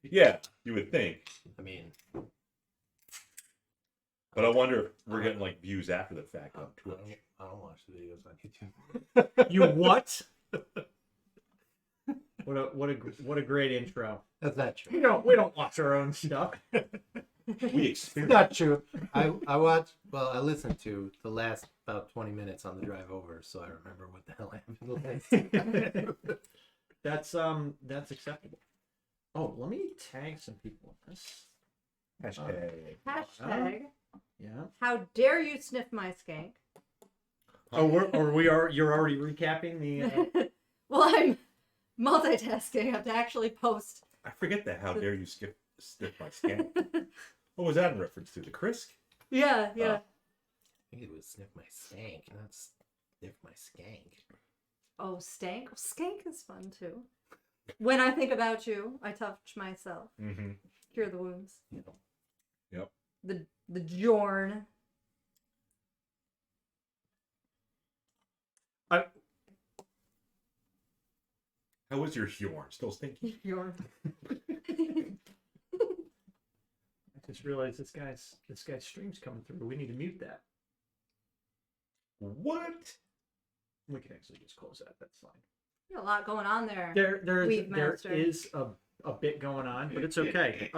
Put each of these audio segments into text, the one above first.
Yeah, you would think. I mean, But I wonder if we're getting like views after the fact on Twitch. I don't watch the videos on YouTube. You what? What a great intro. That's not true. We don't watch our own stuff. We It's experience. not true. I listened to the last about 20 minutes on the drive over, so I remember what the hell happened last time. That's acceptable. Oh, let me tag some people in this. Hashtag. Yeah. How dare you sniff my skank? Oh, you're already recapping the. Well, I'm multitasking. I have to actually post. I forget that. How dare you sniff my skank? What was that in reference to? The Krisk? Yeah. I think it was sniff my skank, not sniff my skank. Oh, stank. Well, skank is fun too. When I think about you, I touch myself. Mm-hmm. Cure the wounds. Yep. The Jorn. How was your Hjorn? Still stinky? Jorn. I just realized this guy's stream's coming through. We need to mute that. What? We can actually just close that. That's fine. A lot going on there. There Master. is a bit going on, but it's okay.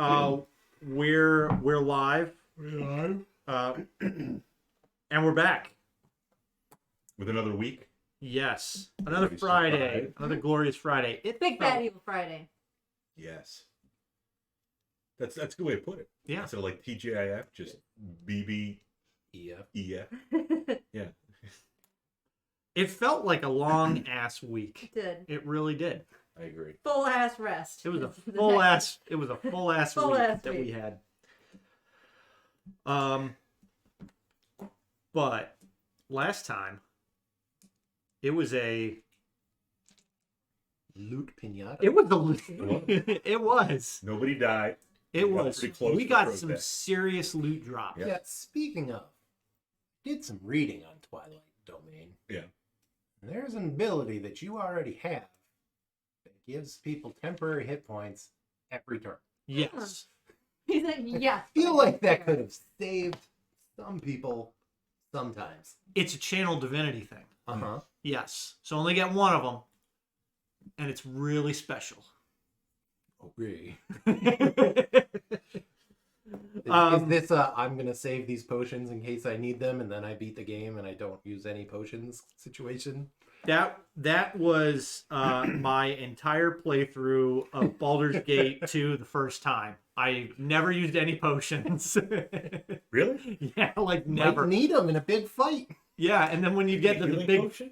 We're live. We're live. And we're back. With another week? Yes. Another Glorious Friday. Friday. Another glorious Friday. Big Bad Evil Friday. Yes. That's a good way to put it. Yeah. Instead of like TGIF, just BBEF. Yeah. Yeah. It felt like a long ass week. It did. It really did. I agree. Full ass rest. It was a The full next- ass Full week ass that we week. had. But last time it was a Loot pinata. it was was. it was. Nobody died. It We got was. pretty close We to got the some protest. serious loot drops. Yeah. Yeah, speaking of, did some reading on Twilight Domain. Yeah. And there's an ability that you already have that gives people temporary hit points every turn. Yes. He said yes. I feel like that could have saved some people sometimes. It's a channel divinity thing. Uh-huh. Yes. So only get one of them. And it's really special. Okay. Is Um, this I'm going to save these potions in case I need them and then I beat the game and I don't use any potions situation? That was my entire playthrough of Baldur's Gate 2 the first time. I never used any potions. Really? Yeah, like never. Might need them in a big fight. Yeah, and then when you get to the Healing big, potion?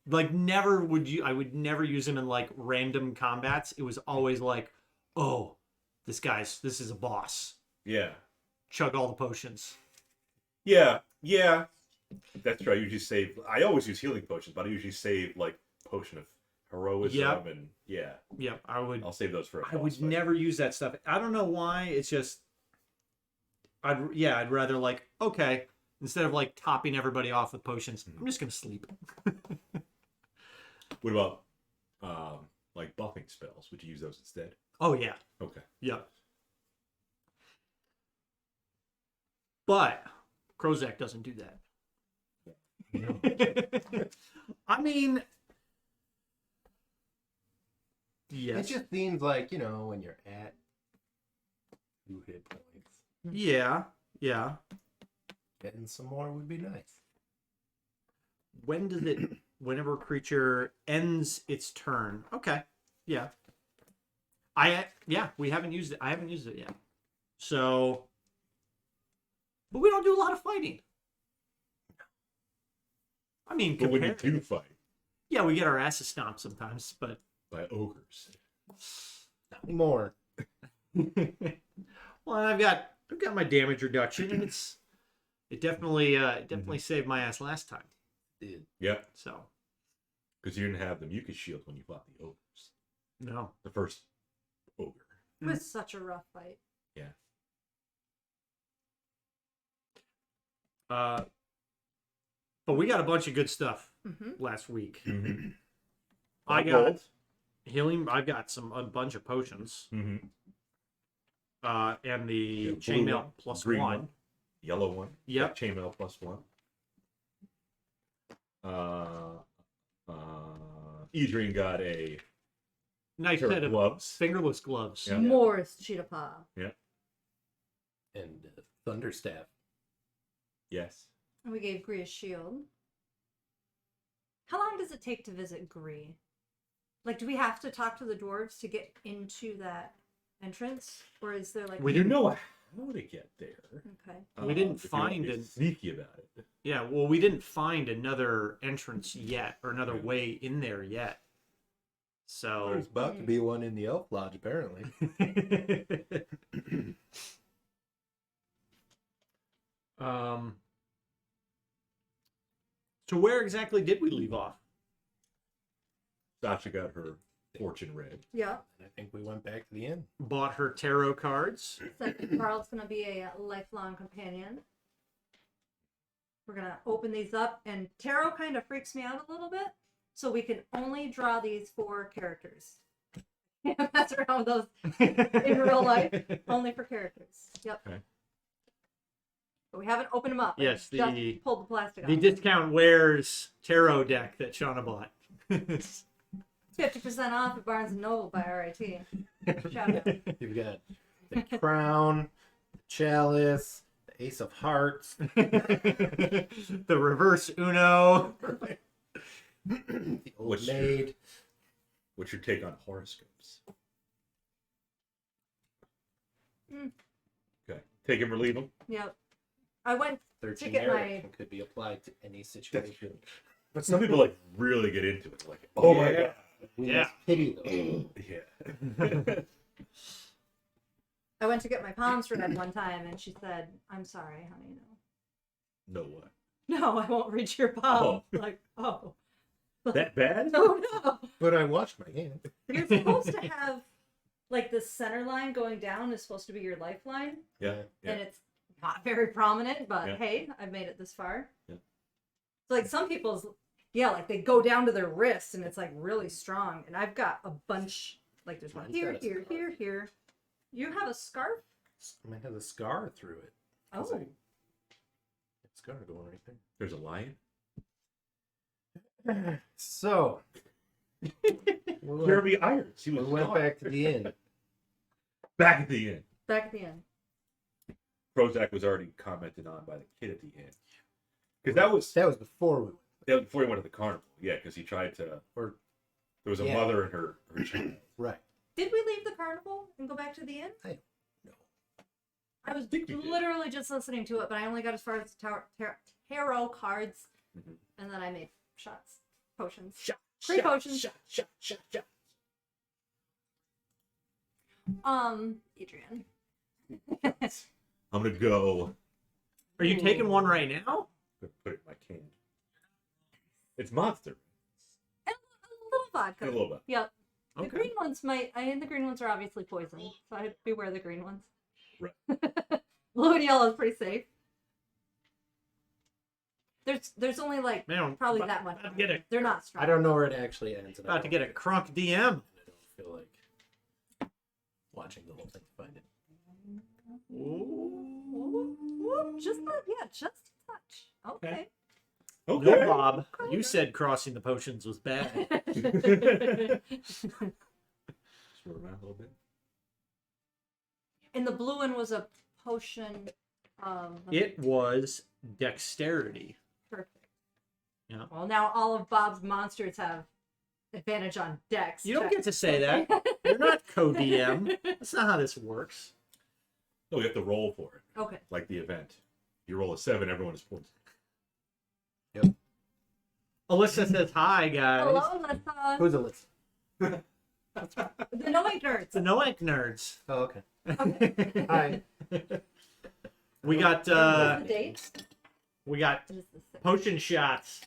like never would you. I would never use him in like random combats. It was always like, oh, this is a boss. Yeah. Chug all the potions. Yeah. Yeah. That's right. I usually save. I always use healing potions, but I usually save like potion of heroism Yep. and yeah. Yep, I would. I'll save those for a I would boss fight. never use that stuff. I don't know why. It's just, I'd rather like, okay, instead of like topping everybody off with potions, I'm just gonna sleep. What about like buffing spells? Would you use those instead? Oh yeah, Okay. yeah. But Krozak doesn't do that. I mean, yes, It just seems like, when you're at 2 hit points, yeah. getting some more would be nice. When does it? Whenever a creature ends its turn. Okay. Yeah. We haven't used it. I haven't used it yet. So, but we don't do a lot of fighting. I mean, But when you compared- do fight yeah, we get our asses stomped sometimes, but by ogres, Not anymore. well, I've got my damage reduction, and it definitely saved my ass last time. Dude, yeah, So because you didn't have the mucus shield when you fought the ogres. no, The first ogre. It was such a rough fight. Yeah. But we got a bunch of good stuff Mm-hmm. last week. Mm-hmm. I got Healing. I've got a bunch of potions. Mm-hmm. And the Yeah, blue chainmail one, plus green one. Yellow one. Yep. Chainmail plus one. Adrian got a Nice pair set of of gloves. fingerless gloves. Yeah. Morris cheetah paw. And Thunderstaff. Yes. And we gave Gree a shield. How long does it take to visit Gree? Like, do we have to talk to the dwarves to get into that entrance, or is there like? We You didn't know how to get there. Okay. We didn't if you wanna find be it. sneaky about it. Yeah, well, we didn't find another entrance yet, or another way in there yet. So There's about to be one in the Elf Lodge, apparently. So where exactly did we leave off? Sasha got her fortune read. Yeah. I think we went back to the inn. Bought her tarot cards. So Carl's gonna be a lifelong companion. We're gonna open these up, and tarot kind of freaks me out a little bit. So we can only draw these 4 characters. Can't mess around with those in real life. Only for characters. Yep. Okay. But we haven't opened them up. I Yes, just the- pulled the plastic The off. discount wears tarot deck that Shauna bought. 50% off at Barnes & Noble by RIT. Shout out. You've got the crown, the chalice, the ace of hearts. The reverse Uno. The old Which- maid. What's your take on horoscopes? Okay. Take him or leave him. Yep. I went They're to get generic my- and could be applied to any situation. But some people like really get into it. Like, oh my Yeah. god. We Yeah. must pity them. Yeah. I went to get my palms read one time, and she said, "I'm sorry, honey, no." No what? No, I won't read your palm. Like, oh. That bad? No, no. But I washed my hand. You're supposed to have, like, the center line going down is supposed to be your lifeline, Yeah. and it's not very prominent, but Yeah. hey, I've made it this far. Yeah. So, like, some people's, yeah, like, they go down to their wrist, and it's, like, really strong, and I've got a bunch, like, there's one Mine's here, got a here, scarf. here, here. You have a scarf? I might have a scar through it. Oh. Scar going right there. There's a lion. So, we Jeremy Irons. He was went gone. back to the inn. Back at the inn. Back at the end. Prozac was already commented on by the kid at the inn. Because That was before we went. that was before he went to the carnival. Yeah, because he tried to. Or There was a Yeah. mother and her child. right. Did we leave the carnival and go back to the inn? No. I was think we did. literally just listening to it, but I only got as far as tarot cards, Mhm. and then I made shots, potions. Shot, Free potions. shot. Adrian. I'm gonna go Are you taking one right now? put it in my can. It's monster. And a little vodka. A little bit. Yep. The Okay. green ones the green ones are obviously poison, so I'd beware the green ones. Right. Blue and yellow is pretty safe. There's only like Man, probably about- that much. about to get a- They're not strong. I don't know where it actually ends. and I About to don't- get a crunk DM. I don't feel like watching the whole thing to find it. Whoop, whoop, just a touch. Okay. Okay. No, Bob. You said crossing the potions was bad. Swirl around a little bit. And the blue one was a potion. It was dexterity. Perfect. Yeah. Well, now all of Bob's monsters have advantage on dex. You don't checks. get to say that. You're not co-DM. That's not how this works. No, we have to roll for it, Okay. like the event. You roll a 7, everyone is points. Alyssa says hi, guys. Hello, Alyssa. Who's Alyssa? The Noite Nerds. The Noek nerds. Oh, okay. Okay. Hi. We got The date we got is the 6th. potion shots.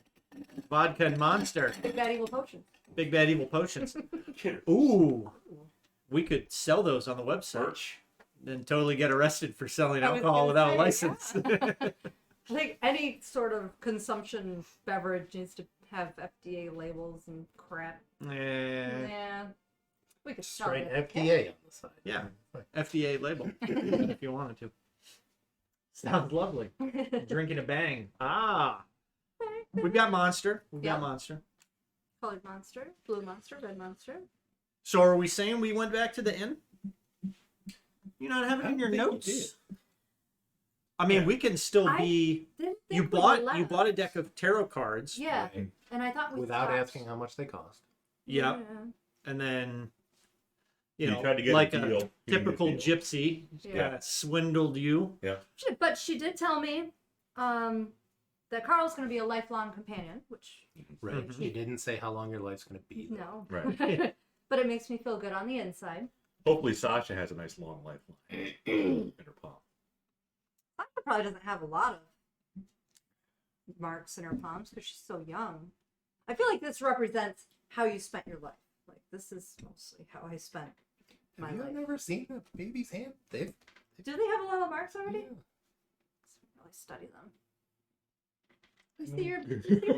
Vodka and Monster. Big Bad Evil Potion. Big Bad Evil Potions. Ooh. We could sell those on the website. Then totally get arrested for selling I was alcohol gonna without a say, license. yeah. I think any sort of consumption beverage needs to have FDA labels and crap. Eh, Yeah. We could sell Straight it. FDA on the side. Yeah, FDA label if you wanted to. Sounds lovely. Drinking a bang. Ah, we've got monster. We've got monster. Colored monster, blue monster, red monster. So are we saying we went back to the inn? You not have it in your notes? I mean, we can still be. You bought a deck of tarot cards. Yeah, Right. and I thought we Without stopped. asking how much they cost. Yep. And then, you know, tried to get like a deal. typical You didn't gypsy, Yeah. swindled you. Yeah. But she did tell me that Carl's going to be a lifelong companion, which Right. You didn't say how long your life's going to be. no. Right. But it makes me feel good on the inside. Hopefully Sasha has a nice long lifeline in her palm. Sasha probably doesn't have a lot of marks in her palms because she's so young. I feel like this represents how you spent your life. Like, this is mostly how I spent my Have you life. never seen a baby's hand? Do they have a lot of marks already? Yeah. Really study them. I see your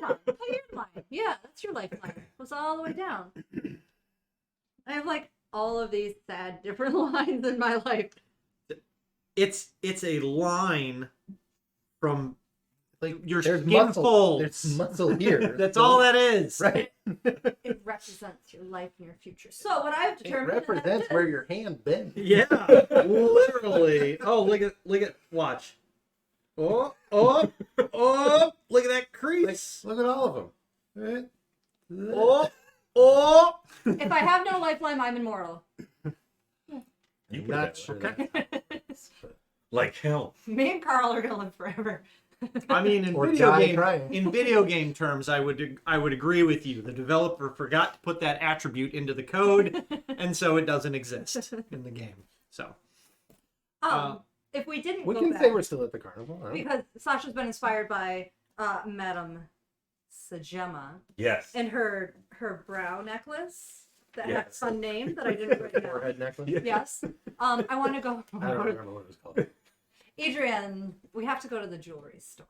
palm. Oh, your line. Yeah, that's your lifeline. It goes all the way down. I have like all of these sad different lines in my life. It's a line from Like your there's skin muscle. folds. There's muscle here. That's all that is. Right. It represents your life and your future. So what I've It determined represents is where your hand bends. Yeah, literally. Oh, look at, watch. Oh, look at that crease. Look at all of them. Right? Oh. if I have no lifeline, I'm immortal. You I'm put not it sure. that way. that's- Like hell. Me and Carl are gonna live forever. I mean, in Or video die game trying. in video game terms, I would agree with you. The developer forgot to put that attribute into the code, and so it doesn't exist in the game. So If we didn't We go can back, say we're still at the carnival. Huh? because Sasha's been inspired by Madame Sajema Yes. and her brow necklace that had a Yes. fun name that I didn't write down. Forehead necklace. Yeah. Yes. I want to go. I don't remember what it was called. Adrian, we have to go to the jewelry store.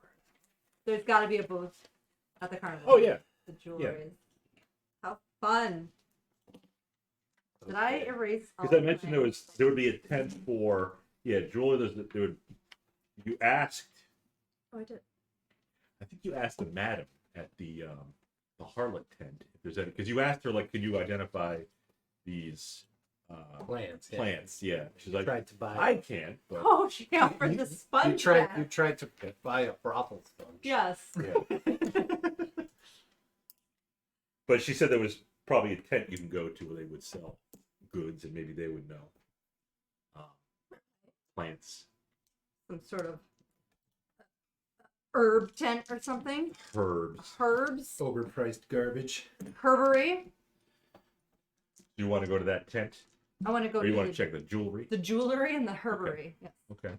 There's got to be a booth at the carnival. Oh yeah. The jewelry. How fun! Did I erase? Because I mentioned there would be a tent for jewelry. You asked. Oh, I did. I think you asked the madam at the harlot tent if there's any, because you asked her like, could you identify these Plants. Yeah. plants? Yeah, she's like, Tried to buy. I can, but Oh, she offered the sponge. You bath. tried to buy a brothel sponge. Yes. yeah. But she said there was probably a tent you can go to where they would sell goods, and maybe they would know plants, Some sort of herb tent or something. herbs. Herbs. Overpriced garbage. Herbery. Do you want to go to that tent, I want to go or you to want to check the jewelry? the jewelry and the herbery. Yes. Okay.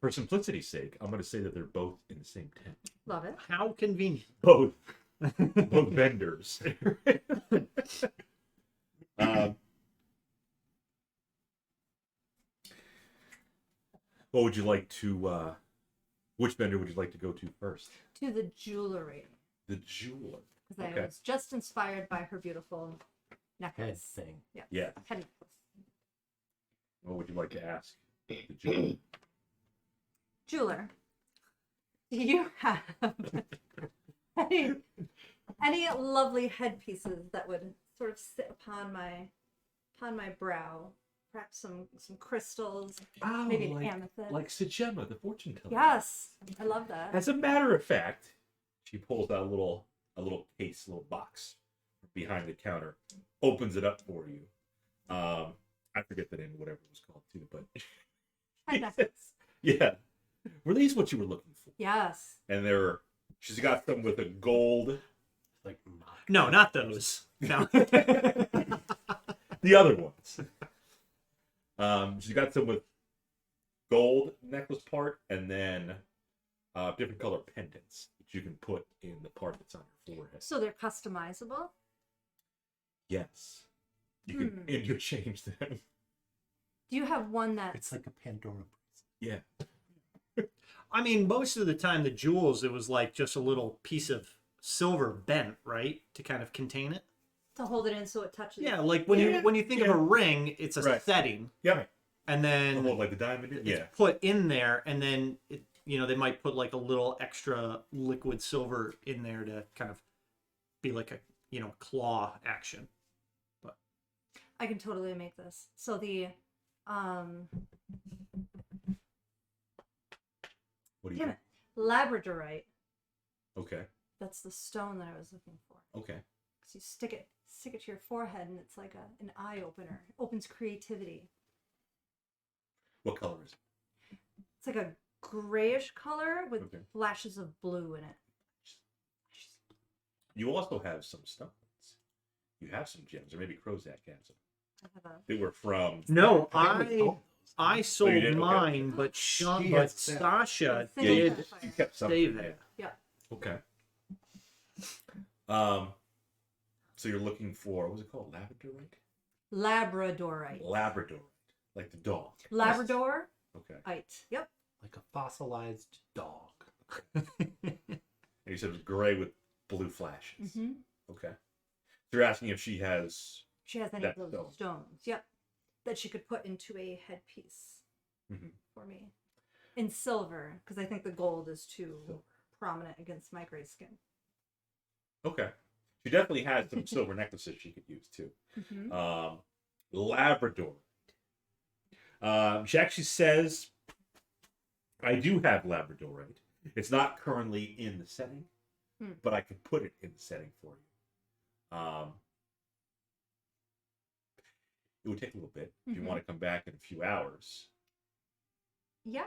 For simplicity's sake, I'm going to say that they're both in the same tent. Love it. how convenient. Both vendors. What would you like to? Which vendor would you like to go to first? To the jewelry. The jeweler. Because I Okay. was just inspired by her beautiful Head necklace. thing. Yeah. Yeah. Head necklace. What would you like to ask the jeweler? Jeweler, do you have any lovely headpieces that would sort of sit upon my brow? Perhaps some crystals, Oh, maybe an amethyst. like Sajema, the fortune teller. Yes, I love that. As a matter of fact, she pulls out a little case, a little box behind the counter, opens it up for you. I forget the name of whatever it was called too, but Head necklace. yeah. Were these what you were looking for? Yes. And she's got some with a gold. Like No, not those. No. The other ones. She's got some with gold necklace part, and then different color pendants that you can put in the part that's on your forehead. So they're customizable. Yes, you can interchange them. Do you have one that's it's like a Pandora. Yeah, I mean, most of the time, the jewels, it was like just a little piece of silver bent, right, to kind of contain it. To hold it in so it touches. Yeah, like when you think of a ring, it's a setting. Yeah. And then Like the diamond. it's put in there, and then they might put like a little extra liquid silver in there to kind of be like a claw action. But I can totally make this. So the What do you damn think? it, labradorite. Okay. That's the stone that I was looking for. Okay. So you stick it to your forehead, and it's like an eye opener. It opens creativity. What color is it? It's like a grayish color with Okay. flashes of blue in it. You also have some stones. You have some gems, or maybe Krozak has them. I have a They were from. no, I you sold did? Okay. mine, but has Sasha Yeah, did You kept some. save it. Yeah. Okay. So you're looking for, what was it called? Labradorite? labradorite. Labradorite. Like the dog. Labrador. Okay. Yep. Like a fossilized dog. And you said it was gray with blue flashes. Mm-hmm. Okay. So you're asking if she has. She has any That of those stone. stones. Yep. That she could put into a headpiece Mhm. for me. In silver, because I think the gold is too prominent against my gray skin. Okay. She definitely has some silver necklaces she could use too. Mm-hmm. Labrador. She actually says, I do have Labradorite. It's not currently in the setting, but I could put it in the setting for you. It would take a little bit. If you want to come back in a few hours. Yes.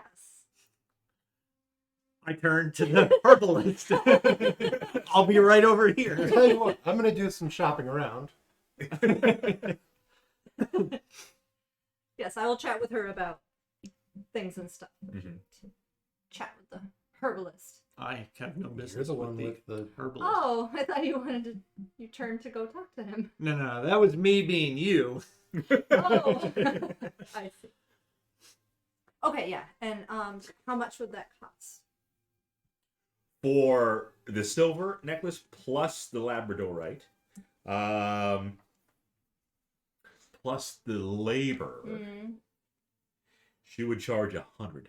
I turned to the herbalist. I'll be right over I'll here. tell you what, I'm gonna do some shopping around. Yes, I will chat with her about things and stuff. Chat with the herbalist. I have no business You're the with one the with the herbalist. Oh, I thought you wanted to. You turned to go talk to him. No, that was me being you. Oh, I see. Okay, yeah, and how much would that cost? For the silver necklace plus the Labradorite, plus the labor, she would charge 100.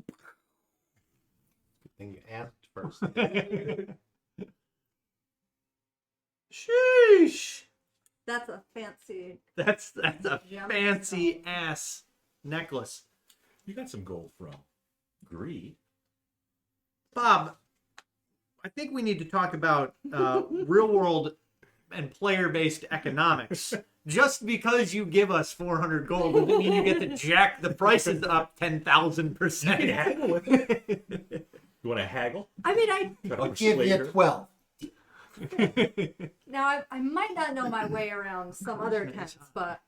Good thing you asked first. Sheesh. That's a fancy. That's a Gemstone. fancy ass necklace. You got some gold from Greed. Bob, I think we need to talk about real world and player based economics. Just because you give us 400 gold doesn't mean you get to jack the prices up 10,000%. You can haggle with it. You want to haggle? I mean, Try to I'll give persuade you her? 12. now I might not know my way around some other tents, but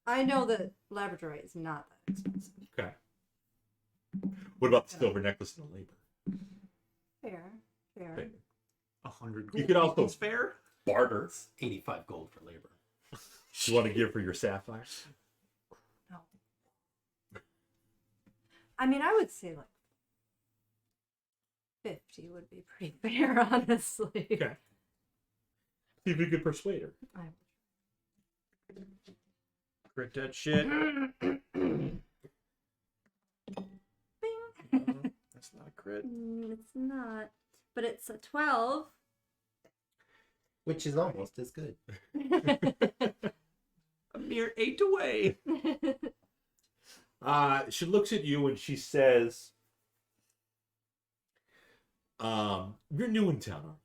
I know that labradorite is not that expensive. Okay. What about the silver necklace and the labor? Fair. 100 gold. You could also- equals fair. Barter. 85 gold for labor. You want to give her your sapphires? No. I mean, I would say like 50 would be pretty fair, honestly. Okay. See if you could persuade her. Crit that shit. Bing. That's not a crit. It's not, but it's a 12. Which is almost as good. A mere 8 away. She looks at you and she says, you're new in town,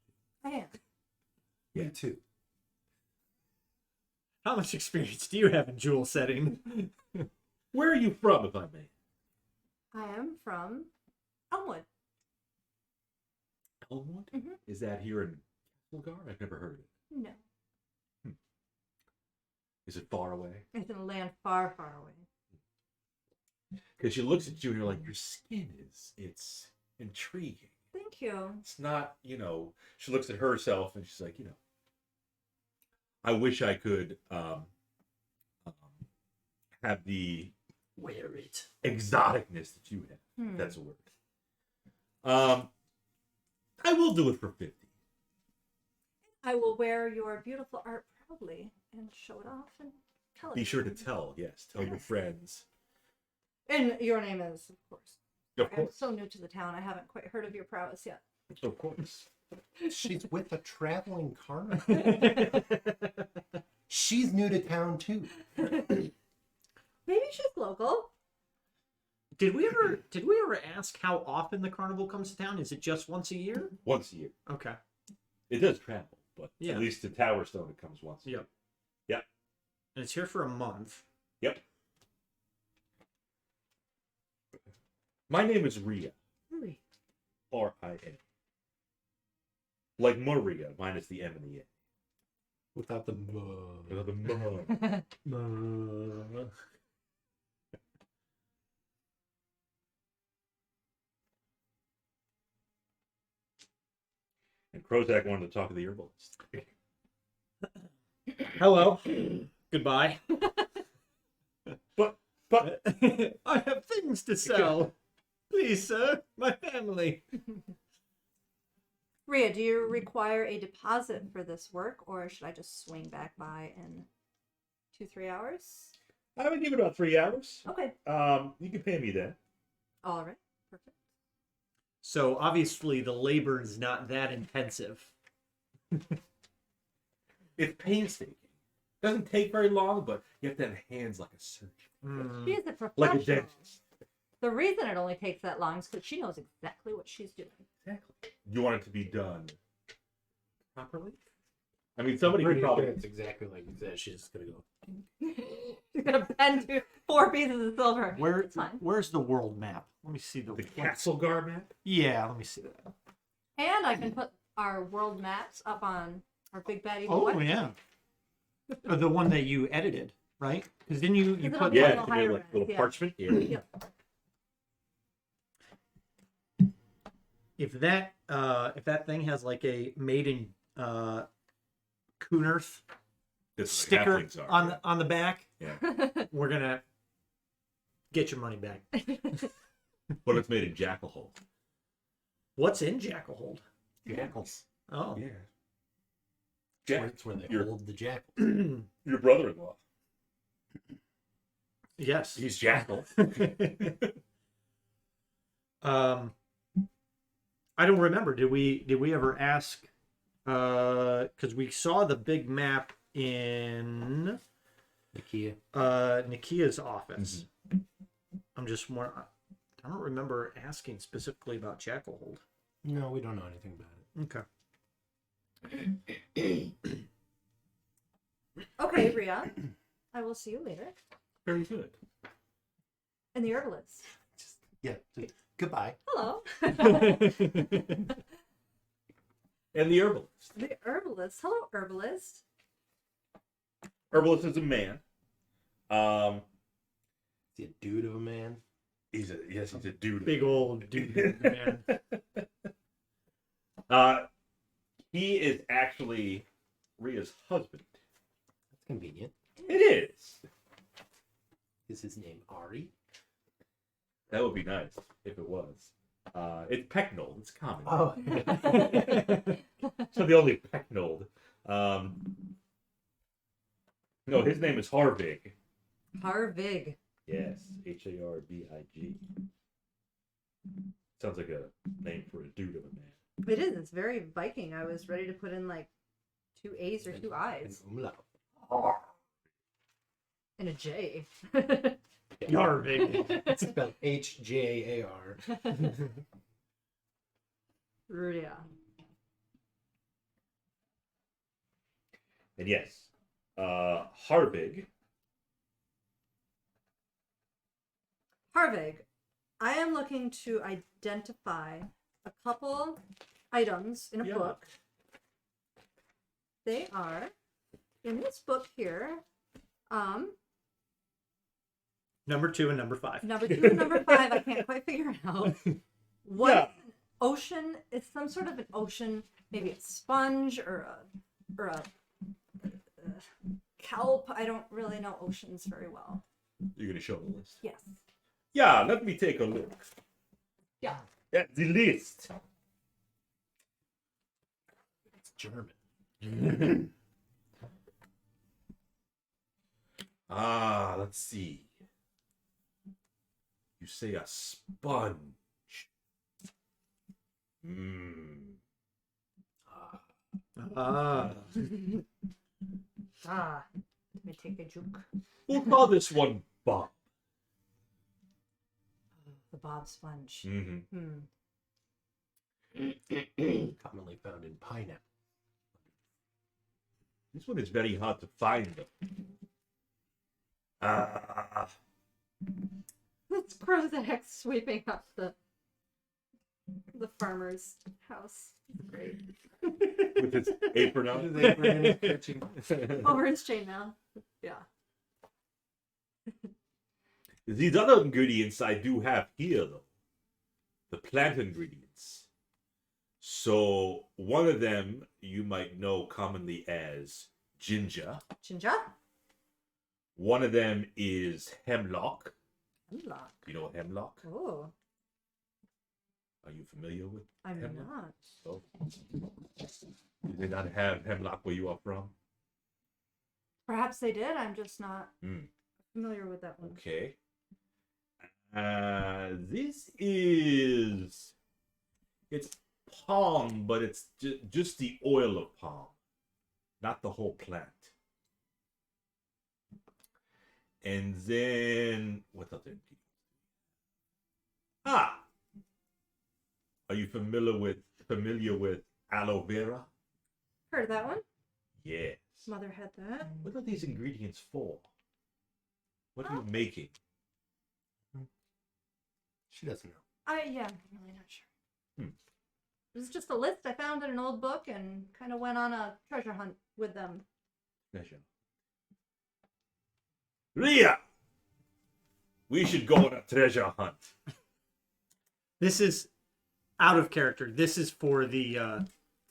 aren't I am. you? Me too. How much experience do you have in jewel setting? Where are you from, if I may? I am from Elmwood. Elmwood? Mhm. Is that here in Castlegar? I've never heard of it. No. Is it far away? It's in a land far, far away. Because she looks at you and you're like, your skin it's intriguing. Thank you. It's not, she looks at herself and she's like, I wish I could have the Wear it. exoticness that you have. That's a word. I will do it for 50. I will wear your beautiful art proudly and show it off and tell it. Be sure to tell, yes. Tell your friends. And your name is, of course. Of I'm course. so new to the town. I haven't quite heard of your prowess yet. Of course. She's with a traveling carnival. She's new to town too. Maybe she's local. Did we ever ask how often the carnival comes to town? Is it just once a year? Once a year. Okay. It does travel, but Yeah. at least to Tower Stone it comes once a year. Yep. Yep. And it's here for a month. Yep. My name is Ria. Really? R-I-A. Like Maria, minus the M and the A. Without the Without the M. And Krozak wanted to talk to the herbalist. Hello. Goodbye. But I have things to sell. Please, sir. My family. Ria, do you require a deposit for this work, or should I just swing back by in 2-3 hours? I would give it about 3 hours. Okay. You can pay me then. All right. Perfect. So obviously the labor is not that intensive. It's painstaking. Doesn't take very long, but you have to have hands like a surgeon. She is a professional. Like a dentist. The reason it only takes that long is because she knows exactly what she's doing. Exactly. You want it to be done properly? I mean, somebody could Pretty probably... sure it's exactly like you said. She's just gonna go. She's gonna bend to 4 pieces of silver. Where's Fine. the world map? Let me see The Castlegar map? Yeah, let me see that. And I can put our world maps up on our big bad evil Oh website. yeah. The one that you edited, right? Because then you Is it put on Yeah, Well, you can do higher like little res, yeah. parchment. Yeah. Yep. if that thing has like a made in Coonerth That's sticker what halflings are, on the back, Yeah. we're gonna get your money back. But it's made in Jackalhole. What's in Jackalhold? Jackals. Oh. Yeah. That's where they You're- hold the jackals. Your brother-in-law. Yes. He's Jackal. I don't remember. Did we ever ask? Because we saw the big map in Ikea. Nikia's office. I'm just more. I don't remember asking specifically about Jackalhold. No, we don't know anything about it. Okay. Okay, Ria. I will see you later. Very good. And the herbalist. Just goodbye. Hello. And the herbalist. The herbalist. Hello, herbalist. Herbalist is a man. Is he a dude of a man? He's a dude. Big old dude, man. He is actually Ria's husband. That's convenient. It is. Is his name Ari? That would be nice if it was. It's Pecknold. It's common. Oh. So the only Pecknold. No, his name is Harvig. Harvig. Yes, Harbig. Sounds like a name for a dude of a man. It is. It's very Viking. I was ready to put in like 2 A's or 2 I's. An umlaut. And a J. Yarvig. It's spelled Hjar. Rudia. And yes, Harvig. Harvig, I am looking to identify a couple items in a Yeah. book. They are in this book here. Number 2 and number 5. Number 2 and number 5, I can't quite figure it out. What Yeah. is an ocean? It's some sort of an ocean, maybe a sponge or a kelp. I don't really know oceans very well. You're gonna show the list. Yes. Yeah, let me take a look. Yeah. At the list. It's German. Let's see. You say a sponge. Ah. Let me take a juke. We'll call this one Bob. The Bob sponge. Mm-hmm. Commonly found in pineapple. This one is very hard to find, though. Let's Prozac sweeping up the farmer's house. Great. With his apron on. His apron and stretching. Over his chainmail. Yeah. These other ingredients I do have here, though. The plant ingredients. So one of them you might know commonly as ginger. Ginger? One of them is hemlock. Hemlock. You know hemlock? Oh, Are you familiar with I'm hemlock? not. Oh. Do they not have hemlock where you are from? Perhaps they did. I'm just not Hmm. familiar with that one. Okay. This is... It's palm, but it's just the oil of palm. Not the whole plant. And then... What other ingredients? Are you familiar with aloe vera? Heard of that one? Yes. Mother had that. What are these ingredients for? What are you making? She doesn't know. Yeah, I'm really not sure. It was just a list I found in an old book and kind of went on a treasure hunt with them. Treasure. Ria! We should go on a treasure hunt. This is out of character. This is for the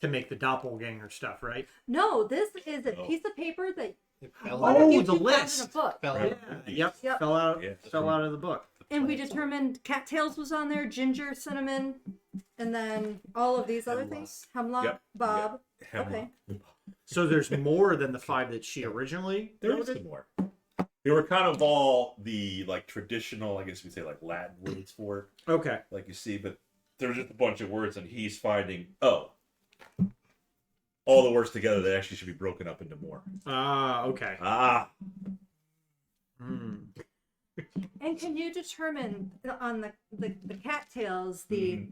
to make the doppelganger stuff, right? No, this is a piece of paper that It fell one out. of you the two found list. in a book. Fell out. Yep. Yep. Fell out. Yeah. Fell out of the book. And we determined cattails was on there, ginger, cinnamon, and then all of these other things. Hemlock, Yep, Bob. Hemlock. Okay. So there's more than the 5 that she originally There is noted? some more. They were kind of all the traditional, I guess we'd say Latin words for it, Okay. like you see, but there's just a bunch of words, and he's finding all the words together that actually should be broken up into more. Okay. And can you determine on the cattails, the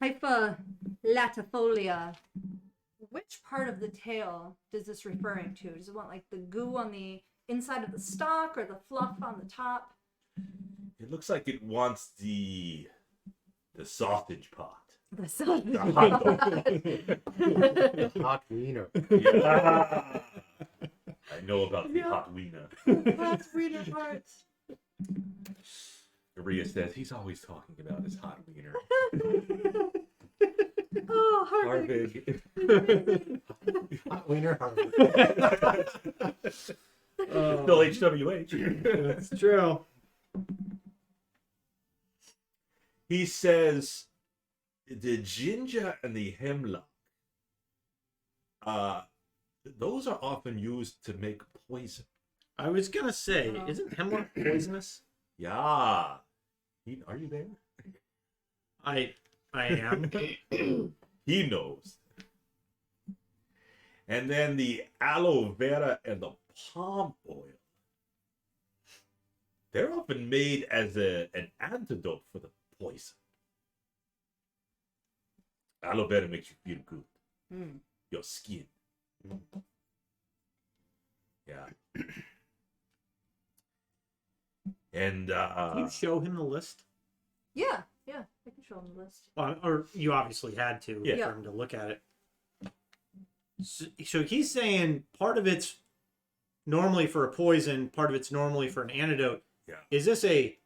typha latifolia, which part of the tail does this referring to? Does it want like the goo on the inside of the stalk or the fluff on the top? It looks like it wants the sausage pot. The sausage. The hot dog. Hot wiener. Yeah. I know about the hot wiener. Hot wiener parts. Maria says he's always talking about his hot wiener. Oh, Harvey. Harvig. Hot wiener. Harvard. Still HWH. That's true. He says the ginger and the hemlock, those are often used to make poison. I was gonna say, isn't hemlock poisonous? Yeah. Are you there? I am. He knows. And then the aloe vera and the palm oil. They're often made as an antidote for the poison. Aloe vera makes you feel good. Your skin. Yeah. And Can you show him the list? Yeah, I can show him the list. Or you obviously had to Yeah. for him to look at it. So he's saying part of it's normally for a poison, part of it's normally for an antidote. Yeah. Is this a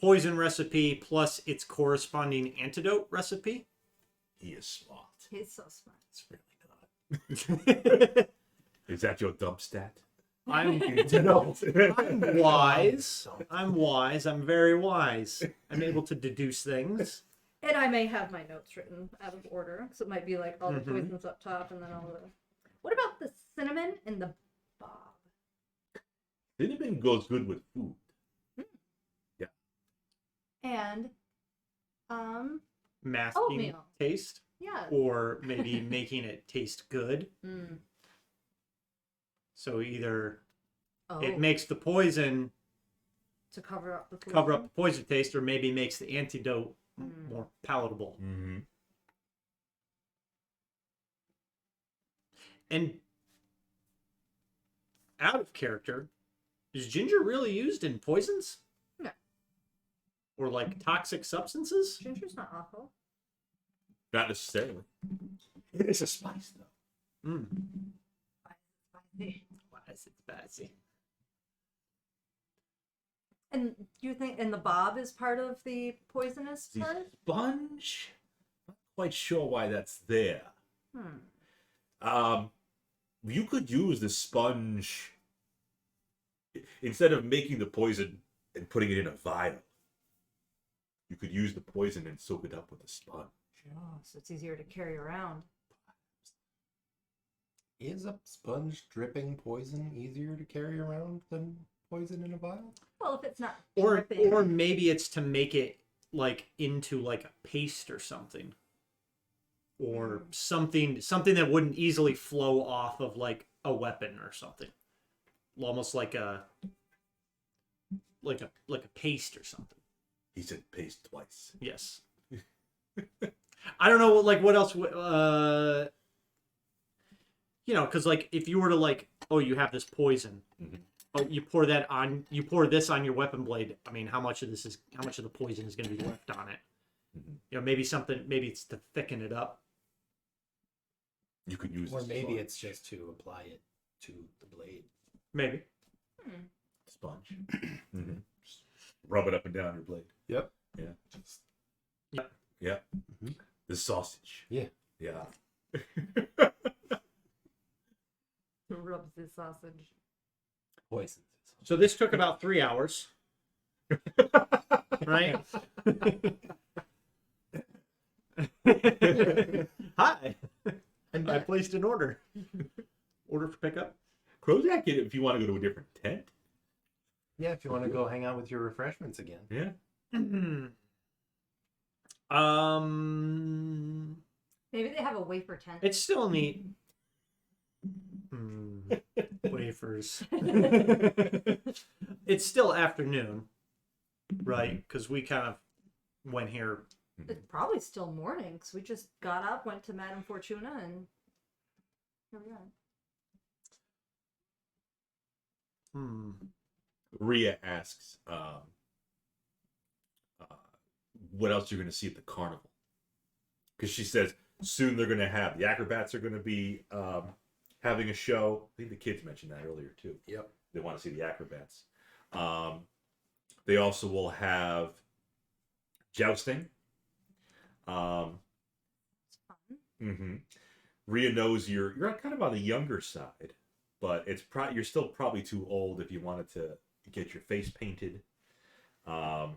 poison recipe plus its corresponding antidote recipe? he is smart. He's so smart. It's really not. Is that your dump stat? I'm No. I'm wise. I'm wise. I'm very wise. I'm able to deduce things. And I may have my notes written out of order, so it might be like all the poisons up top and then all the What about the cinnamon and the bob? Cinnamon goes good with food. Yeah. And Masking oatmeal. taste, yeah. or maybe making it taste good. Mm. So either Oh, it makes the poison to cover up the food. cover up the poison taste, or maybe makes the antidote Mm. more palatable. Mm-hmm. And out of character, is ginger really used in poisons? No. Or like toxic substances? Ginger's not awful. Not necessarily. It is a spice, though. Mm. Spicy. Why is it spicy? And you think, and the bob is part of the poisonous The part? sponge? Not quite sure why that's there. Hmm. You could use the sponge instead of making the poison and putting it in a vial. You could use the poison and soak it up with a sponge. Oh, so it's easier to carry around. Is a sponge dripping poison easier to carry around than poison in a vial? Well, if it's not Or dripping. maybe it's to make it like into like a paste or something. Or something that wouldn't easily flow off of like a weapon or something. Almost like a paste or something. He said paste twice. Yes. I don't know what else because like if you were to like, oh, you have this poison. Mhm. Oh, you pour this on your weapon blade. I mean, how much of the poison is going to be left on it? Mhm. Maybe it's to thicken it up. You could use Or the maybe sponge. it's just to apply it to the blade. Maybe. Sponge. Mm-hmm. Just rub it up and down your blade. Yep. Yeah. Yep. Yeah. Mhm. The sausage. Yeah. Yeah. Rubs the sausage. Poison. So this took about 3 hours. Right? Hi. And I placed an order. Order for pickup? Krozak, if you want to go to a different tent. yeah, if you want to go hang out with your refreshments again. Yeah. Maybe they have a wafer tent. It's still neat. Wafers. It's still afternoon, right? Because we kind of went here. It's probably still morning because we just got up, went to Madame Fortuna, and here we are. Rhea asks, what else you're going to see at the carnival? Because she says soon they're going to have the acrobats are going to be having a show. I think the kids mentioned that earlier too. Yep. They want to see the acrobats. They also will have jousting. Rhea knows you're kind of on the younger side, but it's you're still probably too old if you wanted to get your face painted. But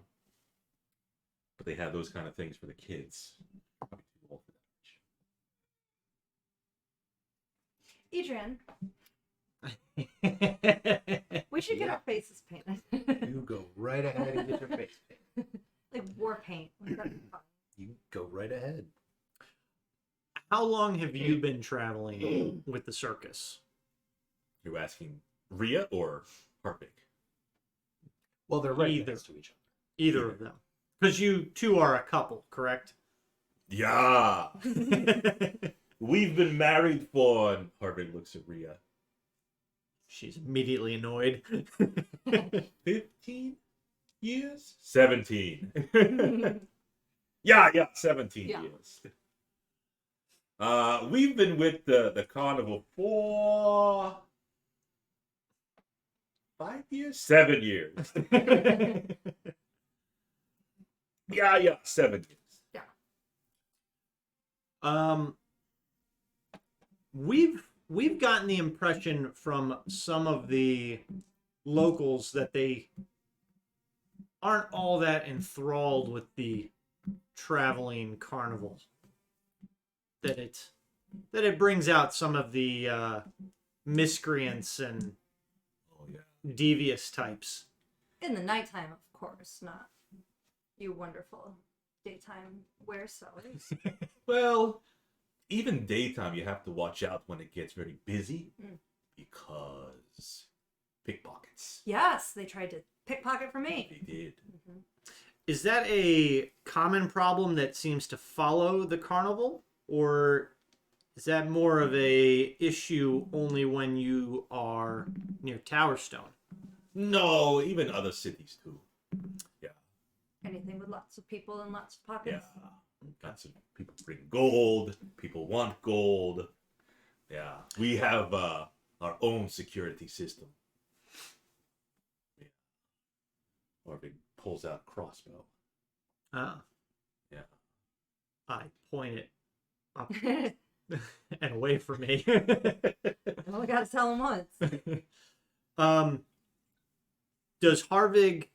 they have those kind of things for the kids. Probably too old for that. Adrian, we should get our faces painted. You go right ahead and get your face painted. Like war paint. Like, that'd be fun. You go right ahead. How long have you been traveling with the circus? You're asking Rhea or Harpic? Well, they're right Either. next to each other. Either of them. Because you two are a couple, correct? Yeah. We've been married for. And Harpic looks at Rhea. She's immediately annoyed. 15 years? 17. Yeah, 17 Yeah. years. We've been with the carnival for 5 years? 7 years. Yeah, 7 years. We've gotten the impression from some of the locals that they aren't all that enthralled with the traveling carnival. That that it brings out some of the miscreants and Oh yeah. devious types. In the nighttime, of course, not you wonderful daytime wear sellers. Well, even daytime, you have to watch out when it gets very busy because pickpockets. Yes, they tried to pickpocket from me. They did. Mm-hmm. Is that a common problem that seems to follow the carnival, or is that more of a issue only when you are near Tower Stone? No, even other cities too. Yeah. Anything with lots of people and lots of Yeah. pockets. Lots of people bring gold. People want gold. Yeah. We have our own security system. Yeah. Marvin pulls out crossbow. Ah. Yeah. I point it up and away from me. I only got to tell them once. Does Harvig?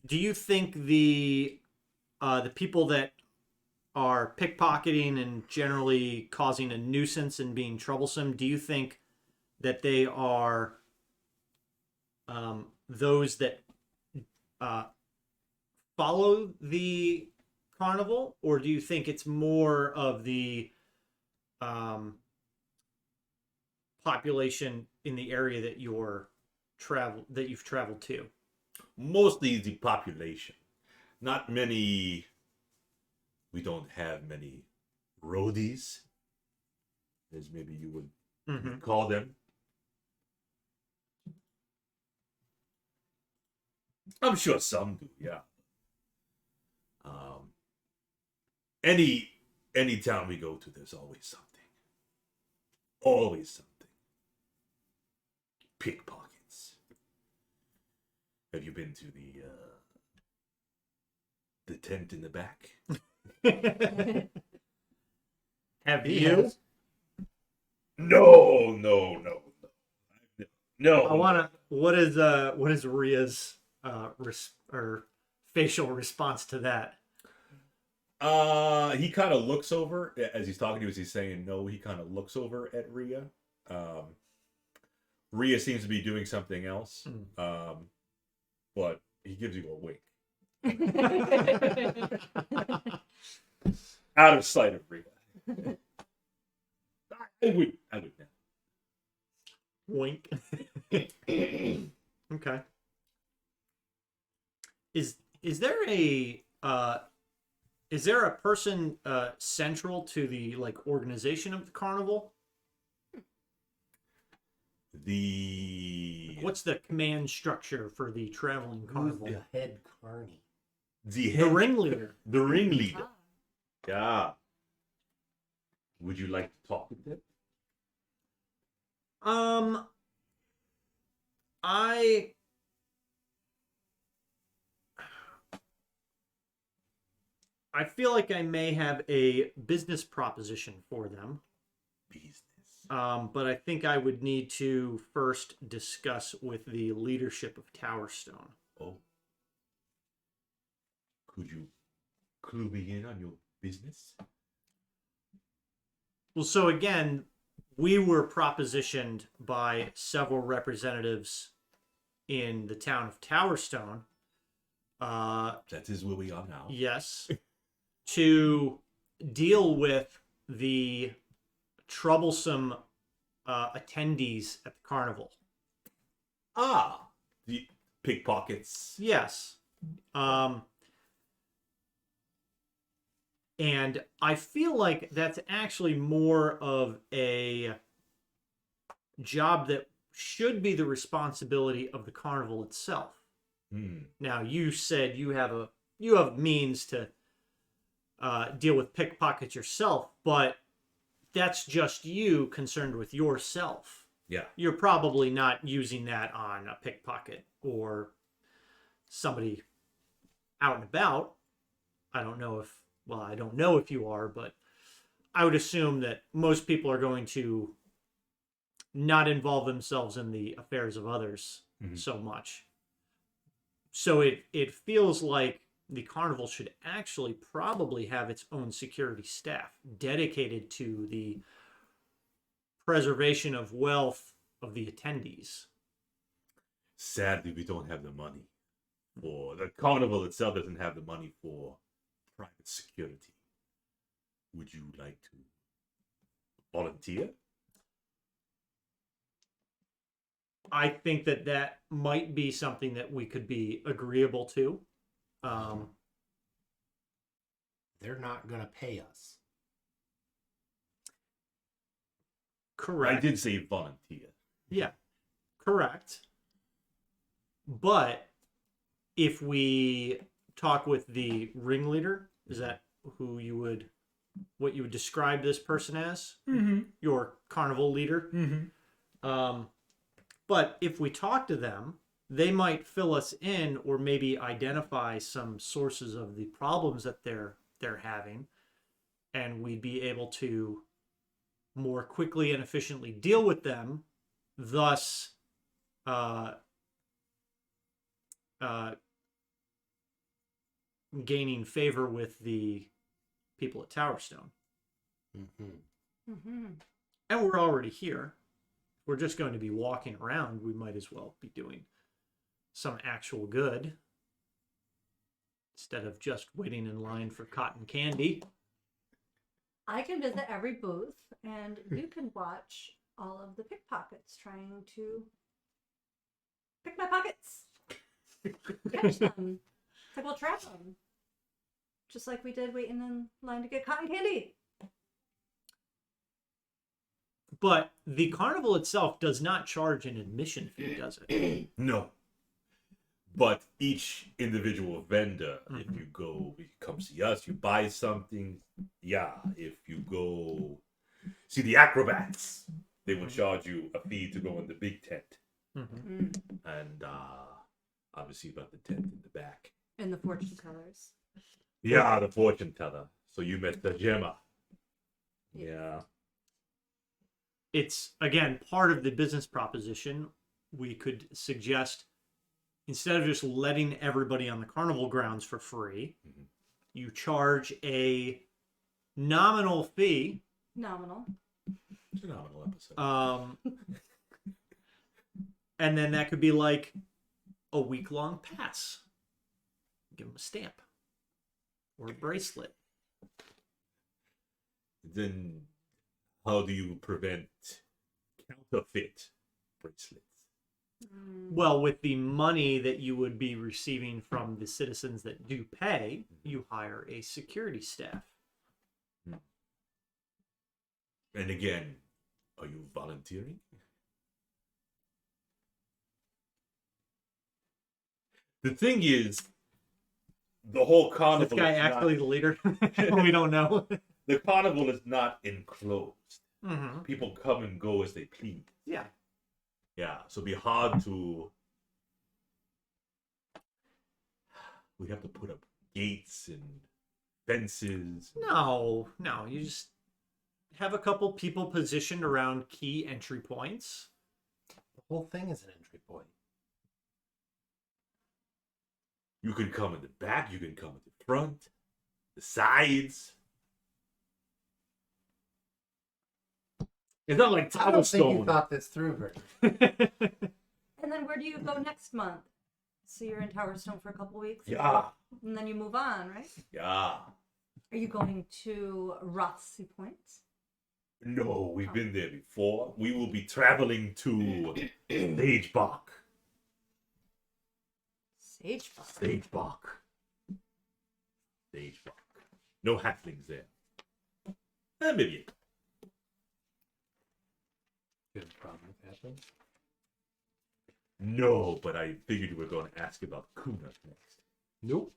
Do you think the people that are pickpocketing and generally causing a nuisance and being troublesome, do you think that they are those that follow the carnival, or do you think it's more of the population in the area that you've traveled to? Mostly the population. Not many. We don't have many roadies, as maybe you would call them. I'm sure some do, yeah. Any town we go to, there's always something. Always something. Pickpockets. Have you been to the tent in the back? Have you? No. I wanna. What is Ria's facial response to that? He kind of looks over as he's talking to us. He's saying no. He kind of looks over at Ria. Ria seems to be doing something else. But he gives you a wink. Out of sight of Ria. I would now. Wink. Okay. Is there a person central to the organization of the carnival? What's the command structure for the traveling carnival? Who's the head carny? The ringleader. The ringleader. Yeah. Would you like to talk with them? I feel like I may have a business proposition for them. Business. But I think I would need to first discuss with the leadership of Tower Stone. Oh. Could you clue me in on your business? Well, so again, we were propositioned by several representatives in the town of Tower Stone. That is where we are now. Yes. To deal with the troublesome attendees at the carnival. Ah, the pickpockets. Yes. And I feel like that's actually more of a job that should be the responsibility of the carnival itself. Now, you said you have means to deal with pickpockets yourself, but that's just you concerned with yourself. Yeah. You're probably not using that on a pickpocket or somebody out and about. I don't know if you are, but I would assume that most people are going to not involve themselves in the affairs of others so much. So it feels like the carnival should actually probably have its own security staff dedicated to the preservation of wealth of the attendees. Sadly, we don't have the money. For the carnival itself doesn't have the money for private security. Would you like to volunteer? I think that might be something that we could be agreeable to. They're not gonna pay us. Correct. I did say volunteer. Yeah, correct. But if we talk with the ringleader, is that what you would describe this person as? Mm-hmm. Your carnival leader? Mm-hmm. But if we talk to them, they might fill us in or maybe identify some sources of the problems that they're having, and we'd be able to more quickly and efficiently deal with them, thus gaining favor with the people at Tower Stone. And we're already here. We're just going to be walking around. We might as well be doing some actual good instead of just waiting in line for cotton candy. I can visit every booth, and you can watch all of the pickpockets trying to pick my pockets. Catch them. It's like we'll trap them. Just like we did waiting in line to get cotton candy. But the carnival itself does not charge an admission fee, does it? No. But each individual vendor, if you go, you come see us, you buy something. Yeah, if you go see the acrobats, they will charge you a fee to go in the big tent. And obviously about the tent in the back. And the fortune tellers. Yeah, the fortune teller. So you met the Gemma. Yeah. It's, again, part of the business proposition. We could suggest, instead of just letting everybody on the carnival grounds for free, you charge a nominal fee. Nominal. It's a nominal episode. And then that could be like a week-long pass. Give them a stamp or a bracelet. Then how do you prevent counterfeit bracelets? Well, with the money that you would be receiving from the citizens that do pay, you hire a security staff. And again, are you volunteering? The thing is, the whole carnival. This guy is actually not, the leader? We don't know. The carnival is not enclosed. Mm-hmm. People come and go as they please. Yeah. Yeah, so it'd be hard to. We'd have to put up gates and fences. No. You just have a couple people positioned around key entry points. The whole thing is an entry point. You can come in the back, you can come in the front, the sides. It's not like I Tower don't think you Stone. thought this through very much. And then where do you go next month? So you're in Tower Stone for a couple weeks? Yeah. And then you move on, right? Yeah. Are you going to Rothsey Point? No, we've been there before. We will be traveling to Sagebach. Sagebach. Sagebach. No halflings there. Maybe. You have a problem with happening? No, but I figured you were going to ask about Kuna next. Nope.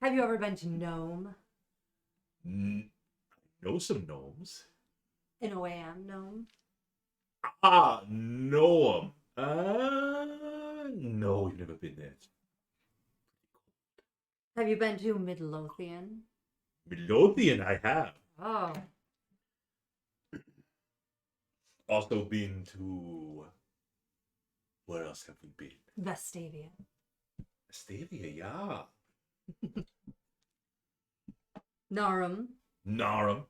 Have you ever been to Nome? I know some gnomes. An OAM Nome? Noam. No, you've never been there. Have you been to Midlothian? Midlothian, I have. Oh. Also been to. Where else have we been? Vestavia. Vestavia, yeah. Narum. Narum.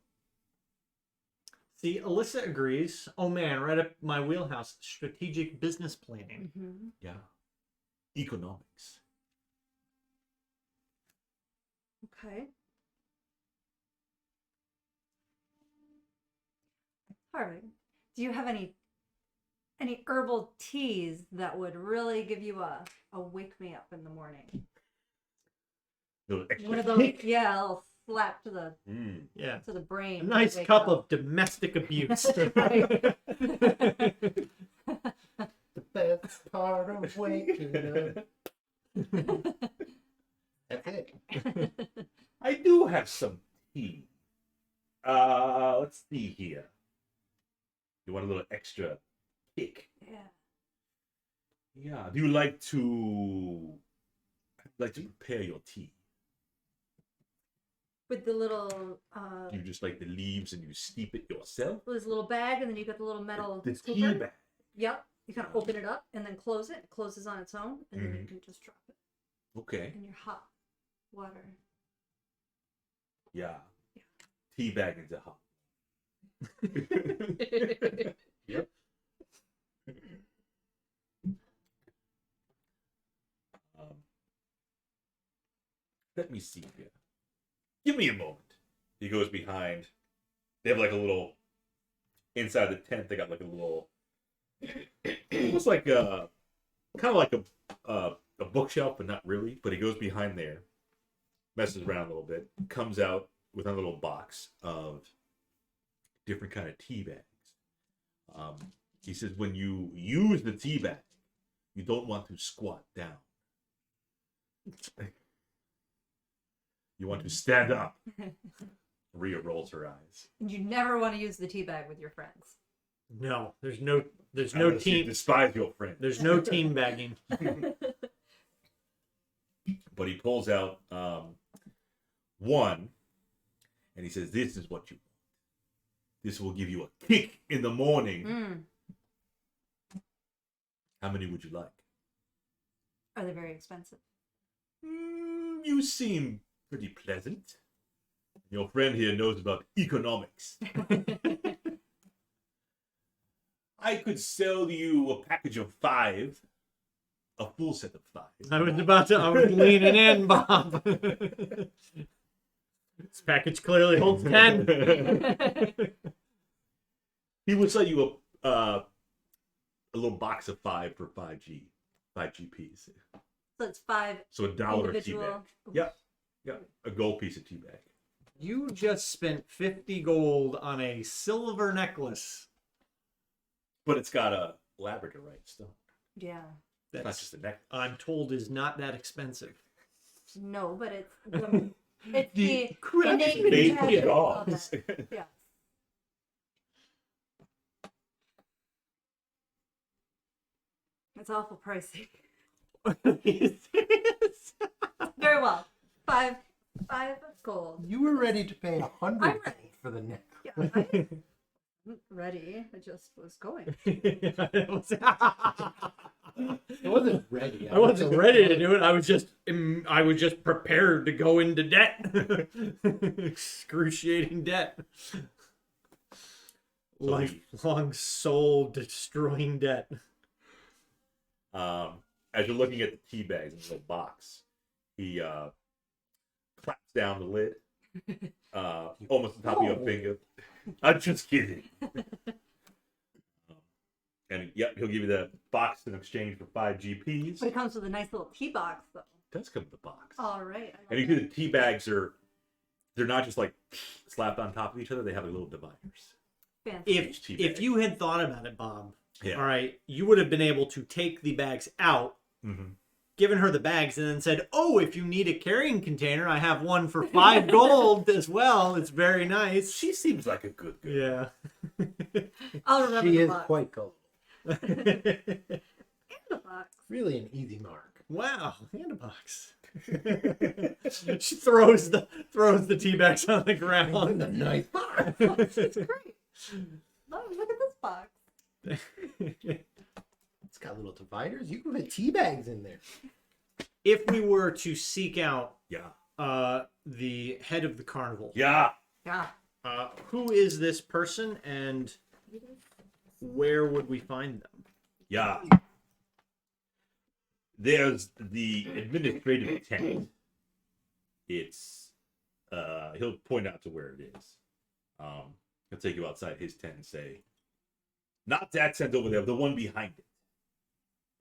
See, Alyssa agrees. Oh man, right up my wheelhouse. Strategic business planning. Mm-hmm. Yeah. Economics. Okay. Harvey, do you have any herbal teas that would really give you a wake me up in the morning? Little extra One of those, kick. yeah, a little slap to the Yeah. brain. A nice wake cup up. of domestic abuse. The best part of waking up. That's it. I do have some tea. Let's see here. You want a little extra kick? Yeah. Yeah. Do you like to prepare your tea? With the little Do you just like the leaves and you steep it yourself? this little bag, and then you got the little metal The tea scooper. bag. Yep. You kind of open it up and then close it. It closes on its own, and then you can just drop it Okay. in your hot water. Yeah. Tea bag into hot. Yep. Let me see here. Give me a moment. He goes behind. They have like a little inside the tent. They got like a little, almost like a kind of like a bookshelf, but not really. But he goes behind there, messes around a little bit, comes out with a little box of different kind of tea bags. He says when you use the tea bag, you don't want to squat down. You want to stand up. Rhea rolls her eyes. And you never want to use the tea bag with your friends. No, there's no Unless you team. despise your friend. There's no team bagging. But he pulls out one, and he says, "This is what you want. This will give you a kick in the morning." Mm. How many would you like? Are they very expensive? You seem pretty pleasant. Your friend here knows about economics. I could sell you a package of 5, a full set of 5. I was leaning in, Bob. This package clearly holds 10. He would sell you a little box of 5 for 5 GPs. So it's 5 So $1 a tea bag. individual. Yep. Yep. A gold piece of tea bag. You just spent 50 gold on a silver necklace. But it's got a labradorite stone. Yeah. It's not That's, just a necklace. I'm told, is not that expensive. No, but it's the Krux innate Made for magic of dogs. it. Yeah. It's awful pricey. Very well. 5 gold. You were ready to pay 100 I'm ready. for the neck. Yeah, I'm ready. I just was going. It was- I wasn't ready. I wasn't ready to do it. I was just prepared to go into debt. Excruciating debt. Lifelong soul destroying debt. As you're looking at the tea bags in the little box, he claps down the lid, almost on top of your finger. I'm just kidding. And yep, he'll give you the box in exchange for 5 GPs. But it comes with a nice little tea box, though. It does come with the box. All right. And you see the tea bags they're not just like slapped on top of each other, they have like little dividers. Fancy. If you had thought about it, Bob, Yeah. all right, you would have been able to take the bags out, given her the bags, and then said, "Oh, if you need a carrying container, I have one for 5 gold as well. It's very nice." She seems like a good girl. Yeah. I'll remember She the is box. quite cold. The box. Really an easy mark. Wow, and a box. She throws the tea bags on the ground. A nice box. It's great. Look at this box. It's got little dividers. You can put tea bags in there. If we were to seek out Yeah. the head of the carnival, Yeah. Yeah. Who is this person, and where would we find them? Yeah. There's the administrative tent. It's he'll point out to where it is. He'll take you outside his tent and say, not that tent over there, the one behind it.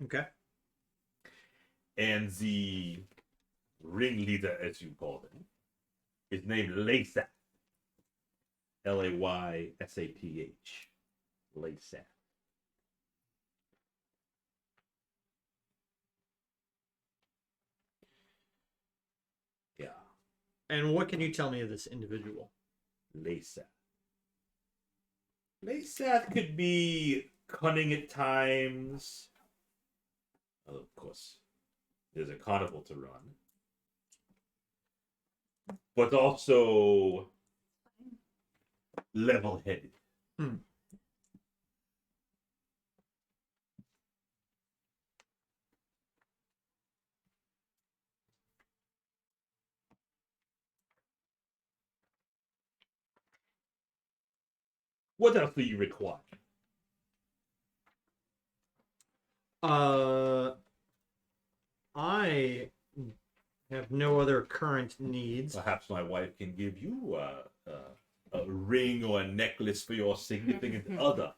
Okay. And the ringleader, as you call him, is named Laysath. Laysath. Laysath. Yeah. And what can you tell me of this individual? Laysath. Laysath could be cunning at times. Well, of course, there's a carnival to run. But also level-headed. What else do you require? I have no other current needs. Perhaps my wife can give you a ring or a necklace for your significant other.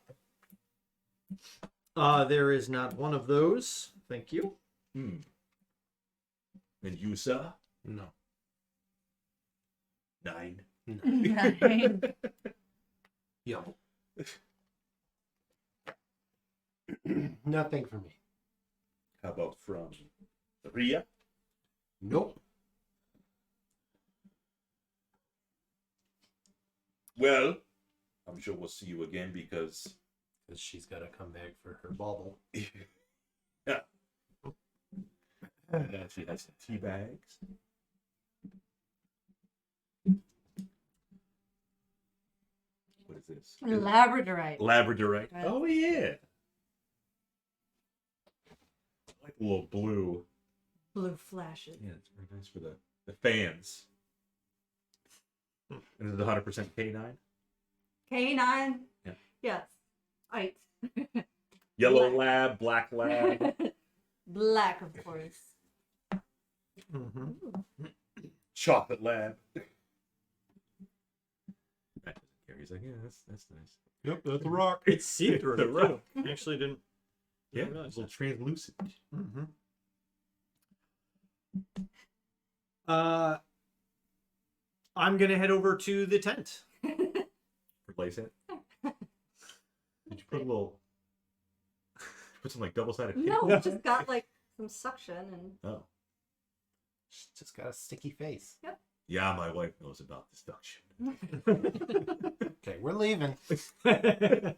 There is not one of those. Thank you. And you, sir? No. 9. 9. Yo. Nothing for me. How about from Ria? Nope. Well, I'm sure we'll see you again because She's got to come back for her bauble. yeah. She has some tea bags. What is this? Labradorite. Labradorite. Right. Oh yeah. I like the little blue. Blue flashes. Yeah, it's very nice for the fans. And is it 100% K9? K9. Yeah. Yes. Eight. Yellow Black. lab, black lab, Black, of course. Mm-hmm. chocolate lab. That doesn't care. He's like, yeah, that's nice. Yep, that's a rock. It's see-through. The rock. I actually didn't. Yeah, realize it's a little that. translucent. Mm-hmm. I'm gonna head over to the tent. Replace it. Did you put a little? Put some like double-sided tape? No, it's just got like some suction and Oh, She's just got a sticky face. yeah. My wife knows about deduction. Okay, we're leaving. Mm-hmm.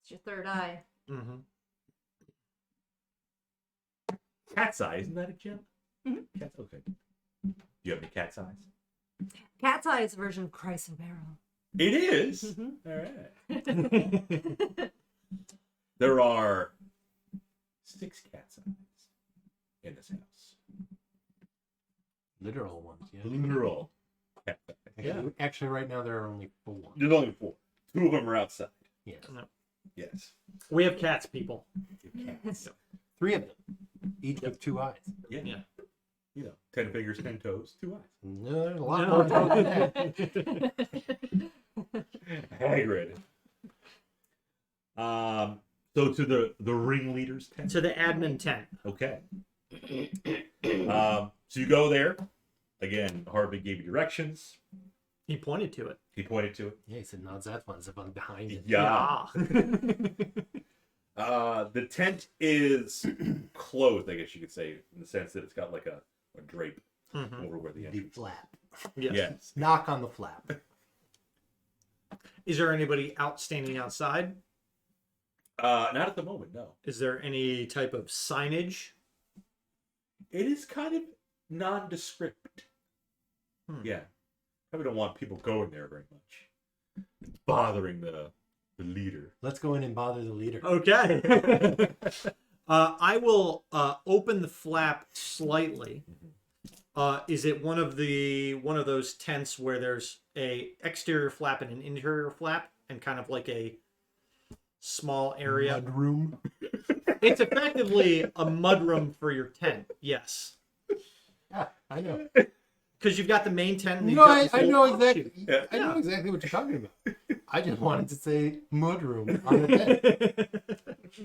it's your third eye. Cat's eye, isn't that a gem? Mhm. Cat's okay. Do you have any cat's eyes? Cat's eye is a version of Christ and Barrel. It is. Mhm. All right. There are 6 cat's eyes in this house. Literal ones, yeah. Literal. Cat eyes. Yeah. Actually, right now there are only 4. There's only 4. 2 of them are outside. Yes. Yes. We have cats, people. Cats. 3 of them, each with 2 eyes. Yeah. Yeah. You know, 10 fingers, 10 toes, 2 eyes. No, there's a lot more to it than that. Hagrid. So to the ringleader's tent. To the admin tent. Okay. So you go there. Again, Harvey gave you directions. He pointed to it. He pointed to it. Yeah, he said, "Not that one's up on behind it." Yeah. The tent is closed, I guess you could say, in the sense that it's got like a drape Mhm. over where the The entrance. flap. Yes. Yes. Knock on the flap. Is there anybody out standing outside? Not at the moment, no. Is there any type of signage? It is kind of nondescript. Yeah. Probably don't want people going there very much. It's bothering the leader. Let's go in and bother the leader. Okay. I will open the flap slightly Is it one of those tents where there's a exterior flap and an interior flap, and kind of like a small area? Mud room. It's effectively a mudroom for your tent. Yes, Yeah, I know. because you've got the main tent. And you've No, got I this know whole exactly. Yeah. I know exactly what you're talking about. I just wanted to say mud room on the tent.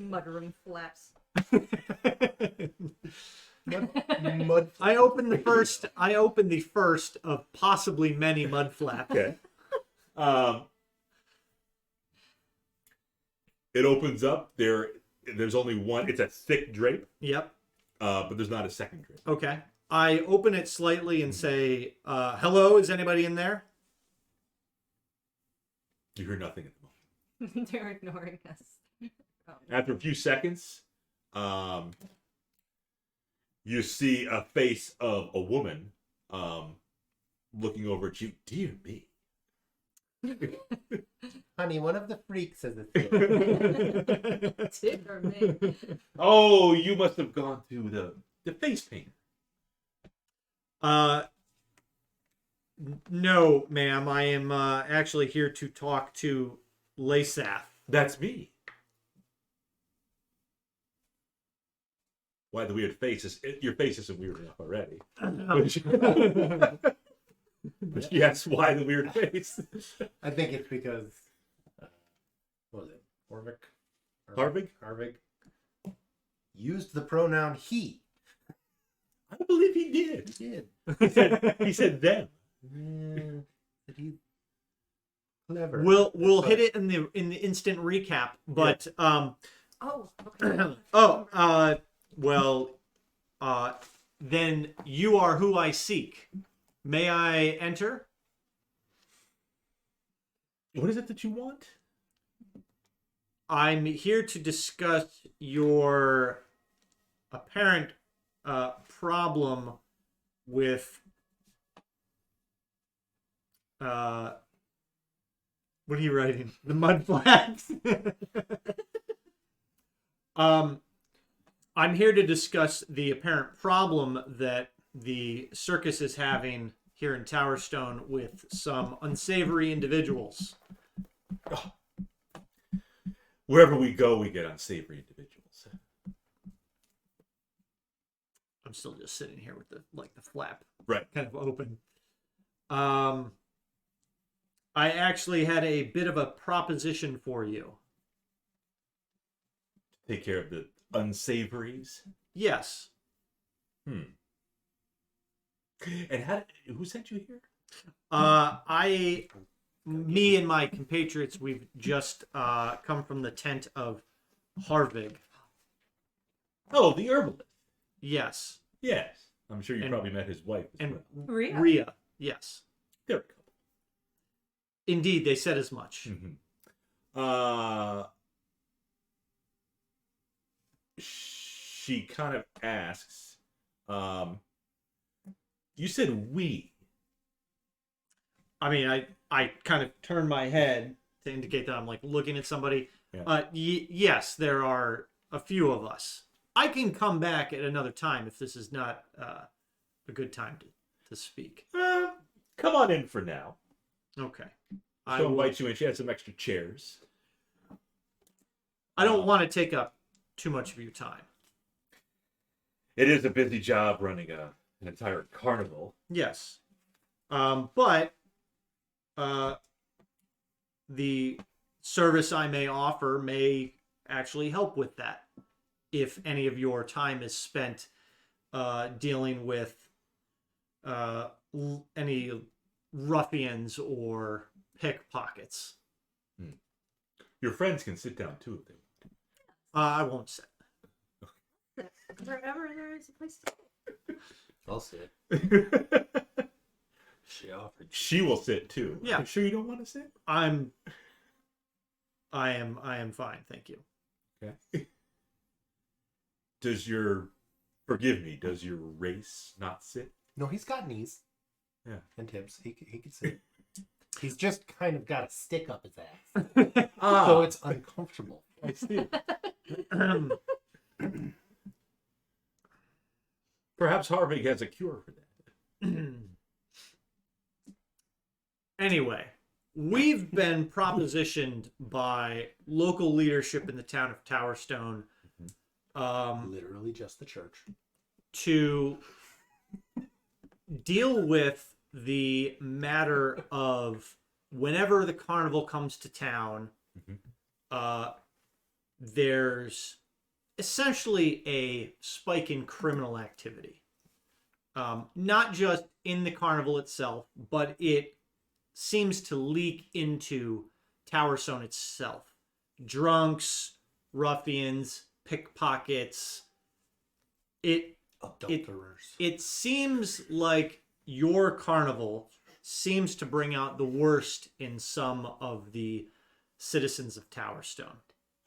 Mudroom flaps. Mud. I opened the first of possibly many mud flaps. Okay. It opens up. There's only one. It's a thick drape. Yep. But there's not a second drape. Okay. I open it slightly and say, "Hello, is anybody in there?" You hear nothing at the moment. They're ignoring us. Oh. After a few seconds, you see a face of a woman looking over at you. Dear me. Honey, one of the freaks says it's here. Dear me. Oh, you must have gone to the face painter. No, ma'am. I am actually here to talk to Lasaf. That's me. Why the weird face? Your face isn't weird enough already. But yes, why the weird face? I think it's because what was it? Harvig? Used the pronoun he. I believe he did. He did. He said them. Yeah, but he's clever. We'll hit it in the instant recap, but Oh, okay. then you are who I seek. May I enter? What is it that you want? I'm here to discuss your apparent problem with what are you writing? The mud flags. I'm here to discuss the apparent problem that the circus is having here in Towerstone with some unsavory individuals. Oh. Wherever we go, we get unsavory individuals. I'm still just sitting here with the flap Right. kind of open. I actually had a bit of a proposition for you. Take care of the unsavories. Yes. And who sent you here? Me and my compatriots, we've just come from the tent of Harvig. Oh, the herbalist. Yes. Yes. I'm sure you probably met his wife as And well. Rhea. Yes. They're a couple. Indeed, they said as much. Mm-hmm. She kind of asks, you said we. I mean, I kind of turn my head to indicate that I'm looking at somebody. Yeah. Yes, there are a few of us. I can come back at another time if this is not a good time to speak. Come on in for now. Okay. She'll invite you in. She has some extra chairs. I don't want to take up too much of your time. It is a busy job running an entire carnival. Yes. But the service I may offer may actually help with that. If any of your time is spent dealing with any ruffians or pickpockets. Your friends can sit down too if they want. I won't sit. Wherever there is a place to sit. I'll sit. She offered. She will sit too. Yeah. Are you sure you don't want to sit? I am fine, thank you. Okay. Does your race not sit? No, he's got knees. Yeah. And hips. He can sit. He's just kind of got a stick up his ass. Ah, So it's uncomfortable. I see. Perhaps Harvey has a cure for that. Anyway, we've been propositioned by local leadership in the town of Towerstone Literally just the church. to deal with the matter of whenever the carnival comes to town, there's essentially a spike in criminal activity. Not just in the carnival itself, but it seems to leak into Towerstone itself. Drunks, ruffians, pickpockets. Adulterers. It seems like your carnival seems to bring out the worst in some of the citizens of Towerstone.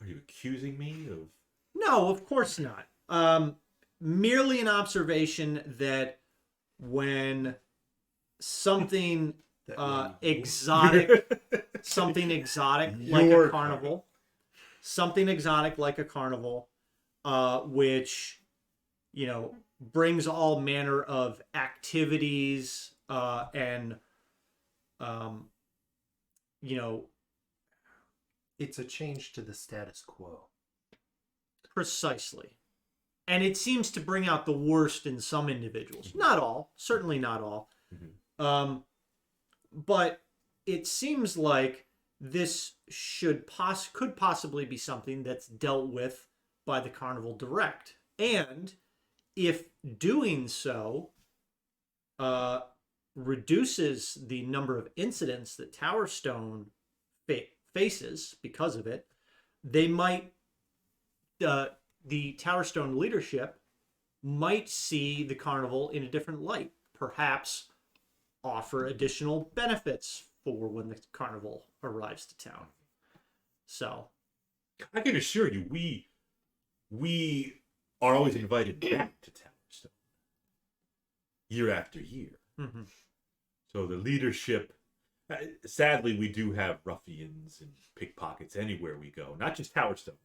Are you accusing me of? No, of course not. Merely an observation that when something exotic, something exotic like a carnival, which, you know, brings all manner of activities and, you know, It's a change to the status quo. precisely. And it seems to bring out the worst in some individuals. Not all, certainly not all. But it seems like this could possibly be something that's dealt with by the Carnival Direct. And if doing so reduces the number of incidents that Towerstone faces because of it, they might, the Towerstone leadership might see the carnival in a different light. Perhaps offer additional benefits for when the carnival arrives to town. So, I can assure you, we are always invited back to Towerstone year after year. So the leadership, sadly, we do have ruffians and pickpockets anywhere we go, not just Towerstone.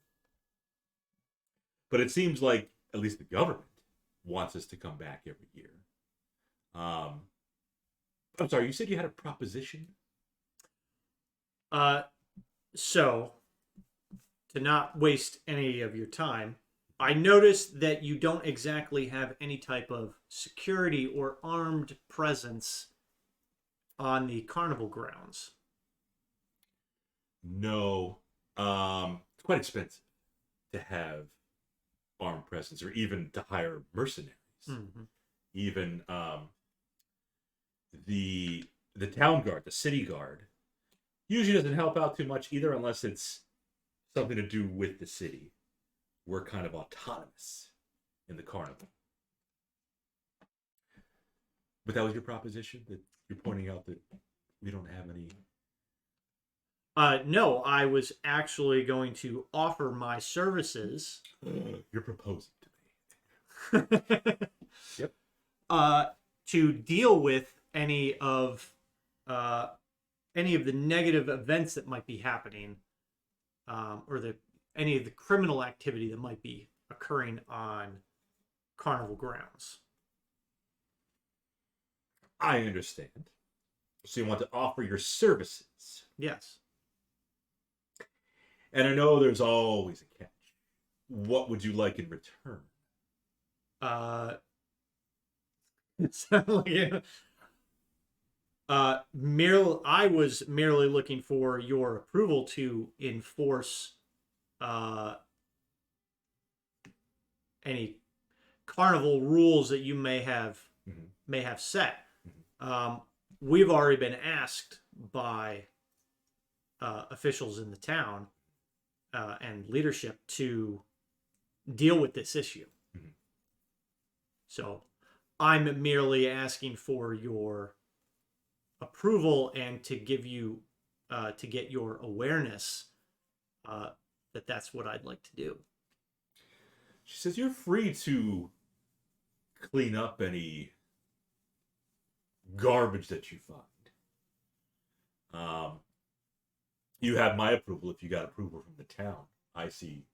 But it seems like at least the government wants us to come back every year. I'm sorry, you said you had a proposition? So, to not waste any of your time, I noticed that you don't exactly have any type of security or armed presence on the carnival grounds. No. It's quite expensive to have armed presence or even to hire mercenaries. Even the town guard, the city guard, usually doesn't help out too much either unless it's something to do with the city. We're kind of autonomous in the carnival. But that was your proposition, that you're pointing out that we don't have any. No, I was actually going to offer my services. You're proposing to me. Yep. To deal with any of the negative events that might be happening, or any of the criminal activity that might be occurring on carnival grounds. I understand. So you want to offer your services. Yes. And I know there's always a catch. What would you like in return? I was merely looking for your approval to enforce any carnival rules that you may have set. We've already been asked by officials in the town and leadership to deal with this issue. So I'm merely asking for your approval and to give you to get your awareness that that's what I'd like to do. She says you're free to clean up any garbage that you find. You have my approval if you got approval from the town. I see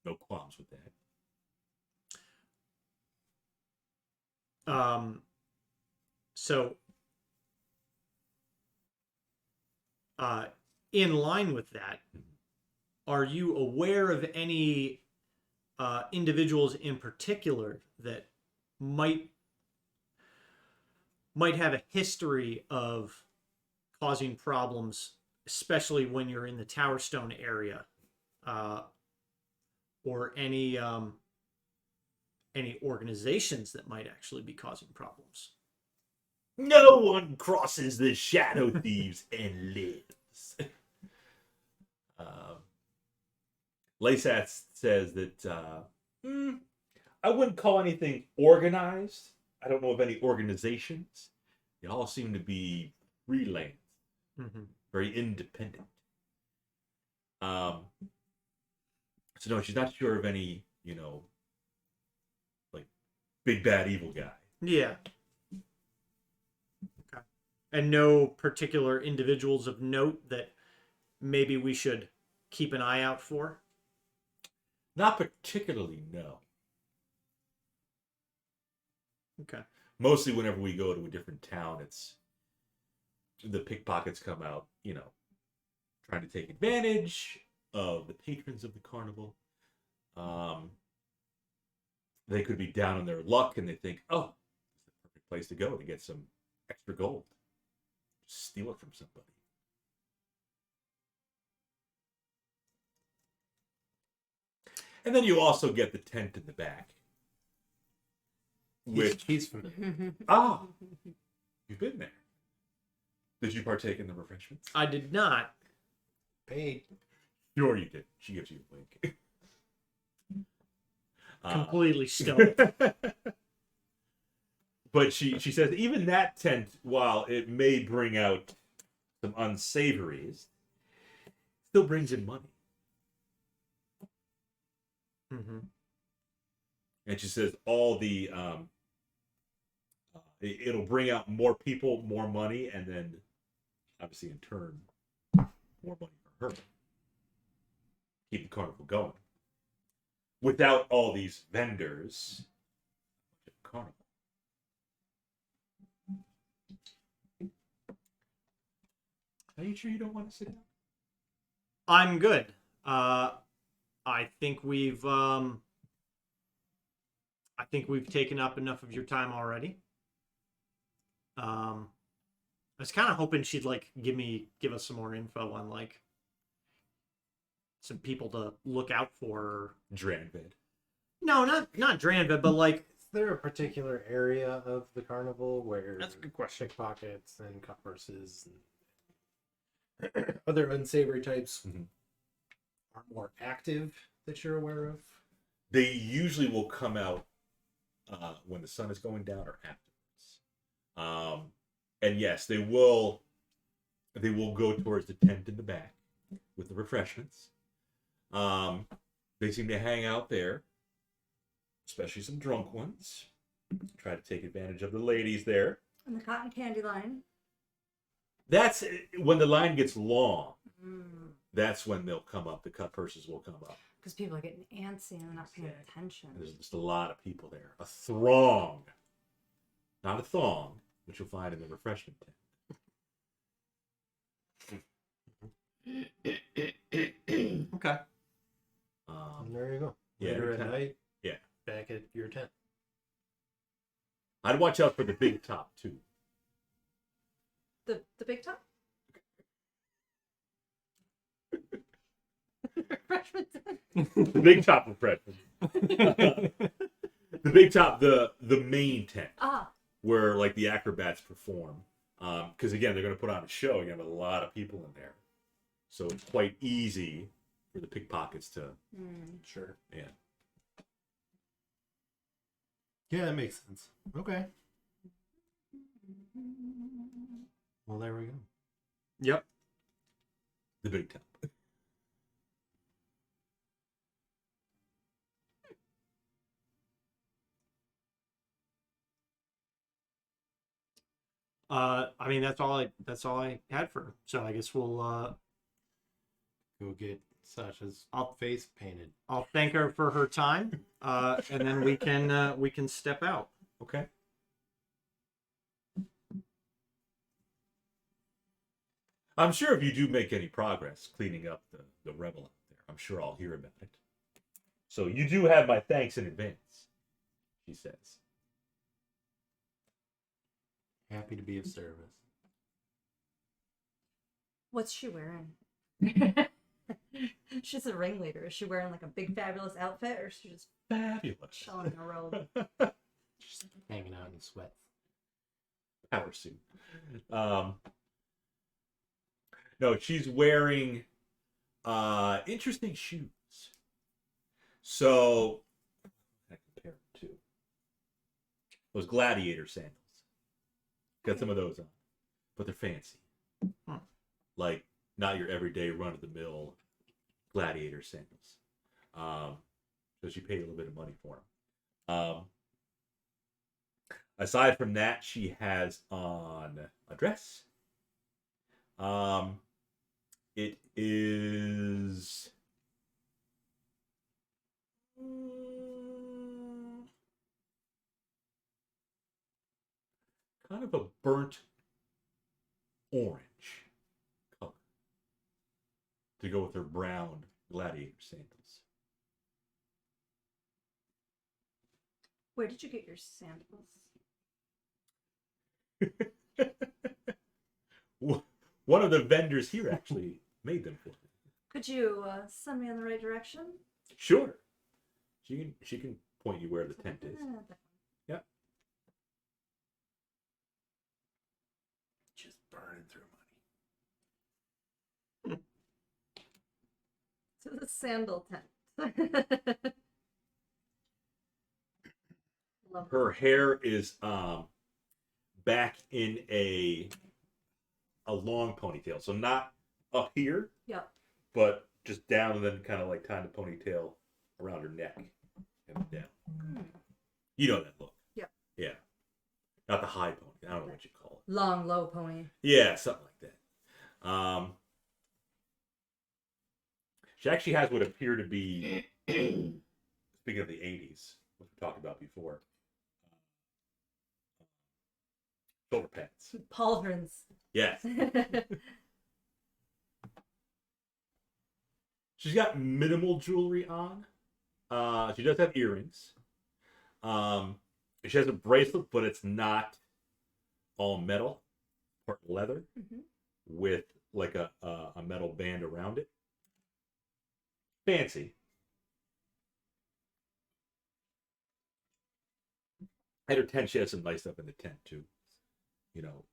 no qualms with that. So in line with that, are you aware of any individuals in particular that might have a history of causing problems, especially when you're in the Tower Stone area, or any organizations that might actually be causing problems? No one crosses the shadow thieves and lives. Laysat says that I wouldn't call anything organized. I don't know of any organizations. They all seem to be freelance, very independent. So no, she's not sure of any, like big bad evil guy. Yeah. Okay. And no particular individuals of note that maybe we should keep an eye out for? Not particularly, no. Okay. Mostly whenever we go to a different town, it's the pickpockets come out, trying to take advantage of the patrons of the carnival. They could be down on their luck and they think, oh, it's the perfect place to go to get some extra gold. Just steal it from somebody. And then you also get the tent in the back. Which He's familiar. You've been there. Did you partake in the refreshments? I did not. Paid. Sure you did. She gives you a wink. Completely stoned. But she says even that tent, while it may bring out some unsavories, still brings in money. And she says all the it'll bring out more people, more money, and then obviously in turn more money for her. Keep the carnival going. Without all these vendors, carnival. Are you sure you don't want to sit down? I'm good. I think we've taken up enough of your time already. I was kind of hoping she'd give us some more info on some people to look out for. Dranvid. No, not Dranvid, but Is there a particular area of the carnival where that's a good question. pickpockets and cutpurses and other unsavory types are more active that you're aware of? They usually will come out when the sun is going down or afterwards. And yes, they will go towards the tent in the back with the refreshments. They seem to hang out there, especially some drunk ones. Try to take advantage of the ladies there. And the cotton candy line. That's when the line gets long. That's when they'll come up. The cutpurses will come up. Because people are getting antsy and they're not paying attention. There's just a lot of people there. A throng. Not a thong, which you'll find in the refreshment tent. Okay. And there you go. Yeah, Later at night. Yeah. Back at your tent. I'd watch out for the big top too. The big top? The big top refreshment. The big top, the main tent. Where like the acrobats perform. Because again, they're going to put on a show. You have a lot of people in there. So it's quite easy for the pickpockets to... Sure. Yeah. Yeah, that makes sense. Okay. Well, there we go. Yep. The big top. I mean that's all I had for her. So I guess we'll Go get Sasha's face painted. I'll thank her for her time, and then we can step out. Okay. I'm sure if you do make any progress cleaning up the rebel out there, I'm sure I'll hear about it. So you do have my thanks in advance, she says. Happy to be of service. What's she wearing? She's a ringleader. Is she wearing like a big fabulous outfit, or is she just Fabulous. chilling in a robe? Just hanging out in sweats. Power suit. No, she's wearing interesting shoes. So I compare it to those gladiator sandals. Got some of those on, but they're fancy. Like not your everyday run-of-the-mill gladiator sandals. So she paid a little bit of money for them. Aside from that, she has on a dress. It is kind of a burnt orange color to go with her brown gladiator sandals. Where did you get your sandals? One of the vendors here actually made them for me. Could you send me in the right direction? Sure. She can point you where the tent is. Yep. Just burning through money. To the sandal tent. Love Her hair is back in a long ponytail, so not up here, Yep. but just down and then kind of like tying the ponytail around her neck and down. You know that look. Yep. Yeah. Not the high pony. I don't know what you call it. Long, low pony. Yeah, something like that. She actually has what appear to be, speaking of the 80s, what we talked about before, shoulder pads. Pauldrons. Yes. She's got minimal jewelry on. She does have earrings. She has a bracelet, but it's not all metal, part leather, with like a metal band around it. Fancy. At her tent, she has some nice stuff in the tent too. You know,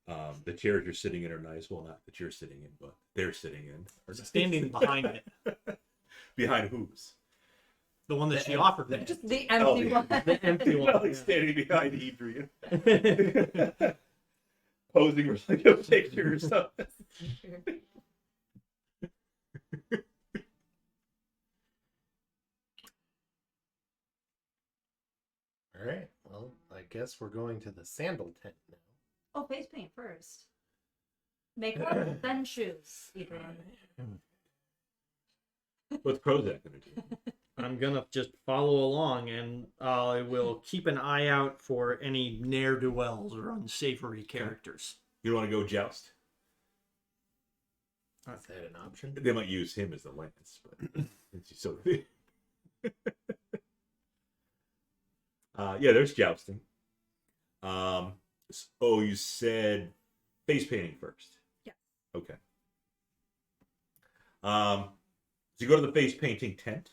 the chairs you're sitting in are nice. Well, not that you're sitting in, but they're sitting in. Or Standing behind it. Behind whose? The one that she offered me. Just the empty one. The empty one. Like standing behind Adrian. Posing for like a picture or something. All right. Well, I guess we're going to the sandal tent now. Oh, face paint first. Makeup, then shoes, Adrian. What's Prozac gonna do? I'm gonna just follow along, and I will keep an eye out for any ne'er-do-wells or unsavory characters. You don't want to go joust? Is that an option? They might use him as the lance, but it's so. Yeah, there's jousting. Oh, you said face painting first. Yeah. Okay. So you go to the face painting tent.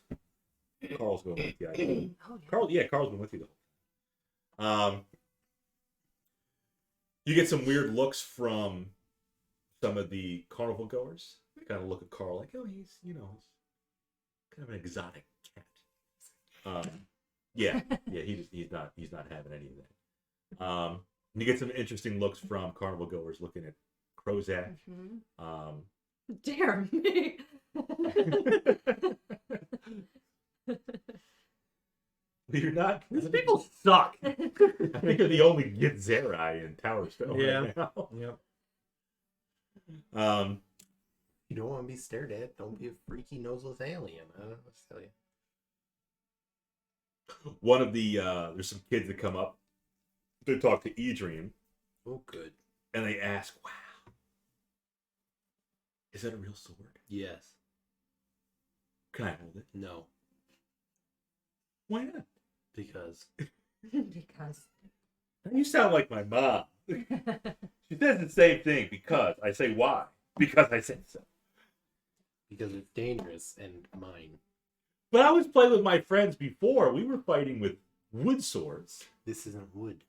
Carl's going with you. I think. Oh, yeah. Carl's been with you the whole time. You get some weird looks from some of the carnival goers. They kind of look at Carl like, oh, he's kind of an exotic cat. Yeah, he's not having any of that. You get some interesting looks from carnival goers looking at Prozac. Dare me. You're not. These people suck. I think you're the only Gitzerai in Tower Stone right now. Yep. You don't want to be stared at. Don't be a freaky noseless alien. I don't know what to tell you. One of the there's some kids that come up to talk to Adrian. Oh, good. And they ask, wow, Is that a real sword? Yes. Can I hold it? No. Why not? Because. Because. You sound like my mom. She says the same thing. Because I say why? Because I said so. Because it's dangerous and mine. But I was playing with my friends before. We were fighting with wood swords. This isn't wood.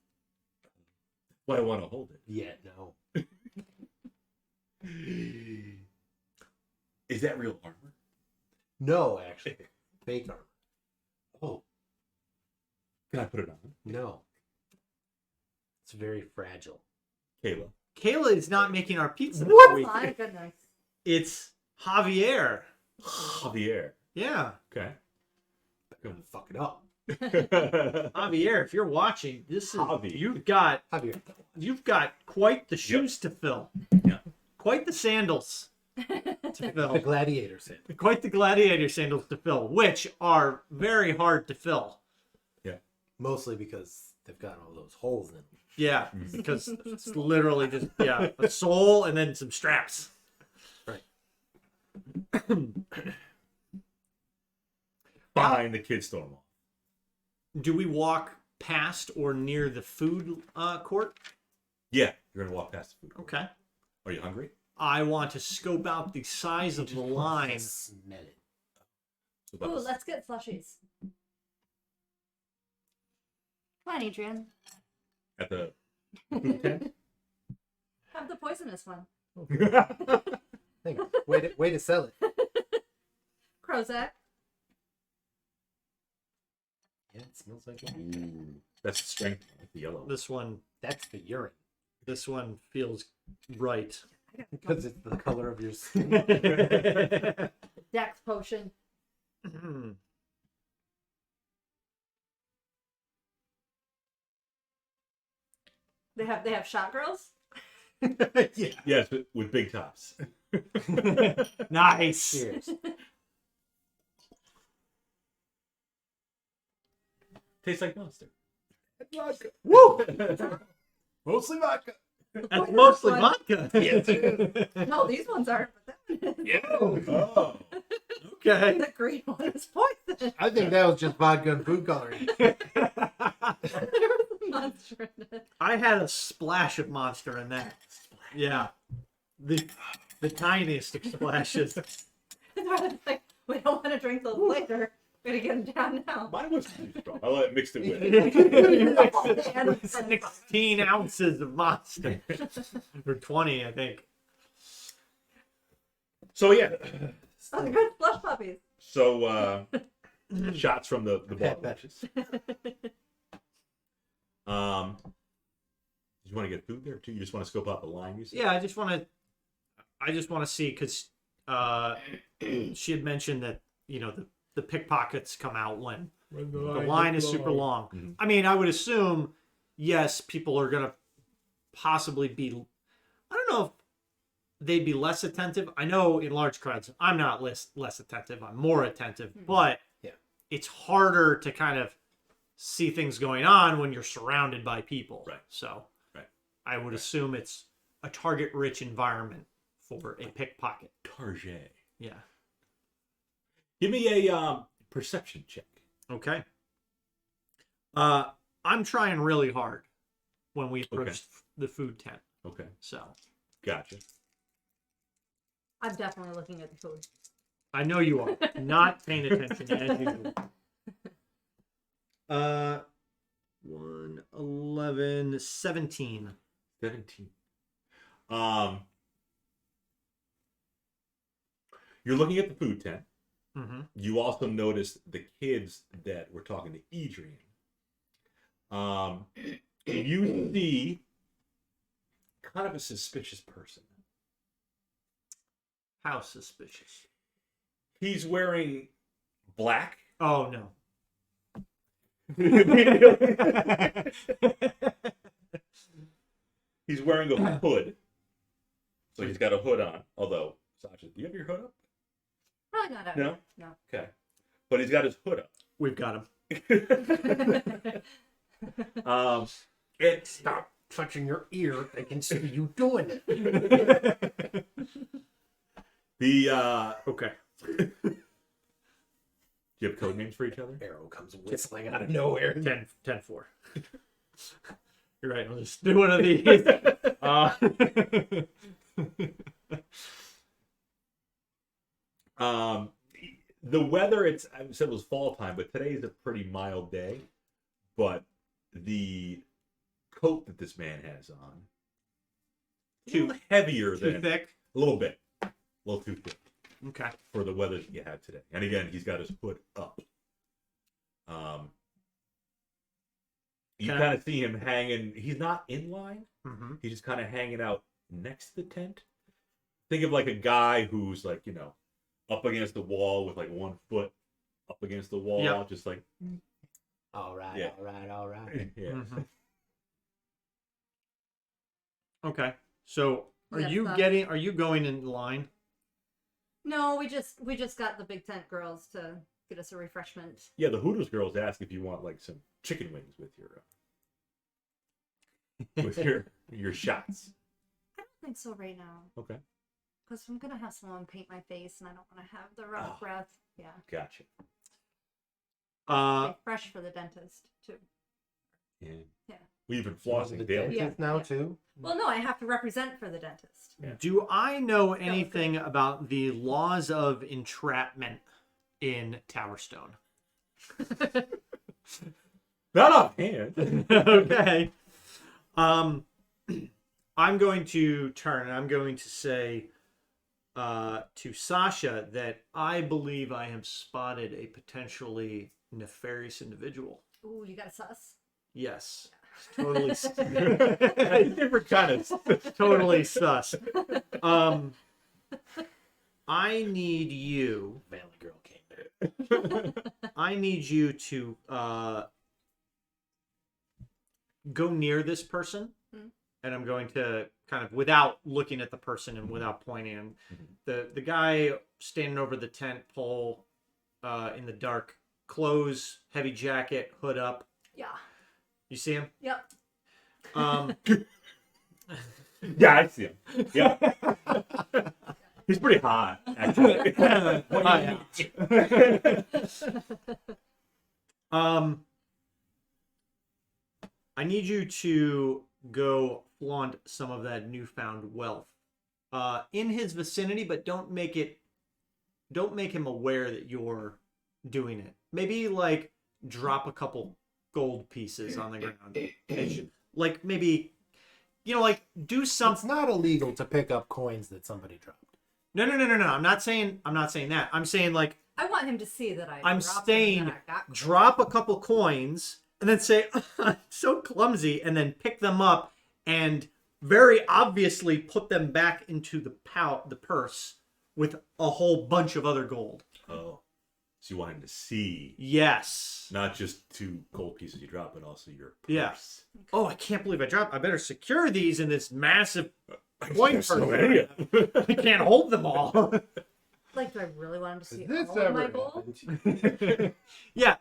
Well, I want to hold it. Yeah, no. Is that real armor? No, actually. Fake armor. Oh. Can I put it on? No. It's very fragile. Kayla. Kayla is not making our pizza this What? week. My goodness. It's Javier. Javier. Yeah. Okay. Gonna fuck it up. Javier, if you're watching, this is Javi. Javier. you've got quite the shoes to fill. Yeah. Quite the sandals to The fill. gladiator said. Quite the gladiator sandals to fill, which are very hard to fill. Mostly because they've got all those holes in them. Yeah, because it's literally just a sole and then some straps. Right. Behind the kids storm off. Do we walk past or near the food court? Yeah, you're gonna walk past the food court. Okay. Are you hungry? I want to scope out the size of the line. Smell it. So about Ooh, this- let's get slushies. Come on, Adrian. At the food tent. Have the poisonous one. Thank you. Way to sell it. Prozac. Yeah, it smells like it. Ooh, that's the strength of the yellow. This one That's the urine. feels right. Because it's the color of your skin. Dex potion. They have shot girls. Yeah. Yes, with big tops. Nice. Cheers. Tastes like Monster. Vodka. Woo! Mostly vodka. That's mostly One. vodka. Yes, it is. No, these ones aren't. But Yeah. Oh. Okay. the green one is poison. I think that was just vodka and food coloring. There was a monster in it. I had a splash of monster in that. Yeah. The tiniest of splashes. It's like, we don't want to drink those later. We're gonna get them down now. Mine wasn't too strong. I let it mixed it with. 16 ounces of monster. Or 20, I think. So yeah. Oh, good slush puppies. So shots from the Pet bottle. You want to get food there too? You just want to scope out the line, you said? Yeah, I just want to see, because she had mentioned that, the pickpockets come out when the line is super long. Mm-hmm. I mean, I would assume, yes, people are going to possibly be, I don't know if they'd be less attentive. I know in large crowds, I'm not less attentive. I'm more attentive, but Yeah. it's harder to kind of see things going on when you're surrounded by people. Right. So Right. I would assume it's a target-rich environment for a pickpocket. Target. Yeah. Give me a perception check. Okay. I'm trying really hard when we approach the food tent. Okay. So Gotcha. I'm definitely looking at the food. I know you are not paying attention as usual. 1, 11, 17. 17. You're looking at the food tent. Mm-hmm. You also notice the kids that were talking to Adrian. You see kind of a suspicious person. How suspicious. He's wearing black. Oh, no. He's wearing a hood. So he's got a hood on. Although, Sasha, do you have your hood up? Probably not. No? No. Okay. But he's got his hood up. We've got him. Stop touching your ear. They can see you doing it. Okay. Do you have code names for each other? Arrow comes whistling out of nowhere. 10-4. You're right. I'll just do one of these. The weather, I said it was fall time, but today is a pretty mild day. But the coat that this man has on, too heavier Too than thick. a little bit, a little too thick Okay. for the weather that you have today. And again, he's got his hood up. You Can I- kind of see him hanging. He's not in line. Mm-hmm. He's just kind of hanging out next to the tent. Think of like a guy who's like, up against the wall with like 1 foot up against the wall, Yep. just like, All right, Yeah. all right. yeah. Mm-hmm. Okay. So are Yes, you going in line? No, we just got the big tent girls to get us a refreshment. Yeah, the Hooters girls ask if you want like some chicken wings with your shots. I don't think so right now. Okay, Because I'm gonna have someone paint my face, and I don't want to have the rough breath. Yeah, gotcha. Stay fresh for the dentist too. Yeah. Yeah. We've been The flossing daily. Yeah. dentist now too. Well, no, I have to represent for the dentist. Yeah. Do I know anything about the laws of entrapment in Towerstone? Not offhand. Okay. I'm going to turn and I'm going to say to Sasha that I believe I have spotted a potentially nefarious individual. Ooh, you got a sus? Yes. Totally Different kind of. totally sus. I need you. Valley Girl came there. I need you to go near this person, and I'm going to kind of, without looking at the person and without pointing, the guy standing over the tent pole in the dark, clothes, heavy jacket, hood up. Yeah. You see him? Yep. Yeah, I see him. Yeah. He's pretty hot, actually. I need you to go flaunt some of that newfound wealth in his vicinity, but don't make him aware that you're doing it. Maybe like drop a couple gold pieces on the ground. Like maybe, like do It's something. not illegal to pick up coins that somebody dropped. No. I'm not saying that. I'm saying like I want him to see that I'm dropped them and saying that I got drop a couple coins and then say, so clumsy, and then pick them up and very obviously put them back into the purse with a whole bunch of other gold. Oh. So you want him to see, Yes. not just 2 gold pieces you drop, but also your purse. Yeah. Oh, I can't believe I dropped. I better secure these in this massive coin There's so purse. many of them. I can't hold them all. Like, do I really want him to see Has this all of my ever gold? happened? Yeah,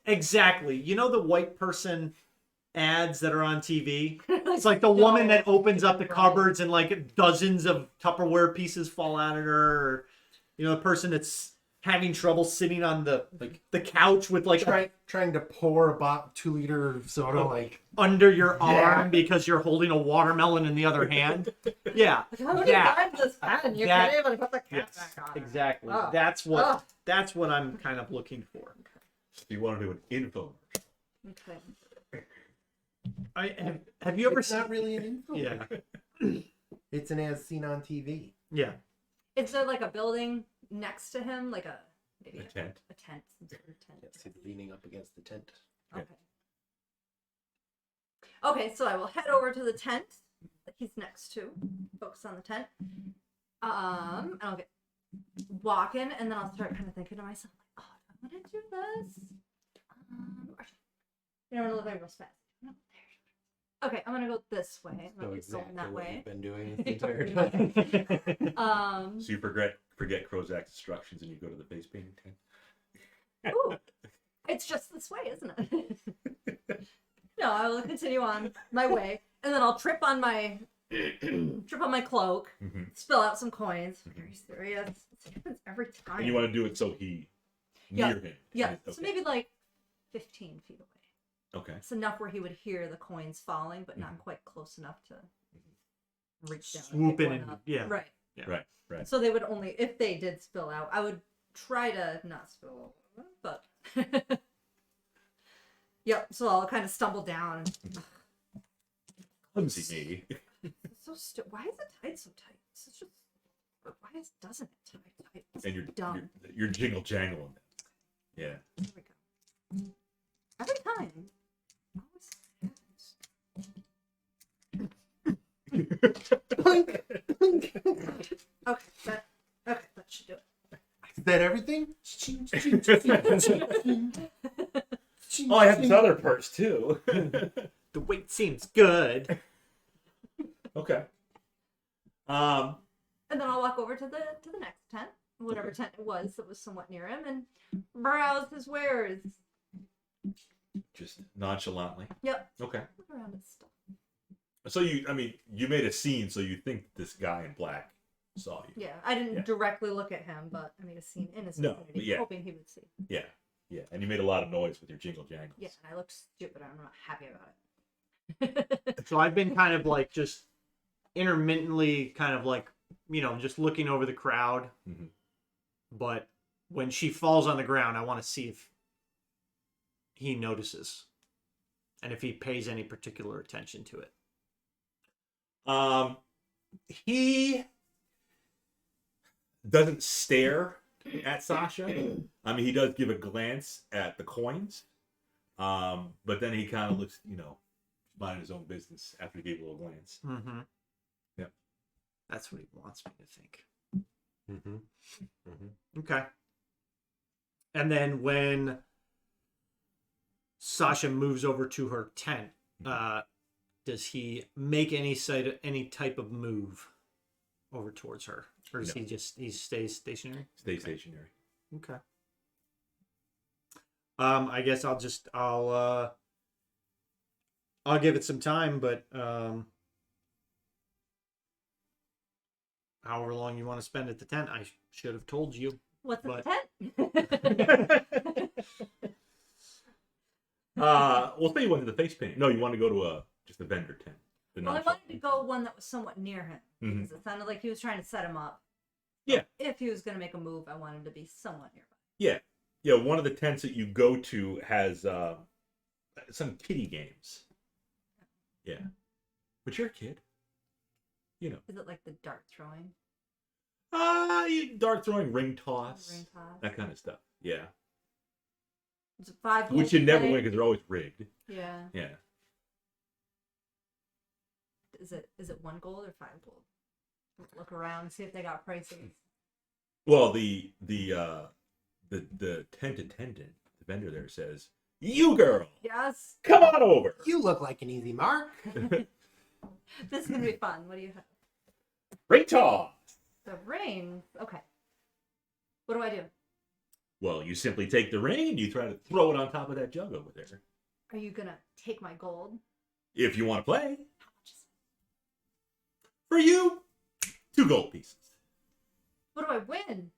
exactly. You know the white person ads that are on TV? It's like the woman that opens up the cupboards and like dozens of Tupperware pieces fall out at her. Or, the person that's having trouble sitting on the couch with like Trying to pour about 2 liter soda, like under your arm because you're holding a watermelon in the other hand. Yeah. How many times this pen? You that- can't even put the cap Yes, back on. exactly. Oh. That's what I'm kind of looking for. So you want to do an info. Okay. Have you ever it's not really an info. Yeah. It's an as seen on TV. Yeah. Is there like a building next to him, like maybe A tent. a tent, some sort of tent? Yes, he's leaning up against the tent. Okay. Okay, so I will head over to the tent that he's next to. Focus on the tent. And I'll get walking, and then I'll start kind of thinking to myself, like, oh, do I want to do this? I'm gonna look like real fast. No, there. Okay, I'm gonna go this way. I'm gonna keep going that what way. you've been doing the entire time. So you forget Krozak's instructions and you go to the face painting tent. Ooh, it's just this way, isn't it? No, I will continue on my way, and then I'll trip on my cloak, spill out some coins. Very serious. every time. And you want to do it so he near him. Yeah. Okay. So maybe like 15 feet away. Okay. It's enough where he would hear the coins falling, but not quite close enough to reach down. Swoop in and pick and one up. yeah. Right. Right. Right. So they would only, if they did spill out, I would try to not spill over, but. Yep. So I'll kind of stumble down. Clumsy me. It's so why is it tied so tight? It's such a. Why doesn't it tie tight? It's And dumb. you're jingle jangling. Yeah. There we go. Every time. Okay, that should do it. Is that everything? Oh, I have this other purse too. The weight seems good. Okay. And then I'll walk over to the next tent, whatever tent it was that was somewhat near him, and browse his wares. Just nonchalantly. Yep. Okay. Look around his stuff. So you made a scene, so you think this guy in black saw you. Yeah, I didn't Yeah. directly look at him, but I made a scene in his No, vicinity, but yeah. hoping he would see. Yeah. Yeah. And you made a lot of noise with your jingle jangles. Yeah, and I looked stupid. I'm not happy about it. So I've been kind of like just intermittently kind of like, just looking over the crowd. Mm-hmm. But when she falls on the ground, I want to see if he notices and if he pays any particular attention to it. He doesn't stare at Sasha. I mean, he does give a glance at the coins. But then he kind of looks, minding his own business after he gave a little glance. Mm-hmm. Yep. That's what he wants me to think. Mm-hmm. Mm-hmm. Okay. And then when Sasha moves over to her tent, does he make any type of move over towards her, or does he stays stationary? Stationary. Okay. I guess I'll give it some time, but however long you want to spend at the tent, I should have told you. What's in But- the tent? Well, say you went to the face paint. No, you want to go to just a vendor tent. Well, I wanted to go one that was somewhat near him. Mhm. Because it sounded like he was trying to set him up. Yeah. If he was going to make a move, I wanted to be somewhat nearby. Yeah. Yeah, one of the tents that you go to has some kiddie games. Yeah. But you're a kid. Is it like the dart throwing? Dart throwing, ring toss, Ring toss? that kind of stuff. Yeah. Is it 5 Which you gold never play? win because they're always rigged. Yeah. Yeah. Is it 1 gold or 5 gold? Look around, see if they got prices. Well, the tent attendant, the vendor there says, "You girl, Yes. come on over." You look like an easy mark. This is going to be fun. What do you have? Ring toss. The ring. Okay. What do I do? Well, you simply take the ring and you try to throw it on top of that jug over there. Are you going to take my gold? If you want to play. How much is it? For you, 2 gold pieces. What do I win?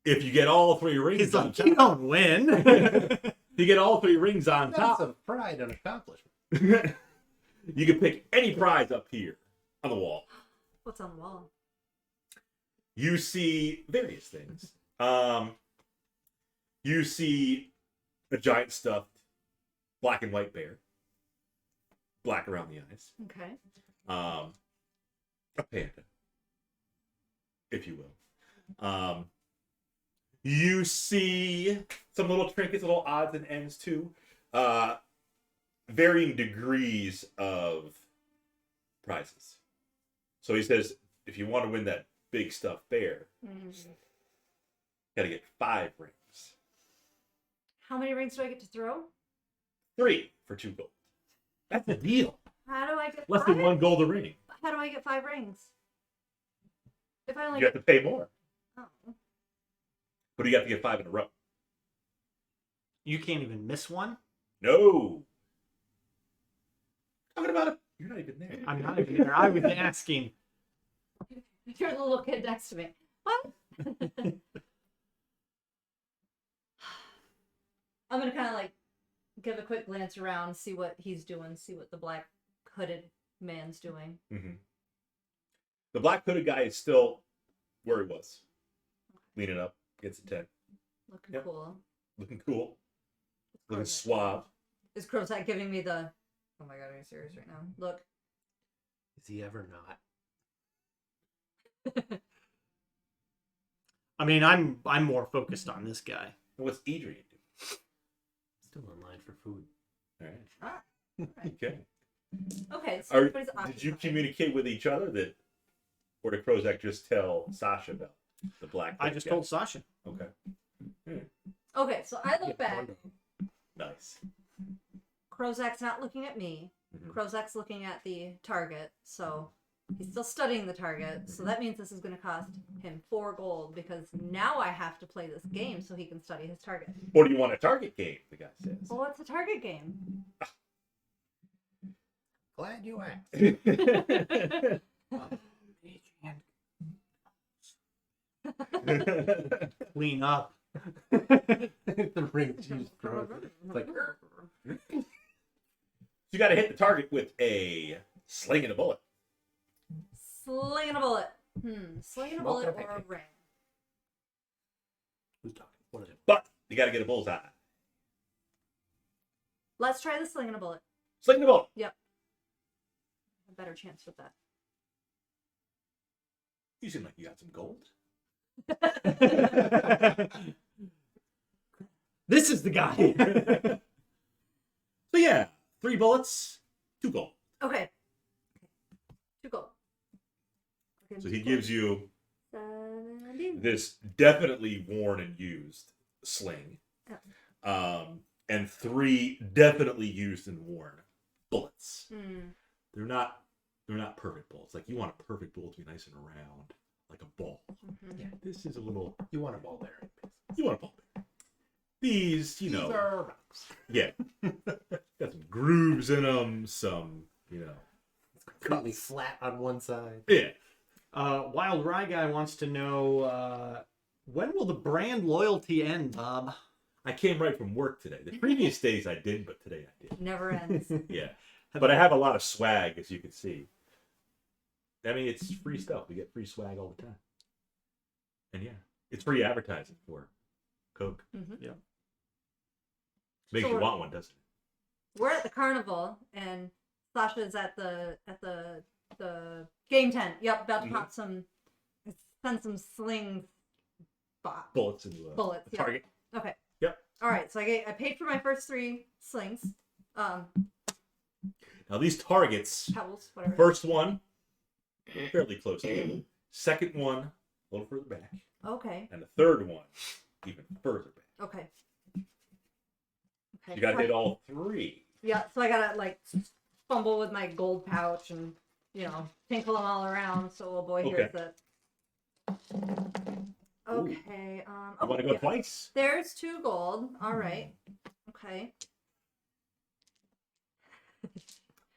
If you get all 3 rings He's on like, you top. don't win. You get all 3 rings on That's top. of pride and accomplishment. You can pick any prize up here on the wall. What's on the wall? You see various things. You see a giant stuffed black and white bear. Black around the eyes. Okay. A panda, if you will. You see some little trinkets, little odds and ends too. Varying degrees of prizes. So he says, if you want to win that big stuffed bear, gotta get 5 rings. How many rings do I get to throw? 3 for 2 gold. That's the deal. How do I get Less 5? than 1 gold a ring. How do I get 5 rings? If I only You have to pay more. Oh. But you have to get 5 in a row. You can't even miss one? No. Talking about it. You're not even there. I'm not even there. I was asking. You're the little kid next to me. What? I'm gonna kind of like give a quick glance around, see what he's doing, see what the black hooded man's doing. Mm-hmm. The black hooded guy is still where he was, leaning up against the tent, Looking cool. looking cool, looking Krozak. suave. Is Krozak giving me the? Oh my god, are you serious right now? Look. Is he ever not? I mean, I'm more focused on this guy. What's Adrian doing? Still in line for food. All right. Ah, right. Okay. Okay, so Are, everybody's did you occupied. communicate with each other that, or did Krozak just tell Sasha about the black? I just guy? told Sasha. Okay. Okay, so I look back. Nice. Krozak's not looking at me. Mhm. Krozak's looking at the target, so he's still studying the target. So that means this is going to cost him 4 gold because now I have to play this game so he can study his target. Or do you want a target game? The guy says. Well, what's a target game? Glad you asked. Clean up. The ring juice throat. It's like, You got to hit the target with a sling and a bullet. Slinging a bullet. Slinging a bullet Smoking a or a pipe. ring. who's talking? One of them. But you got to get a bullseye. Let's try the slinging a bullet. Sling the bullet. A better chance with that. You seem like you got some gold. This is the guy. So yeah, 3 bullets, 2 gold. Okay. 2 gold. Okay, So he gives you 17. this definitely worn and used sling, Yeah. and 3 definitely used and worn bullets. They're not perfect bullets. Like you want a perfect bullet to be nice and round, like a ball. Mhm. Yeah, this is a little. You want a ball bearing. You want a ball bearing. These, you know, These are rocks. yeah, got some grooves in them. Some, you know, Completely flat on one side. yeah. Wild Rye Guy wants to know when will the brand loyalty end, Bob? I came right from work today. The previous days I did, but today I did. Never ends. Yeah. But I have a lot of swag, as you can see. I mean, it's free stuff. We get free swag all the time. And yeah, it's free advertising for Coke. Mhm. Yeah. Makes So you we're- want one, doesn't it? We're at the carnival and Sasha's at the game tent. Yep, about to pop some send some slings Bullets into bullets. a Yeah. target. Okay. Yep. All right, so I paid for my first 3 slings. Now these targets, Pebbles, whatever. first one, fairly close to you. Second one, a little further back. Okay. And the third one, even further back. Okay. Okay. You got to so hit all 3. Yeah, so I gotta like fumble with my gold pouch and tinkle them all around. So old boy hears it. Okay. You want to go yeah. twice? There's 2 gold. All right. Okay.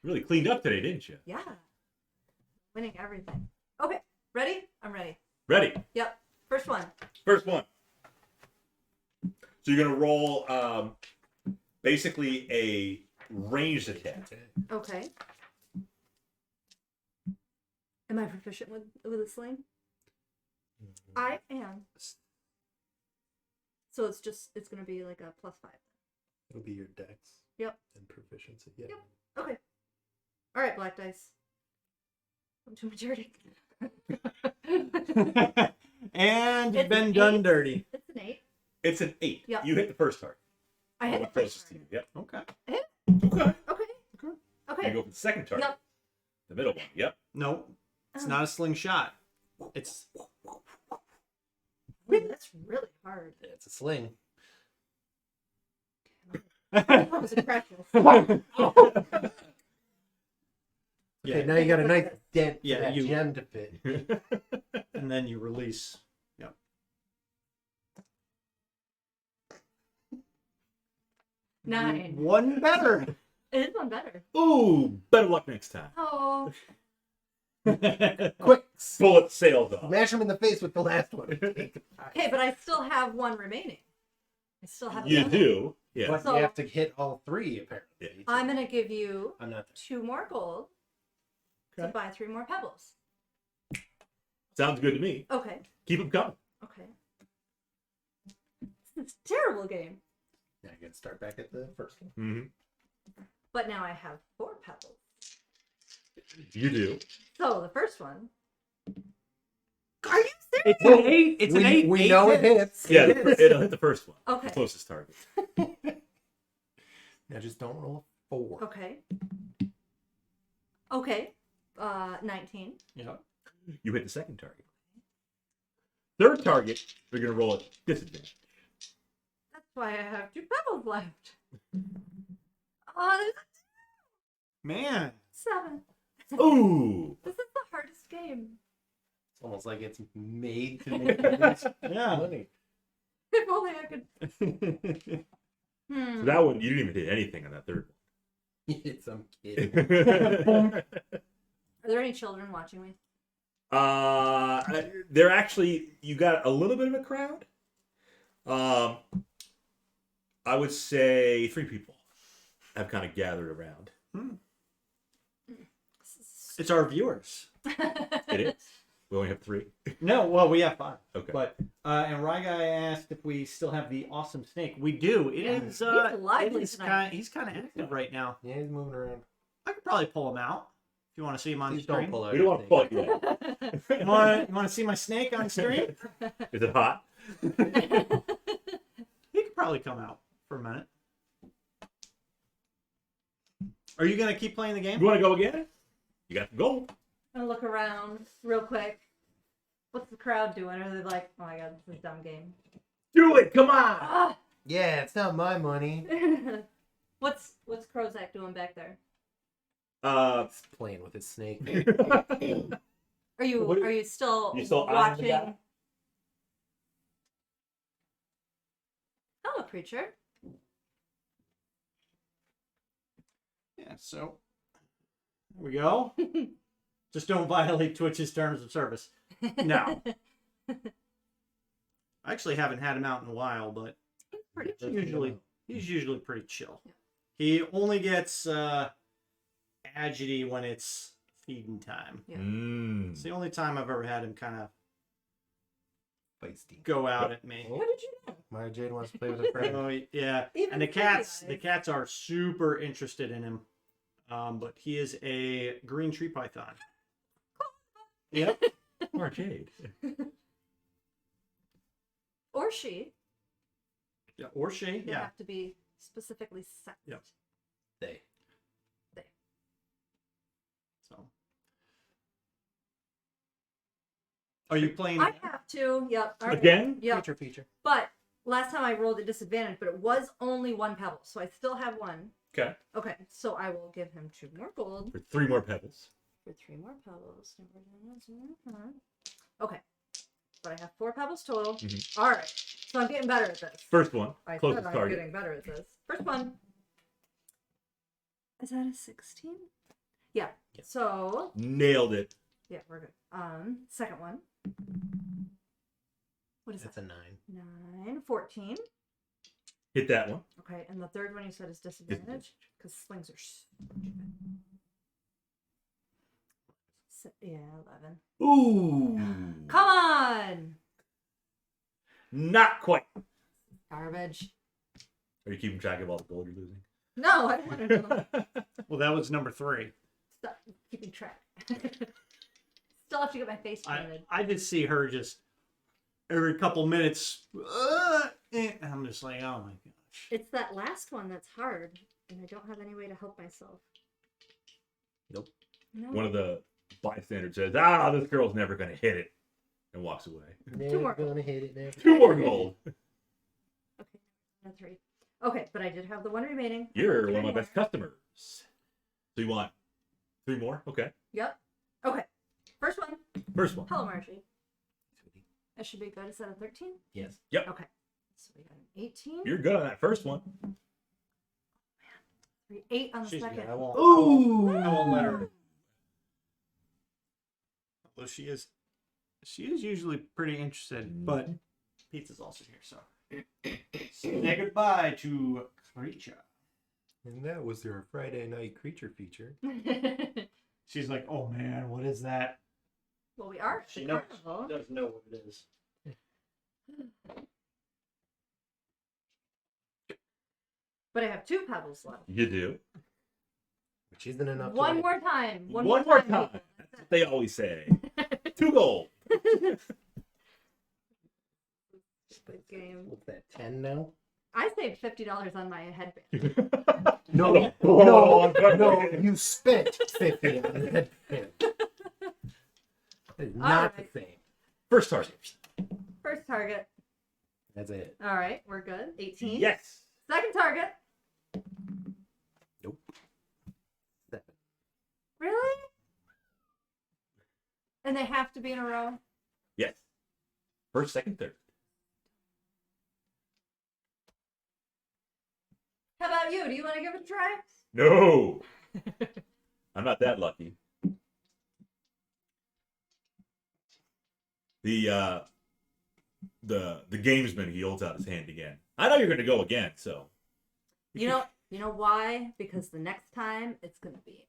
Really cleaned up today, didn't you? Yeah. Winning everything. Okay. Ready? I'm ready. Ready. Yep. First one. First one. So you're going to roll basically a ranged attack. Okay. Am I proficient with a sling? I am. So it's gonna be like a +5. It'll be your dex. Yep. And proficiency. Yeah. Yep. Okay. All right, black dice. I'm too majority. And It's been an done 8. dirty. It's an 8. It's an 8. Yep. You hit the first target. I The hit one the first closest to you. target. Yep. Okay. Okay. Okay. You Okay. go for the second target. Yep. The middle one. Yep. No, it's Oh. not a slingshot. It's Ooh, that's really hard. Yeah, it's a sling. That was precious. Okay, yeah, now you got a nice dent for Yeah, that you- gem to fit. and then you release. Yep. 9. One better. It is one better. Ooh, better luck next time. Oh. Quick, Bullet sailed off. smash him in the face with the last one. Okay, but I still have one remaining. I still have You another. do. Yeah. But So- you have to hit all three, apparently. Yeah. I'm gonna give you I'm not. 2 more gold to Okay. buy 3 more pebbles. Sounds good to me. Okay. Keep them coming. Okay. It's a terrible game. Now you got to start back at the first one. Mm-hmm. But now I have 4 pebbles. You do. So the first one. Are you serious? It's an 8. It's an 8. We 8 know it hits. Yeah, It hits. it'll hit the first one. Okay. The closest target. Now just don't roll a 4. Okay. Okay. 19. Yeah. You hit the second target. Third target, you're going to roll at disadvantage. That's why I have 2 pebbles left. There's Man. a 7. Ooh. This is the hardest game. It's almost like it's made to make you lose Yeah. money. If only I could. So that one, you didn't even hit anything on that third You hit some kid. one. Are there any children watching me? They're actually, you got a little bit of a crowd. I would say 3 people have kind of gathered around. It's our viewers. It is. We only have 3. No, well, we have 5. Okay. But and Rye Guy asked if we still have the awesome snake. We do. It Yeah. is. He's lively tonight. He's kind of active right now. Yeah, he's moving around. I could probably pull him out if you want to see him on Please stream. don't pull out We don't want to pull it yet. You want to see my snake on stream? Is it hot? He could probably come out for a minute. Are you gonna keep playing the game? You want to go again? You got the gold. I'm gonna look around real quick. What's the crowd doing? Are they like, oh my god, this is a dumb game? Do it! Come on! Ah! Yeah, it's not my money. What's Krozak doing back there? He's playing with his snake. Are you still You still eyeing the watching? guy? Hello, creature. Yeah. So there we go. Just don't violate Twitch's terms of service. No. I actually haven't had him out in a while, but Pretty he's usually pretty chill. Yeah. He only gets agity when it's feeding time. Yeah. It's the only time I've ever had him kind of Feisty. go out at me. What did you know? Mara Jade wants to play with a friend. Oh, yeah, Even and the cats Freddy eyes. are super interested in him. But he is a green tree python. Yep. Or Jade. Or she. Yeah, or she. They Yeah. have to be specifically sexed. Yep. They. So. Are you playing? I have to. Yep. all right. Again? Yep. Feature. But last time I rolled a disadvantage, but it was only 1 pebble, so I still have 1. Okay. Okay, so I will give him 2 more gold For 3 more pebbles. for 3 more pebbles. Okay, but I have 4 pebbles total. Mhm. All right, so I'm getting better at this. First one. I said Closest I'm target. getting better at this. First one. Is that a 16? Yeah. Yep. So Nailed it. yeah, we're good. Second one. What is That's that? a 9. 9, 14. Hit that one. Okay, and the third one you said is disadvantage because slings are stupid. Yeah, 11. Ooh. Come on! Not quite. Garbage. Are you keeping track of all the gold you're losing? No, I don't want to know. Well, that was number 3. Stop keeping track. Still have to get my face painted. I did see her just every couple minutes. And I'm just like, oh my gosh. It's that last one that's hard, and I don't have any way to help myself. Nope. No. One of the bystanders says, this girl's never going to hit it. And walks away. Never more. gonna hit it now. 2 more gold. Okay, no 3. Okay, but I did have the 1 remaining. You're Okay. one of my best customers. So you want 3 more? Okay. Yep. Okay. First one. First one. Hello, Margie. That should be good. Is that a 13? Yes. Okay. So we got an 18. You're good on that first one. 8 on the She's second. good. I won't Ooh. let her. Well, she is usually pretty interested, but Pizza's also here, so say goodbye to Creature. And that was their Friday night creature feature. She's like, oh man, what is that? Well, we are. She the knows. carnival. She does know what it is. But I have 2 pebbles left. You do. Which isn't enough. One to more time. One more time. people. That's what they always say. 2 gold. Good game. What's that, 10 now? I saved $50 on my headband. No, Oh, no, you spent 50 on the headband. It's not right. the same. First target. First target. That's it. All right, we're good. 18. Yes. Second target. Nope. 7. Really? And they have to be in a row? Yes. First, second, third. How about you? Do you want to give it a try? No. I'm not that lucky. The gamesman, he holds out his hand again. I know you're going to go again, so. You know why? Because the next time it's going to be.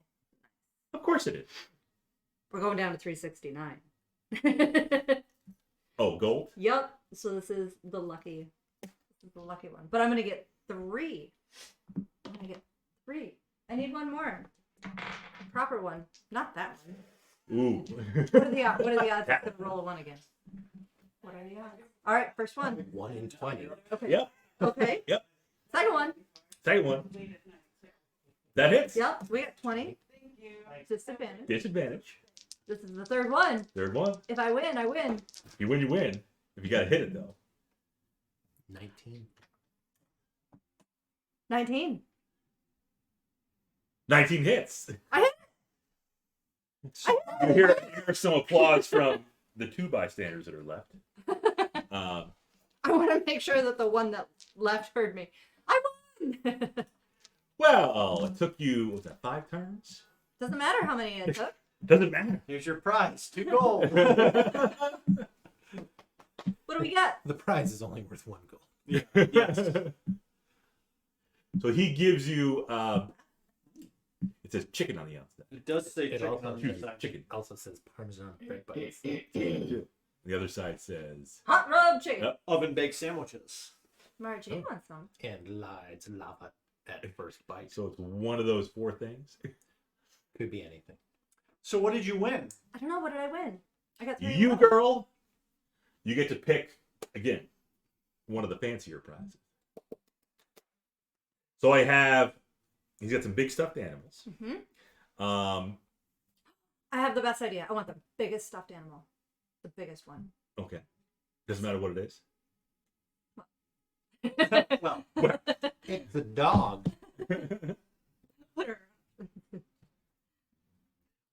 Of course it is. We're going down to 369. Oh, gold? Yep. So this is the lucky one. But I'm going to get 3. I'm going to get 3. I need one more. Proper one. Not that one. Ooh. What are the odds? I'm going to roll a 1 again. What are the odds? All right, first one. 1 in 20. Okay. Yep. Okay. Yep. Second one. Second one. That hits. Yep. We got 20. Disadvantage. Disadvantage. This is the third one. Third one. If I win, I win. If you win, you win. If you got to hit it, though. 19. 19. 19 hits. I hit. You hear some applause from the 2 bystanders that are left. I want to make sure that the one that left heard me. I won. Well, it took you, what was that, 5 turns? Doesn't matter how many it took. Doesn't matter. Here's your prize. 2 gold. What do we got? The prize is only worth 1 gold. Yes. So he gives you, it says chicken on the outside. It does say It chicken also on the Choose side. chicken. Also says Parmesan bread bites. The other side says, Hot rub chicken. Yep. Oven baked sandwiches. Margie wants some. And lies lava at first bite. so it's one of those 4 things. Could be anything. So what did you win? I don't know. What did I win? I got 3. You, girl, you get to pick, again, one of the fancier prizes. So he's got some big stuffed animals. Mm-hmm. Um, I have the best idea. I want the biggest stuffed animal. The biggest one. okay. Doesn't matter what it is. Well, It's a dog. Whatever.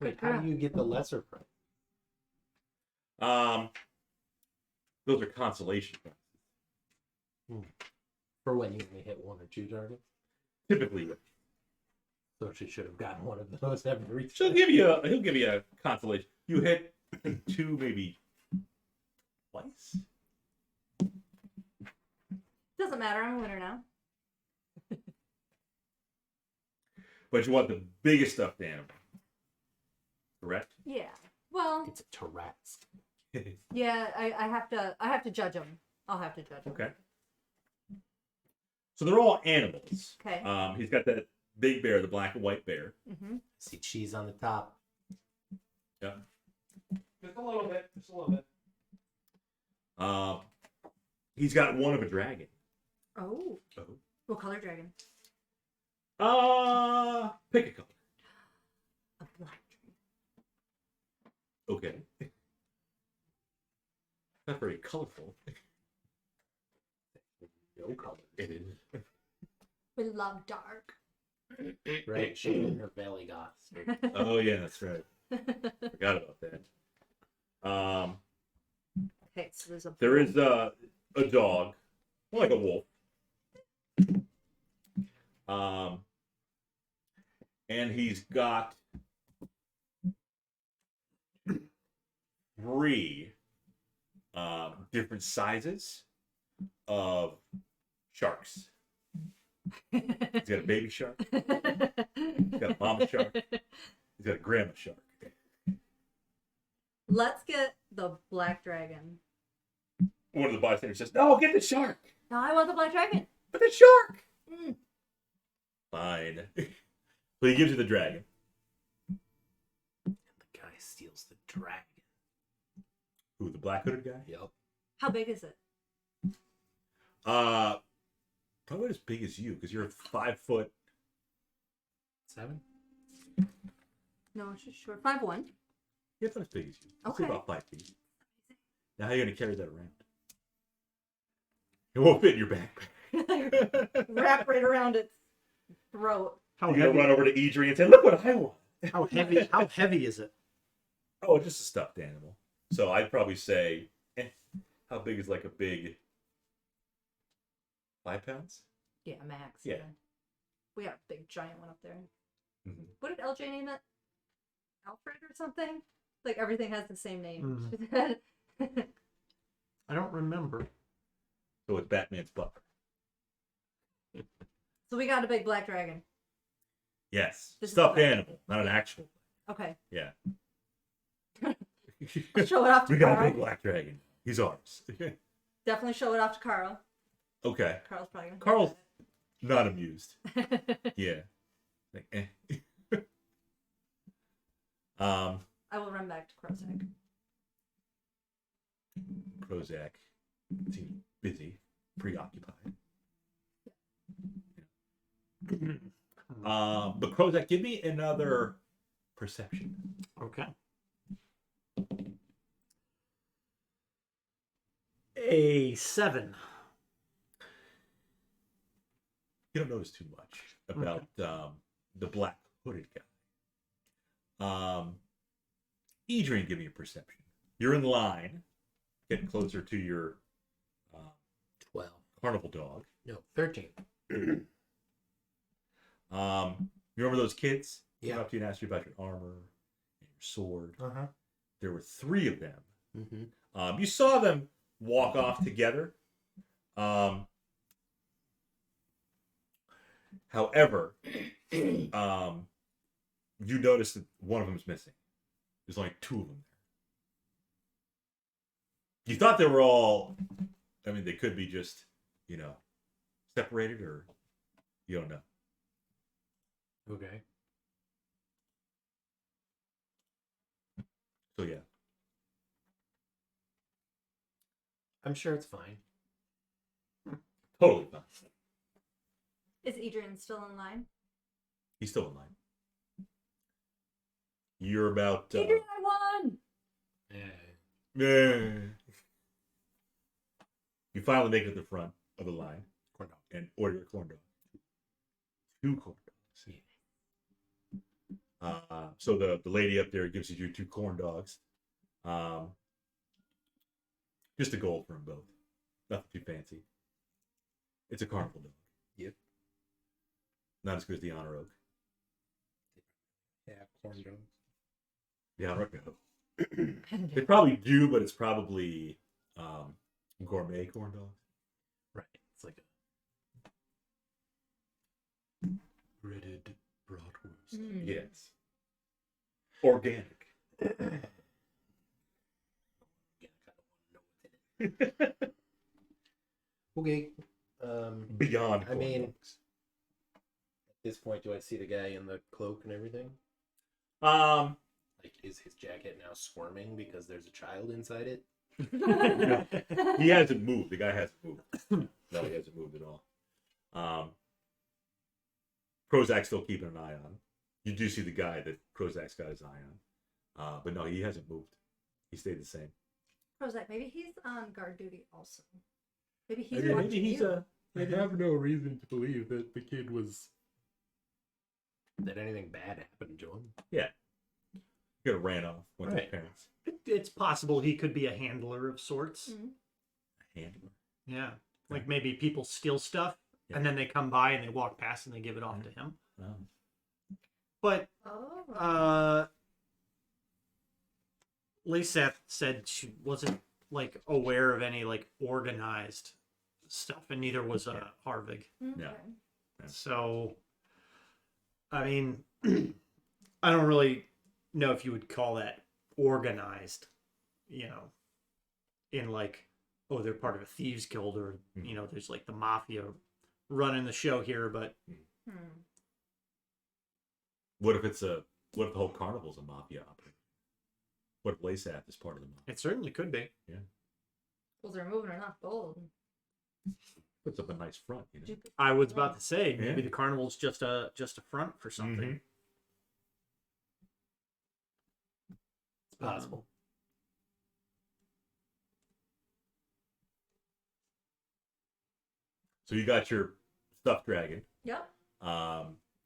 Wait, how do you get the lesser prize? Those are consolation prizes. For when you only hit 1 or 2 targets? Typically, So she should have gotten one of those every he'll give you a consolation. You hit, I think, 2, maybe twice. Doesn't matter. I'm a winner now. But you want the biggest stuffed animal, correct? Yeah. Well, It's a Tourette's. yeah. I have to judge them. I'll have to judge them. Okay. So they're all animals. Okay. He's got that big bear, the black and white bear. Mm-hmm. See cheese on the top. Yeah. just a little bit. Just a little bit. He's got one of a dragon. Oh. Oh. What color dragon? Pick a color. A black dragon. Okay. Not very colorful. No color. It is. We love dark. Right, she and her belly goths. Oh yeah, that's right. Forgot about that. Okay, so there's a. There is a dog, more like a wolf. And he's got 3 different sizes of sharks. He's got a baby shark. He's got a mama shark. He's got a grandma shark. Let's get the black dragon. One of the bystanders says, "No, get the shark." No, I want the black dragon. But the shark. Mm. Fine. But he gives you the dragon. The guy steals the dragon. Who, the black hooded guy? Yep. How big is it? Probably as big as you, because you're 5 foot. 7? No, it's just short. 5'1". Yeah, it's not as big as you. It's Okay. about 5 feet. Now how are you gonna carry that around? It won't fit in your backpack. Wrap right around its throat. How You're gonna heavy? run over to Adrian and say, "Look what I want." How heavy? How heavy is it? Oh, it's just a stuffed animal. So I'd probably say, how big is like a big 5 pounds? Yeah, max. Yeah. We got a big giant one up there. Mm-hmm. What did LJ name it? Alfred or something? Like everything has the same name. I don't remember. So it's Batman's butler. So we got a big black dragon. Yes. This is Stuffed the- animal, not an actual. Okay. Yeah. Show it off to We got a Carl. big black dragon. He's ours. Definitely show it off to Carl. Okay. Carl's probably gonna. Carl's not amused. Yeah. Like, I will run back to Krozak. Prozac seems busy, preoccupied. But Prozac, give me another perception. Okay. A 7. You don't notice too much about the black hooded guy. Adrian, give me a perception. You're in line, getting closer to your 12. carnival dog. No, 13. You remember those kids? Yeah. Came up to you and asked you about your armor and your sword. Uh-huh. There were 3 of them. Mm-hmm. You saw them walk off together. However, you notice that one of them is missing. There's only 2 of them there. You thought they were all, I mean, they could be just, separated, or you don't know. Okay. So yeah. I'm sure it's fine. Totally fine. Is Adrian still in line? He's still in line. You're about... Adrian, I won! You finally make it to the front of the line Corn dog. and order a corn dog. 2 corn dogs. So the lady up there gives you 2 corn dogs. Just a gold for them both. Nothing too fancy. It's a carnival dog. Yep. Not as good as the Honor Oak. Yeah, corn dogs. The Honor Oak, no. They probably do, but it's probably gourmet corn dogs. Right. It's like a breaded bratwurst. Mm. Yes. Organic. Okay. Beyond I corn mean- dogs. At this point, do I see the guy in the cloak and everything? Like, is his jacket now squirming because there's a child inside it? No, he hasn't moved. The guy hasn't moved. No, he hasn't moved at all. Prozac's still keeping an eye on him. You do see the guy that Prozac's got his eye on. But no, he hasn't moved. He stayed the same. Krozak, maybe he's on guard duty also. Maybe he's Maybe watching he's you. I have no reason to believe that the kid was... That anything bad happened to him. Could have ran off, went to Right. his parents. It's possible he could be a handler of sorts. Mhm. Handler. Yeah. Like maybe people steal stuff and then they come by and they walk past and they give it off to him. But Oh. Lisa said she wasn't like aware of any like organized stuff, and neither was Harvig. Okay. Yeah. So, I mean, I don't really know if you would call that organized, you know, in like, oh, they're part of a thieves guild, or you know, there's like the mafia running the show here. But what if the whole carnival's a mafia operation? What if Lasath is part of the mafia? it certainly could be. Yeah. Well, they're moving are not bold. Puts up a nice front, you know. I was about to say maybe Yeah. the carnival's just a front for something. It's possible. So you got your stuffed dragon. Yep.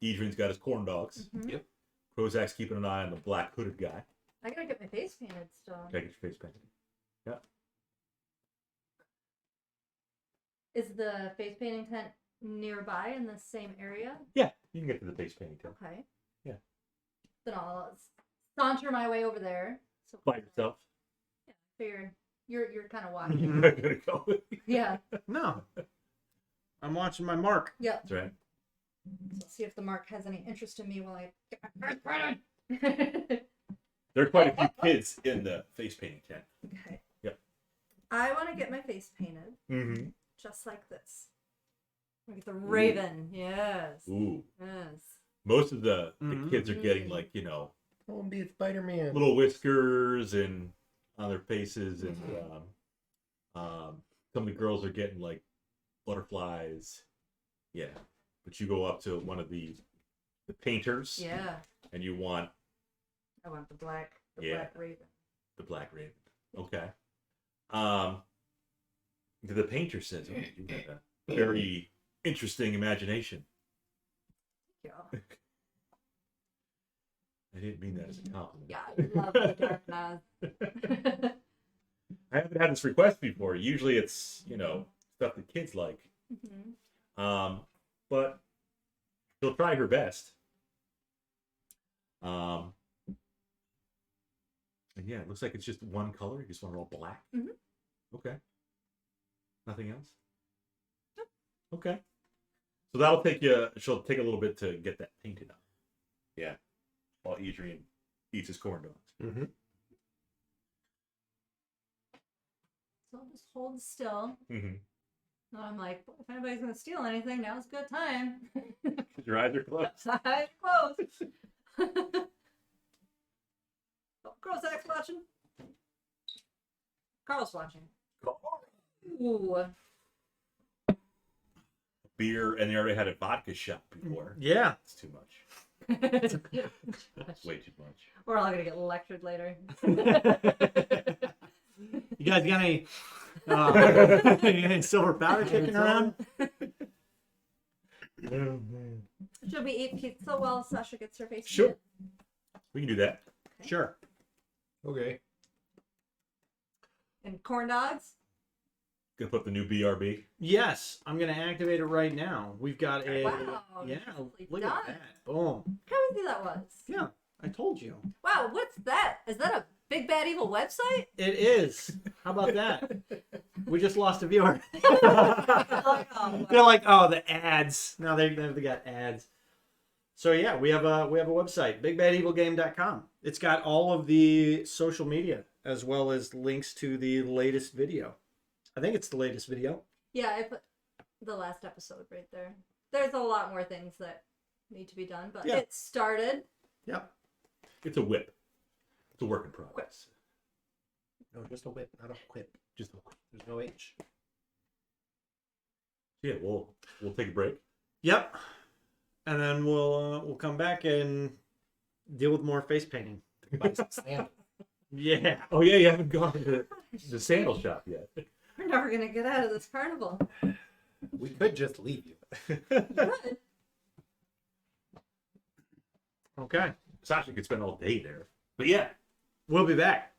Adrian's got his corn dogs. Mhm. Yep. Prozac's keeping an eye on the black hooded guy. I gotta get my face painted still. Gotta get your face painted. Yeah. Is the face painting tent nearby in the same area? Yeah, you can get to the face painting too. Okay. Yeah. Then I'll saunter my way over there. So By yourself. Yeah, figured you're kind of watching. I'm not gonna go. Yeah. No, I'm watching my mark. Yep. That's right. So see if the mark has any interest in me while I get my face painted. There are quite a few kids in the face painting tent. Okay. Yep. I want to get my face painted Mm-hmm. just like this. I'm gonna get the raven. Yes. Ooh. Yes. Most of the Mhm. kids are getting like, you know, I want to be Spider-Man. little whiskers and on their faces, and some of the girls are getting like butterflies. Yeah. But you go up to one of the painters, Yeah. and you want I want the black Yeah. raven. the black raven. Okay. The painter says, "Oh, you have a very interesting imagination." Yeah. I didn't mean that as a compliment. Yeah, I love the dark I haven't had this request before. Usually it's, you know, stuff that kids like. Mm-hmm. But she'll try her best. And yeah, it looks like it's just one color. You just want it all black. Mhm. Okay. Nothing else? Nope. Okay. So that'll take you, she'll take a little bit to get that painted up. Yeah. While Adrian eats his corn dogs. Mm-hmm. So I'll just hold still. Mm-hmm. And I'm like, if anybody's gonna steal anything, now's a good time. Because your eyes are closed. Eyes closed. Oh, Kruzak's watching. Carl's watching. Ooh. Beer, and they already had a vodka shot before. Yeah. It's too much. Way too much. We're all gonna get lectured later. You guys got any silver powder kicking around? Should we eat pizza while Sasha gets her face Sure. painted? We can do that. Sure. Okay. And corn dogs? Gonna put the new BRB. Yes, I'm gonna activate it right now. We've got a Wow, yeah. nicely Look done. at that. Boom. How easy that was. Yeah, I told you. Wow, what's that? Is that a Big Bad Evil website? It is. How about that? We just lost a viewer. Oh, They're like, oh, the ads. Now they got ads. So yeah, we have a website, bigbadevilgame.com. It's got all of the social media as well as links to the latest video. I think it's the latest video. yeah, I put the last episode right there. There's a lot more things that need to be done, but Yeah. it started. Yep. It's a whip. It's a work in progress. No, just a whip, not a whip. Just a whip. There's no H. Yeah, we'll take a break. Yep. And then we'll come back and deal with more face painting. Buy some sandals. Yeah. Oh yeah, you haven't gone to the sandal shop yet. We're never gonna get out of this carnival. We could just leave you. Good. Okay. Sasha could spend all day there. But yeah. We'll be back.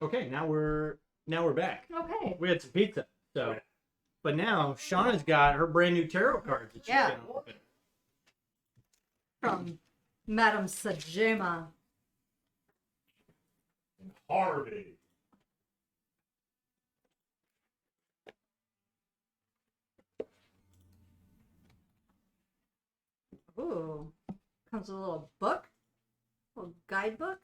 Okay, now we're back. Okay. We had some pizza, so. But now Shauna's got her brand new tarot cards that she's Yeah. gonna open. From Madame Sajema. Harvey. Ooh. Comes with a little book. A little guidebook.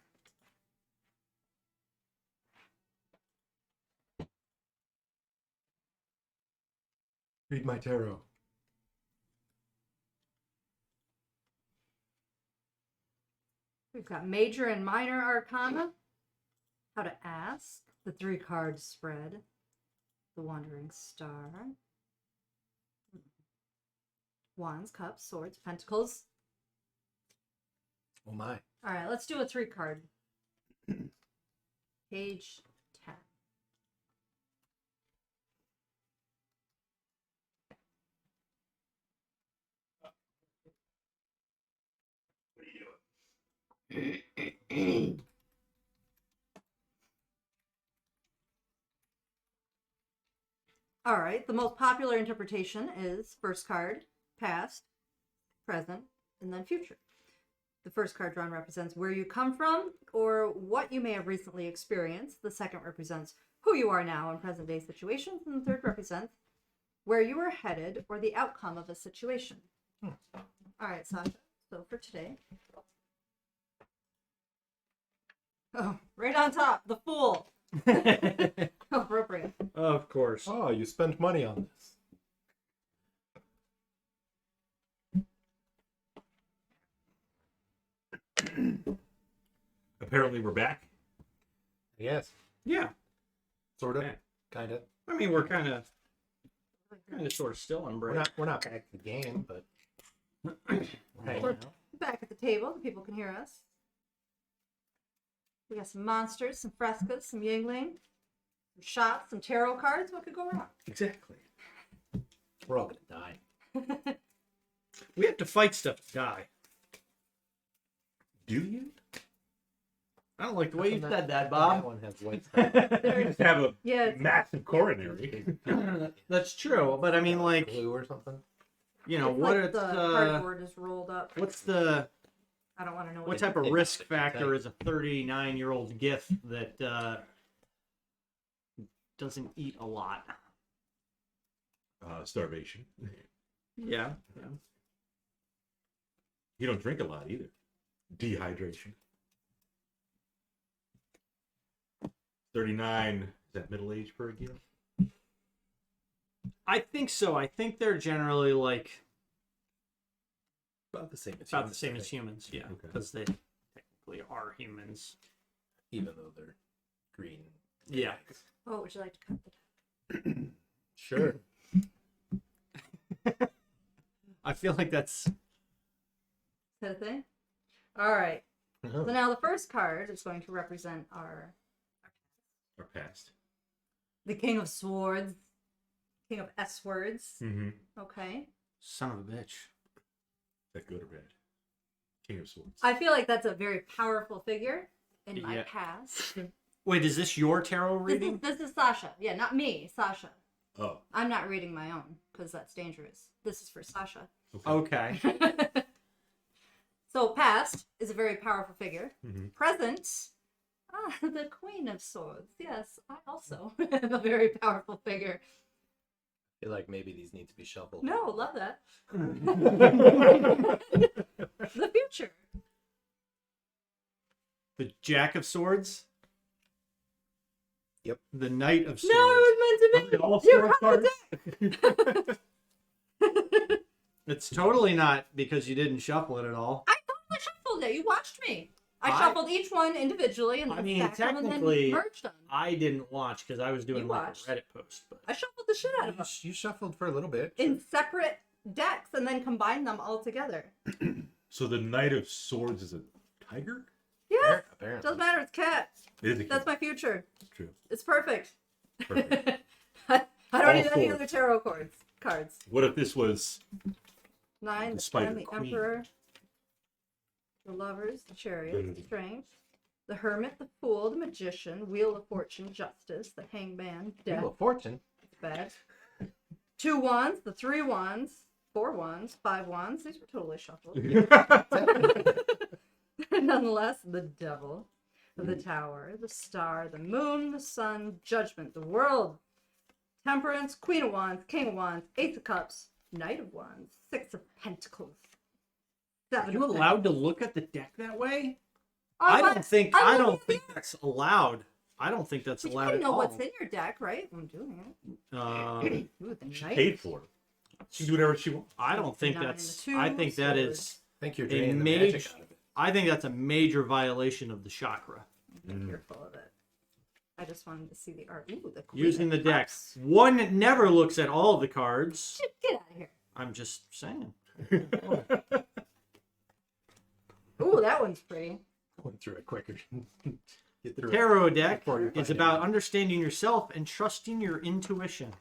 Read my tarot. We've got major and minor arcana. How to ask. The 3-card spread. The wandering star. Wands, cups, swords, pentacles. Oh my. All right, let's do a 3-card. Page 10. All right, the most popular interpretation is first card, past, present, and then future. The first card drawn represents where you come from or what you may have recently experienced. The second represents who you are now in present day situations. And the third represents where you are headed or the outcome of a situation. All right, Sasha. So for today. Oh, right on top, the Fool. Appropriate. Of course. Oh, you spent money on this. Apparently, we're back. Yes. Yeah. Sort of. Yeah. Kind of. I mean, we're kind of sort of still on break. We're not back to the game, but hanging We're out. back at the table. The people can hear us. We got some monsters, some frescoes, some yingling, some shots, some tarot cards. What could go wrong? Exactly. We're all gonna die. We have to fight stuff to die. Do you? I don't like the way you said that, That Bob. one has white stuff. You just have a Yeah. massive coronary. That's true, but I mean, like, Glue or something. you know, It's what like it's the cardboard is rolled up. what's the I don't want to know what it type of Take risk it. factor is a 39-year-old gift that doesn't eat a lot? Starvation. Yeah. You don't drink a lot either. Dehydration. 39. Is that middle age for a gift? I think so. I think they're generally like About the same as about humans, the same I as think. humans, yeah, Okay. because they technically are humans. Even though they're green. Yeah. guys. Oh, would you like to cut the Sure. I feel like that's Is that a thing? All right. So now the first card is going to represent Or past? the King of Swords, King of S words. Mm-hmm. Okay. son of a bitch. Is that good or bad? King of Swords. I feel like that's a very powerful figure in my Yeah. past. Wait, is this your tarot reading? This is Sasha. Yeah, not me, Sasha. Oh. I'm not reading my own because that's dangerous. This is for Sasha. Okay. So past is a very powerful figure. Mm-hmm. Present, the Queen of Swords. Yes, I also am a very powerful figure. I feel like maybe these need to be shuffled. No, love that. The future. The Jack of Swords. Yep. The Knight of Swords. No, it was meant to be. All You sword cut cards? the deck. It's totally not because you didn't shuffle it at all. I totally shuffled it. You watched me. I I- shuffled each one individually and I then mean, stacked them and then technically, merged them. I didn't watch because I was doing You like watched. a Reddit post. But I shuffled the shit out of them You shuffled for a little bit. in separate decks and then combined them all together. So the Knight of Swords is a tiger? Yeah, Apparently. doesn't matter. It's cat. It is a That's my future. True. It's perfect. Perfect. I don't All need any swords. other tarot cards. What if this was 9, the Spider Sun, the Queen. Emperor, the Lovers, the Chariot, Mhm. the Strength, the Hermit, the Fool, the Magician, Wheel of Fortune, Justice, the Hangman, Death, Wheel of Fortune. bad. 2 wands, the 3 wands, 4 wands, 5 wands. These were totally shuffled. Nonetheless, the Devil, the Tower, the Star, the Moon, the Sun, Judgment, the World, Temperance, Queen of Wands, King of Wands, Ace of Cups, Knight of Wands, 6 of Pentacles. Are you allowed to look at the deck that way? Oh, I don't think looking at that's allowed. I don't think that's But you allowed can at know all. what's in your deck, right? I'm doing it. Ooh, the She Knight. paid for it. She can do whatever she wants. I don't think Nine, that's. the I two think that swords. is. I think you're A draining the mage- magic out of it. I think that's a major violation of the chakra. Be careful of it. I just wanted to see the art. Ooh, the Queen Using of the deck. Cups. One never looks at all of the cards. Get out of here. I'm just saying. Ooh, that one's pretty. Went through it quicker. Get The through tarot deck before you is find about it. understanding yourself and trusting your intuition.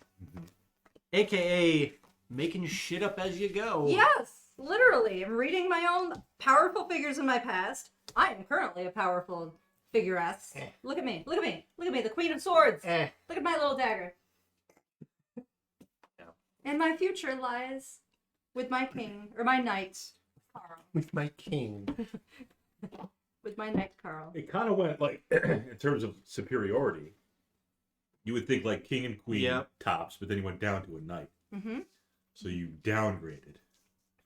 AKA making shit up as you go. Yes, literally. I'm reading my own powerful figures in my past. I am currently a powerful figure-ass. Look at me. Look at me. Look at me. The Queen of Swords. Look at my little dagger. Yeah. And my future lies with my king, or my knight, Carl. With my king. With my knight, Carl. It kind of went like, in terms of superiority, you would think like king and queen Yep. tops, but then you went down to a knight. Mm-hmm. So you downgraded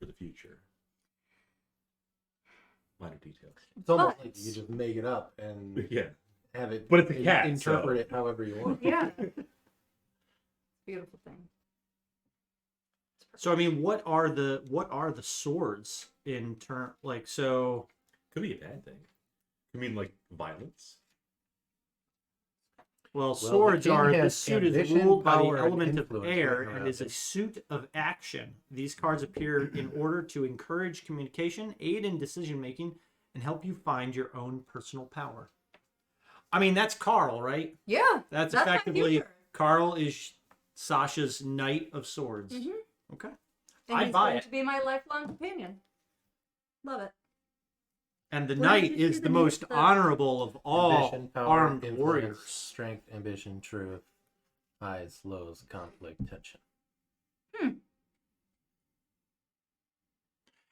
for the future. Minor details. It's almost But- like you just make it up and Yeah. have it. But it's a cat, Interpret so- it however you want. Yeah. Beautiful thing. So I mean, what are the swords in turn? Like so. Could be a bad thing. I mean, like violence. Well, the swords king are the has suit is ambition, ruled by the power, and element of influence air written and around is a it. suit of action. These cards appear in order to encourage communication, aid in decision making, and help you find your own personal power. I mean, that's Carl, right? Yeah. That's my effectively future. Carl is Sasha's Knight of Swords. Mhm. Okay. And I'd he's buy going it. to be my lifelong companion. Love it. And the What knight did you is see the the most name of the- honorable of all Ambition, power, armed influence, warriors. Strength, ambition, truth, highs, lows, conflict, tension.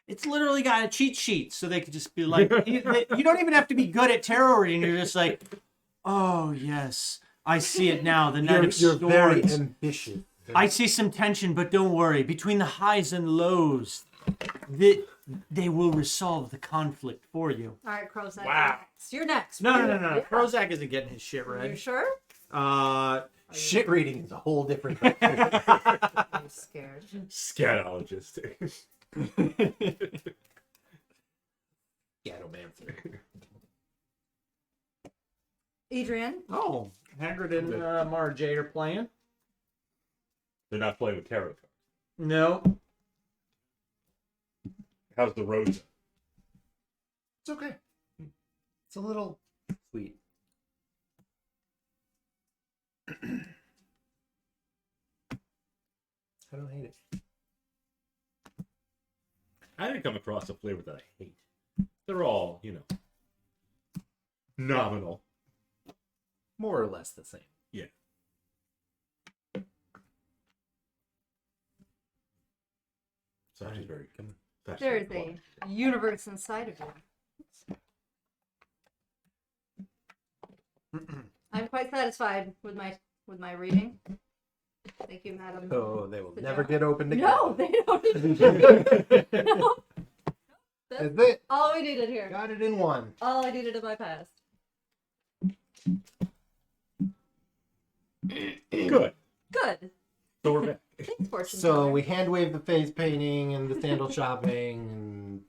It's literally got a cheat sheet, so they could just be like, you don't even have to be good at tarot reading. You're just like, oh yes, I see it now. The Knight of You're very Swords. ambitious. I see some tension, but don't worry. Between the highs and lows, they will resolve the conflict for you. All right, Crow's Wow. next. You're next. No. Yeah. Prozac isn't getting his shit You read. sure? Shit reading is a whole different thing. I'm scared. Scatologist. Scatomancer. Adrian, Oh, Hagrid and Marjade are playing. They're not playing with tarot cards. No. How's the Rosa? It's okay. It's a little sweet. I don't hate it. I didn't come across a flavor that I hate. They're all, nominal. More or less the same. Yeah. Sasha's very good. there is a universe inside of you. I'm quite satisfied with my reading. Thank you, madam. Oh, they will Good never job. get opened again. No, they don't. No. That's it. All we needed here. Got it in one. All I needed in my past. Good. Good. So we're back. Thanks, fortune So teller. we hand wave the face painting and the sandal shopping, and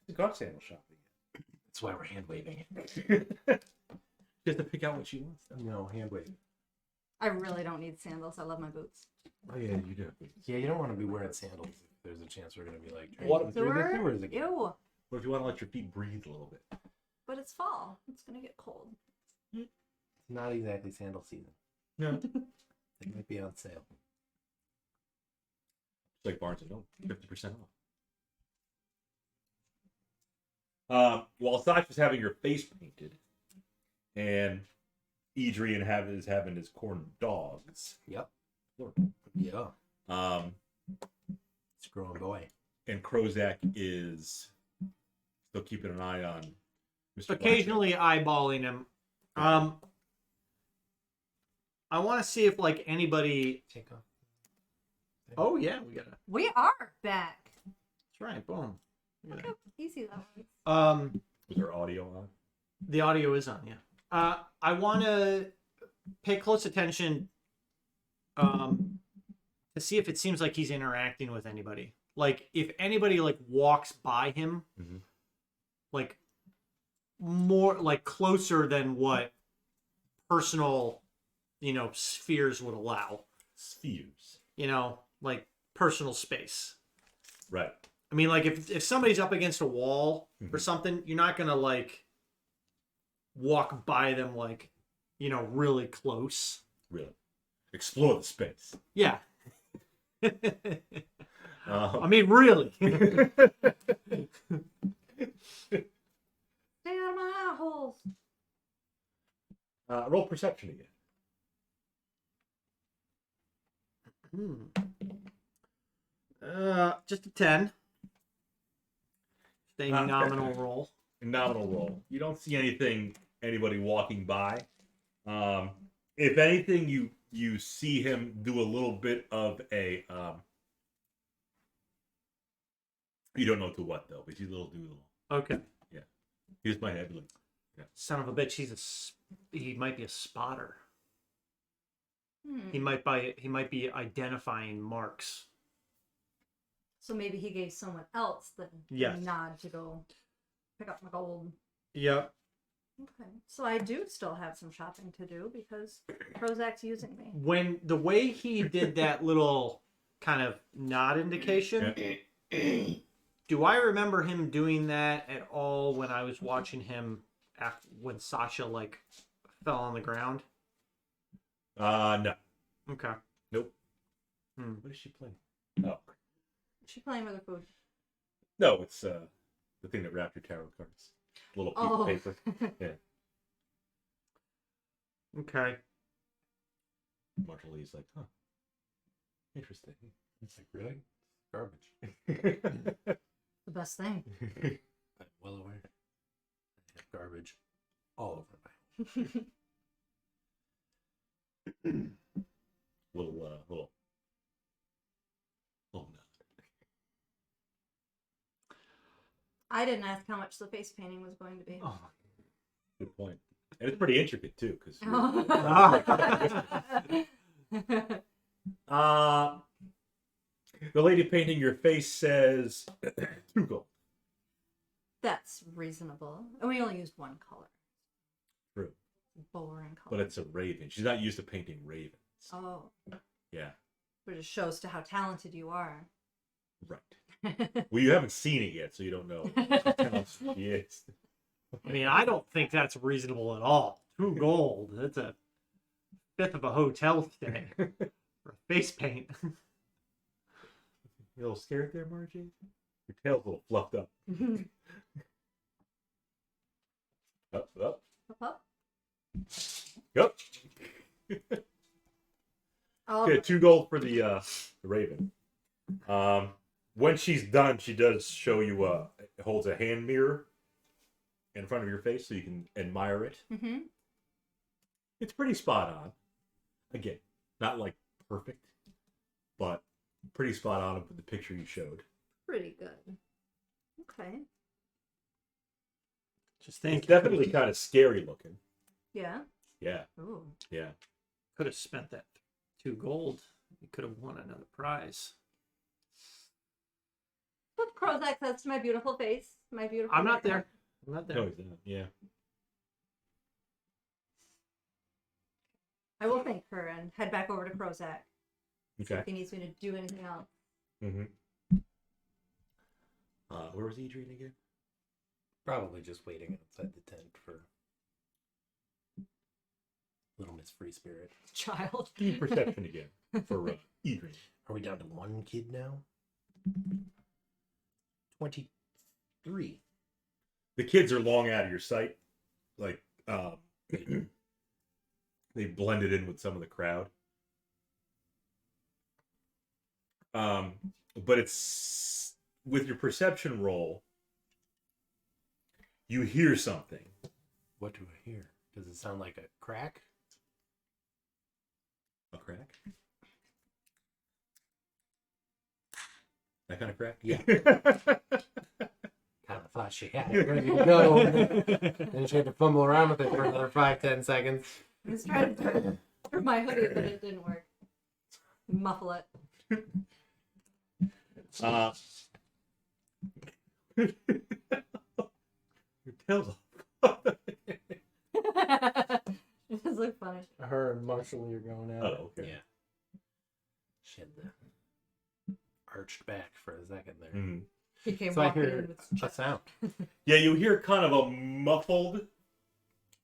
The got sandal shopping. that's why we're hand waving it. Just to pick out what she wants. No, hand wave. I really don't need sandals. I love my boots. Oh yeah, you do. Yeah, you don't want to be wearing sandals if there's a chance we're gonna be like What- drinking through the sewers again. Ew. What if you want to let your feet breathe a little bit? But it's fall. It's gonna get cold. It's not exactly sandal season. No. They might be on sale. It's like Barnes and Noble, 50% off. While Sasha's having her face painted, and Adrian is having his corn dogs. Yep. Plural. Yeah. Um, It's a growing boy. and Krozak is still keeping an eye on Mr. Occasionally eyeballing him. I want to see if like anybody. Take off. Oh yeah, we gotta. We are back. That's right. Boom. Look how easy that was. Is there audio on? The audio is on. Yeah. I want to pay close attention. To see if it seems like he's interacting with anybody. Like if anybody like walks by him, like more like closer than what personal, spheres would allow. Spheres. Like personal space. Right. I mean, like if somebody's up against a wall or something, you're not gonna like walk by them like, really close. Really. Explore the space. Yeah. I mean, really. Stay out of my eye holes. Roll perception again. Just a 10. Stay nominal roll. Nominal roll. You don't see anybody walking by. If anything, you see him do a little bit of a you don't know to what though, but he's a little doodle. Okay. Yeah. Here's my head. Yeah. Son of a bitch, he might be a spotter. Hmm. He might be identifying marks. So maybe he gave someone else the Yes. nod to go pick up my gold. Yep. Okay. So I do still have some shopping to do because Krozak's using me. When the way he did that little kind of nod indication, do I remember him doing that at all when I was watching him when Sasha like fell on the ground? No. Okay. Nope. What is she playing? Oh. Is she playing with her food? No, it's the thing that wrapped your tarot cards. Little piece of paper. Yeah. Okay. Marshall Lee's like, huh. Interesting. It's like, really? Garbage. The best thing. I'm well aware. I have garbage all over my little nod. I didn't ask how much the face painting was going to be. Oh, good point. And it's pretty intricate too, because the lady painting your face says 2 gold. That's reasonable. And we only used one color. True. Boring color. But it's a raven. She's not used to painting ravens. Oh. Yeah. But it shows to how talented you are. Right. Well, you haven't seen it yet, so you don't know how talented she is. I mean, I don't think that's reasonable at all. 2 gold. That's a fifth of a hotel stay for face paint. You a little scared there, Margie? Your tail's a little fluffed up. Up. Up, up. Yep. Okay, 2 gold for the raven. When she's done, she does show you holds a hand mirror in front of your face so you can admire it. Mm-hmm. It's pretty spot on. Again, not like perfect, but pretty spot on with the picture you showed. Pretty good. Okay. Just think, It's definitely kind of scary looking. Yeah. Yeah, Ooh. yeah. could have spent that 2 gold. You could have won another prize. But Krozak says to my beautiful face. My beautiful I'm not hair. there. I'm not there. No, he's not. Yeah. I will thank her and head back over to Krozak. Okay. If he needs me to do anything else. Mm-hmm. Where was Adrian again? Probably just waiting outside the tent for little Miss Free Spirit. Child. Speed perception again for Adrian. Are we down to 1 kid now? 23. The kids are long out of your sight. Like They blended in with some of the crowd. But it's with your perception roll, you hear something. What do I hear? Does it sound like a crack? A crack? That kind of crack? Yeah. Kind of thought she had it ready to go. Then she had to fumble around with it for another 5-10 seconds. I was trying to through my hoodie, but it didn't work. Muffle it. Your tail's off. It does look funny. Her and Marshall are going at it. Oh, okay. Yeah. She had the arched back for a second there. Mm. He came So I walking in hear with a sound. Yeah, you hear kind of a muffled.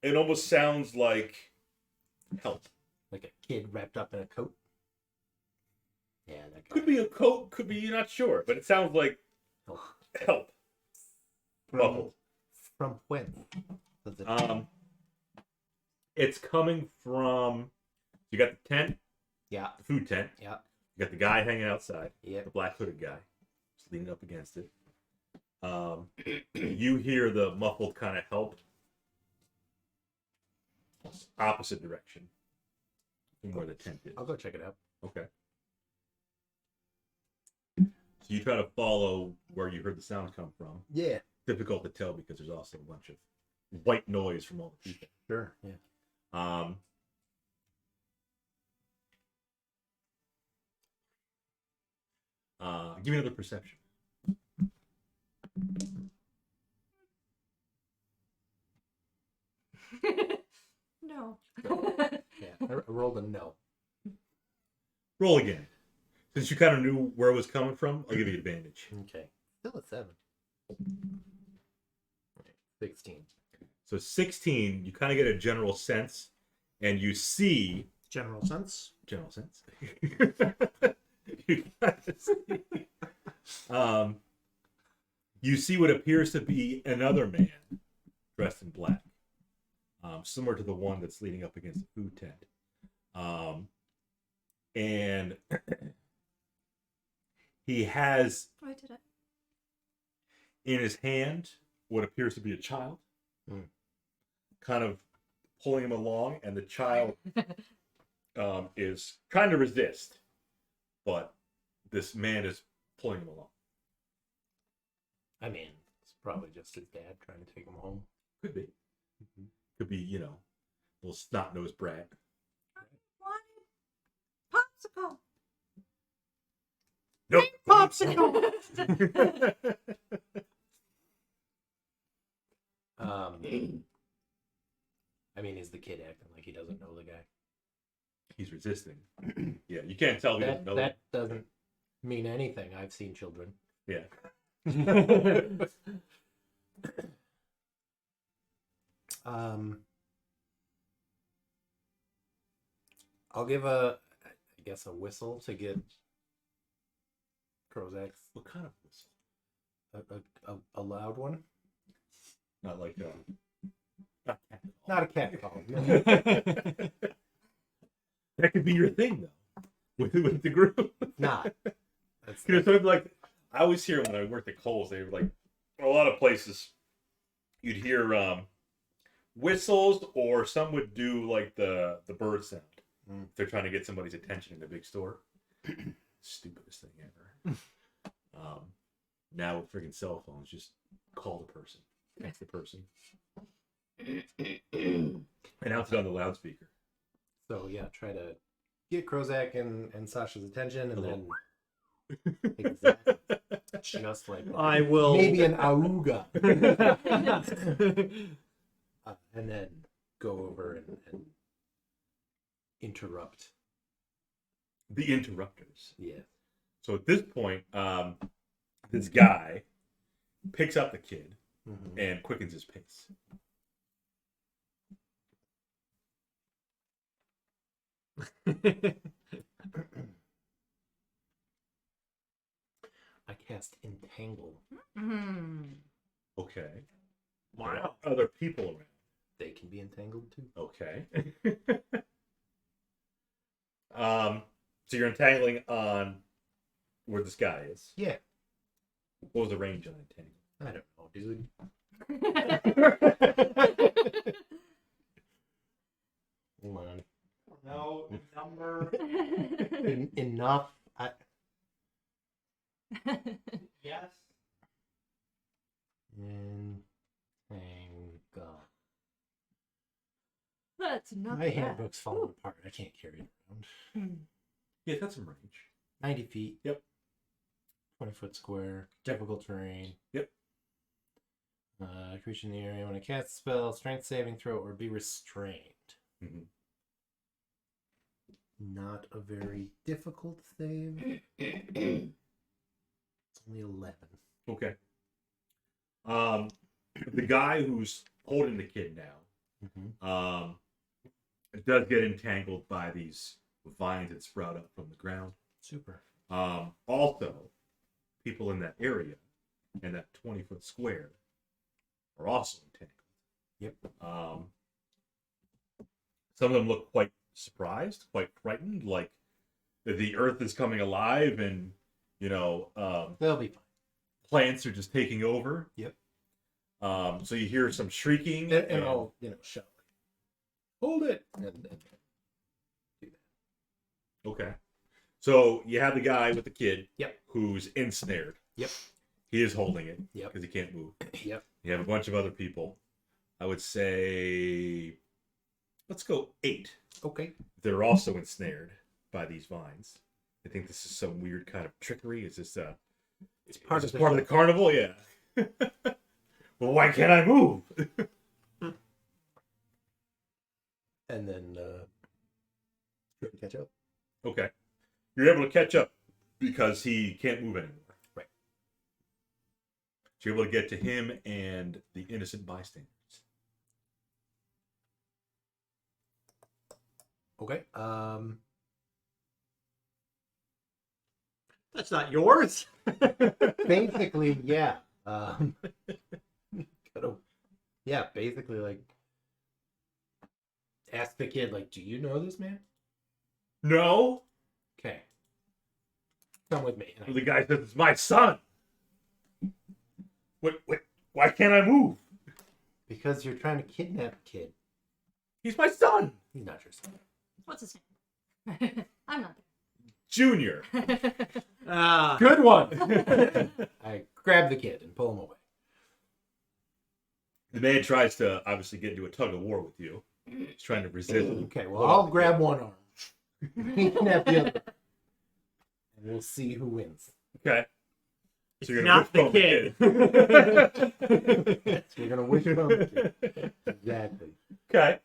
It almost sounds like help. Like a kid wrapped up in a coat. Yeah, that guy. Could be a coat, could be, you're not sure, but it sounds like help. Muffled. From when? Does it... It's coming from. You got the tent, Yeah. the food tent. Yeah. You got the guy hanging outside, Yep. the black hooded guy, just leaning up against it. You hear the muffled kind of help. Opposite direction from where the tent is. I'll go check it out. Okay. So you try to follow where you heard the sound come from. Yeah. Difficult to tell because there's also a bunch of white noise from all the people. Sure. Yeah. Give me another perception. No. Yeah. I rolled a no. Roll again. Since you kind of knew where it was coming from, I'll give you advantage. Okay. Still a 7. 16. So 16, you kind of get a general sense, and you see General sense. general sense. You kinda see, you see what appears to be another man dressed in black, similar to the one that's leaning up against the food tent, and he has Oh, I did it. in his hand what appears to be a child, Mm. kind of pulling him along, and the child is trying to resist, but this man is pulling him along. I mean, it's probably just his dad trying to take him home. Could be. Could be, you know, little snot-nosed brat. Wanted popsicle. Nope. Popsicle. I mean, is the kid acting like he doesn't know the guy? He's resisting. Yeah, you can't tell he doesn't know That doesn't mean anything. I've seen children. Yeah. I'll give a whistle to get Krozak's What kind of whistle? a loud one. Not like Not a cat call. That could be your thing though. With the group. Not. That's, You know, sort of like I always hear when I worked at Kohl's, they were like a lot of places you'd hear whistles, or some would do like the bird sound. If they're trying to get somebody's attention in a big store. Stupidest thing ever. Now with freaking cell phones, just call the person. Text the person. Announce it on the loudspeaker. so yeah, try to get Krozak and Sasha's attention, and then exactly, just like that. I will. Maybe an auga, and then go over and interrupt. The interrupters. Yeah. So at this point, this guy picks up the kid Mm-hmm. and quickens his pace. I cast Entangle. Mm. Okay. Wow. There are other people around. they can be entangled too. Okay. So you're entangling on where this guy is. Yeah. What was the range on entangle? I don't know, dude. Hold on. No number. Enough. Yes. Entangle. That's not My bad. handbook's falling apart. I can't carry it around. Yeah, that's some range. 90 feet. Yep. 20-foot square. Difficult terrain. Yep. Creature in the area when it casts a spell, strength saving throw, or be restrained. Mm-hmm. Not a very difficult save. It's only 11. Okay. The guy who's holding the kid now, Mm-hmm. does get entangled by these vines that sprout up from the ground. Super. Also, people in that area, in that 20-foot square, are also entangled. Yep. Some of them look quite surprised, quite frightened, like the earth is coming alive and, They'll be fine. plants are just taking over. Yep. So you hear some shrieking. And I'll, shout. Hold it. And do that. Okay. So you have the guy with the kid. Yep. Who's ensnared. Yep. He is holding it. Yep. Because he can't move. Yep. You have a bunch of other people. I would say, let's go 8. Okay. They're also ensnared by these vines. I think this is some weird kind of trickery. Is this It's part is of this part of the carnival? Yeah. Well, why can't I move? And then try to catch up. Okay. You're able to catch up because he can't move anymore. Right. So you're able to get to him and the innocent bystanders. Okay. That's not yours. Basically, yeah. Basically, like, ask the kid, like, do you know this man? No. Okay. Come with me. The guy says, it's my son. What, why can't I move? Because you're trying to kidnap a kid. He's my son. He's not your son. What's his name? I'm not Junior. Ah. Good one. I grab the kid and pull him away. The man tries to obviously get into a tug of war with you. He's trying to resist. Okay, well, I'll grab one arm. Kidnap the other. And we'll see who wins. Okay. It's So you're not the wishbone kid. We're going to wishbone the kid. Exactly. Okay.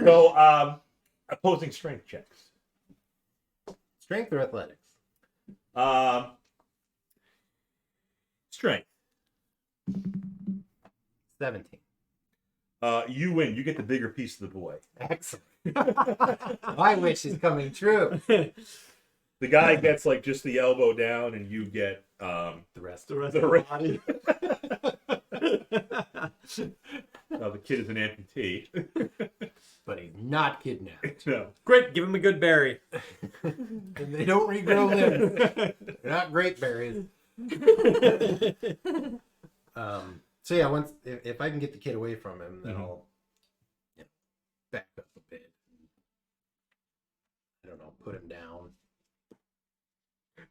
So, opposing strength checks. Strength or athletics? Strength. 17. You win. You get the bigger piece of the boy. Excellent. My wish is coming true. The guy gets like just the elbow down, and you get The rest. The rest The of the rest. body. the kid is an amputee. But he's not kidnapped. No. Great, give him a good berry. And they don't regrow limbs. They're not great berries. So yeah, once if I can get the kid away from him, then I'll back up a bit. I don't know, put him down.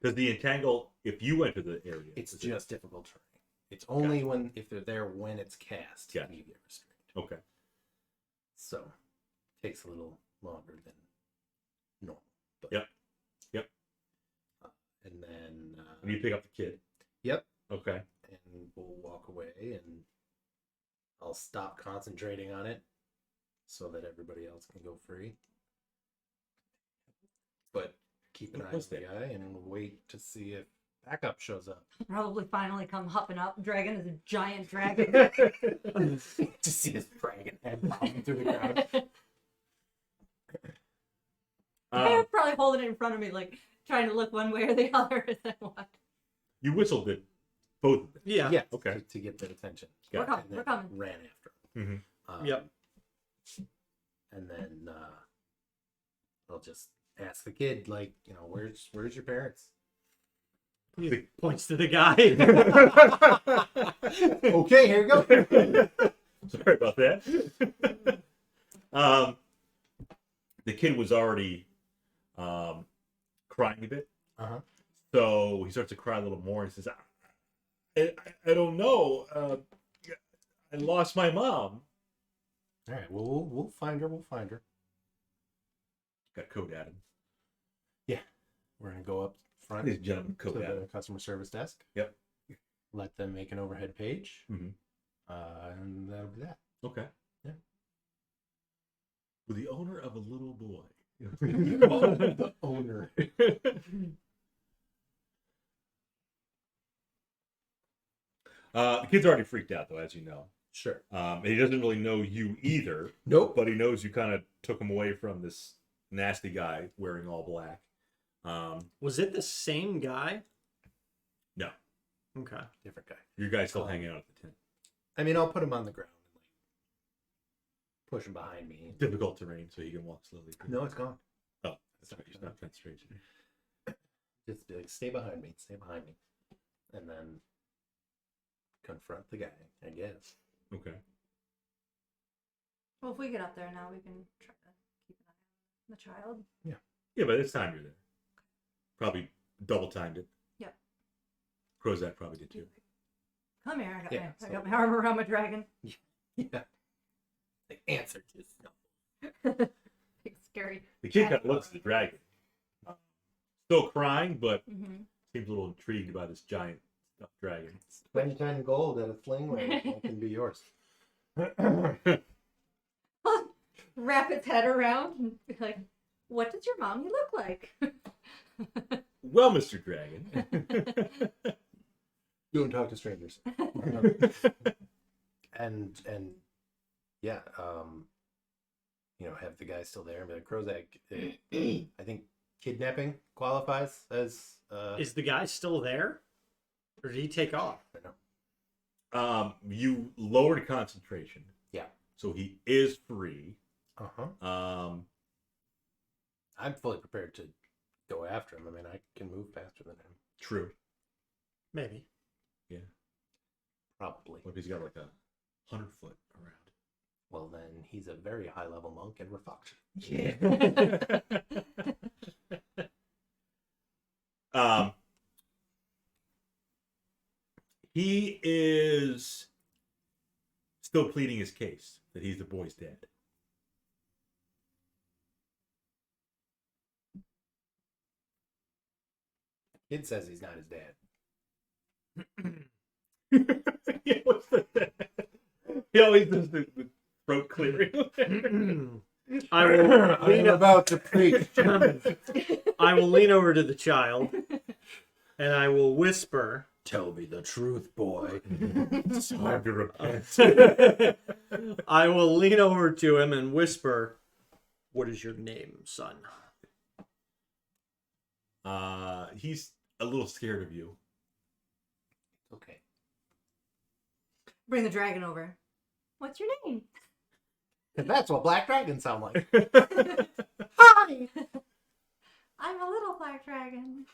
Does the entangle if you enter the area? It's is just difficult terrain. It's only if they're there when it's cast. Gotcha. You get restrained. Okay. So takes a little longer than normal. But, Yep. And then And you pick up the kid. Yep. Okay. And we'll walk away and I'll stop concentrating on it so that everybody else can go free. But keep an eye on the guy and wait to see if backup shows up. Probably finally come hopping up, dragging this giant dragon. To see this dragon head bobbing through the ground. They're probably holding it in front of me, like trying to look one way or the other. And then what? You whistled at both of them. Yeah. Yeah. Okay. To get their attention. Got We're it. coming. And We're then coming. ran after him. Mm-hmm. Yep. And then they'll just ask the kid, like, where's your parents? He points to the guy. Okay, here you go. Sorry about that. The kid was already crying a bit. Uh-huh. So he starts to cry a little more and says, I don't know. I lost my mom. All right, well, we'll find her. We'll find her. Got code at him. Yeah. We're going to go up front Ladies and gentlemen, to code at the him. customer service desk. Yep. Let them make an overhead page. Mm-hmm. And that'll be that. Okay. Yeah. With the owner of a little boy. The owner. The kid's already freaked out, though, as you know. Sure. And he doesn't really know you either. Nope. But he knows you kind of took him away from this nasty guy wearing all black. Was it the same guy? No. Okay. Different guy. Your guy's still hanging out at the tent. I mean, I'll put him on the ground and push him behind me. Difficult terrain, so he can walk slowly. No, it's gone. Oh, that's right. He's not fence straight. Just be like, stay behind me. Stay behind me. And then confront the guy, I guess. Okay. Well, if we get up there now, we can try to keep an eye on the child. Yeah, by this time you're there. Probably double timed it. Yep. Crozak probably did too. Come here. I So- got my arm around my dragon. Yeah. The answer just Big scary. The kid kind of looks at the dragon. Still crying, but Mm-hmm. seems a little intrigued by this giant stuffed dragon. spend 10 gold at a sling range. That can be yours. Wrap its head around and be like, "What does your mommy look like?" Well, Mr. Dragon. Don't talk to strangers. and yeah, have the guy still there and be like, Krozak, I think kidnapping qualifies as Is the guy still there? Or did he take off? I know. You lowered concentration. Yeah. So he is free. Uh-huh. I'm fully prepared to go after him. I mean, I can move faster than him. True. Maybe. Yeah. Probably. What if he's got like 100 foot around? Well, then he's a very high level monk and we're fucked. Yeah. He is still pleading his case that he's the boy's dad. Kid says he's not his dad. Yeah, what's the- he always does the throat clearing. I will lean about to preach. I will lean over to the child and I will whisper. Tell me the truth, boy. It's time to repent. I will lean over to him and whisper, "What is your name, son?" He's a little scared of you. Okay. Bring the dragon over. What's your name? That's what black dragons sound like. Hi. I'm a little black dragon.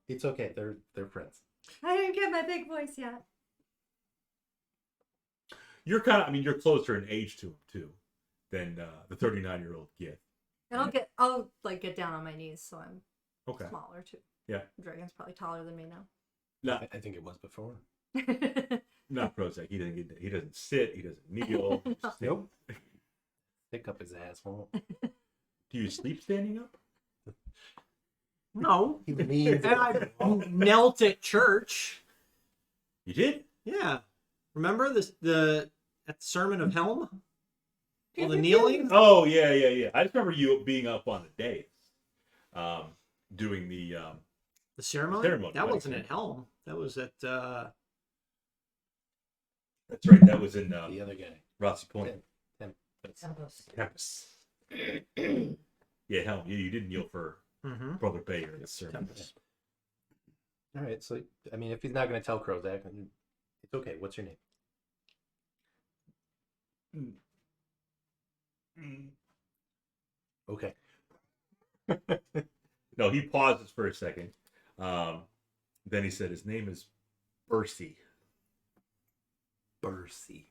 It's okay. They're friends. I didn't get my big voice yet. You're you're closer in age to him too than the 39-year-old Gith. And I'll get down on my knees so I'm Okay. smaller too. Yeah. The dragon's probably taller than me now. No, I think it was before. not Prozac. He doesn't sit. He doesn't kneel. He just Nope. Pick up his asshole. Do you sleep standing up? No. He leans. And I knelt at church. You did? Yeah. Remember at the Sermon of Helm? All the kneeling? Oh yeah. I just remember you being up on the dais, doing the. The ceremony? Ceremony, That right. wasn't at Helm. That was at That's right. That was in the other guy. Rossi Point. Tempest. Yeah, hell, you didn't kneel for Brother Bayer in the sermon. Tempest. All right. So, I mean, if he's not going to tell Krozak, then it's okay. What's your name? Okay. No, he pauses for a second. Then he said his name is Bercy. Bercy.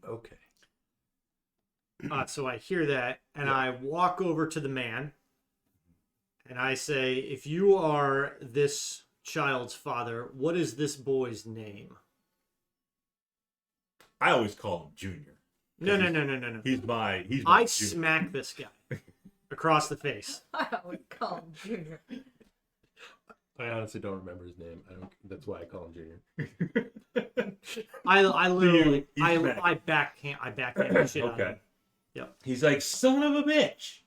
Okay. So I hear that, and I walk over to the man, and I say, if you are this child's father, what is this boy's name? I always call him Junior. No. He's my I junior. smack this guy across the face. I would call him Junior. I honestly don't remember his name. That's why I call him Junior. I literally, You smack. I backhand the shit out of Okay. him. Yep. He's like, son of a bitch.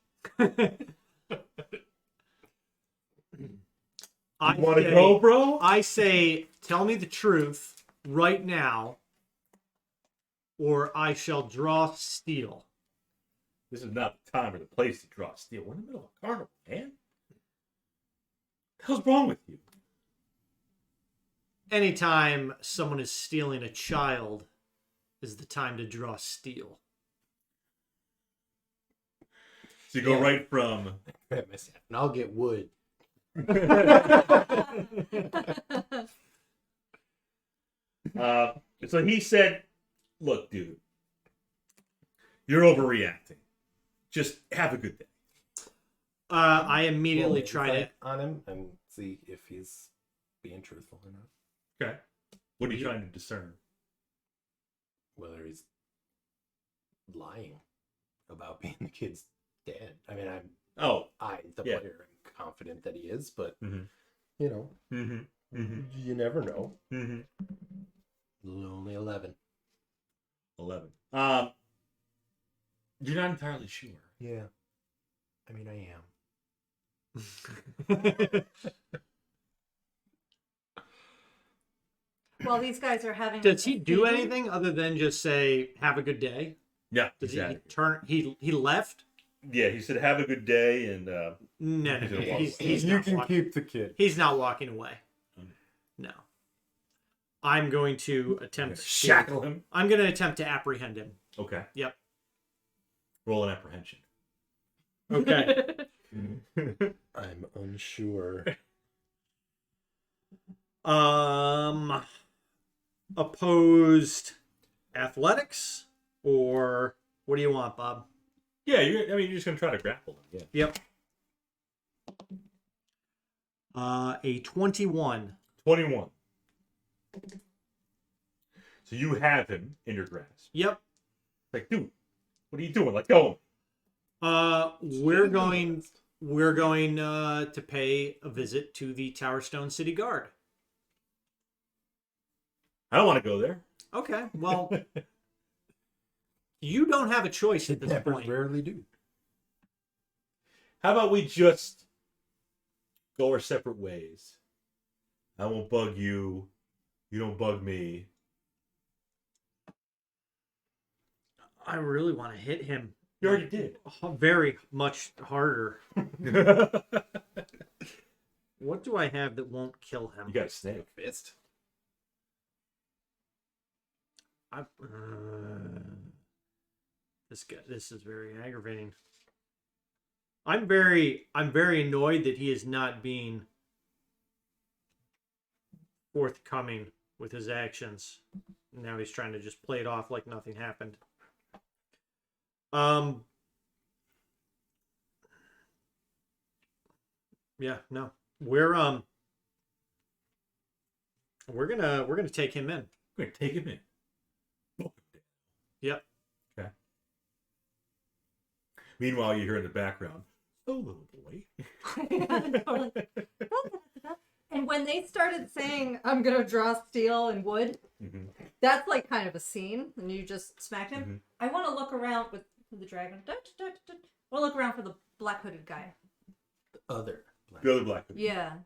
I You want to say- go, bro? I say, tell me the truth right now, or I shall draw steel. This is not the time or the place to draw steel. We're in the middle of a carnival, man. What the hell's wrong with you? Anytime someone is stealing a child is the time to draw steel. So you go Yeah. right from And I'll get wood. so he said, look, dude, you're overreacting. Just have a good day. I immediately Roll try to. insight on him and see if he's being truthful or not. Okay. What are you trying to discern? Whether he's lying about being the kid's dad. I mean, Oh. the Yeah. player, am confident that he is, but Mhm. you know, Mm-hmm. you never know. Mm-hmm. Only 11. 11. You're not entirely sure. Yeah. I mean, I am. Well, these guys are having. Does he do a anything other than just say "Have a good day"? Yeah, Does exactly. he turn? He left? Yeah, he said, have a good day, and No. He's gonna walk He's you not can walking. keep the kid. He's not walking away. Mm. No. I'm going to attempt to shackle him. I'm going to attempt to apprehend him. Okay. Yep. Roll an apprehension. Okay. I'm unsure. Opposed athletics, or what do you want, Bob? Yeah, you're just going to try to grapple him. Yeah. Yep. A 21. 21. So you have him in your grasp. Yep. Like, dude, what are you doing? Let go. We're going to pay a visit to the Towerstone City Guard. I don't want to go there. Okay, well, you don't have a choice at this Kidnappers point. rarely do. How about we just go our separate ways? I won't bug you. You don't bug me. I really want to hit him. You already did. Very much harder. What do I have that won't kill him? You got a snake. Fist. This is very aggravating. I'm very annoyed that he is not being forthcoming with his actions. Now he's trying to just play it off like nothing happened. Yeah, no. We're gonna take him in. We're going to take him in. Yep. Okay. Meanwhile, you hear in the background, oh, little boy. Totally. And when they started saying, I'm going to draw steel and wood, Mhm. that's like kind of a scene, and you just smacked him. Mhm. I want to look around with the dragon. I want to look around for the black hooded guy. Other. The other black. Yeah.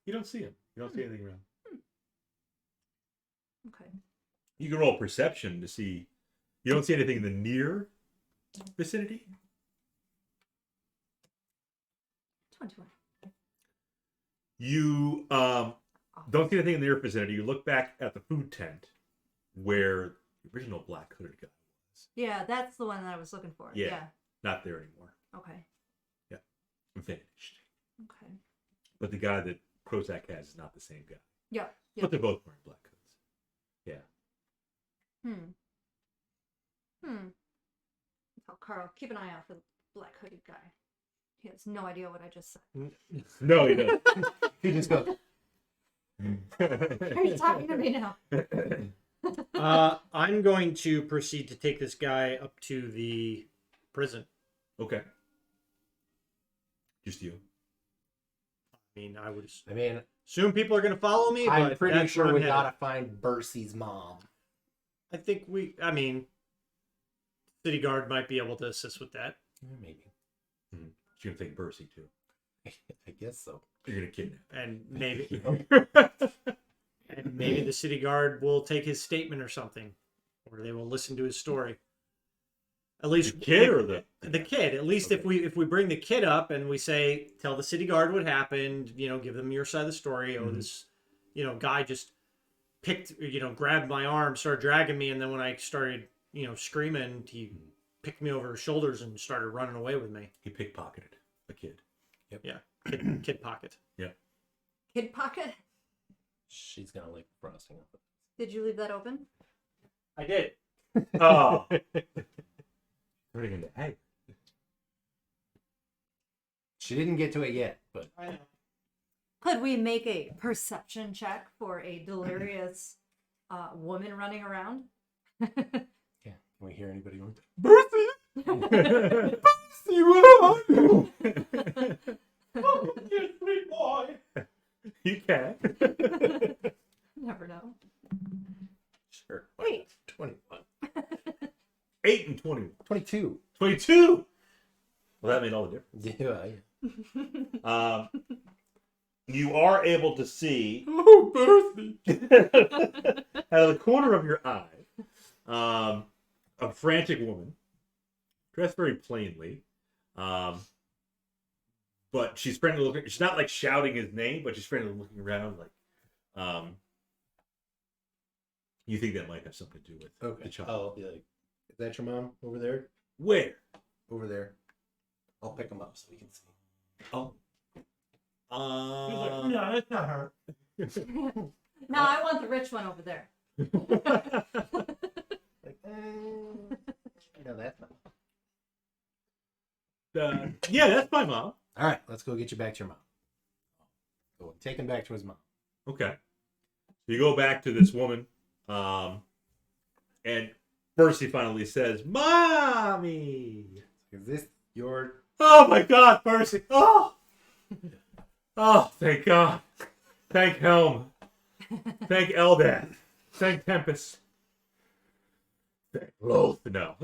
You don't see him. You don't see anything around. Okay. You can roll perception to see. You don't see anything in the near vicinity. 21. You don't see anything in the near vicinity. You look back at the food tent where the original black hooded guy was. Yeah, that's the one that I was looking for. Yeah. Yeah. Not there anymore. Okay. Vanished. Okay. But the guy that Prozac has is not the same guy. Yeah. But they're both wearing black hoods. Yeah. Oh, Carl, keep an eye out for the black hooded guy. He has no idea what I just said. No, he doesn't. He just goes. Are you talking to me now? I'm going to proceed to take this guy up to the prison. Okay. Just you. I mean, I would I mean, assume people are going to follow me, I'm but pretty that's sure where we I'm gotta headed. find Bercy's mom. I think City Guard might be able to assist with that. Yeah, maybe. You're going to take Bercy, too. I guess so. You're going to kidnap. And maybe the City Guard will take his statement or something. Or they will listen to his story. At least The kid or the kid. At least if we bring the kid up and we say, tell the City Guard what happened, give them your side of the story. Oh, this, guy just grabbed my arm, started dragging me, and then when I started, screaming, he picked me over his shoulders and started running away with me. He pickpocketed a kid. Yep. Yeah, kid pocket. Yep. Kid pocket? She's gonna lick frosting up. Did you leave that open? I did. Oh. Turning into egg. She didn't get to it yet, but I know. Could we make a perception check for a delirious woman running around? yeah. Can we hear anybody going? Bercy! Bercy, what are you? Oh, you sweet boy. You can. Never know. Sure. Wait. 21. 8 and 21. 22. 22! Well, that made all the difference. Yeah. You are able to see Oh, Bercy. out of the corner of your eye a frantic woman dressed very plainly, but she's friendly looking. She's not like shouting his name, but she's friendly looking around like you think that might have something to do with Okay. the child. I'll be like, is that your mom over there? Where? Over there. I'll pick them up so we can see. Oh. No, that's not her. No, I want the rich one over there. Like, no, that's not. Yeah, that's my mom. All right, let's go get you back to your mom. So take him back to his mom. Okay. So you go back to this woman, and Percy finally says, "Mommy!" Is this your... Oh my God, Percy! Oh! Oh, thank God. Thank Helm. Thank Eldath. Thank Tempest. Thank Loth. No.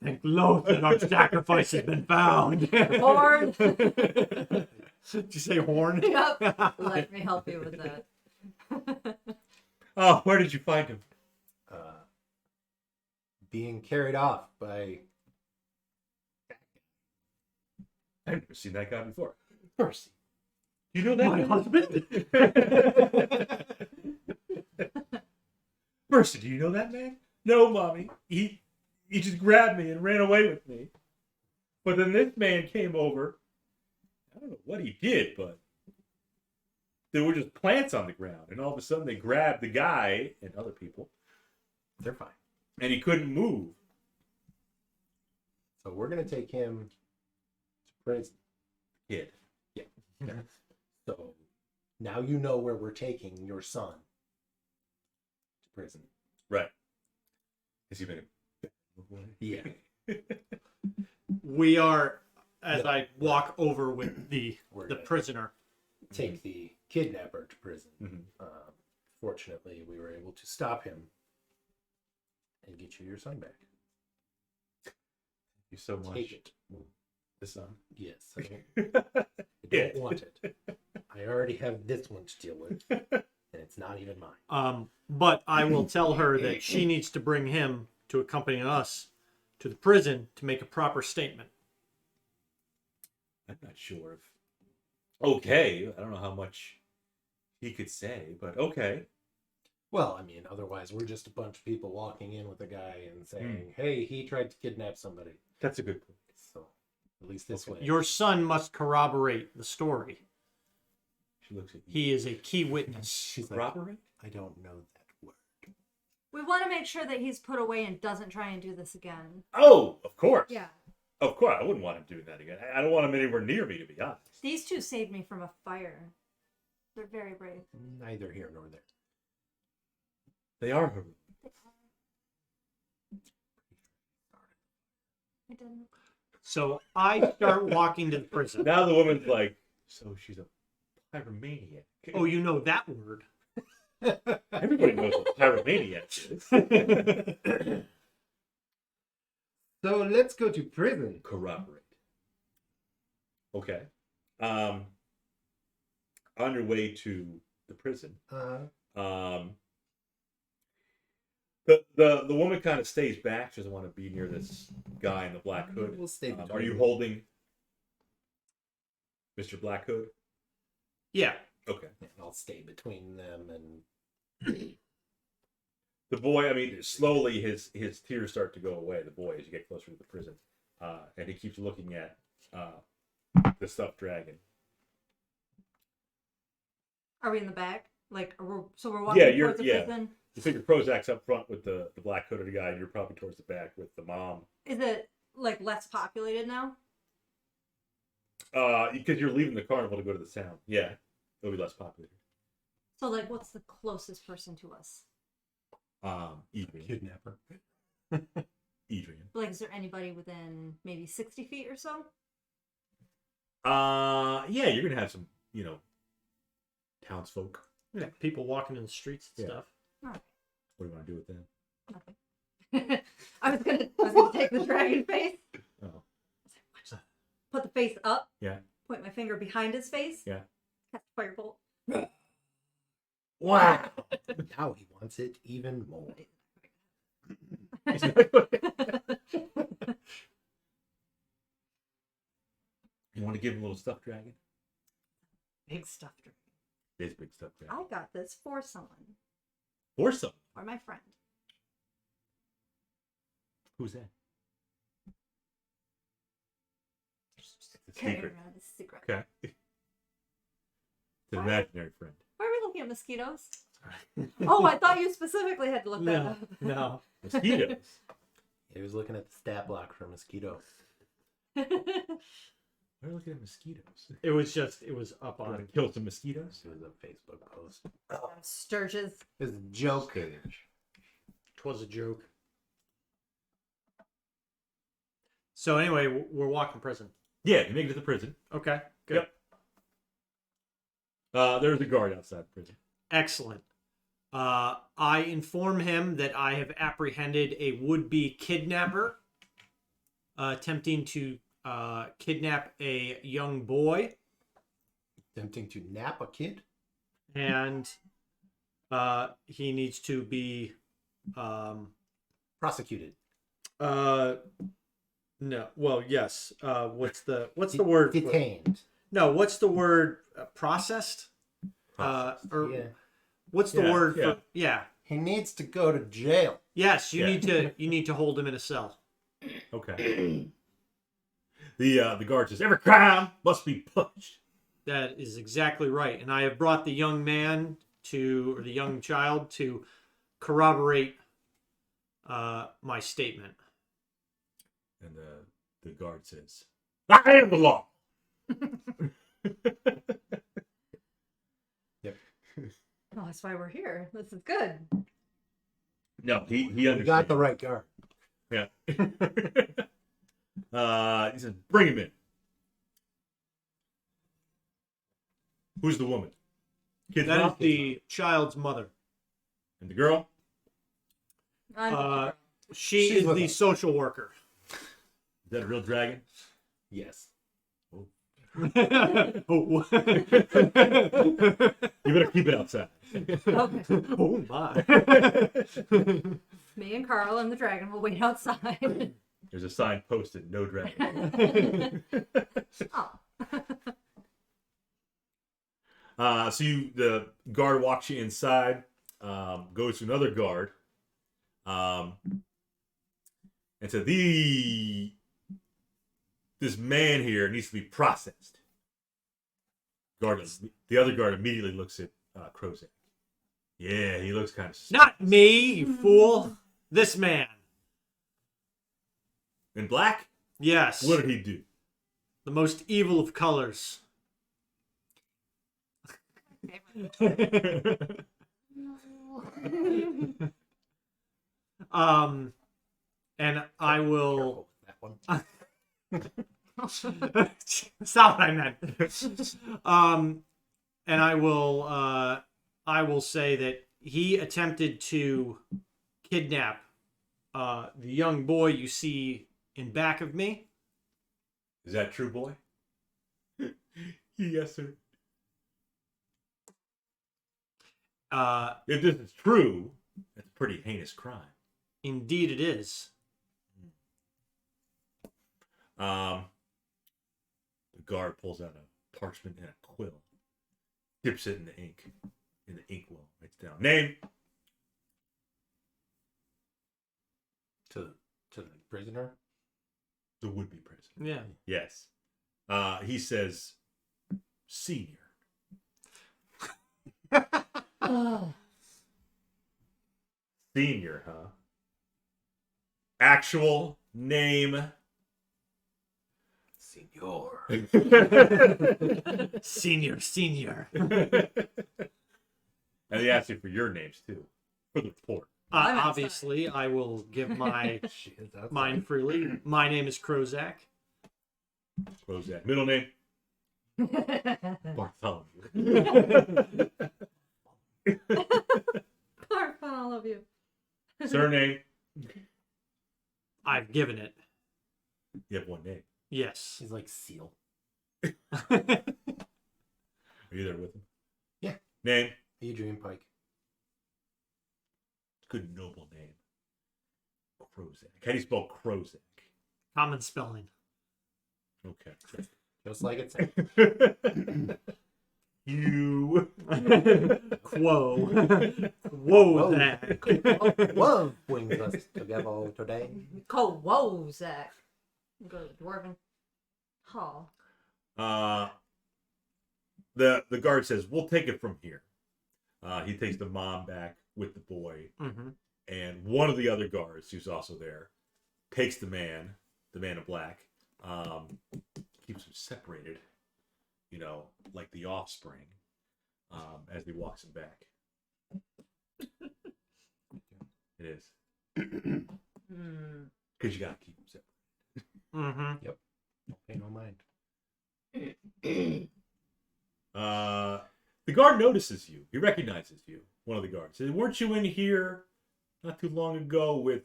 Thank Loth that our sacrifice has been found. Lord. Did you say horn? Yep. Let me help you with that. Oh, where did you find him? being carried off by... I've never seen that guy before. Percy. You know that My man? husband? Percy, do you know that man? No, Mommy. He just grabbed me and ran away with me. But then this man came over. I don't know what he did, but there were just plants on the ground. And all of a sudden they grabbed the guy and other people. They're fine. And he couldn't move. So we're going to take him to prison. Kid. Yeah. So now you know where we're taking your son to prison. Right. Has he been a... Yeah. We are, as I walk over with the We're prisoner. take the kidnapper to prison. Mm-hmm. Fortunately, we were able to stop him and get you your son back. Thank you so much. Take it. The son. Yes. I don't want it. I already have this one to deal with, and it's not even mine. But I will tell her that she needs to bring him to accompany us to the prison to make a proper statement. I'm not sure if... Okay. I don't know how much he could say, but okay. Well, I mean, otherwise we're just a bunch of people walking in with a guy and saying, "Hey, he tried to kidnap somebody." That's a good point. So, at least this way. Your son must corroborate the story. She looks at you. He is a key witness. She's like, Corroborate? I don't know that word. We want to make sure that he's put away and doesn't try and do this again. Oh, of course. Yeah. Of course. I wouldn't want him doing that again. I don't want him anywhere near me, to be honest. These two saved me from a fire. They're very brave. Neither here nor there. They are her. I didn't. So I start walking to the prison. Now the woman's like, so she's a pyromaniac. Oh, you know that word. Everybody knows what pyromaniac is. So let's go to prison. Corroborate. Okay. On your way to the prison, the woman kind of stays back. She doesn't want to be near this guy in the black hood. We'll stay Are you holding Mr. Black Hood? Yeah. Okay. And I'll stay between them and The boy, I mean, slowly his tears start to go away. The boy, as you get closer to the prison, and he keeps looking at the stuffed dragon. Are we in the back? Like, so we're walking towards the prison? You think your Prozac's up front with the black hooded guy, and you're probably towards the back with the mom. Is it, like, less populated now? Because you're leaving the carnival to go to the sound. Yeah, it'll be less popular. So, like, what's the closest person to us? Adrian. kidnapper. Adrian. Like, is there anybody within maybe 60 feet or so? Yeah, you're gonna have some, townsfolk. Yeah. People walking in the streets and stuff. Alright. What do you want to do with them? Nothing. I was gonna take the dragon face, Oh, put the face up, yeah. point my finger behind his face, Yeah. cast a firebolt. Wow. Now he wants it even more. You want to give him a little stuffed dragon? Big stuffed dragon. This big stuffed dragon. I got this for someone. Or some. Or my friend. Who's that? It's a Carry secret. around as a secret. Okay. It's an imaginary friend. Why are we looking at mosquitoes? Oh, I thought you specifically had to look that No, up. no. Mosquitoes. He was looking at the stat block for mosquitoes. Why are you looking at mosquitoes? It was up Want on. to kill some mosquitoes? It was a Facebook post. Sturges. It was a joke. Twas a joke. So anyway, we're walking prison. Yeah, you make it to the prison. Okay, good. Yep. There's a guard outside the prison. Excellent. I inform him that I have apprehended a would-be kidnapper attempting to kidnap a young boy, Attempting to nap a kid? and he needs to be Prosecuted. no. Well, yes. What's the word? Detained. No. What's the word? Processed. Or Yeah. what's the Yeah, word yeah. for? Yeah. He needs to go to jail. Yes. You Yeah. need to hold him in a cell. Okay. The guard says, every crime must be punished. That is exactly right. And I have brought the young man or the young child to corroborate my statement. And the guard says, I am the law. Yep. Oh, that's why we're here. This is good. No, he You understands. got the right guard. Yeah. He says, bring him in. Who's the woman? Kid's That is mom? the child's mother. And the girl? She She's is with the us. social worker. Is that a real dragon? Yes. Oh. You better keep it outside. Okay. Oh my. Me and Carl and the dragon will wait outside. There's a sign posted, no dragon. Oh. So the guard walks you inside. goes to another guard, and said, this man here needs to be processed. The other guard immediately looks at Krozak. Yeah, he looks kind of Not me, you fool. This man. in black. Yes. What did he do? The most evil of colors. And I will. That one. That's not what I meant. And I will say that he attempted to kidnap the young boy you see in back of me. Is that true, boy? Yes, sir. If this is true, it's a pretty heinous crime. Indeed, it is. The guard pulls out a parchment and a quill, dips it in the ink well, writes down name. To the prisoner. The would-be president. Yeah. Yes. He says, Senior. Senior, huh? Actual name. Senor. Senior. And he asks you for your names, too. For the report. I'm outside. Obviously, I will give my That's mine freely. My name is Krozak. Close that. Middle name? Bartholomew. Barf on all of you. Surname? I've given it. You have one name. Yes. He's like Seal. Are you there with him? Yeah. Name? Adrian Pike. Good noble name. Krozak. How do you spell Krozak? Common spelling. Okay. Just like it said. You. Quo. Whoa, that. Love brings us together today. Whoa, Zach. Go to the Dwarven Hall. The guard says, we'll take it from here. He takes the mom back with the boy. Mm-hmm. And one of the other guards, who's also there, takes the man in black, keeps him separated, like the offspring, as he walks him back. It is. Because you gotta keep him separate. Mm-hmm. Yep. Don't pay no mind. The guard notices you. He recognizes you. One of the guards says, weren't you in here not too long ago with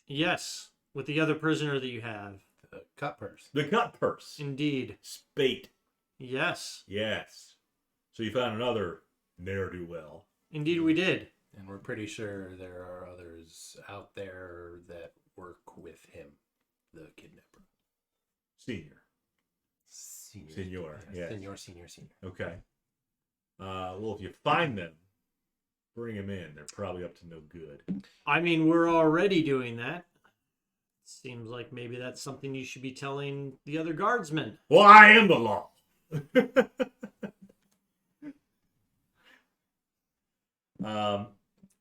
Yes, with the other prisoner that you have. The cutpurse. the cutpurse? Indeed. Spate. Yes. Yes. So you found another ne'er-do-well. Indeed, we did. And we're pretty sure there are others out there that work with him, the kidnapper. Senior. Senor, Yes. yeah. Senior. Okay. Well, if you find them, bring them in. They're probably up to no good. I mean, we're already doing that. Seems like maybe that's something you should be telling the other guardsmen. Well, I am the law.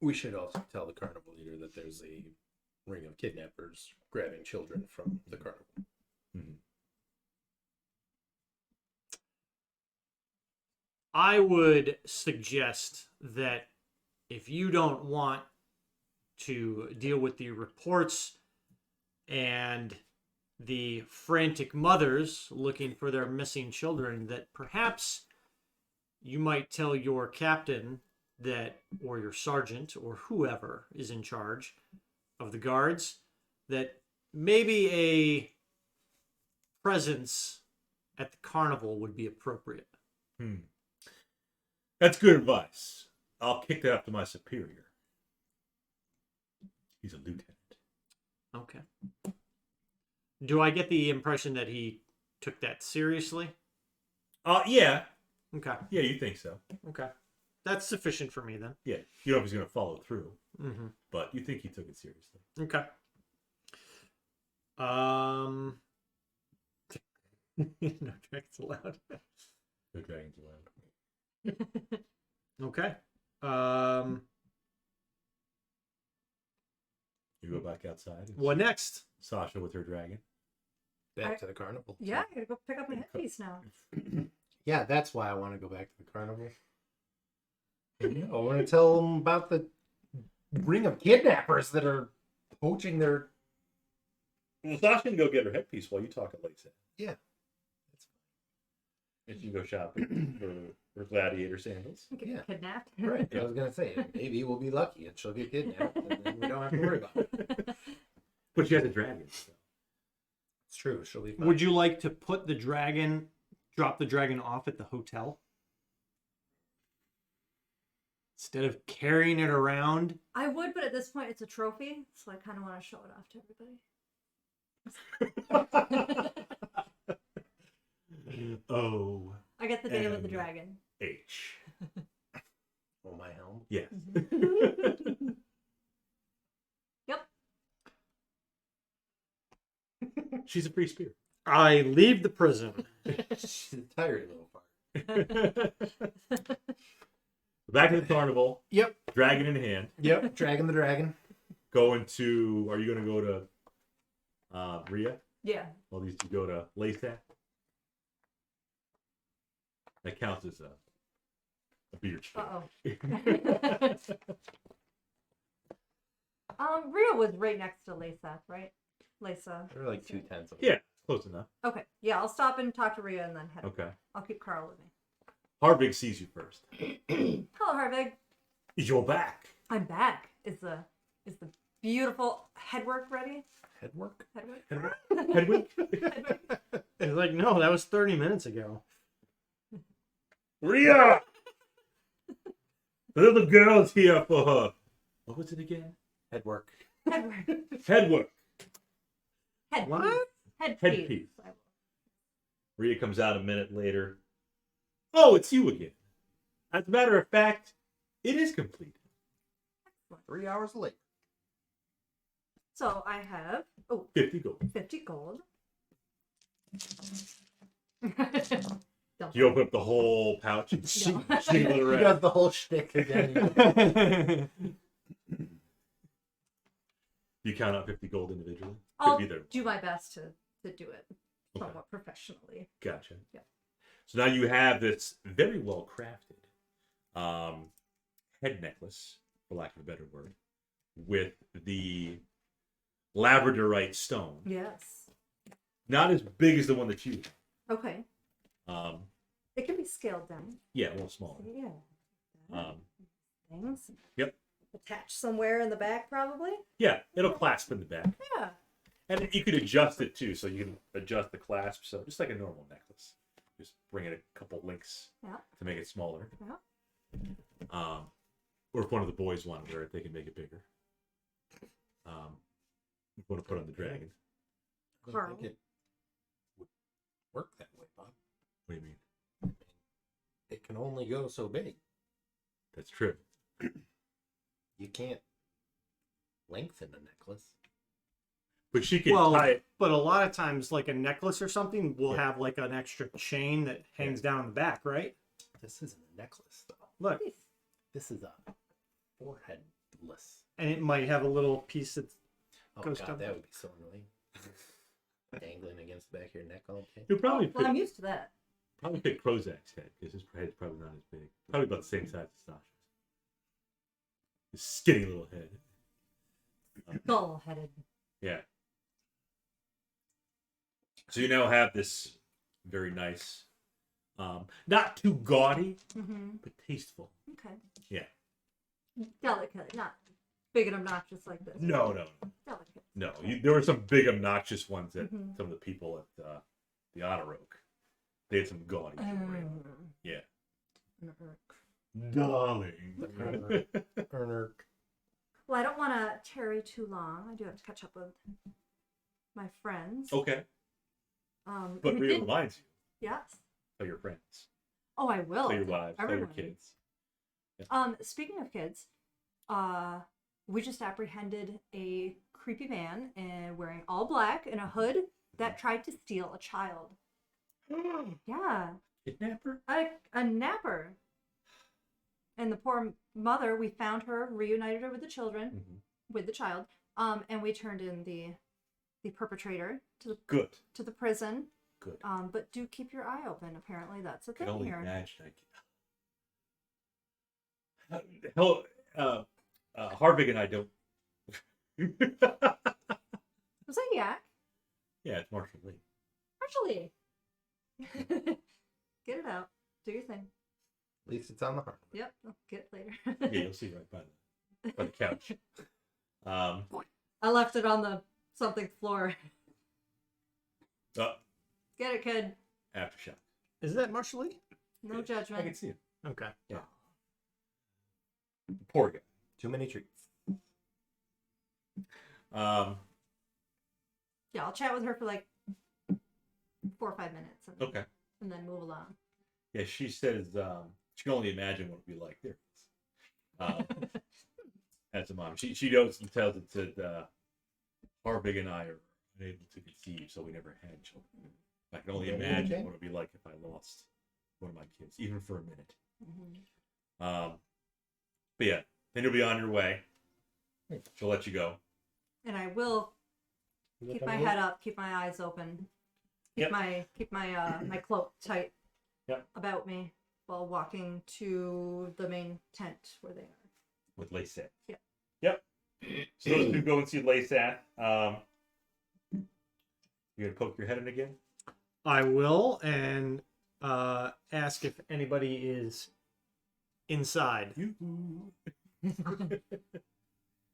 We should also tell the carnival leader that there's a ring of kidnappers grabbing children from the carnival. Mhm. I would suggest that if you don't want to deal with the reports and the frantic mothers looking for their missing children, that perhaps you might tell your captain that, or your sergeant, or whoever is in charge of the guards, that maybe a presence at the carnival would be appropriate. That's good advice. I'll kick that up to my superior. He's a lieutenant. Okay. Do I get the impression that he took that seriously? Yeah. Okay. Yeah, you think so. Okay. That's sufficient for me then. Yeah, you know if he's going to follow through, Mm-hmm. but you think he took it seriously. Okay. No dragons allowed. No dragons allowed. Okay. You go back outside. and What see next? Sasha with her dragon. Back to the carnival. Yeah, I gotta go pick up my headpiece now. Yeah, that's why I want to go back to the carnival. I want to tell them about the ring of kidnappers that are poaching their. Well, Sasha can go get her headpiece while you talk at Lake. Yeah. And she can go shopping for gladiator sandals. Get Yeah. kidnapped. Right. I was gonna say maybe we'll be lucky and she'll get kidnapped, and then we don't have to worry about it. But she has a dragon. So. It's true. She'll be fine. Would you like to put drop the dragon off at the hotel? Instead of carrying it around? I would, but at this point it's a trophy, so I kind of want to show it off to everybody. O I get the name of the And- dragon. H. Oh, my helm. Yes. Yep. She's a free spirit. I leave the prison. She's a tired little fart. Back to the carnival. Yep. Dragon in hand. Yep. Dragging the dragon. Going to. Are you going to go to Rhea? Yeah. Well, these two go to Laysack. That counts as a beer check. Rio was right next to Lisa, right? Lisa. They're like 2 tenths. Yeah, close enough. Okay. Yeah, I'll stop and talk to Rio and then head. Okay. I'll keep Carl with me. Harvig sees you first. Hello, Harvig. You're back. I'm back. Is the beautiful headwork ready? Headwork. Headwork. Hedwig? It's like, no, that was 30 minutes ago. Rhea! The little girl's here for her. What was it again? Headwork. Headwork. Headwork. Headpiece. What? Headpiece. Headpiece. Rhea comes out a minute later. Oh, it's you again. As a matter of fact, it is complete. 3 hours late. So I have 50 gold. 50 gold. You open up the whole pouch and No. jingle it He around. does the whole shtick again. You count out 50 gold individually? I'll Could be there. do my best to do it Okay. somewhat professionally. Gotcha. Yeah. So now you have this very well crafted head necklace, for lack of a better word, with the labradorite stone. Yes. Not as big as the one that you Okay. have. It can be scaled down. Yeah, a little smaller. Yeah. Things. Yep. Attached somewhere in the back, probably. Yeah, it'll clasp in the back. Yeah. And you could adjust it too, so you can adjust the clasp, so just like a normal necklace. Just bring in a couple links Yeah. to make it smaller. Yeah. Or if one of the boys want to wear it, they can make it bigger. You want to put on the dragon. I Carl. don't think it would work that way, Bob. What do you mean? It can only go so big. That's true. You can't lengthen a necklace. But she can Well, tie it. but a lot of times, like a necklace or something, will have like an extra chain that hangs down the back, right? This isn't a necklace, though. Look, This is a foreheadless. and it might have a little piece that's Oh Goes god, down. that would be so annoying. Dangling against the back of your neck all day. You'll probably Well, I'm pick, used to that. Krozak's head, because his head's probably not as big. Probably about the same size as Sasha's. His skinny little head. Dull-headed. Yeah. So you now have this very nice, not too gaudy, Mm-hmm. but tasteful. Okay. Yeah. Delicate, not big and obnoxious like this. No. Delicate. No, there were some big obnoxious ones that Mhm. some of the people at the Honor Oak, they had some gaudy jewelry. Yeah. Darling. Erner. Well, I don't want to tarry too long. I do have to catch up with my friends. Okay. But and Rhea it- reminds you, Yes. tell your friends, Oh, I will. tell your wives, tell your Everyone. kids. Speaking of kids, we just apprehended a creepy man wearing all black and a hood that tried to steal a child. Yeah. Kidnapper? A napper. And the poor mother, we found her, reunited her with the children, with the child, and we turned in the perpetrator to the prison. Good. But do keep your eye open. Apparently, that's a thing I can only here. imagine. Hell, Harvig and I don't. Was that Yak? Yeah, it's Marshall Lee. Actually. Get it out. Do your thing. At least it's on the heart. Yep. I'll get it later. Yeah, you'll see right by the couch. I left it on the something floor. Oh, Get it, kid. aftershock. Is that Marshall Lee? No I judgment. can see it. Okay. Yeah. Poor guy. Too many treats. Yeah, I'll chat with her for like 4 or 5 minutes. Okay. And then move along. Yeah, she says she can only imagine what it'd be like there. As a mom, she knows and tells it that Harvig and I are unable to conceive, so we never had children. I can only imagine what it'd be like if I lost one of my kids, even for a minute. But yeah, then you'll be on your way. She'll let you go. And I will keep my head up, keep my eyes open, keep my my cloak tight about me while walking to the main tent where they are. With Laysat. Yep. So those two go and see Laysat. You gonna poke your head in again? I will, and ask if anybody is inside.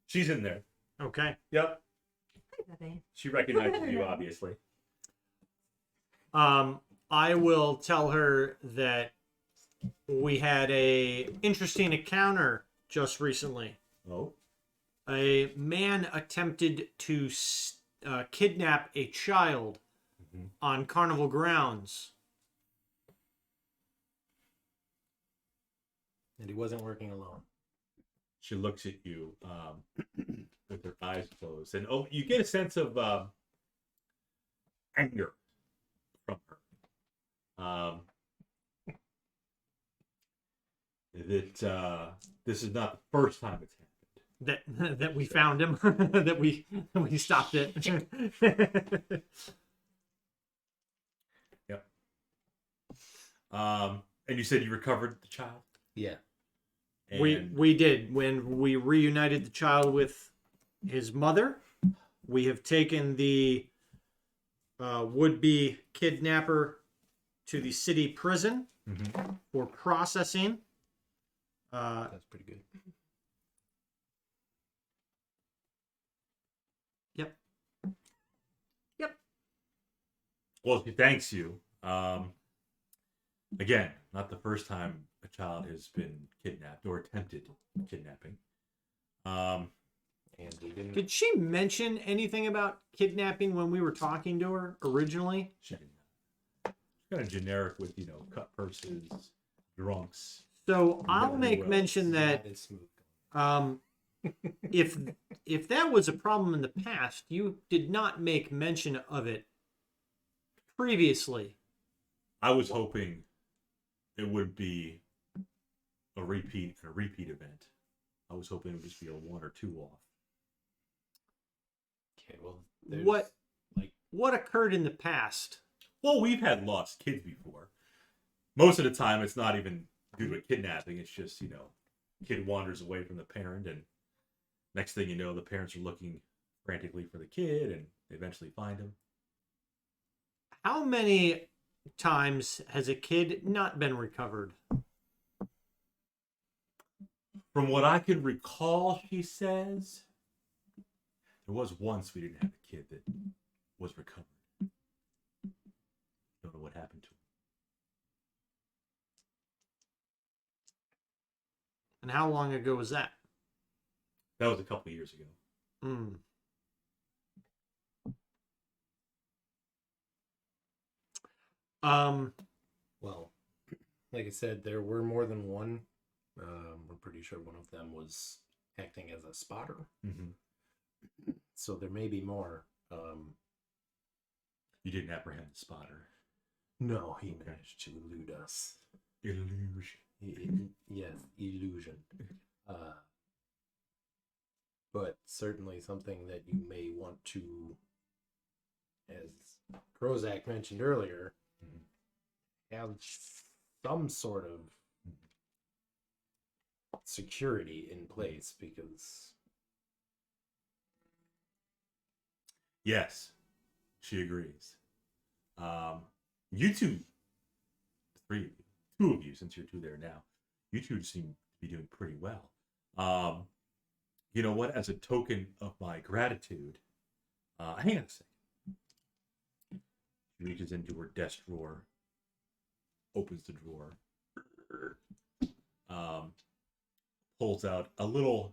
She's in there. Okay. Yep. Hi, Bebe. She recognizes you, obviously. I will tell her that we had a interesting encounter just recently. Oh. A man attempted to kidnap a child on carnival grounds. And he wasn't working alone. She looks at you with her eyes closed, and you get a sense of anger from her. That this is not the first time it's happened. That we found him. that we stopped it. Yep. And you said you recovered the child? Yeah. And We did. When we reunited the child with his mother, we have taken the would-be kidnapper to the city prison for processing. That's pretty good. Yep. Well, she thanks you. Again, not the first time a child has been kidnapped or attempted kidnapping. And we didn't. Did she mention anything about kidnapping when we were talking to her originally? She didn't. Kind of generic with cutpurses, drunks. So I'll make well. mention that Not as smooth. if that was a problem in the past, you did not make mention of it previously. I was hoping it would be a repeat event. I was hoping it would just be a 1 or 2 off. Okay, well, What occurred in the past? Well, we've had lost kids before. Most of the time, it's not even due to a kidnapping. It's just, kid wanders away from the parent, and next thing you know, the parents are looking frantically for the kid, and they eventually find him. How many times has a kid not been recovered? From what I can recall, she says, there was once we didn't have a kid that was recovered. Don't know what happened to him. And how long ago was that? That was a couple of years ago. Well, like I said, there were more than one. We're pretty sure one of them was acting as a spotter. Mm-hmm. So there may be more. You didn't apprehend the spotter. No, he managed to elude us. Illusion. Yes, illusion. But certainly something that you may want to, as Krozak mentioned earlier, have some sort of security in place, because Yes, she agrees. You two, three of you, two of you, since you're two there now, you two seem to be doing pretty well. You know what? As a token of my gratitude, hang on a second. She reaches into her desk drawer, opens the drawer, pulls out a little,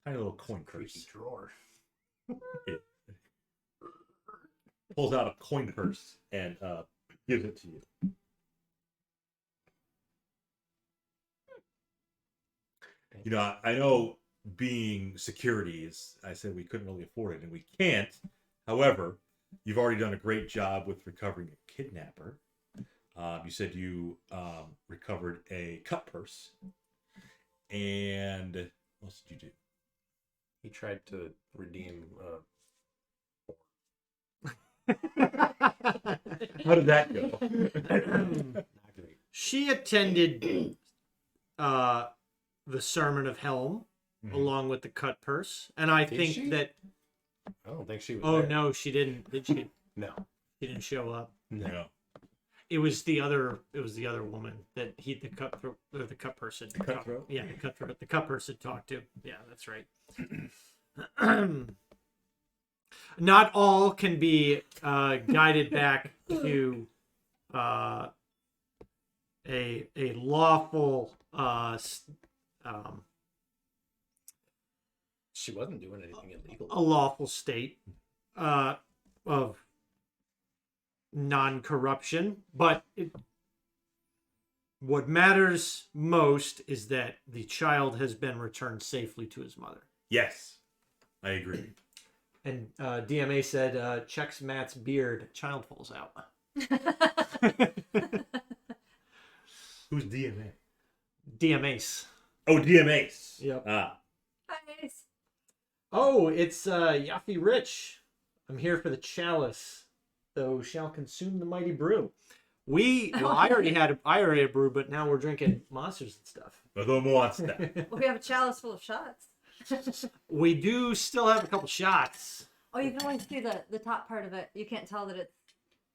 tiny little coin creepy purse. drawer. It pulls out a coin purse and gives it to you. You know, I know being security is, I said we couldn't really afford it, and we can't. However, you've already done a great job with recovering a kidnapper. You said you recovered a cutpurse. And what else did you do? He tried to redeem. How did that go? Not great. She attended the Sermon of Helm along with the cutpurse, and I Did think she? that. I don't think she was. Oh there. no, she didn't. Did she? No. She didn't show up. No. It was the other. It was the other woman that the cutthroat or the cutpurse had. The cutthroat? Yeah, the cutthroat. The cutpurse had talked to. Yeah, that's right. Not all can be guided back to a lawful. She wasn't doing anything illegal. A lawful state of non-corruption, but what matters most is that the child has been returned safely to his mother. Yes, I agree. And DMA said, checks Matt's beard, child falls out. Who's DMA? DMAce. Oh, DMAce. Yep. Ah. Nice. Oh, it's Yaffy Rich. I'm here for the chalice, though shall consume the mighty brew. I already had a brew, but now we're drinking monsters and stuff. Although monster. Well, we have a chalice full of shots. We do still have a couple shots. Oh, you can only see the top part of it. You can't tell that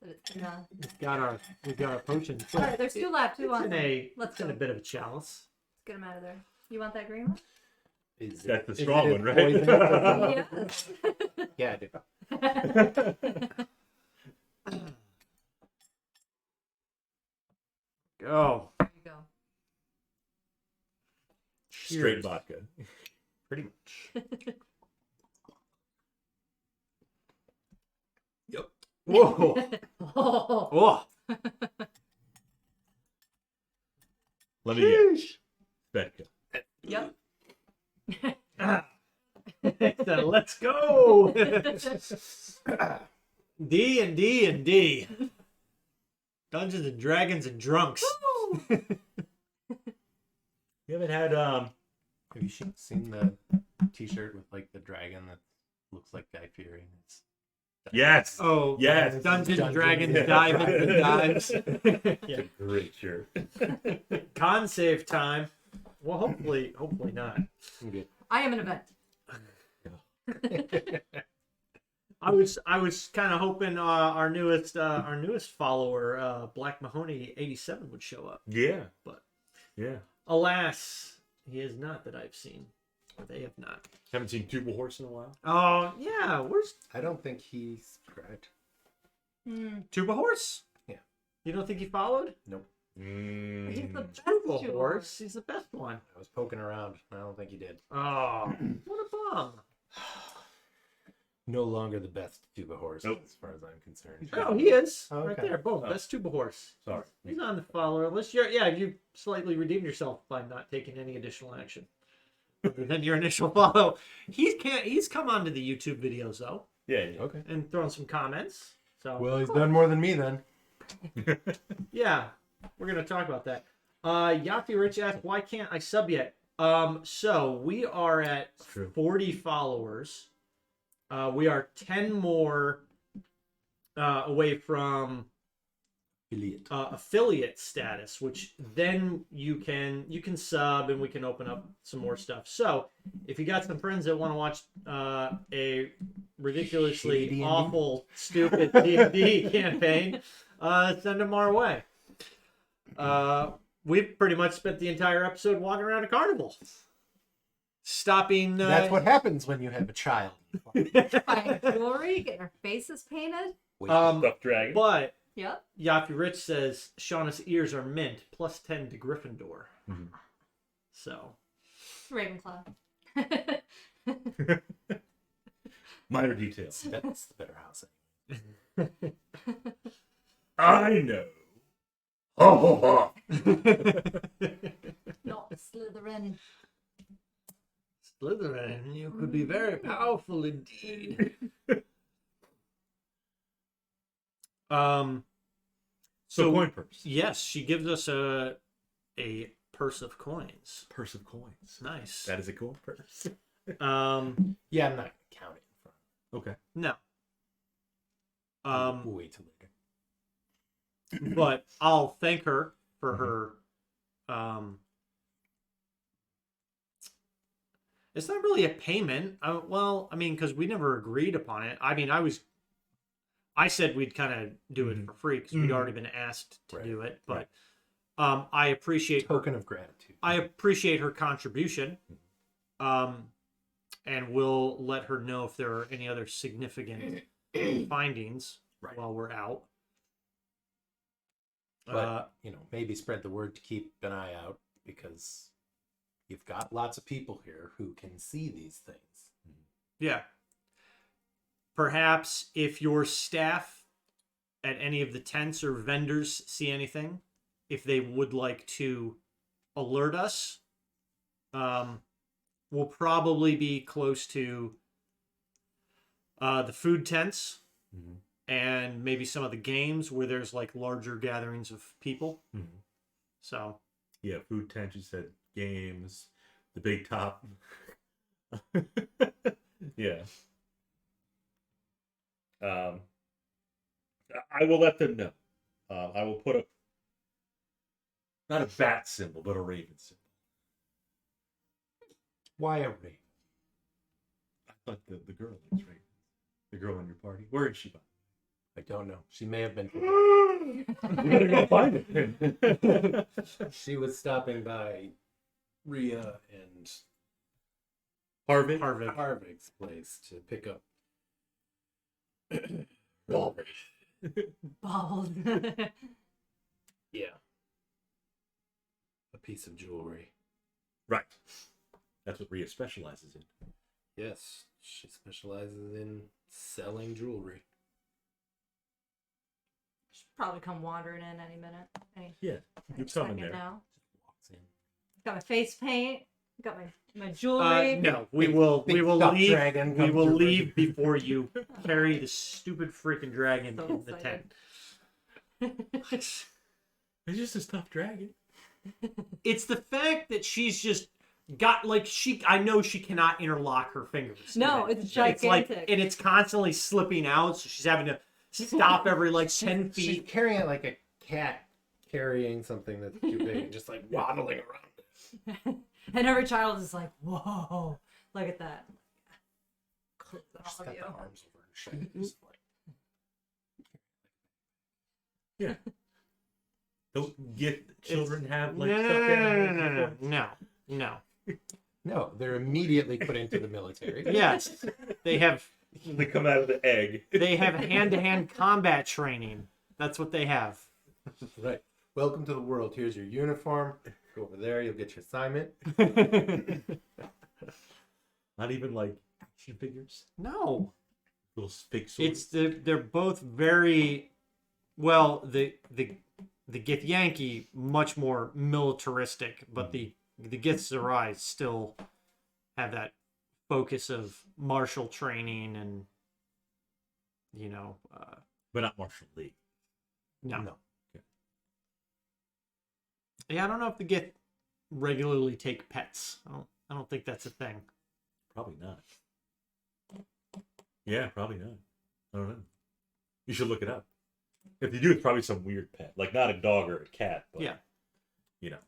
it's in a... We've got our potions. All right, there's two left. Who wants them? It's in a bit of a chalice. Let's get them out of there. You want that green one? That's the strong one, right? Yes. Yeah, I do. Go. There you go. Straight vodka. Pretty much. Yep. Whoa. Oh. Oh. Let me guess. Betka. Yep. So let's go. D and D and D. Dungeons and Dragons and Drunks. You haven't had Have you seen the T-shirt with like the dragon that looks like Guy Fieri? Yes. Oh, Yes. Dungeons and Dragons Yeah. Dive and Dives. Yeah. Great shirt. Con save time. Well, hopefully not. Okay. I am an event. I was kind of hoping our newest follower, Black Mahoney 87, would show up. Yeah. But yeah. Alas, he is not that I've seen. Or they have not. Haven't seen Tuba Horse in a while. Oh yeah, where's I don't think he subscribed. Tuba Horse? Yeah. You don't think he followed? Nope. He's the best Tuba Tuba Horse. He's the best one. I was poking around. I don't think he did. Oh, what a bum. No longer the best tuba horse, Nope. as far as I'm concerned. Oh, he is. Oh, Right okay. there. Boom. Oh. Best tuba horse. Sorry. He's on the follower list. You slightly redeemed yourself by not taking any additional action. Other than your initial follow. He's come onto the YouTube videos though. Yeah. Okay. And thrown some comments. So Well, he's done more than me then. yeah. We're gonna talk about that. Yafty Rich asked, why can't I sub yet? So we are at True. 40 followers. We are 10 more away from affiliate status, which then you can sub and we can open up some more stuff. So if you got some friends that want to watch a ridiculously Shady awful, stupid D&D campaign, send them our way. We've pretty much spent the entire episode walking around a carnival. Stopping. That's what happens when you have a child. Buying jewelry, getting our faces painted. Stuffed dragon. But Yep. Yafi Rich says Shauna's ears are mint, plus 10 to Gryffindor. Mhm. So Ravenclaw. Minor details. That's the better house. I know. Oh, Not Slytherin. Slytherin, you could be very powerful indeed. So coin purse. Yes, she gives us a purse of coins. Purse of coins. Nice. That is a coin purse. Yeah, I'm not counting from. Okay. No. We'll wait till later. But I'll thank her for her. It's not really a payment. Well, I mean, because we never agreed upon it. I mean, I said we'd kind of do it for free because we'd already been asked to Right. do it. But I appreciate Token of gratitude. I appreciate her contribution. And we'll let her know if there are any other significant findings while we're out. But, maybe spread the word to keep an eye out, because you've got lots of people here who can see these things. Yeah. Perhaps if your staff at any of the tents or vendors see anything, if they would like to alert us, we'll probably be close to the food tents. Mm-hmm. And maybe some of the games where there's like larger gatherings of people. Mm-hmm. So Yeah, food tent. You said games. The big top. Yeah. I will let them know. I will put not a bat symbol, but a raven symbol. Why a raven? I thought the girl likes ravens. The girl in your party. Where is she? I don't know. She may have been. You better go find it. She was stopping by Rhea and Harvick's place to pick up Baubles. Balls. Yeah. A piece of jewelry. Right. That's what Rhea specializes in. Yes, she specializes in selling jewelry. Should probably come wandering in any minute. Yeah, you come in there. Now. Walks in. Got my face paint. Got my jewelry. no, we will stuffed leave. dragon We comes will through. leave before you carry the stupid freaking dragon So in the excited. tent. It's just a stuffed dragon. It's the fact that she's just got like I know she cannot interlock her fingers. No, it's gigantic. like, and it's constantly slipping out, so she's having to stop every like 10 She's feet. carrying it like a cat carrying something that's too big, just like waddling around. And every child is like, whoa, look at that. Close She's all got of you. the arms over her shoulder. Just like, Yeah. Don't get children have like No, stuffed animals no, before? no. no, they're immediately put into the military. Yes, they have They come out of the egg. they have hand-to-hand combat training. That's what they have. Right. Welcome to the world. Here's your uniform. Go over there. You'll get your assignment. Not even like action figures. No. Little fake swords. They're both very well. The Gith Yankee much more militaristic, but the Gith Zerai still have that focus of martial training and but not martial league. no. Okay. Yeah, I don't know if the Gith regularly take pets. I don't think that's a thing. Probably not. Yeah, probably not. I don't know. You should look it up. If you do, it's probably some weird pet, like not a dog or a cat, but Yeah.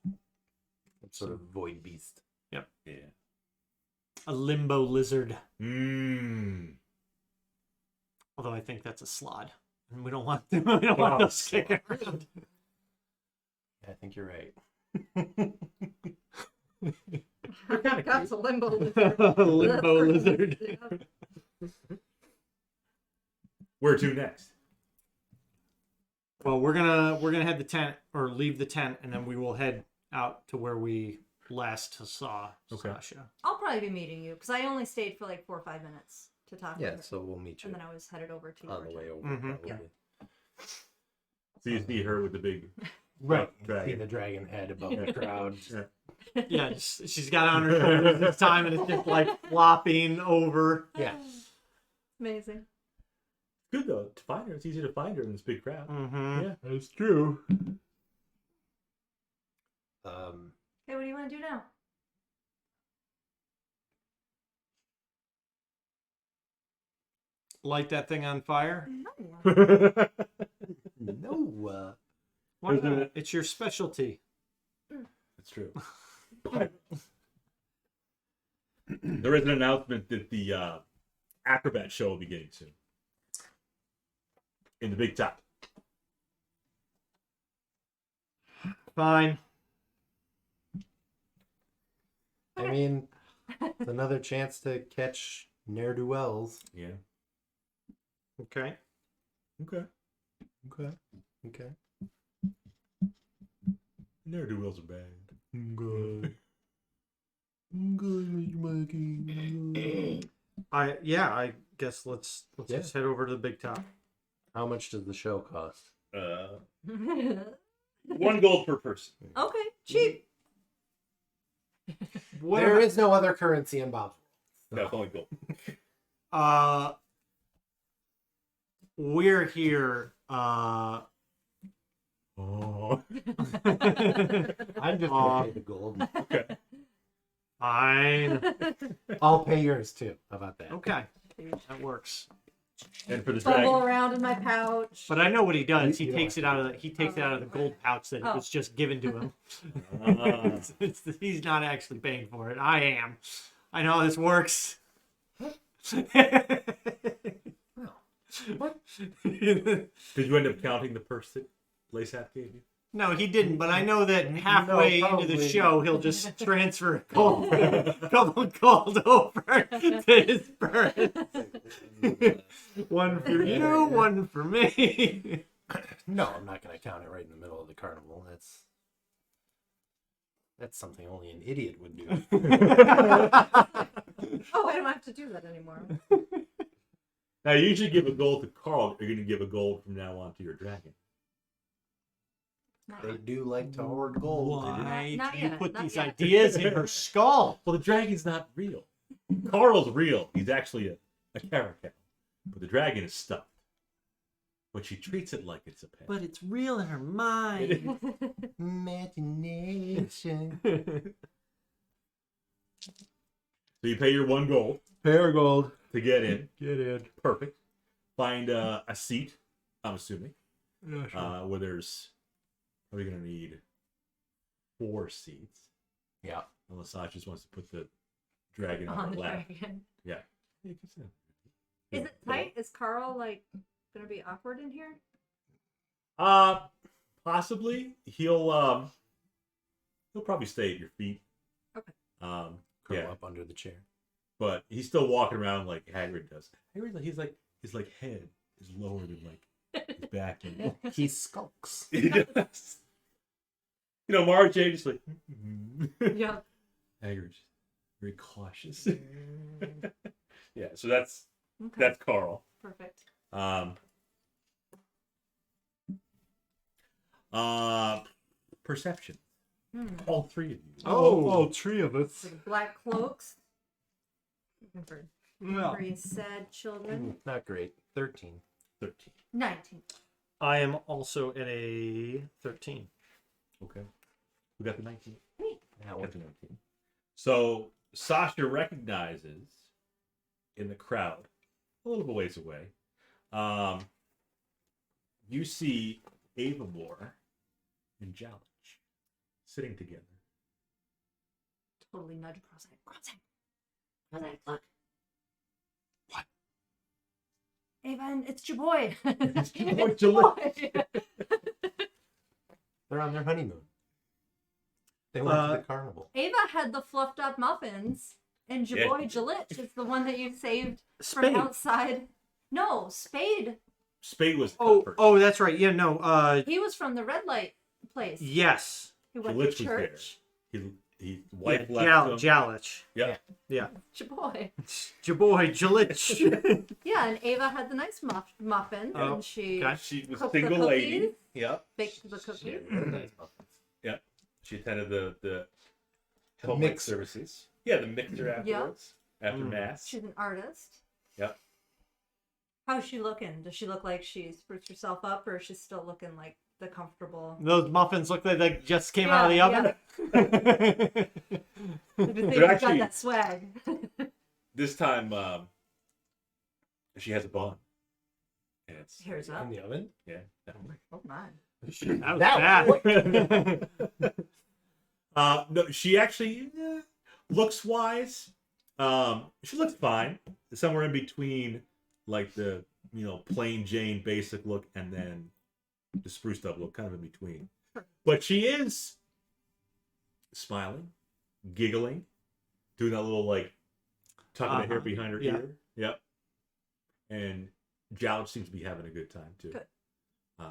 Some sort of void beast. Yeah. A limbo lizard. Mm. Although I think that's a slod, and we don't want them. We don't want those kicking around. Yeah, I think you're right. That's a limbo lizard. Limbo lizard. Yeah. Where to next? Well, we're gonna head the tent or leave the tent, and then we will head out to where we last saw Sasha. I'll probably be meeting you because I only stayed for like 4 or 5 minutes to talk. Yeah, with her. so we'll meet you And then I was headed over to on your the way tent. over. Mhm. Probably. Yeah. So you see her with the big Right. dragon. See the dragon head above the crowd. Yeah, she's got it on her shoulders this time, and it's just like flopping over. Yeah. Amazing. Good though to find her. It's easy to find her in this big crowd. Mm-hmm. Yeah, that's true. Hey, what do you want to do now? Light that thing on fire. No. No. Why not? It's your specialty. That's true. There is an announcement that the acrobat show will be getting soon. In the big top. Fine. I mean, it's another chance to catch ne'er-do-wells. Yeah. Okay. Okay. Okay. Okay. Ne'er-do-wells are bad. Good. Good, Mikey. I guess let's Yeah. just head over to the big top. How much does the show cost? 1 gold per person. Okay, cheap. What There about- is no other currency in Bob's No, it's only gold. We're here. Oh. I'm just gonna pay the gold. Okay. Fine. I'll pay yours too. How about that? Okay, that works. And for the Bubble dragon. around in my pouch. But I know what he does. He You takes don't it out of the gold pouch that Oh. was just given to him. Ah. He's not actually paying for it. I am. I know how this works. What? Did you end up counting the purse that Laysap gave you? No, he didn't. But I know that halfway into the probably. show, he'll just transfer a couple gold over to his purse. One for you, one for me. No, I'm not gonna count it right in the middle of the carnival. That's something only an idiot would do. Oh, I don't have to do that anymore. Now, you usually give a gold to Carl. You're going to give a gold from now on to your dragon. They do like to hoard gold. Why Not do you yet, put not these yet. ideas in her skull? Well, the dragon's not real. Carl's real. He's actually a caracal. But the dragon is stuffed. But she treats it like it's a pet. But it's real in her mind. Imagination. So you pay your 1 gold Pair gold. to get in. Get in. Perfect. Find a seat, I'm assuming, Yeah, where there's probably going to need 4 seats. Yeah. Unless Sasha just wants to put the dragon on On her the lap. dragon. Yeah. You can sit. Is it tight? Is Carl like gonna be awkward in here? Possibly. He'll probably stay at your feet. Okay. Curl Yeah. up under the chair. But he's still walking around like Hagrid does. Hagrid, his head is lower than like his back. And He skulks. he does. You know, Mara Jade just like Yeah. Hagrid's very cautious. Yeah, so that's Okay. That's Carl. Perfect. Perception. Hmm. All three of you. all three of us. So the black cloaks. Looking for No. very sad children. Not great. 13. 13. 19. I am also at a 13. Okay. We got the 19. Hey. That Got one. the 19. So Sasha recognizes in the crowd, a little bit ways away, you see Ava Moore and Jalich sitting together. Totally nudge cross-eyed. Cross-eyed, look. What? Ava, it's your boy. It's your boy, It's your boy. They're on their honeymoon. They went to the carnival. Ava had the fluffed up muffins, and your Yeah. boy Jalit is the one that you saved Spade. from outside. No, Spade. Spade was Oh, Cutpurses. oh, that's right. Yeah, no. He was from the red light place. Yes. He went Jalich to was there. church. His wife Yeah, left him. Jalich. Yeah. Yeah. It's your boy. Your boy, Jalich. Yeah, and Ava had the nice muffin, Oh, and she okay. She was a cooked the single lady. cookies. Yep. baked the cookies. Nice muffins. Yep. She attended the The home mix. services. Yeah, the mixer afterwards. After Mm. mass. She's an artist. Yep. How's she looking? Does she look like she's spruced herself up, or is she still looking like the comfortable? Those muffins look like they just came out of the Yeah, oven. They've actually- got that swag. This time, she has a bun. And it's Hairs In up. the oven? Yeah. Oh my. That was bad. No, she actually looks wise. She looks fine. Somewhere in between, like the plain Jane basic look and then the spruced up look, kind of in between. But she is smiling, giggling, doing that little like tucking the hair behind her Yeah. ear. Yep. And Jalich seems to be having a good time too. Good.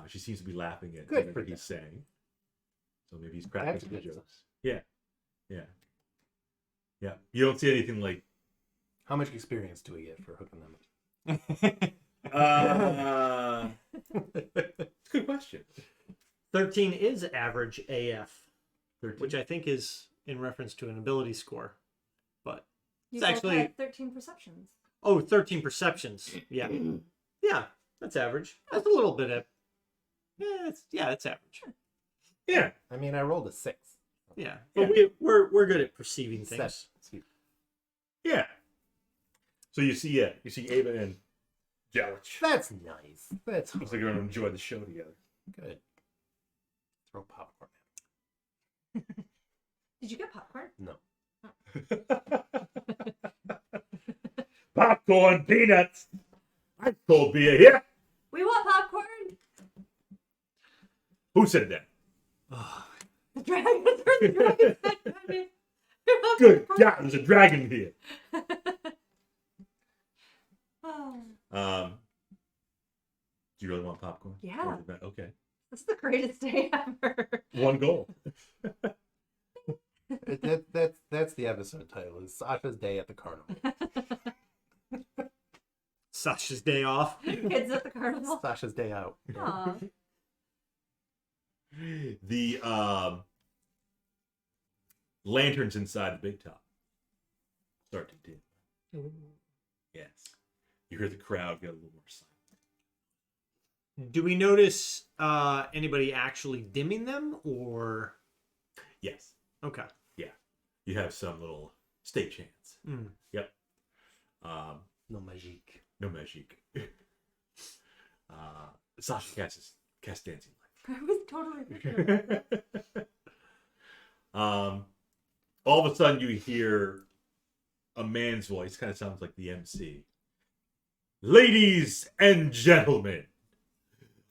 She seems to be laughing at Good everything for he's saying. So maybe he's cracking That's some good jokes. stuff. Yeah. Yeah. Yeah. You don't see anything like How much experience do we get for hooking them up? it's a good question. 13 is average AF, 13. which I think is in reference to an ability score. But You It's both actually- had 13 perceptions. 13 perceptions. Yeah. Yeah, that's average. That's a little bit of it's average. Yeah. I mean, I rolled a 6. Yeah. But we're good at perceiving things. 7. Excuse me. Yeah. So you see Ava and Jalich. That's nice. That's Looks like you're gonna enjoy the show together. good. Throw popcorn Did you get popcorn? at Popcorn, peanuts. I cold beer here. We want popcorn. Who said that? The dragon. The dragon said, "Honey, we want Good popcorn." God, there's a dragon here. Oh, Do you really want popcorn? Yeah. Okay. this is the greatest day ever. One goal. That's the episode title. Is Sasha's Day at the Carnival. Sasha's day off. Kids at the carnival. Sasha's Day Out. Aw. The lanterns inside the big top start to dim. Yes. You hear the crowd get a little more silent. Do we notice anybody actually dimming them or Yes. okay. Yeah. You have some little stage hands. Mm. Yep. No magic. No magic. Sasha casts dancing I was totally light. All of a sudden you hear a man's voice, kind of sounds like the MC. Ladies and gentlemen,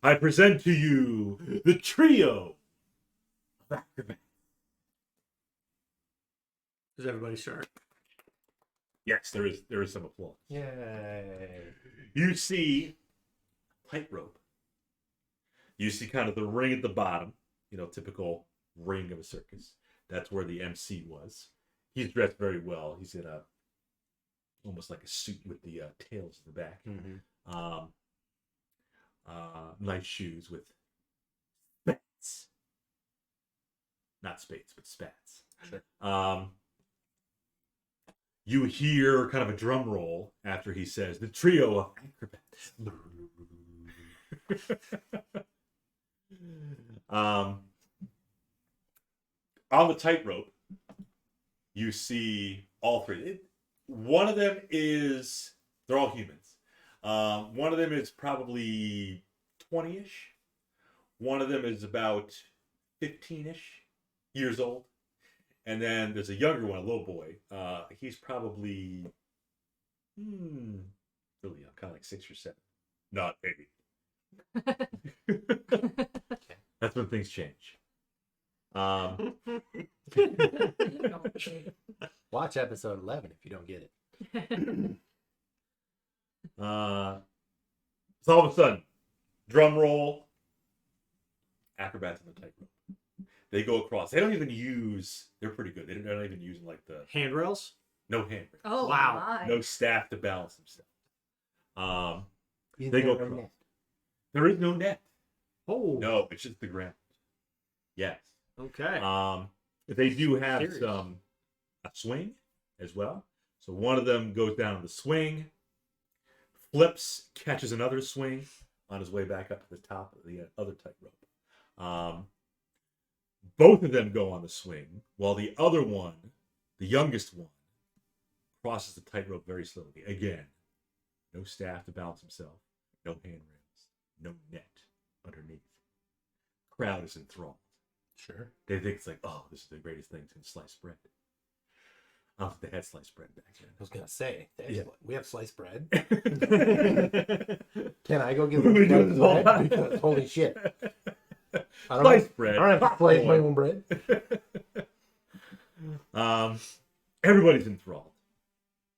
I present to you the trio of acrobats. Does everybody start? Yes, there is some applause. Yay. You see tightrope. You see kind of the ring at the bottom, typical ring of a circus. That's where the MC was. He's dressed very well. He's in a almost like a suit with the tails in the back. Mm-hmm. Nice shoes with spats. Not spades, but spats. Sure. You hear kind of a drum roll after he says, the trio of acrobats. On the tightrope, you see all three. One of them is, they're all humans. One of them is probably 20-ish. One of them is about 15-ish years old. And then there's a younger one, a little boy. He's probably really young, kind of like 6 or 7. Not 8. That's when things change. Watch episode 11 if you don't get it. So all of a sudden, drum roll, acrobats on the tightrope. They go across. They don't even use. They're pretty good. They're not even using like the handrails. No handrails. Oh, Wow. my. No staff to balance themselves. Is They go there a across. net? There is no net. Oh. No, it's just the ground. Yes. Okay. They do have Serious. a swing as well. So one of them goes down the swing, flips, catches another swing on his way back up to the top of the other tightrope. Both of them go on the swing, while the other one, the youngest one, crosses the tightrope very slowly. Again, no staff to balance himself, no handrails, no net underneath. Crowd is enthralled. Sure. They think it's like, oh, this is the greatest thing since sliced bread. I don't think they had sliced bread back I was gonna say, Yeah. we have sliced bread. then. Can I go get We've been doing sliced this all bread? night. Because holy shit! I don't Sliced have, bread. I don't have to slice my own bread. Everybody's enthralled.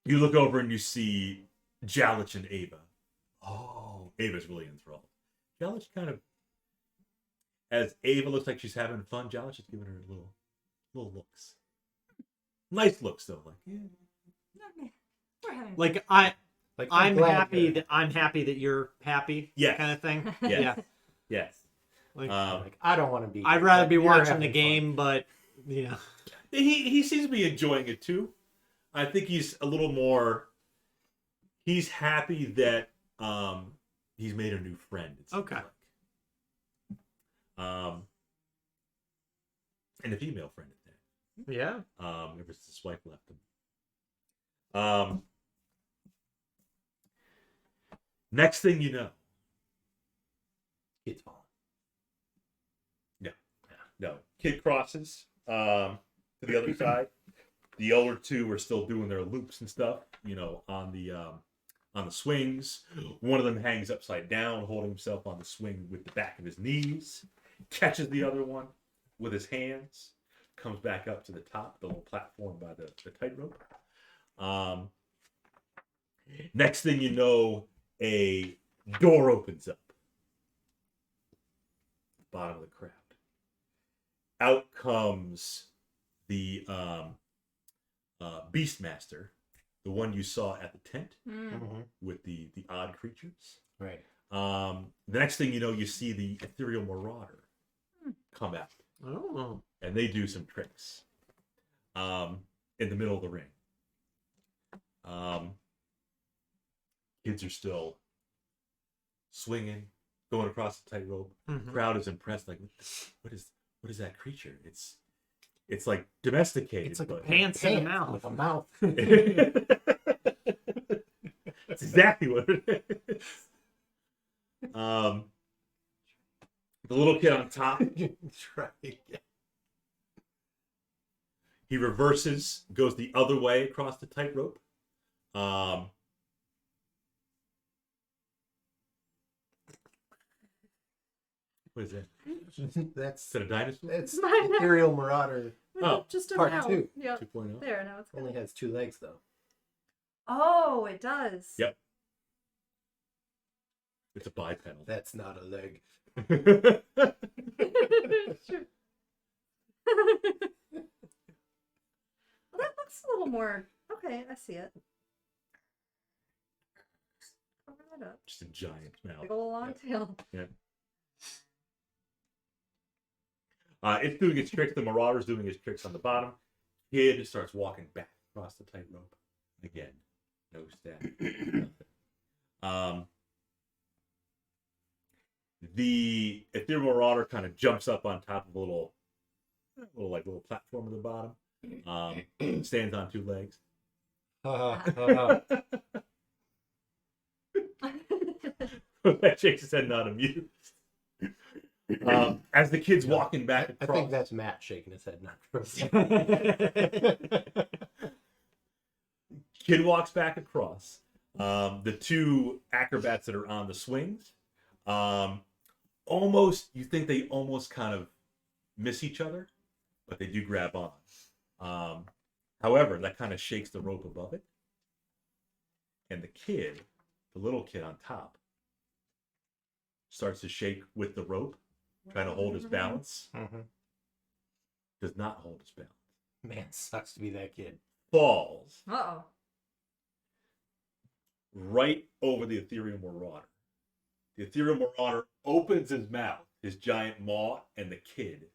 You look over and you see Jalich and Ava. Oh, Ava's really enthralled. Jalich kind of, as Ava looks like she's having fun, Jalich is giving her little looks. Nice looks though, like We're having Like Like I'm glad happy you're- that I'm happy that you're happy. Yes. Kind of thing. yes, Yeah. yes. Like, like I don't want to be. I'd here, rather but be you're watching the having game, but yeah. He seems to be enjoying it too. I think he's a little more. He's happy that he's made a new friend. It seems Okay. like. And a female friend at that. Yeah. Ever since his wife left him. Next thing you know, Kids falling. no kid crosses to the other side. The older two are still doing their loops and stuff, on the swings. One of them hangs upside down, holding himself on the swing with the back of his knees. Catches the other one with his hands. Comes back up to the top, the little platform by the tightrope. Next thing you know, a door opens up. Bottom of the crowd. Out comes the Beastmaster, the one you saw at the tent Mm-hmm. with the odd creatures. Right. The next thing you know, you see the ethereal marauder come out, Oh. and they do some tricks in the middle of the ring. Kids are still swinging, going across the tightrope. Mhm. Crowd is impressed. Like, what is that creature? It's like domesticated. It's like a but pants in the mouth. With a mouth. That's exactly what it is. The little kid on top, Right. he reverses, goes the other way across the tightrope. What is that? That's Is that a dinosaur? it's Ethereal Marauder. Oh, just a part now. 2. Yep. 2.0. There, now it's Only good. has 2 legs though. Oh, it does. Yep. It's a bipedal. That's not a leg. Sure. Well, that looks a little more. Okay, I see it. side up. Just a giant mouth. Big old long tail. Yeah. It's doing its tricks. The Marauder's doing his tricks on the bottom. Kid starts walking back across the tightrope. Again, no stat. The Ethereal Marauder kind of jumps up on top of a little platform at the bottom. Stands on two legs. That shakes his head, not amused. As the kid's walking back across, I think that's Matt shaking his head, not Krux. Kid walks back across. The two acrobats that are on the swings, you think they almost kind of miss each other, but they do grab on. However, that kind of shakes the rope above it. And the little kid on top, starts to shake with the rope, trying to hold his balance. Mm-hmm. Does not hold his balance. Man, sucks to be that kid. Falls Uh-oh. right over the Ethereal Marauder. The Ethereal Marauder opens his mouth, his giant maw, and the kid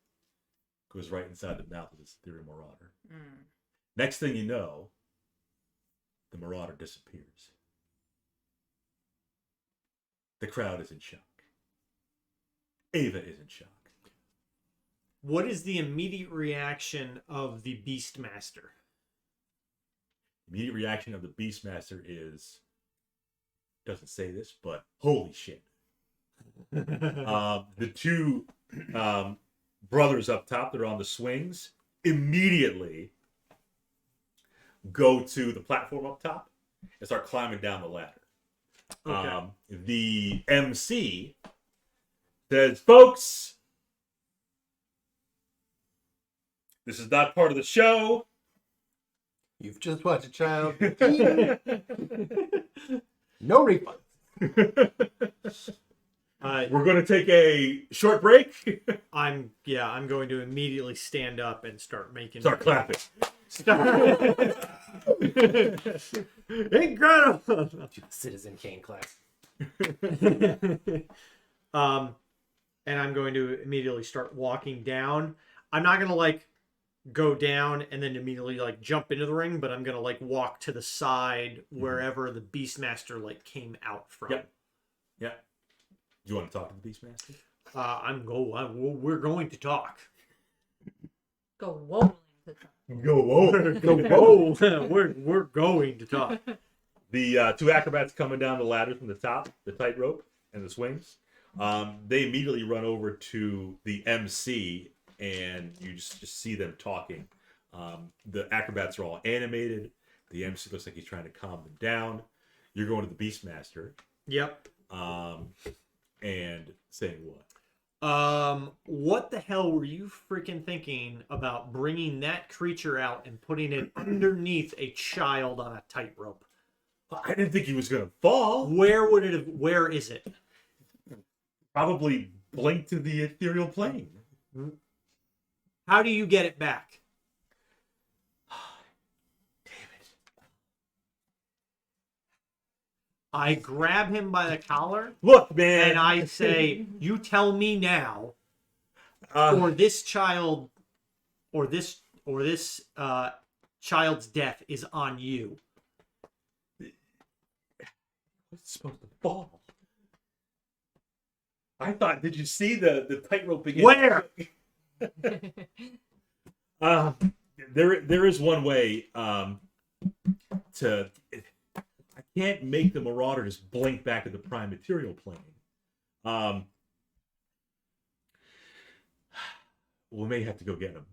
goes right inside the mouth of this Ethereal Marauder. Mm. Next thing you know, the Marauder disappears. The crowd is in shock. Ava is in shock. What is the immediate reaction of the Beastmaster? Immediate reaction of the Beastmaster is, doesn't say this, but holy shit. The two brothers up top that are on the swings immediately go to the platform up top and start climbing down the ladder. Okay. The MC says, folks, this is not part of the show. You've just watched a child. No refund. We're going to take a short break. I'm going to immediately stand up and start clapping. Incredible. Citizen Kane class. And I'm going to immediately start walking down. I'm not gonna go down and then immediately jump into the ring, but I'm gonna walk to the side wherever the Beastmaster came out from. Yep. Yeah. Do you want to talk to the Beastmaster? We're going to talk. Go whoa. Go over. Whoa. we're going to talk. The two acrobats coming down the ladder from the top, the tightrope and the swings. They immediately run over to the MC, and you just see them talking. The acrobats are all animated. The MC looks like he's trying to calm them down. You're going to the Beastmaster. Yep. And saying what? What the hell were you freaking thinking about bringing that creature out and putting it underneath a child on a tightrope? I didn't think he was going to fall. Where is it? Probably blink to the ethereal plane. How do you get it back? Damn it. I grab him by the collar. Look, man. And I say, you tell me now, or this child, or this child's death is on you. It's supposed to fall. I thought, did you see the tightrope again? Where? There is one way I can't make the Marauder just blink back to the prime material plane. We may have to go get him.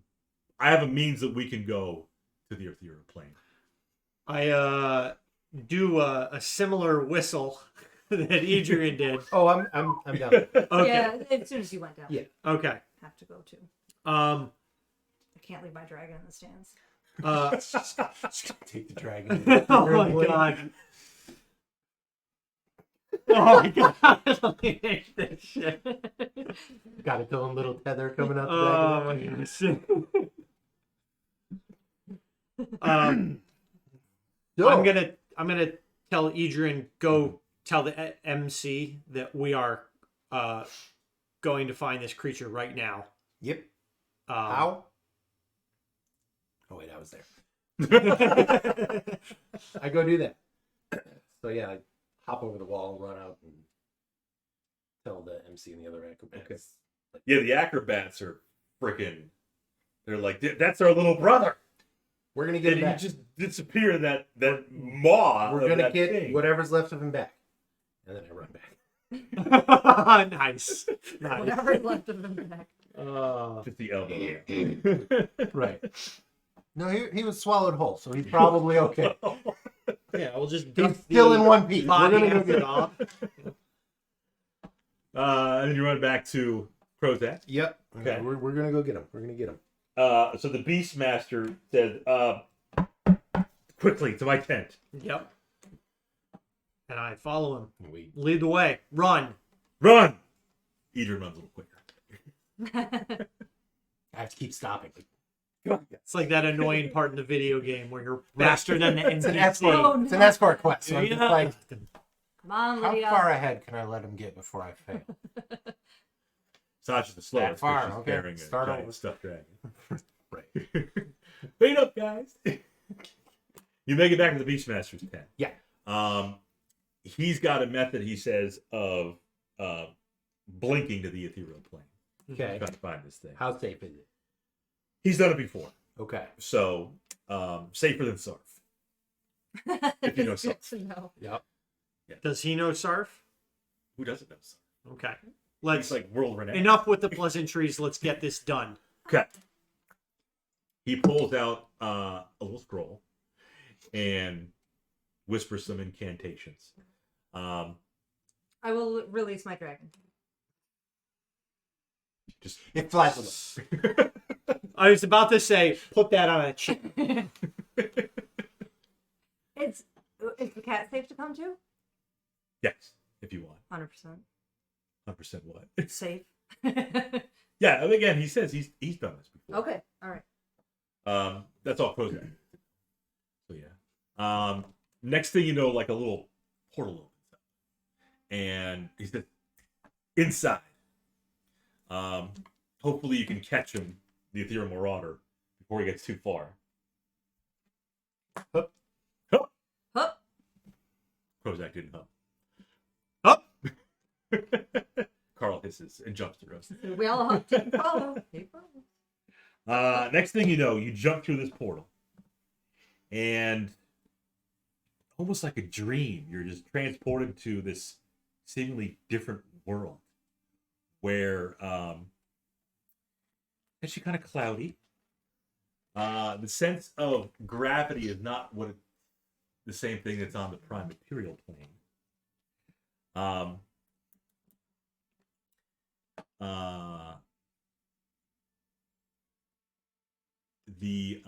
I have a means that we can go to the ethereal plane. I do a similar whistle that Adrian did. Oh, I'm down. Okay. Yeah, as soon as you went down. Yeah. Okay. Have to go too. I can't leave my dragon in the stands. Take the dragon. Oh my god. Oh my god. Let me make this shit. Got its own little tether coming out the Oh back my of it. goodness. So, I'm gonna tell Adrian, go tell the MC that we are going to find this creature right now. Yep. Um, How? Oh wait, I was there. I go do that. So yeah, I hop over the wall, run out, and tell the MC and the other acrobats. Okay. Yeah, the acrobats are freaking. They're like, that's our little brother. We're gonna get And him he back. just disappeared. That maw. We're of gonna that get thing. whatever's left of him back, and then I run back. Nice. Nice. Whatever's left of him back. Just the elbow. Right. No, he was swallowed whole, so he's probably okay. Yeah, we'll just He's dump still the in one piece. We're body gonna go after get it off. And then you run back to Prozac. Yep. Okay. We're gonna go get him. We're gonna get him. So the Beastmaster says, quickly to my tent. Yep. And I follow him. We Lead the way. Run. Run! Edrin runs a little quicker. I have to keep stopping. It's like that annoying part in the video game where you're faster than the It's an NPC. escort. Oh, It's an no. escort quest. So I'm just Yeah. like, Come on, how Lydia. far ahead can I let him get before I fail? Sasha's the slowest. That far, 'cause she's okay. carrying a Start giant over. stuffed dragon. Right. Wait up, guys. You make it back to the Beastmaster's tent. Yeah. He's got a method, he says, of blinking to the ethereal plane. Okay. Trying to find this thing. How safe is it? He's done it before. Okay. So, safer than Sarf. If you know It's good Sarf. to know. Yep. Does he know Sarf? Who doesn't know Sarf? Okay. It's Let's like world renowned. enough with the pleasantries. Let's get this done. Okay. He pulls out a little scroll and whispers some incantations. I will release my dragon. Just It flies away. I was about to say, put that on a chip. Is the cat safe to come to? yes, if you want. 100% 100% what? safe. Yeah, and again, he says he's done this before. Okay, all right. That's all Prozac. So yeah. Next thing you know, like a little portal opens up, and he said, "Inside." Hopefully, you can catch him, the Ethereal Marauder, before he gets too far. Hup. Hup. Hup. Prozac didn't hop. Up. Carl hisses and jumps through us. We all have to follow. Keep following. Next thing you know, you jump through this portal, and almost like a dream, you're just transported to this seemingly different world where it's actually kind of cloudy. The sense of gravity is not the same thing that's on the prime material plane. You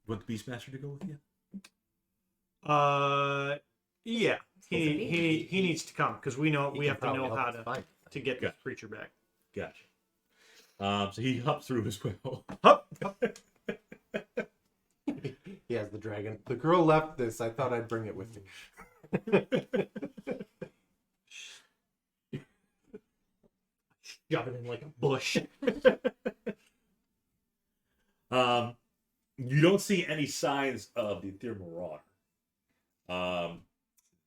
want the Beastmaster to go with you? Yeah. He needs to come because we know we have to know how to get Good. this creature back. Gotcha. So he hops through as well. Hup. He has the dragon. The girl left this. I thought I'd bring it with me. Shove it in like a bush. You don't see any signs of the Ethereal Marauder.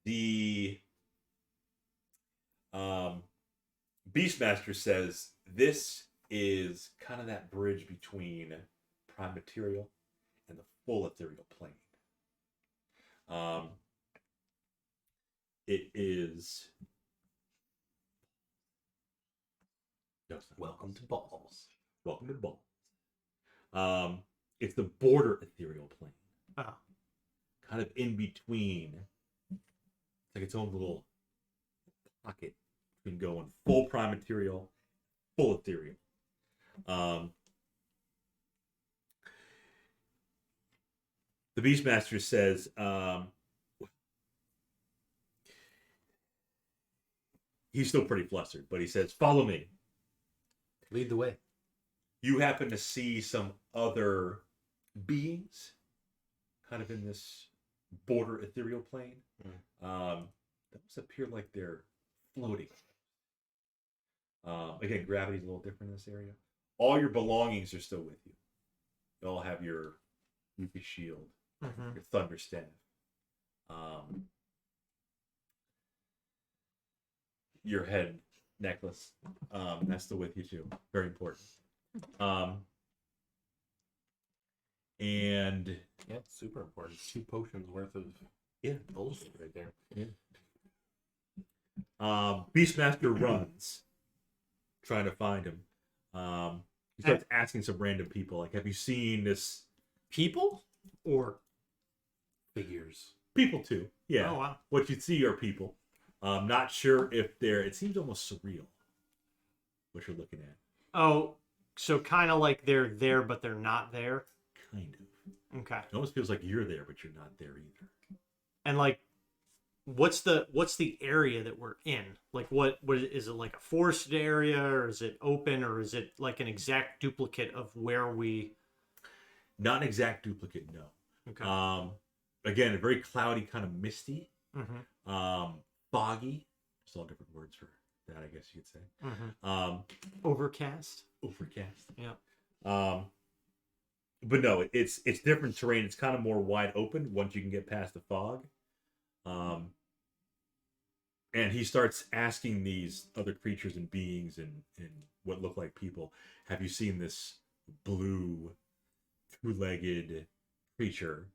The Beastmaster says this is kind of that bridge between prime material and the full ethereal plane. It is. Welcome to balls. Welcome to balls. It's the border ethereal plane. Oh. Kind of in between. It's like its own little pocket between going full prime material, full ethereal. The Beastmaster says, he's still pretty flustered, but he says, "Follow me." Lead the way. You happen to see some other beings kind of in this border ethereal plane. Those appear like they're floating. Again, gravity's a little different in this area. All your belongings are still with you. You all have your Ruby shield, your thunder staff, your head necklace. That's still with you too. Very important. And yeah, super important. 2 potions worth of bullshit right there. Beastmaster runs, trying to find him. He starts asking some random people, like, "Have you seen this?" People or Figures. People too. Yeah. Oh wow. What you see are people. Not sure if they're. It seems almost surreal. What you're looking at. Oh, so kind of like they're there, but they're not there. Kind of. Okay. It almost feels like you're there, but you're not there either. And like, what's the area that we're in? Like, what is it, like a forested area, or is it open, or is it like an exact duplicate of where we? Not an exact duplicate, no. Okay. Again, a very cloudy, kind of misty, Mm-hmm. foggy. There's all different words for that, I guess you could say. Mm-hmm. Overcast. Overcast. Yeah. But no, it's different terrain. It's kind of more wide open once you can get past the fog. And he starts asking these other creatures and beings and what look like people, "Have you seen this blue, 2-legged creature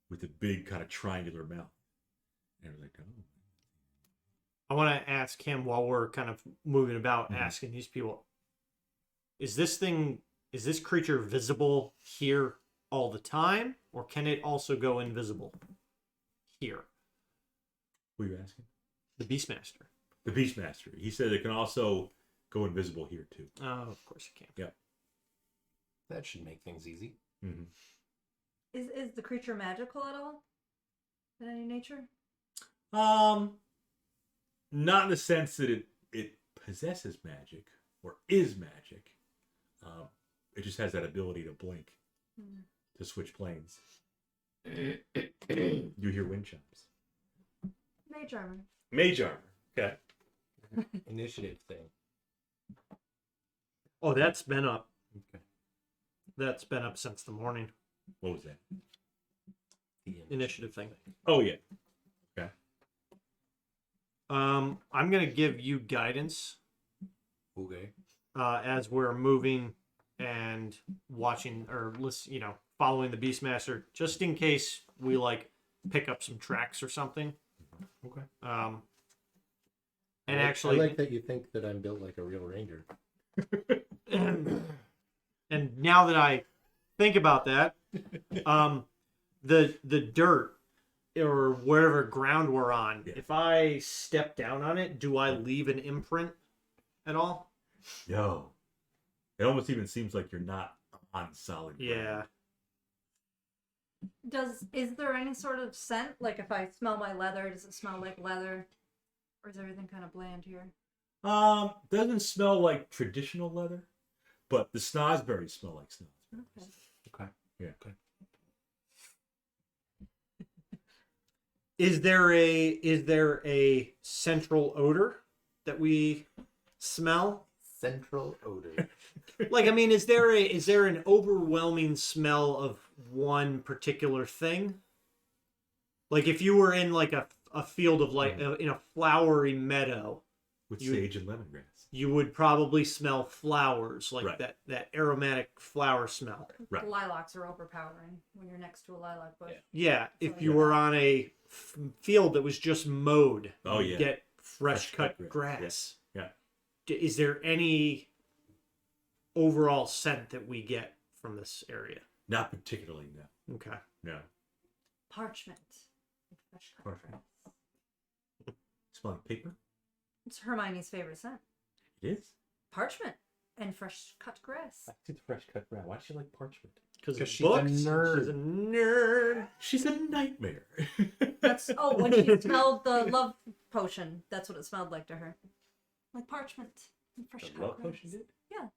with a big kind of triangular mouth?" And I was like, "Oh." I want to ask him while we're kind of moving about, asking these people: Is this creature visible here all the time, or can it also go invisible here? Who are you asking? The Beastmaster. The Beastmaster. He said it can also go invisible here too. Oh, of course it can. Yeah. That should make things easy. Mm-hmm. Is the creature magical at all? In any nature? Not in the sense that it possesses magic or is magic. It just has that ability to blink, to switch planes. You hear wind chimes. Mage armor. Mage armor. Okay. Initiative thing. Oh, that's been up. Okay. That's been up since the morning. What was that? The Initiative thing. Oh yeah. Okay. I'm gonna give you guidance Okay. as we're moving and watching or listen, following the Beastmaster, just in case we like pick up some tracks or something. Okay. And I actually, like that you think that I'm built like a real ranger. and now that I think about that, the dirt or wherever ground we're on, if I step down on it, do I leave an imprint at all? No. It almost even seems like you're not on solid ground. Yeah. Is there any sort of scent? Like if I smell my leather, does it smell like leather? Or is everything kind of bland here? Doesn't smell like traditional leather, but the snozberries smell like snozberries. Okay. Okay. Yeah. Okay. Is there a central odor that we smell? Central odor. Like, I mean, is there an overwhelming smell of one particular thing? Like if you were in like a field of like in a flowery meadow With sage and lemongrass. you would probably smell flowers, like Right. that aromatic flower smell. Right. Lilacs are overpowering when you're next to a lilac bush. Yeah, if you Yeah. were on a field that was just mowed, Oh, you'd yeah. get fresh Fresh cut cut grass. grass. Yeah. Is there any overall scent that we get from this area? Not particularly, no. Okay. No. Parchment. Fresh cut Parchment. grass. Smell like paper? It's Hermione's favorite scent. It is. Parchment and fresh cut grass. I see the fresh cut grass. Why does she like parchment? Because she's a nerd. She's a nerd. She's a nightmare. That's when she smelled the love potion. That's what it smelled like to her, like parchment and fresh The cut love grass. potion did? Yeah,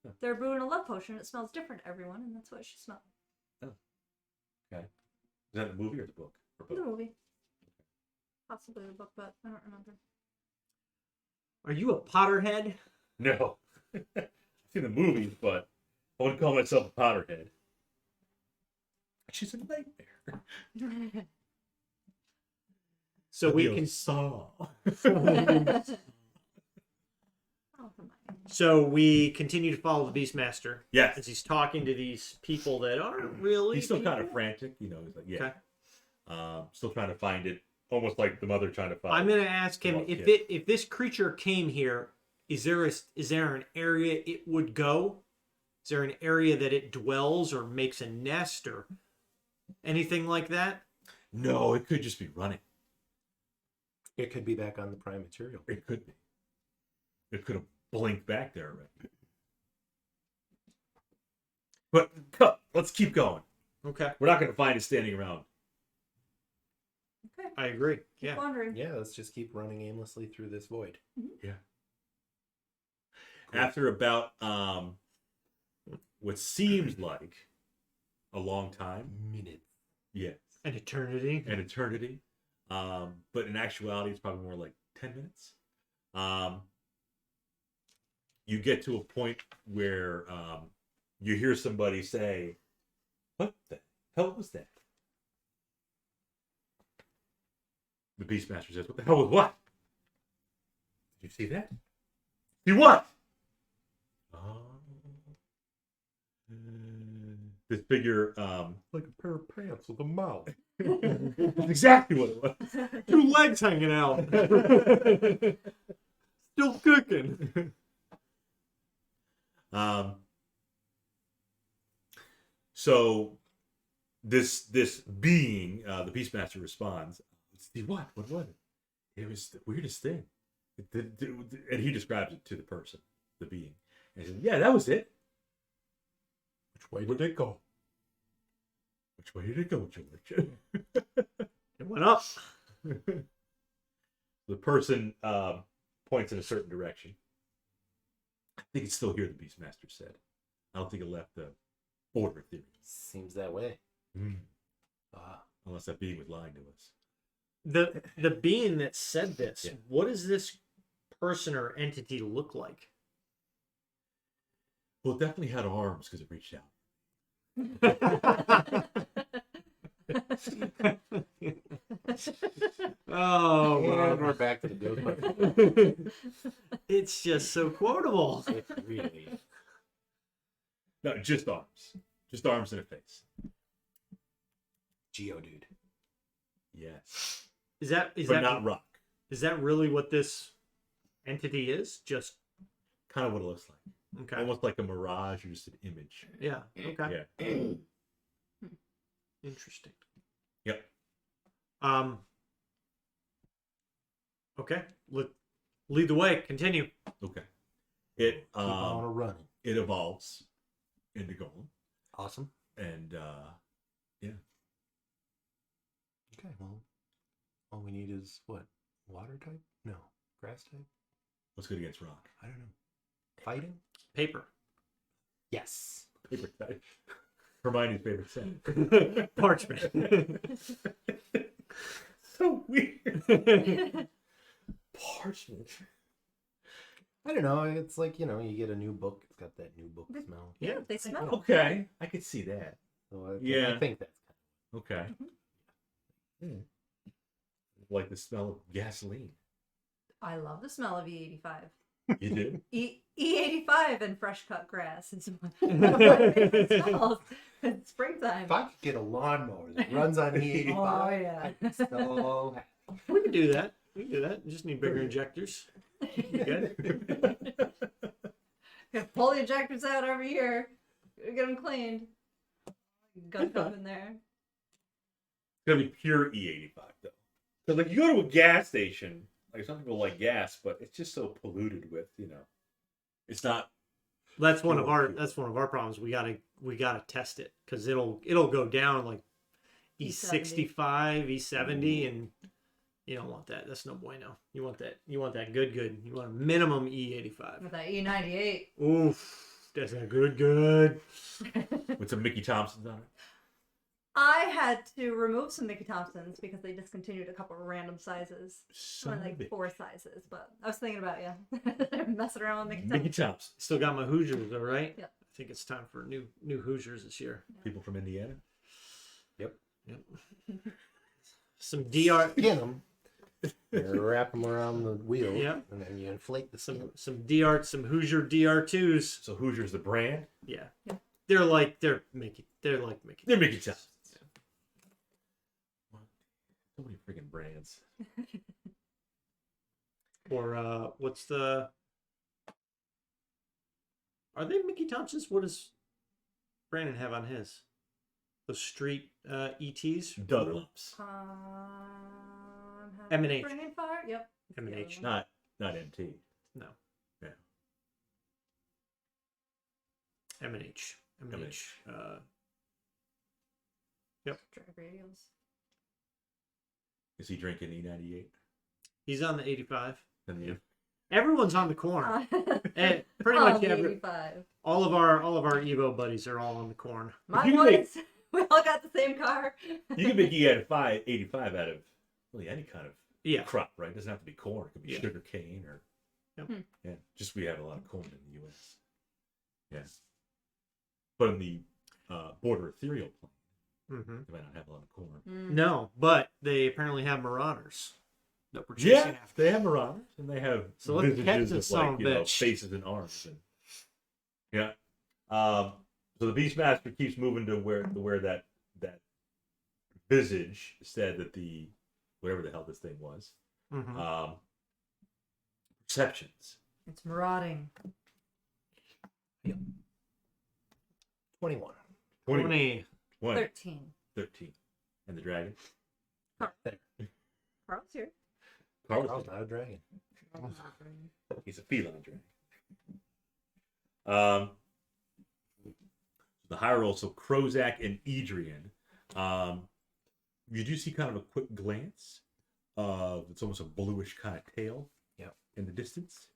Huh. they're brewing a love potion. It smells different to everyone, and that's what she smelled. Okay. Is that the movie or the book? The movie. Possibly the book, but I don't remember. Are you a Potterhead? No. I've seen the movies, but I wouldn't call myself a Potterhead. She's a nightmare. So we can saw. So we continue to follow the Beastmaster. Yes. As he's talking to these people that aren't really. He's still kind of frantic, you know. He's like, yeah. Okay. Still trying to find it, almost like the mother trying to find. I'm gonna ask him if this creature came here, is there an area it would go? Is there an area that it dwells or makes a nest or anything like that? No, it could just be running. It could be back on the prime material. It could be. It could have blinked back there already. But let's keep going. Okay. We're not going to find it standing around. Okay. I agree. Keep Yeah. wandering. Yeah, let's just keep running aimlessly through this void. Yeah. Cool. After about what seems like a long time. Minutes. Yes. An eternity. An eternity. But in actuality, it's probably more like 10 minutes. You get to a point where you hear somebody say, "What the hell was that?" The Beastmaster says, "What the hell was what? Did you see that? See what?" This figure, Like a pair of pants with a mouth. that's exactly what it was. 2 legs hanging out. Still cooking. So this being, the Beastmaster responds, "See what? What was it? It was the weirdest thing." And he describes it to the person, the being. And he says, "Yeah, that was it." Which way did it go? Which way did it go, George? It went up. The person points in a certain direction. I think it's still here, the Beastmaster said. I don't think it left the border theory. Seems that way. Unless that being was lying to us. The being that said this, Yeah. what does this person or entity look like? Well, it definitely had arms because it reached out. Oh, Well, wow. we're back to the Ghostbusters. It's just so quotable. It really. No, just arms. Just arms and a face. Geodude. Yes. Is that But not rock. is that really what this entity is? Just Kind of what it looks like. okay. Almost like a mirage or just an image. Yeah. Okay. Yeah. Interesting. Yep. Okay. Lead the way. Continue. Okay. It Keep on running. it evolves into Golem. Awesome. And yeah. Okay, well, all we need is what? Water type? No. Grass type? What's good against rock? I don't know. Fighting? Paper. Yes. Paper type. Hermione's favorite scent. Parchment. So weird. Parchment. I don't know. It's like, you know, you get a new book. It's got that new book smell. Yeah. They smell. Okay. I could see that. So I Yeah. think that's Okay. Like the smell of gasoline. I love the smell of E85. You do? E85 and fresh cut grass. It's one of my favorite smells. It's springtime. If I could get a lawnmower that runs on E85, Oh, yeah. I'd be so happy. We can do that. We can do that. You just need bigger injectors. You good? Pull the injectors out every year. Get them cleaned. Gunk up in there. It's gonna be pure E85 though. Because like you go to a gas station, like some people like gas, but it's just so polluted with, you know. It's not. That's one of our problems. We gotta test it because it'll go down like E65, E70, and you don't want that. That's no bueno. You want that. You want that good. You want a minimum E85. With that E98. Oof, that's a good. With some Mickey Thompsons on it. I had to remove some Mickey Thompsons because they discontinued a couple of random sizes. Only like 4 sizes, but I was thinking about you. Messing around with Mickey Mickey Thompson. Tops. Still got my Hoosiers, though, right? Yep. I think it's time for new Hoosiers this year. People from Indiana. Yep. Some DR. Skin them. You wrap them around the wheel. Yeah. And then you inflate the skin. Some Hoosier DR2s. So Hoosiers the brand. Yeah. Yeah. They're like Mickey. They're Mickey Tops. So many freaking brands. Or what's the? Are they Mickey Thompsons? What does Brandon have on his? Those street ETs. Dunlops. M&H. Burning Fire? Yep. M&H. Not MT. No. Yeah. M&H. M&H. Yep. Drag radials. Is he drinking E98? He's on the 85. Then you. Everyone's on the corn. And pretty Oh, much the 85. all of our Evo buddies are all on the corn. My You can make- boys, we all got the same car. You can make E85 out of really any kind of Yeah. crop, right? It doesn't have to be corn. It could be Yeah. sugar cane or Yep. yeah. Just we have a lot of corn in the U.S. Yeah. But in the border ethereal plane, Mm-hmm. they might not have a lot of corn. No, but they apparently have Marauders that we're chasing Yeah, after. they have marauders and they have So let's catch visages this of like son of a bitch. faces and arms. And, yeah. So the Beastmaster keeps moving to where that visage said that the whatever the hell this thing was. Mm-hmm. Perceptions. It's marauding. 21. 20. 20, 13. 13. And the dragon? Carl's here. Carl's not a dragon. He's a feline dragon. The high roll, so Krozak and Adrian. You do see kind of a quick glance of it's almost a bluish kind of tail in the distance.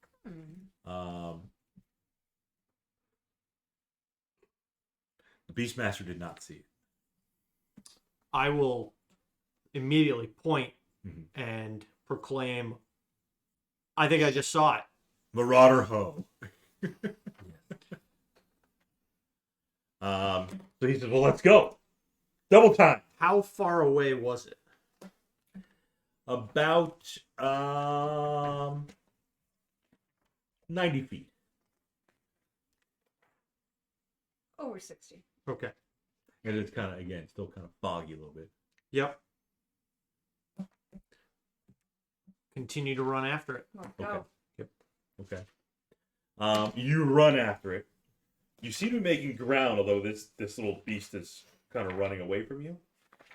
The Beastmaster did not see it. I will immediately point Mhm. and proclaim, I think I just saw it. Marauder Ho. So he says, well, let's go. Double time. How far away was it? About 90 feet. Over 60. Okay. And it's kind of, again, still kind of foggy a little bit. Yep. Continue to run after it. Let's Okay. go. Yep. Okay. You run after it. You seem to be making ground, although this little beast is kind of running away from you.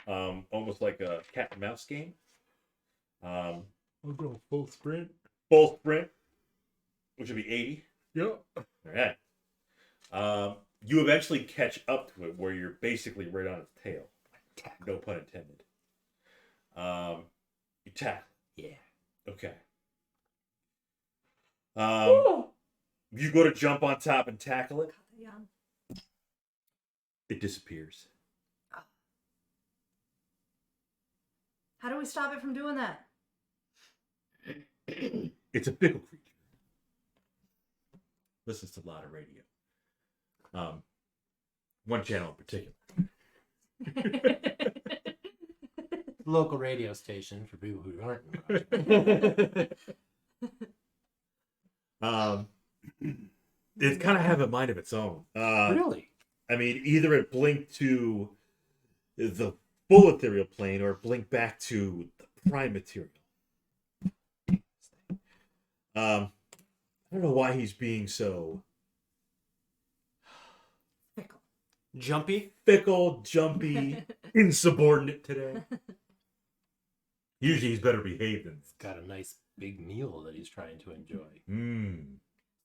Almost like a cat and mouse game. I'll go full sprint. Full sprint, which would be 80. Yep. All right. You eventually catch up to it where you're basically right on its tail. No pun intended. You tap. Yeah. Okay. You go to jump on top and tackle it. Yeah. It disappears. How do we stop it from doing that? It's a fickle creature. Listens to a lot of radio. One channel in particular. Local radio station for people who aren't. It kind of have a mind of its own. Really? I mean, either it blinked to the full ethereal plane or it blinked back to the prime material. I don't know why he's being so Fickle. Jumpy? fickle, jumpy, insubordinate today. Usually he's better behaved than. Got a nice big meal that he's trying to enjoy.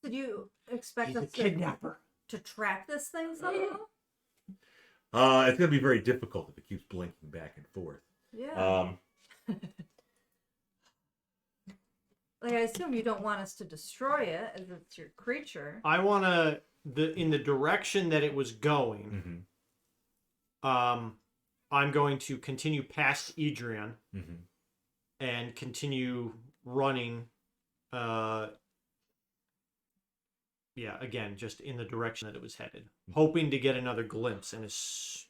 Did you expect He's a us kidnapper. to track this thing somehow? It's going to be very difficult if it keeps blinking back and forth. Yeah. Like, I assume you don't want us to destroy it as it's your creature. I want to, in the direction that it was going, Mm-hmm. I'm going to continue past Adrian Mm-hmm. and continue running. Yeah, again, just in the direction that it was headed, hoping to get another glimpse. And it's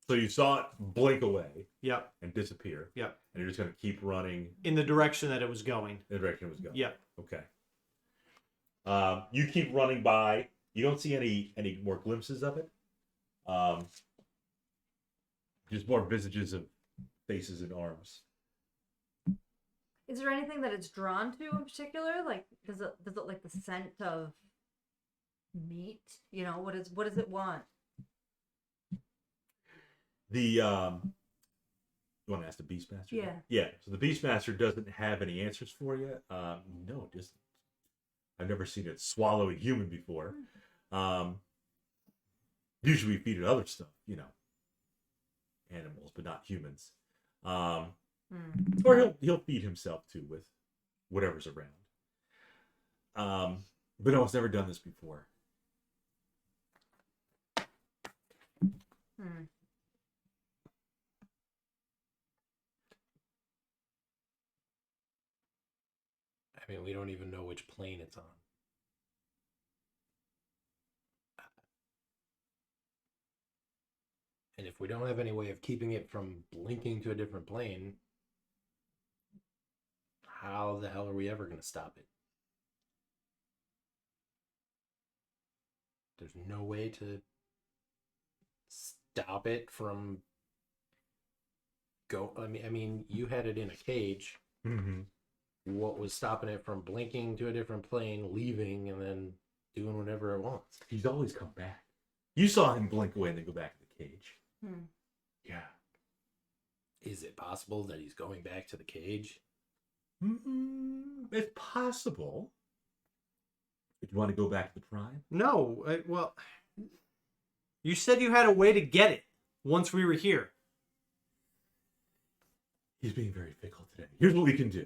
So you saw it blink away yep, and disappear. yep, And you're just going to keep running in the direction that it was going. in the direction it was going. Yep. Okay. You keep running by. You don't see any more glimpses of it. Just more visages of faces and arms. Is there anything that it's drawn to in particular? Like, does it like the scent of meat? You know, what does it want? You want to ask the Beastmaster? Yeah. Yeah. So the Beastmaster doesn't have any answers for you. No, just I've never seen it swallow a human before. Usually we feed it other stuff, animals, but not humans. Or he'll feed himself too with whatever's around. But no, it's never done this before. I mean, we don't even know which plane it's on. And if we don't have any way of keeping it from blinking to a different plane, how the hell are we ever going to stop it? There's no way to stop it from I mean, you had it in a cage. Mm-hmm. What was stopping it from blinking to a different plane, leaving, and then doing whatever it wants? He's always come back. You saw him blink away and then go back to the cage. Yeah. Is it possible that he's going back to the cage? It's possible. If you want to go back to the prime? No, well, you said you had a way to get it once we were here. He's being very fickle today. Here's what we can do.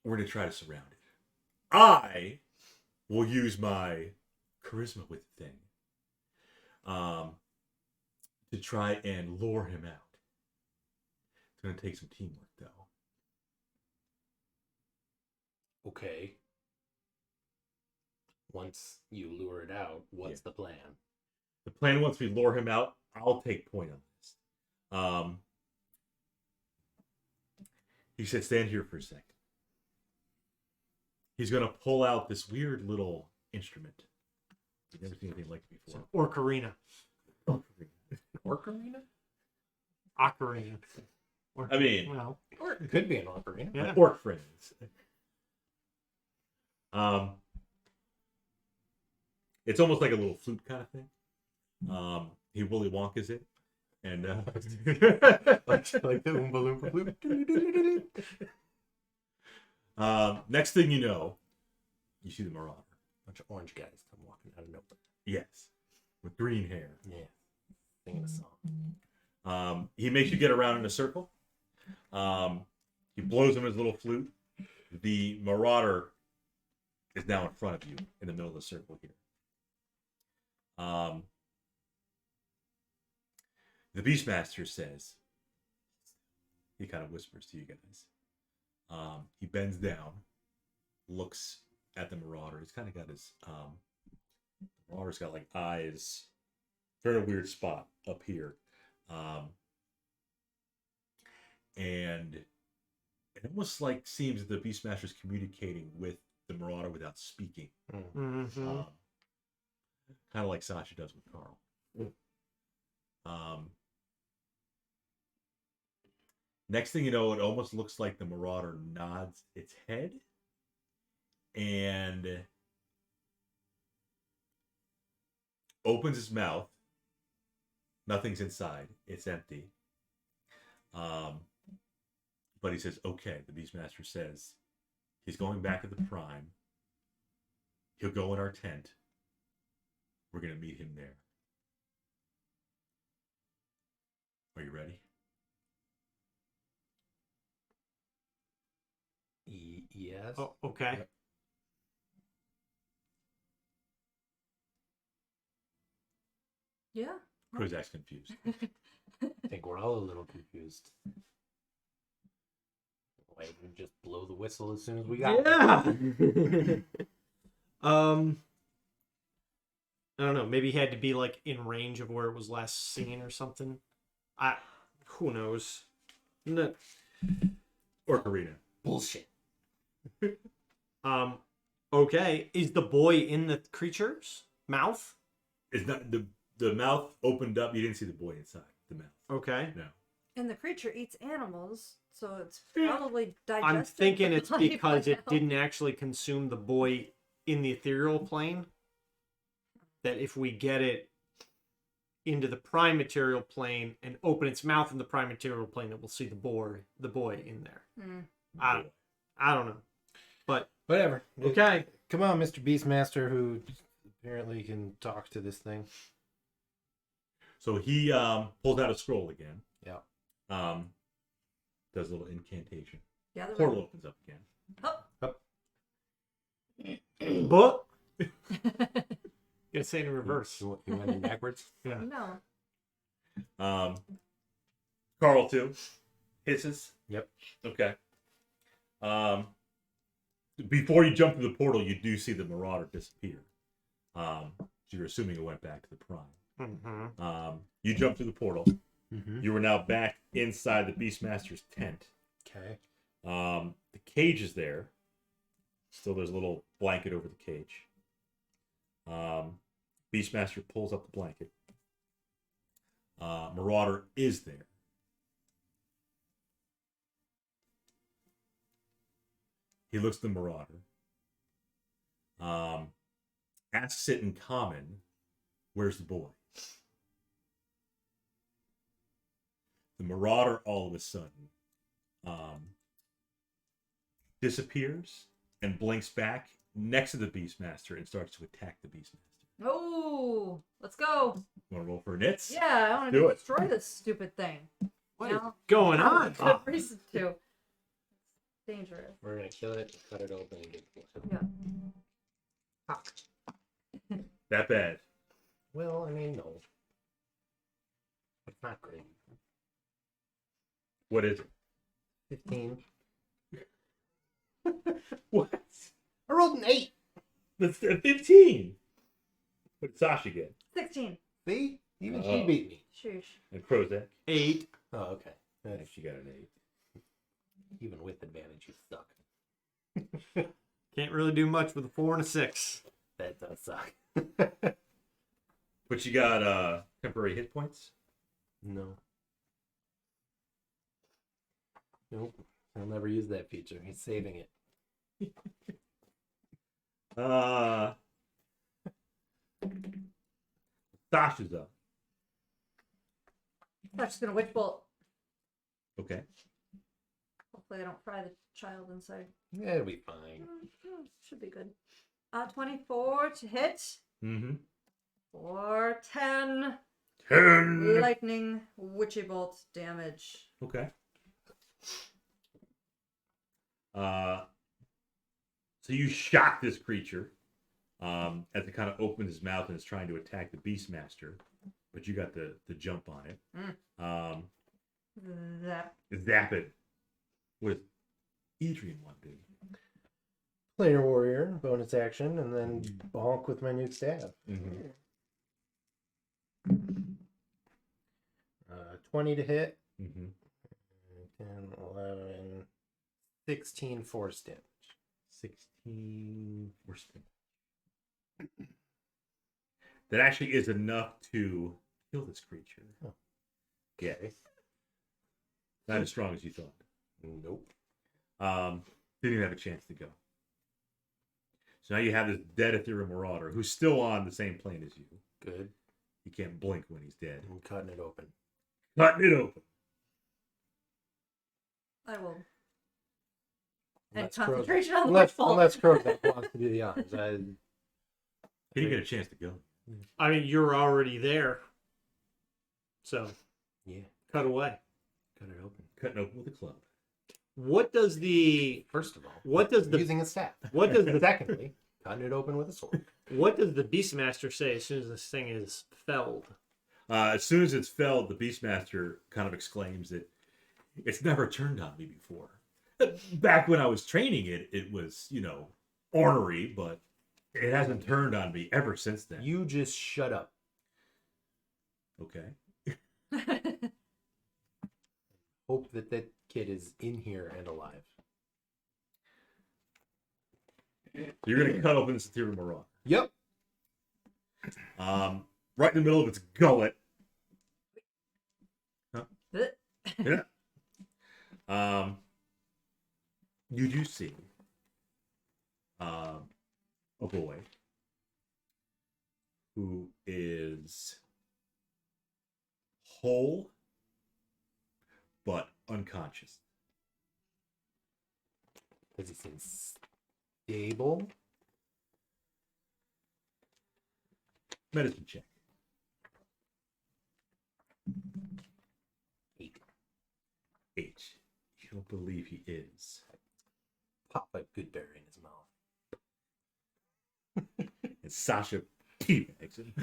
We're going to try to surround it. I will use my charisma with the thing to try and lure him out. It's going to take some teamwork, though. Okay. Once you lure it out, what's the plan? The plan, once we lure him out, I'll take point on this. He said, stand here for a second. He's going to pull out this weird little instrument. You've never seen anything like it before. Ocarina. Ocarina? Ocarina. I mean, Well, Or it could be an ocarina. yeah. orc friends. It's almost like a little flute kind of thing. He Willy Wonka's it. And like the Oompa Loompa flute. Next thing you know, you see the Marauder. Bunch of orange guys come walking out of nowhere. Yes. With green hair. Yeah. Singing a song. He makes you get around in a circle. He blows him his little flute. The Marauder is now in front of you in the middle of the circle here. The Beastmaster says, he kind of whispers to you guys. He bends down, looks at the Marauder. He's kind of got his, the Marauder's got like eyes, very weird spot up here. And it almost like seems that the Beastmaster's communicating with the Marauder without speaking. Mm-hmm. Kind of like Sasha does with Carl. Next thing you know, it almost looks like the Marauder nods its head and opens its mouth. Nothing's inside. It's empty. But he says, okay, the Beastmaster says he's going back to the Prime. He'll go in our tent. We're going to meet him there. Are you ready? Yes. Oh, okay. Yeah. Kruzak's confused. I think we're all a little confused. Wait, we just blow the whistle as soon as we got it. I don't know. Maybe he had to be like in range of where it was last seen or something. Who knows? No. Or Karina. Bullshit. Okay. Is the boy in the creature's mouth? It's not the mouth opened up. You didn't see the boy inside the mouth. Okay. No. And the creature eats animals, so it's probably digested. I'm thinking it's by because it now. didn't actually consume the boy in the ethereal plane. That if we get it into the prime material plane and open its mouth in the prime material plane, that we'll see the boy in there. Mm. I don't know, but Whatever. okay. Come on, Mr. Beastmaster, who apparently can talk to this thing. So he pulls out a scroll again. Yeah. Does a little incantation. Yeah, Portal opens up again. But gonna say it in reverse. You went in backwards? Yeah. No. Carl too. Hisses. Yep. Okay. Before you jump to the portal, you do see the Marauder disappear. So you're assuming it went back to the Prime. Mm-hmm. You jump to the portal. Mm-hmm. You are now back inside the Beastmaster's tent. Okay. The cage is there. Still, there's a little blanket over the cage. Beastmaster pulls up the blanket. Marauder is there. He looks at the Marauder. Asks it in common, "Where's the boy?" The Marauder all of a sudden disappears and blinks back next to the Beastmaster and starts to attack the Beastmaster. Oh, let's go. Want to roll for nits? Yeah, I want Do to it. destroy this stupid thing. What You is know? going Oh, on? good reason to. It's dangerous. We're going to kill it, cut it open, and get it. Yeah. Fuck. That bad. Well, I mean, no. It's not great. What is it? 15. What? I rolled an 8. That's 15. What did Sasha get? 16. See? Even she Oh. beat me. Shush. And Krozak? 8. Oh, okay. And she got an 8. Even with advantage, you suck. Can't really do much with a 4 and a 6. That does suck. But you got temporary hit points? No. Nope. I'll never use that feature. He's saving it. Sasha's up. I'm just going to witch bolt. Okay. Hopefully I don't fry the child inside. Yeah, it'll be fine. Should be good. 24 to hit. Mm-hmm. For 10 10. lightning witchy bolt damage. Okay. So you shock this creature as it kind of opens its mouth and is trying to attack the Beastmaster, but you got the jump on it. That. Zap it. What does Adrian want to do? Player warrior, bonus action, and then bonk with my new staff. Mm-hmm. 20 to hit. Mm-hmm. 10, 11, 16 force damage. 16 force damage. That actually is enough to kill this creature. Oh. Yeah. Not as strong as you thought. Nope. Didn't even have a chance to go. So now you have this dead ethereal marauder who's still on the same plane as you. Good. He can't blink when he's dead. I'm cutting it open. Cutting it open. I will. And Unless concentration on the Unless, witch bolt. unless Krozak wants to do the honors. He didn't get a chance to go. I mean, you're already there. So, Yeah. cut away. Cut it open. Cutting open with a club. What does the First of all, what does the using a staff. what does the Secondly, cutting it open with a sword. what does the Beastmaster say as soon as this thing is felled? As soon as it's felled, the Beastmaster kind of exclaims that it's never turned on me before. Back when I was training it, it was, ornery, but it hasn't turned on me ever since then. You just shut up. Okay. Hope that that kid is in here and alive. You're going to cut open this ethereal marauder. Yep. Right in the middle of its gullet. Huh? Yeah. You do see a boy who is whole but unconscious. Does he seem stable? Medicine check. 8. 8. You don't believe he is. Pop a good berry in his mouth. And Sasha teabags him.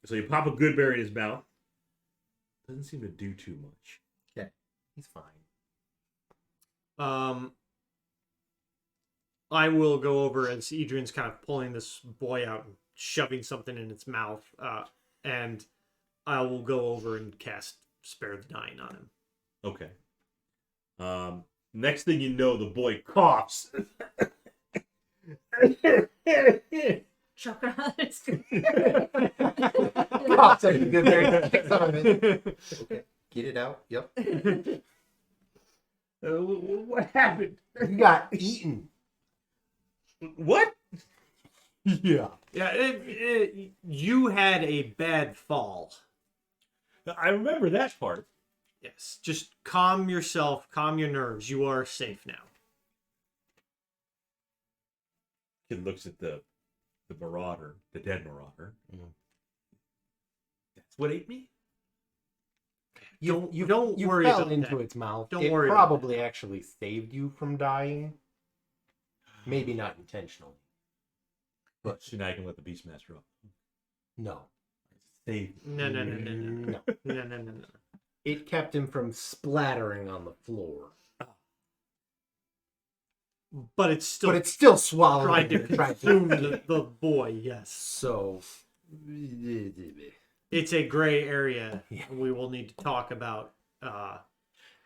So you pop a good berry in his mouth. Doesn't seem to do too much. Okay, he's fine. I will go over as Adrian's kind of pulling this boy out and shoving something in its mouth, and I will go over and cast Spare the Dying on him. Okay. Next thing you know, the boy coughs. Choking on his Pops a good berry. Takes some of it. Okay, get it out. Yep. What happened? You got eaten. What? Yeah. Yeah, you had a bad fall. I remember that part. Yes, just calm yourself, calm your nerves. You are safe now. Kid looks at the marauder, the dead marauder. Mhm. That's what ate me? Don't You worry fell about into that. its mouth. Don't it worry about probably actually saved you from dying. Maybe not intentionally. But should I can let the Beastmaster up? No. Save No. No. No. It kept him from splattering on the floor. But it's still But it's still swallowing. tried to it, tried consume to- the boy, yes. So. It's a gray area. Yeah. We will need to talk about kind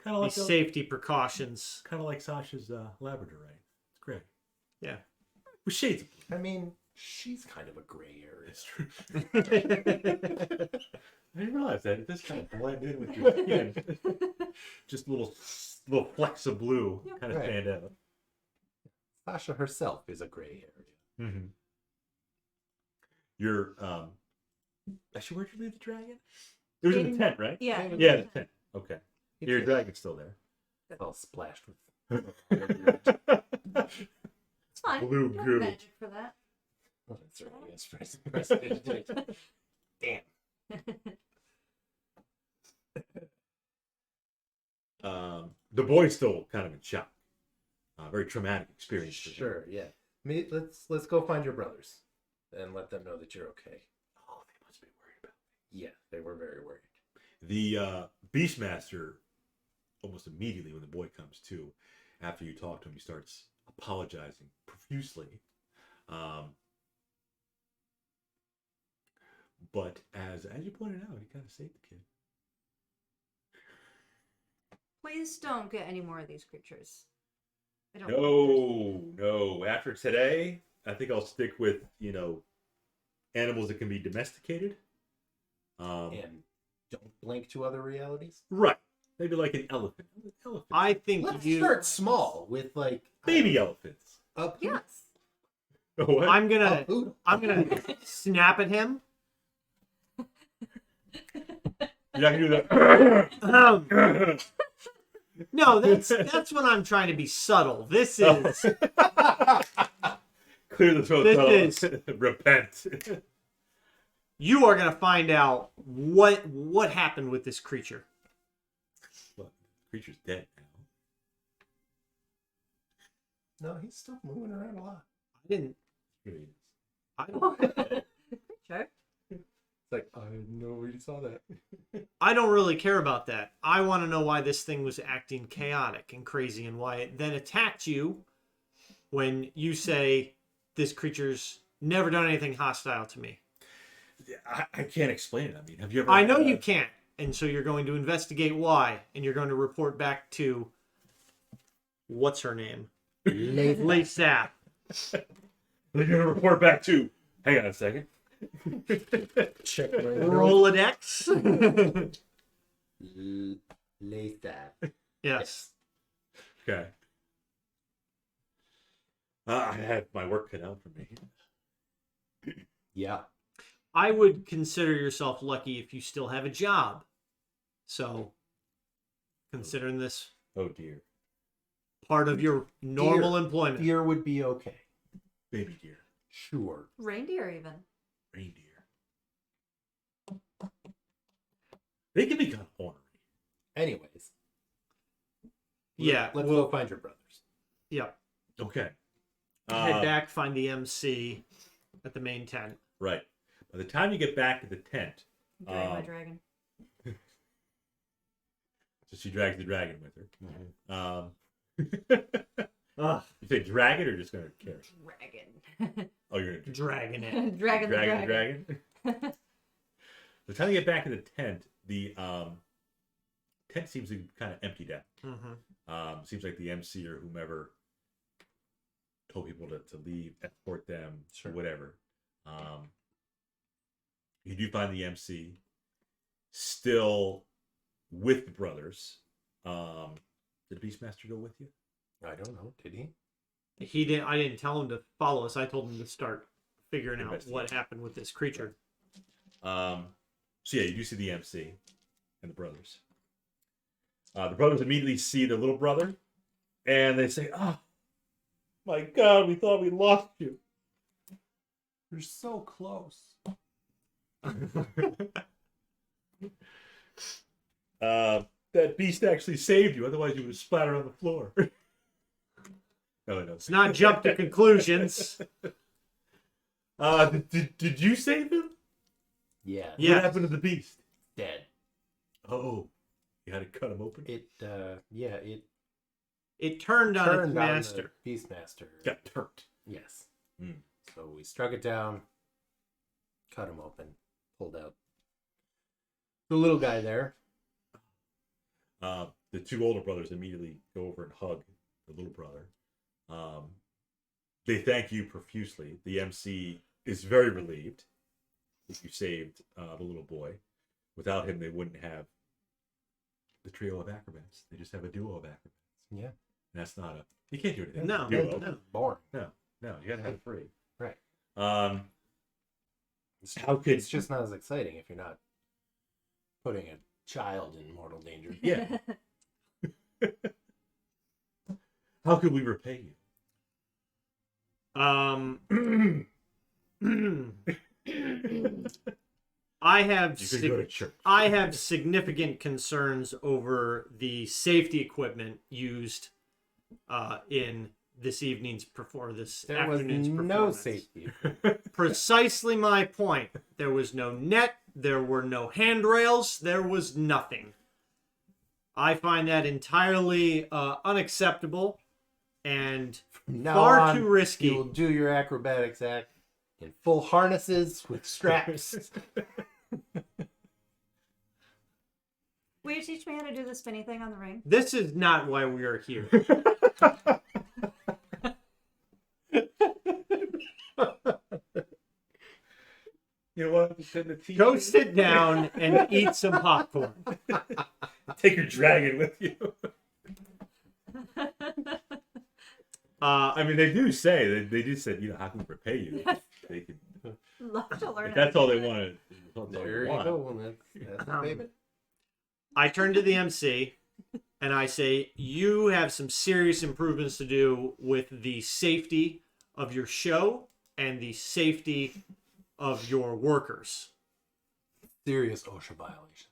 of the like safety precautions. kind of like Sasha's Labrador, right? It's great. Yeah. With shades. I mean, she's kind of a gray area. It's true. I didn't realize that. This kind of blend in with your skin. Just little flecks of blue kind of Right. stand out. Sasha herself is a gray area. Mm-hmm. You're actually, where'd you leave the dragon? It was in the tent, right? Yeah. Yeah, the tent. Okay. Your dragon's still there. All splashed with. It's fine. Blue You have goo. magic for that. Oh, that's right. Yes, Damn. The boy's still kind of in shock. Very traumatic experience. For him. Sure, yeah. Let's go find your brothers and let them know that you're okay. Oh, they must be worried about Yeah, they were very worried. the Beastmaster. Almost immediately when the boy comes to, after you talk to him, he starts apologizing profusely. But as you pointed out, he kind of saved the kid. Please don't get any more of these creatures. I don't. No. After today, I think I'll stick with animals that can be domesticated. And don't blink to other realities. Right. Maybe like an elephant. I think Let's you. start small with like Baby elephants. a Yes. Oh, what? I'm a poodle. gonna snap at him. You're not gonna do that. No, that's when I'm trying to be subtle. This is Clear the throat. This tunnel. Repent. you are gonna find out what happened with this creature. Well, the creature's dead now. No, he's still moving around a lot. didn't. Really is. I don't. Sure. It's like, I know we saw that. I don't really care about that. I want to know why this thing was acting chaotic and crazy, and why it then attacked you when you say this creature's never done anything hostile to me. I can't explain it. I mean, have you ever? I know you can't, and so you're going to investigate why, and you're going to report back to what's her name, Sap. You're gonna report back to. Hang on a second. Check my Rolodex. Lathan. Yes. Okay. I had my work cut out for me. Yeah. I would consider yourself lucky if you still have a job. So, considering this Oh dear. part of your normal Deer. employment. Deer would be okay. Baby deer. Sure. Reindeer, even. Reindeer. They can be kind of ornery. Anyways. Yeah, Let's well- go find your brothers. Yep. Okay. Head back, find the MC at the main tent. Right. By the time you get back to the tent, Drag my dragon. so she drags the dragon with her. Ugh, You say dragon or just gonna carry? Dragon. Oh, you're gonna dragging it. Dragon the dragon. dragon. By the time you get back to the tent, the tent seems to be kind of emptied out. Mm-hmm. Seems like the MC or whomever told people to leave, escort them, Sure. whatever. You do find the MC still with the brothers. Did the Beastmaster go with you? I don't know. Did he? He didn't. I didn't tell him to follow us. I told him to start figuring out Investigate. what happened with this creature. So yeah, you do see the MC and the brothers. The brothers immediately see their little brother, and they say, "Oh, my God, we thought we lost you." You're so close. That beast actually saved you. Otherwise, you would have splattered on the floor. No. Let's not jump to conclusions. Did you save him? Yeah. Yeah. What happened to the beast? Dead. Oh, you had to cut him open. It It turned on turned its on master. the Beastmaster. Got turned. Yes. Hmm. So we struck it down, cut him open, pulled out the little guy there. The two older brothers immediately go over and hug the little brother. They thank you profusely. The MC is very relieved that you saved the little boy. Without him, they wouldn't have the trio of acrobats. They just have a duo of acrobats. Yeah. And that's not a... You can't do anything. No, Duo. no. Boring. No, you gotta have it free. Right. How could... It's just not as exciting if you're not putting a child in mortal danger. Yeah. How could we repay you? I have You could go to church. I have significant concerns over the safety equipment used in this evening's this There was afternoon's no performance. safety. Precisely my point. There was no net. There were no handrails. There was nothing. I find that entirely unacceptable and From now far on, too risky. You will do your acrobatics act in full harnesses with straps. Will you teach me how to do the spinny thing on the ring? This is not why we are here. You know what? Send the teacher. Go sit down and eat some popcorn. Take your dragon with you. I mean, they do say they do say, you know, how can we repay you? They can. Love to learn. If that's all they want. There you go. That's the payment. I turn to the MC and I say, you have some serious improvements to do with the safety of your show and the safety of your workers. Serious OSHA violations.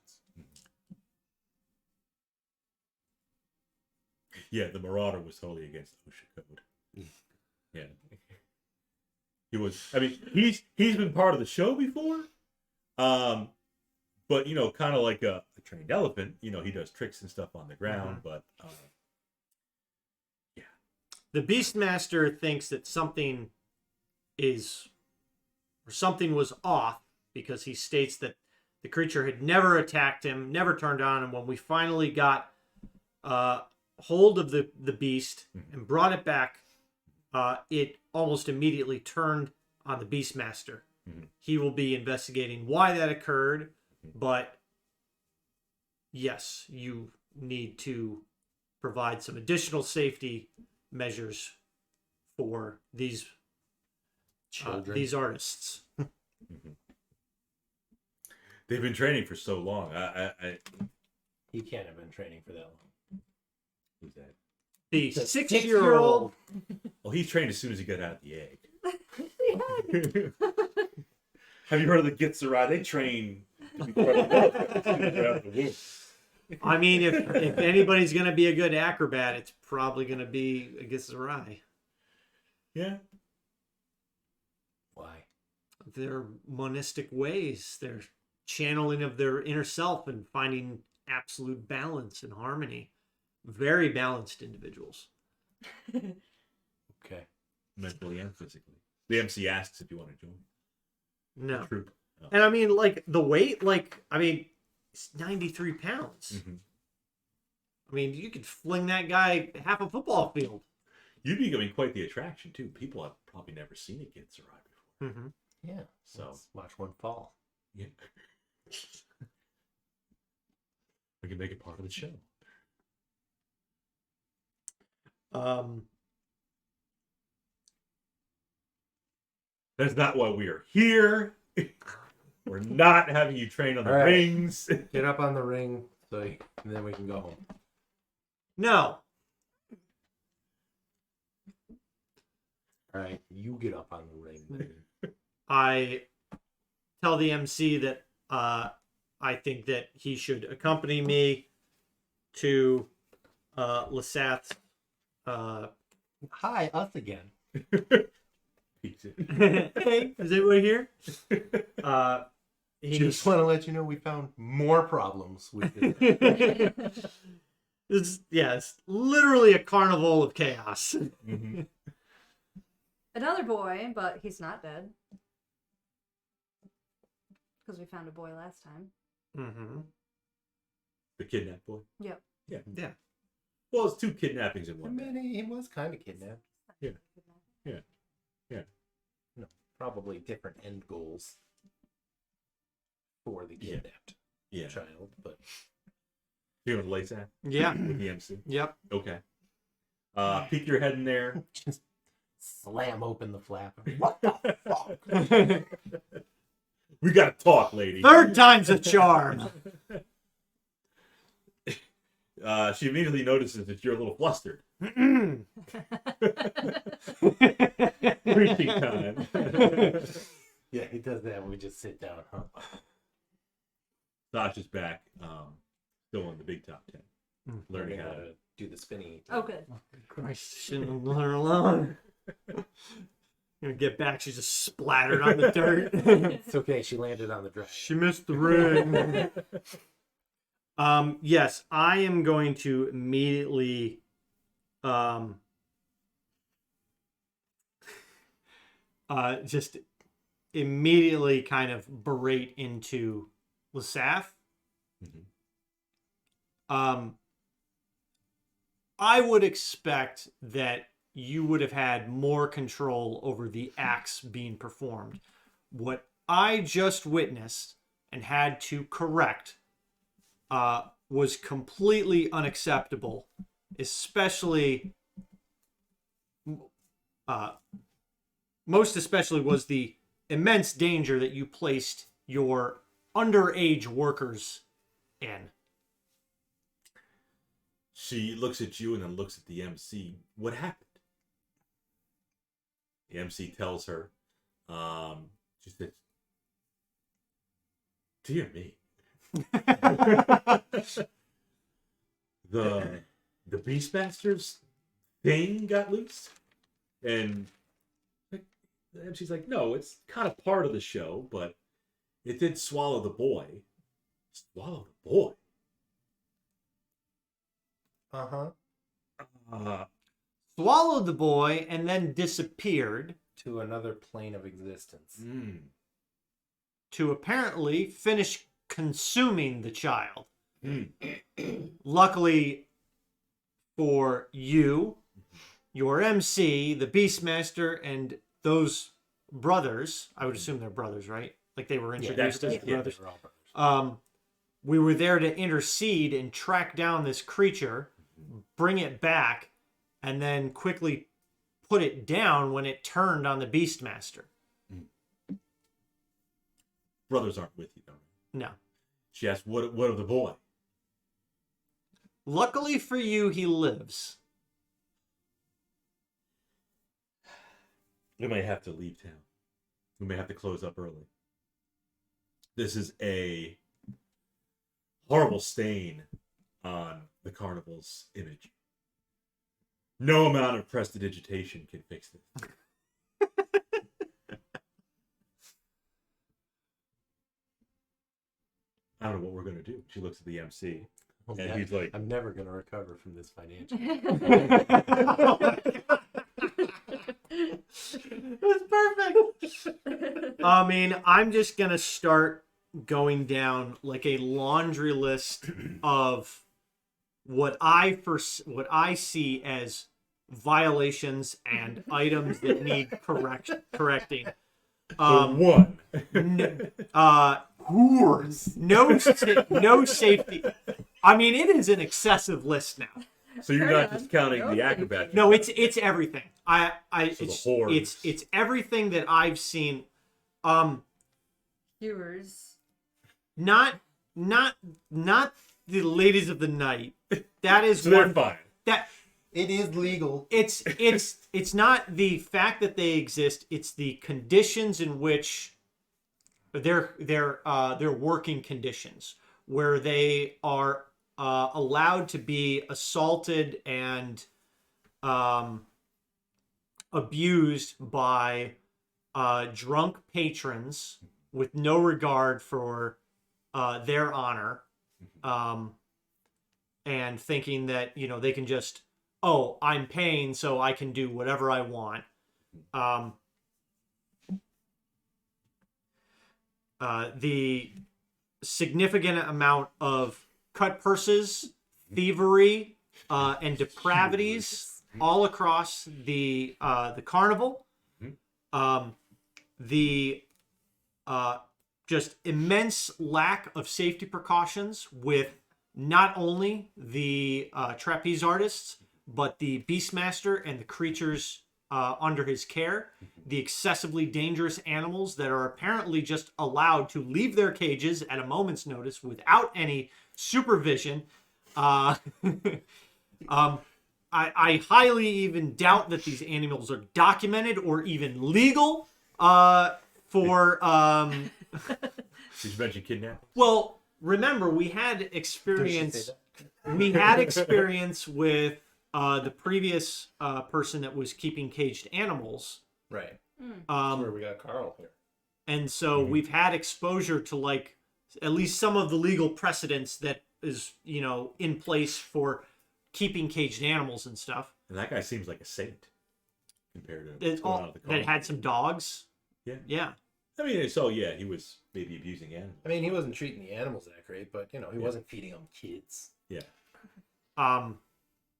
Yeah, the Marauder was totally against OSHA code. Yeah. He was. I mean, he's been part of the show before, but kind of like a trained elephant. He does tricks and stuff on the ground, but yeah. The Beastmaster thinks that something was off because he states that the creature had never attacked him, never turned on him. When we finally got hold of the beast and brought it back, it almost immediately turned on the Beastmaster. He will be investigating why that occurred, but yes, you need to provide some additional safety measures for these Children. these artists. They've been training for so long. He can't have been training for that long. Who's that? The The 6-year-old. Well, he's trained as soon as he got out of the egg. Have you heard of the Gitzerai? They train incredible as soon as they're out of the womb. I mean, if anybody's going to be a good acrobat, it's probably going to be a Gitzerai. Yeah. Why? Their monistic ways, their channeling of their inner self and finding absolute balance and harmony. Very balanced individuals. Okay. Mentally and physically. The MC asks if you want to join. No. True. Oh. And I mean, like, the weight, it's 93 pounds. Mm-hmm. I mean, you could fling that guy half a football field. You'd be becoming quite the attraction, too. People have probably never seen a Gitzerai before. Mm-hmm. Yeah. So let's watch one fall. Yeah. We can make it part of the show. That's not why we are here. We're not having you train on the All right. rings. Get up on the ring, and then we can go home. No. All right, you get up on the ring. I tell the MC that I think that he should accompany me to Lasath's. Hi, us again. Hey, is anyone here? Just want to let you know we found more problems with this. It's literally a carnival of chaos. Mm-hmm. Another boy, but he's not dead. Because we found a boy last time. Mm-hmm. The kidnapped boy? Yep. Yeah. Yeah. Well, it's two kidnappings in I one day. mean, he was kind of kidnapped. Yeah. Yeah. Yeah. No, probably different end goals for the kidnapped Yeah. child, but You want to lace that Yeah. with the MC? Yep. Okay. Peek your head in there. just slam open the flap. What the fuck? We gotta talk, lady. Third time's a charm. She immediately notices that you're a little flustered. Preaching time. Yeah, he does that. We just sit down. Huh? Sasha's back, still in the big top 10, learning how to. Do the spinny. Oh, good. Christ, shouldn't have let her alone. Gonna get back, she's just splattered on the dirt. It's okay. She landed on the dragon. She missed the ring. Yes, I am going to immediately just immediately kind of berate into Lasaf. Mm-hmm. I would expect that you would have had more control over the acts being performed. What I just witnessed and had to correct was completely unacceptable, especially most especially was the immense danger that you placed your underage workers in. She looks at you and then looks at the MC. What happened? The MC tells her, she says, dear me. the Beastmasters thing got loose, and And she's like, no, it's kind of part of the show, but it did swallow the boy. Swallow the boy? Swallowed the boy and then disappeared To another plane of existence. to apparently finish consuming the child. Mm. Luckily for you, your MC, the Beastmaster, and those brothers, I would assume they're brothers, right? Like they were introduced as brothers. They're all brothers. We were there to intercede and track down this creature, bring it back, and then quickly put it down when it turned on the Beastmaster. Brothers aren't with you, though. No. She asked, what of the boy? Luckily for you, he lives. We may have to leave town. We may have to close up early. This is a horrible stain on the carnival's image. No amount of prestidigitation can fix this. I don't know what we're going to do. She looks at the MC, and he's like, I'm never going to recover from this financially. It was perfect. I mean, I'm just going to start going down like a laundry list of what I see as violations and items that need correcting. one. No safety. I mean, it is an excessive list now. So you're not just counting the acrobat. No, it's everything. So It's everything that I've seen. Viewers. Not the ladies of the night. That is So they're fine. That It is legal. it's not the fact that they exist. It's the conditions in which their working conditions, where they are allowed to be assaulted and abused by drunk patrons with no regard for their honor, and thinking that they can just, oh, I'm paying so I can do whatever I want. The significant amount of cutpurses, thievery, and depravities all across the carnival. The just immense lack of safety precautions with not only the trapeze artists, but the Beastmaster and the creatures under his care, the excessively dangerous animals that are apparently just allowed to leave their cages at a moment's notice without any supervision. I highly even doubt that these animals are documented or even legal for... Did you mention kidnapping? Well, remember, we had experience... We had experience with the previous person that was keeping caged animals. Right. That's where we got Carl here. And so we've had exposure to like at least some of the legal precedents that is, in place for keeping caged animals and stuff. And that guy seems like a saint compared to what's going on at the That carnival. had some dogs. Yeah. Yeah. I mean, so yeah, he was maybe abusing animals. I mean, he wasn't treating the animals that great, but he wasn't feeding them kids. Yeah.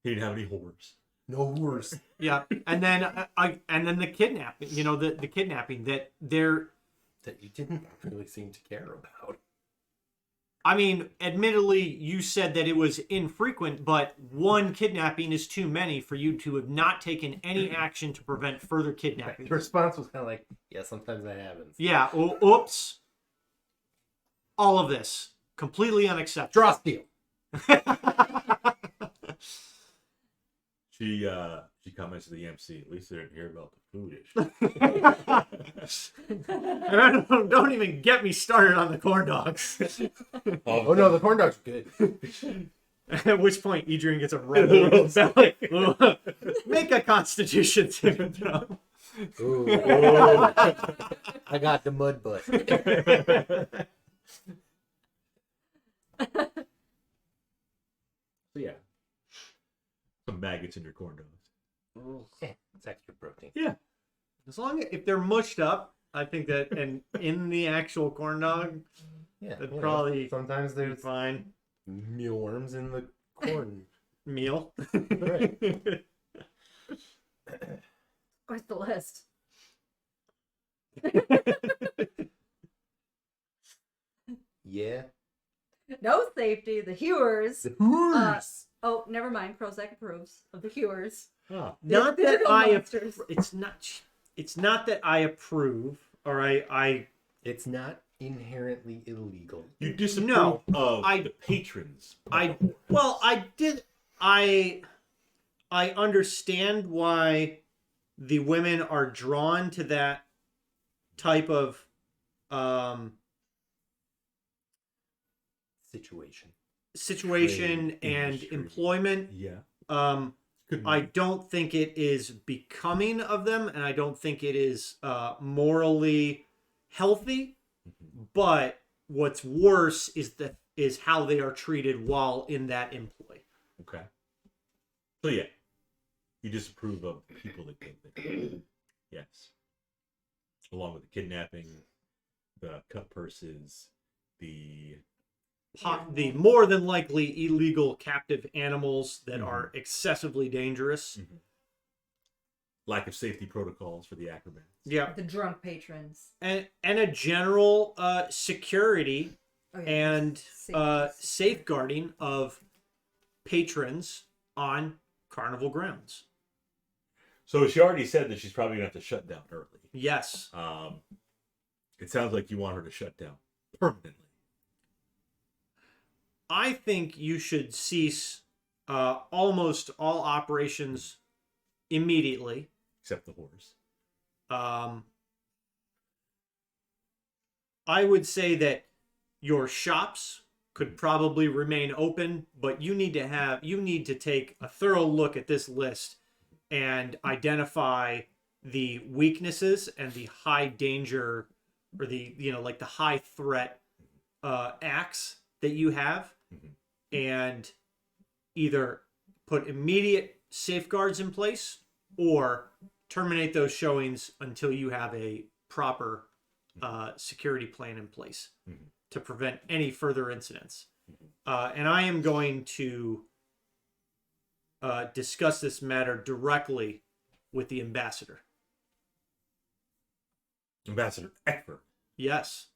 He didn't have any whores. No worse. Yeah, and then the kidnapping. The kidnapping that you didn't really seem to care about. I mean, admittedly, you said that it was infrequent, but one kidnapping is too many for you to have not taken any action to prevent further kidnapping. The response was kind of like, yeah, sometimes that happens. Yeah. Oops. All of this completely unacceptable. Draw steal. She comments to the MC. At least they didn't hear about the food issue. Don't even get me started on the corn dogs. Oh no, the corn dogs are good. At which point, Adrian gets a roll in his belly. Make a Constitution saving throw. Ooh, I got the mud butt. So yeah, some maggots in your corn dogs. It's extra protein. Yeah, As long as if they're mushed up, I think that, and in the actual corn dog, Yeah, that'd probably sometimes be there's fine. mealworms in the corn. Meal. Right. Where's the list? Yeah. No safety. The hewers. Oh, never mind. Prozac approves of the hewers. oh, Not They're that real I. monsters. It's not that I approve, or I. It's not inherently illegal. you disapprove No, of I- the patrons. of I the horse. well, I did. I understand why the women are drawn to that type of situation Trade and industry. employment. Yeah, I don't think it is becoming of them, and I don't think it is morally healthy. But what's worse is how they are treated while in that employ. Okay. So yeah, you disapprove of the people that go there. Yes. Along with the kidnapping, the cutpurses, the The more than likely illegal captive animals that Mhm. are excessively dangerous. lack of safety protocols for the acrobats. Yeah, The drunk patrons. and a general security Oh, yeah. and Safety. safeguarding of patrons on carnival grounds. So she already said that she's probably gonna have to shut down early. Yes. It sounds like you want her to shut down permanently. I think you should cease almost all operations immediately. Except the horse. I would say that your shops could probably remain open, but you need to take a thorough look at this list and identify the weaknesses and the high danger or the like the high threat acts that you have, and either put immediate safeguards in place or terminate those showings until you have a proper security plan in place to prevent any further incidents. And I am going to discuss this matter directly with the ambassador. Ambassador Eckford. Yes.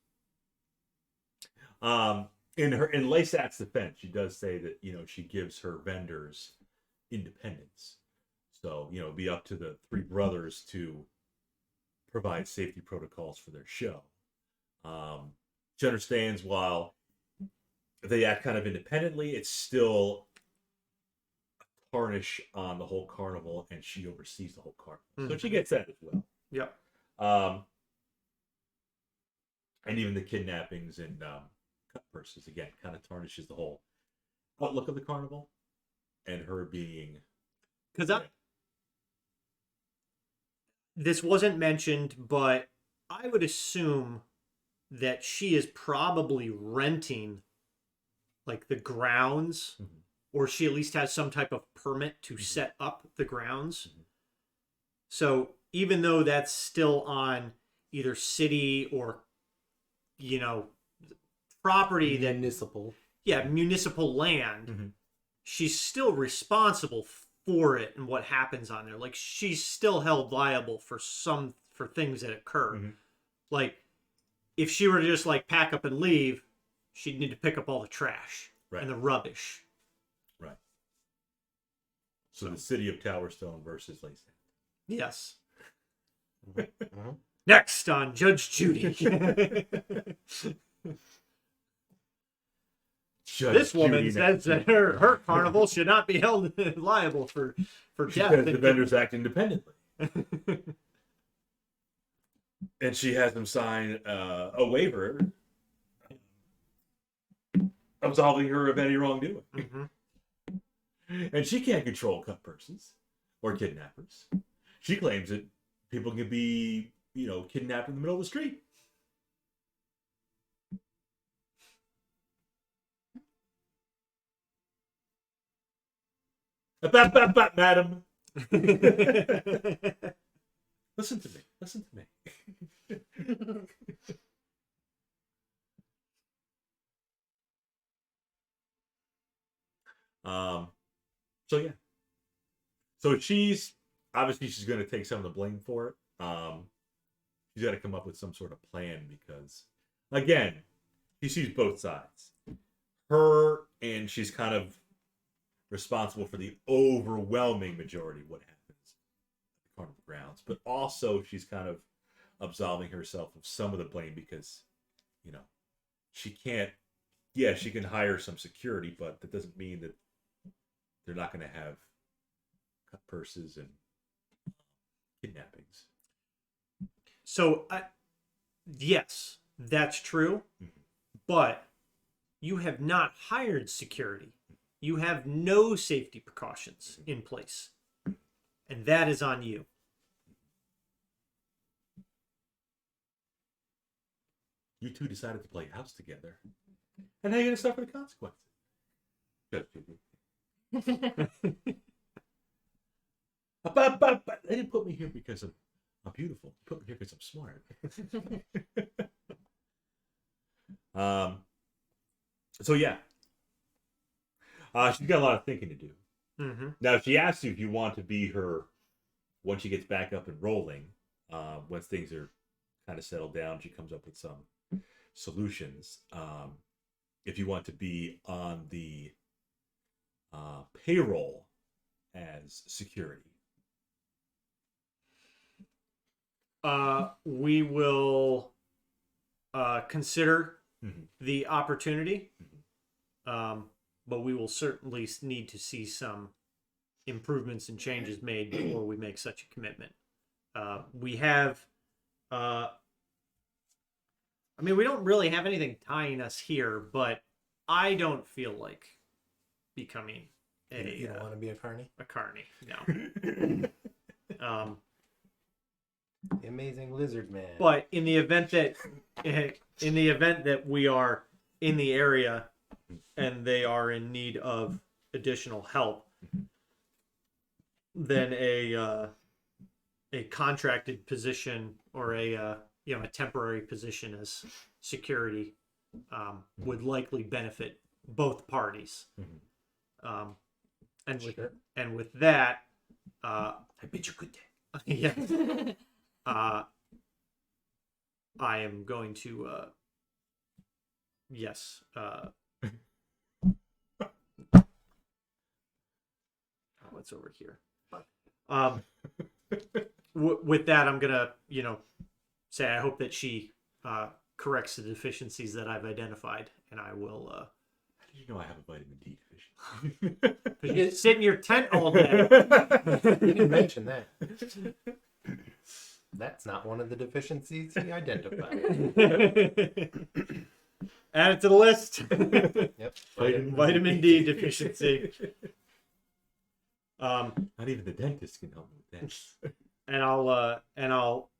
In Laysat's defense, she does say that she gives her vendors independence. So it'd be up to the three brothers to provide safety protocols for their show. She understands while they act kind of independently, it's still a tarnish on the whole carnival, and she oversees the whole carnival. So she gets that as well. Yep. And even the kidnappings and cutpurses, again, kind of tarnishes the whole outlook of the carnival, and her being... Because this wasn't mentioned, but I would assume that she is probably renting like the grounds, or she at least has some type of permit to set up the grounds. So even though that's still on either city or property that municipal land, she's still responsible for it and what happens on there. Like, she's still held liable for things that occur. Like, if she were to just like pack up and leave, she'd need to pick up all the trash and the rubbish. Right. So the city of Towerstone versus Laysat. Yes. Next on Judge Judy. This woman says that her carnival should not be held liable for She death. says the vendors act independently. And she has them sign a waiver absolving her of any wrongdoing. And she can't control cutpurses or kidnappers. She claims that People can be, kidnapped in the middle of the street. Madam. Listen to me. Listen to me. So yeah. So she's going to take some of the blame for it. She's got to come up with some sort of plan because, again, she sees both sides. And she's kind of responsible for the overwhelming majority of what happens at the carnival grounds. But also, she's kind of absolving herself of some of the blame because, she can't. Yeah, she can hire some security, but that doesn't mean that they're not going to have cutpurses and kidnappings. So, yes, that's true, but you have not hired security. You have no safety precautions in place, and that is on you. You two decided to play house together, and now you're going to suffer the consequences. They didn't put me here because I'm beautiful. They put me here because I'm smart. So yeah, she's got a lot of thinking to do. Mm-hmm. Now, she asks you if you want to be her once she gets back up and rolling. Once things are kind of settled down, she comes up with some solutions. If you want to be on the payroll as security. We will consider the opportunity, but we will certainly need to see some improvements and changes made before we make such a commitment. We have, we don't really have anything tying us here, but I don't feel like becoming You don't want to be a carny? a carny. No. The amazing lizard man. But in the event that we are in the area and they are in need of additional help, then a contracted position or a temporary position as security would likely benefit both parties. And with that, I bid you good day. Yeah. I am going to yes. What's over here? With that, I'm gonna say I hope that she corrects the deficiencies that I've identified, and I will. How did you know I have a vitamin D deficiency? Because you sit in your tent all day. You didn't mention that. That's not one of the deficiencies he identified. Add it to the list. Yep. Vitamin D deficiency. Not even the dentist can help me with that. And I'll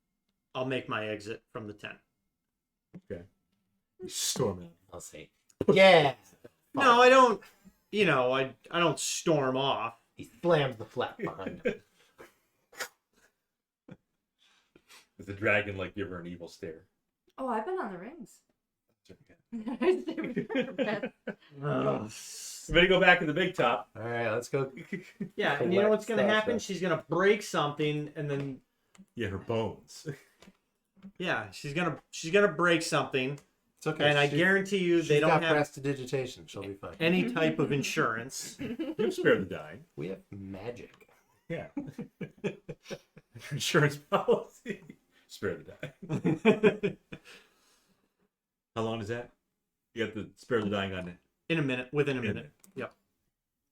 make my exit from the tent. Okay. You storm out. I'll say, yeah. No, I don't. I don't storm off. He slams the flap behind him. Does the dragon give her an evil stare? Oh, I've been on the rings. Ready to go back to the big top. All right, let's go. Yeah, and you know what's going to happen? She's going to break something, and then her bones. Yeah, she's gonna break something. It's okay. And I guarantee you, they don't have prestidigitation. She'll be fine. Any type of insurance. You spare the dying. We have magic. Yeah. Insurance policy. Spare the dying. How long is that? You got the spare the dying on it? In a minute. Within a minute. Yep.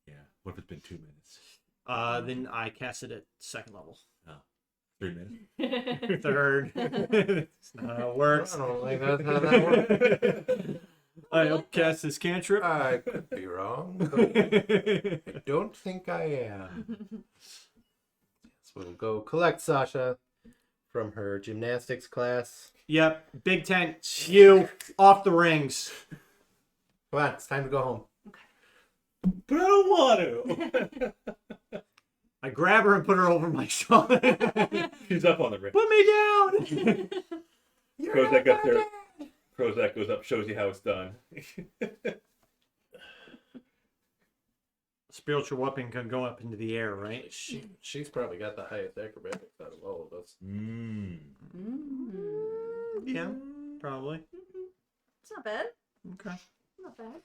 Yeah. What if it's been 2 minutes? Then I cast it at second level. Oh. 3 minutes? Third. That's not how it works. I don't think that's how that works. I'll cast this cantrip. I could be wrong. I don't think I am. So we'll go collect Sasha. from her gymnastics class. Yep, big tent. You off the rings. Come on, it's time to go home. But I don't want to. I grab her and put her over my shoulder. She's up on the ring. Put me down. Prozac up there. Prozac goes up, shows you how it's done. Spiritual weapon can go up into the air, right? She's probably got the highest acrobatics out of all of us. Yeah, probably. It's not bad. Okay. Not bad.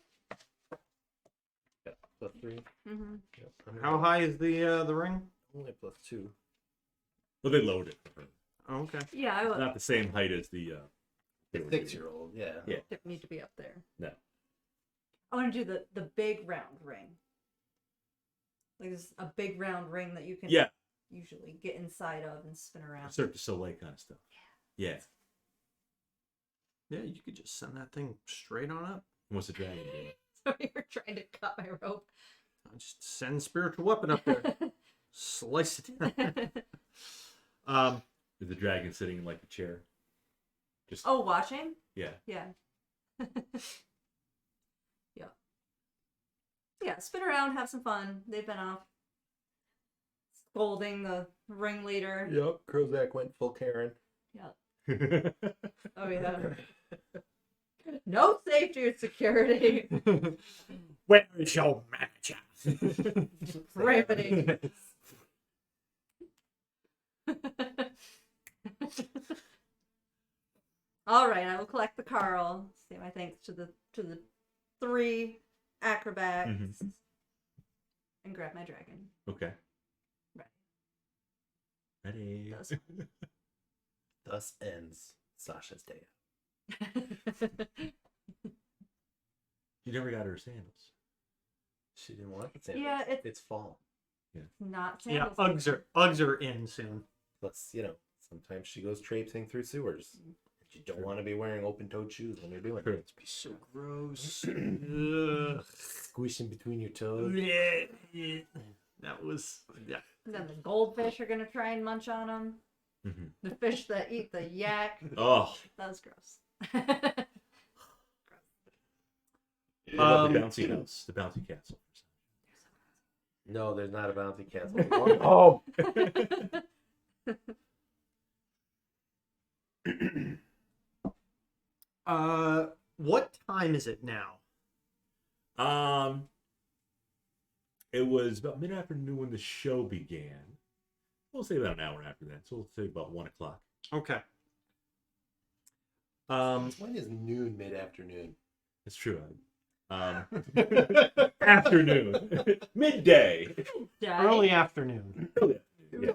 Yeah, +3. Mm-hmm. Yep. How high is the ring? Only +2. Well, they lowered it for her. Oh, okay. Yeah, I would. Not the same height as the 6-year-old, yeah. Yeah. Need to be up there. No. I want to do the big round ring. Like this, a big round ring that you can usually get inside of and spin around. Cirque du Soleil kind of stuff. Yeah. Yeah, you could just send that thing straight on up. What's the dragon doing? So you were trying to cut my rope. Just send spiritual weapon up there. Slice it down. Is the dragon sitting in like a chair? Just Oh, watching? yeah. Yeah. Yeah. Yeah, spin around, have some fun. They've been off scolding the ringleader. Yep, Krozak went full Karen. Yeah. Oh, yeah. No safety or security. Where is your manager? Riveting. All right, I will collect the Carl. Say my thanks to the 3 acrobats, and grab my dragon. Okay. Right. Ready. Does. Thus ends Sasha's day. You never got her sandals. She didn't want the sandals. Yeah, it's fall. Not Yeah, sandals. Uggs are in soon. Plus, sometimes she goes traipsing through sewers. You don't want to be wearing open-toed shoes when you're doing it. It'd be so gross. Ugh. Squishing between your toes. That was And then the goldfish are gonna try and munch on them. The fish that eat the yak. Oh. That was gross. What about the bouncy house? The bouncy castle. No, there's not a bouncy castle. what time is it now? It was about mid-afternoon when the show began. We'll say about an hour after that, so we'll say about 1 o'clock. Okay. When is noon mid-afternoon? That's true. Afternoon. Midday. Early afternoon. Yeah.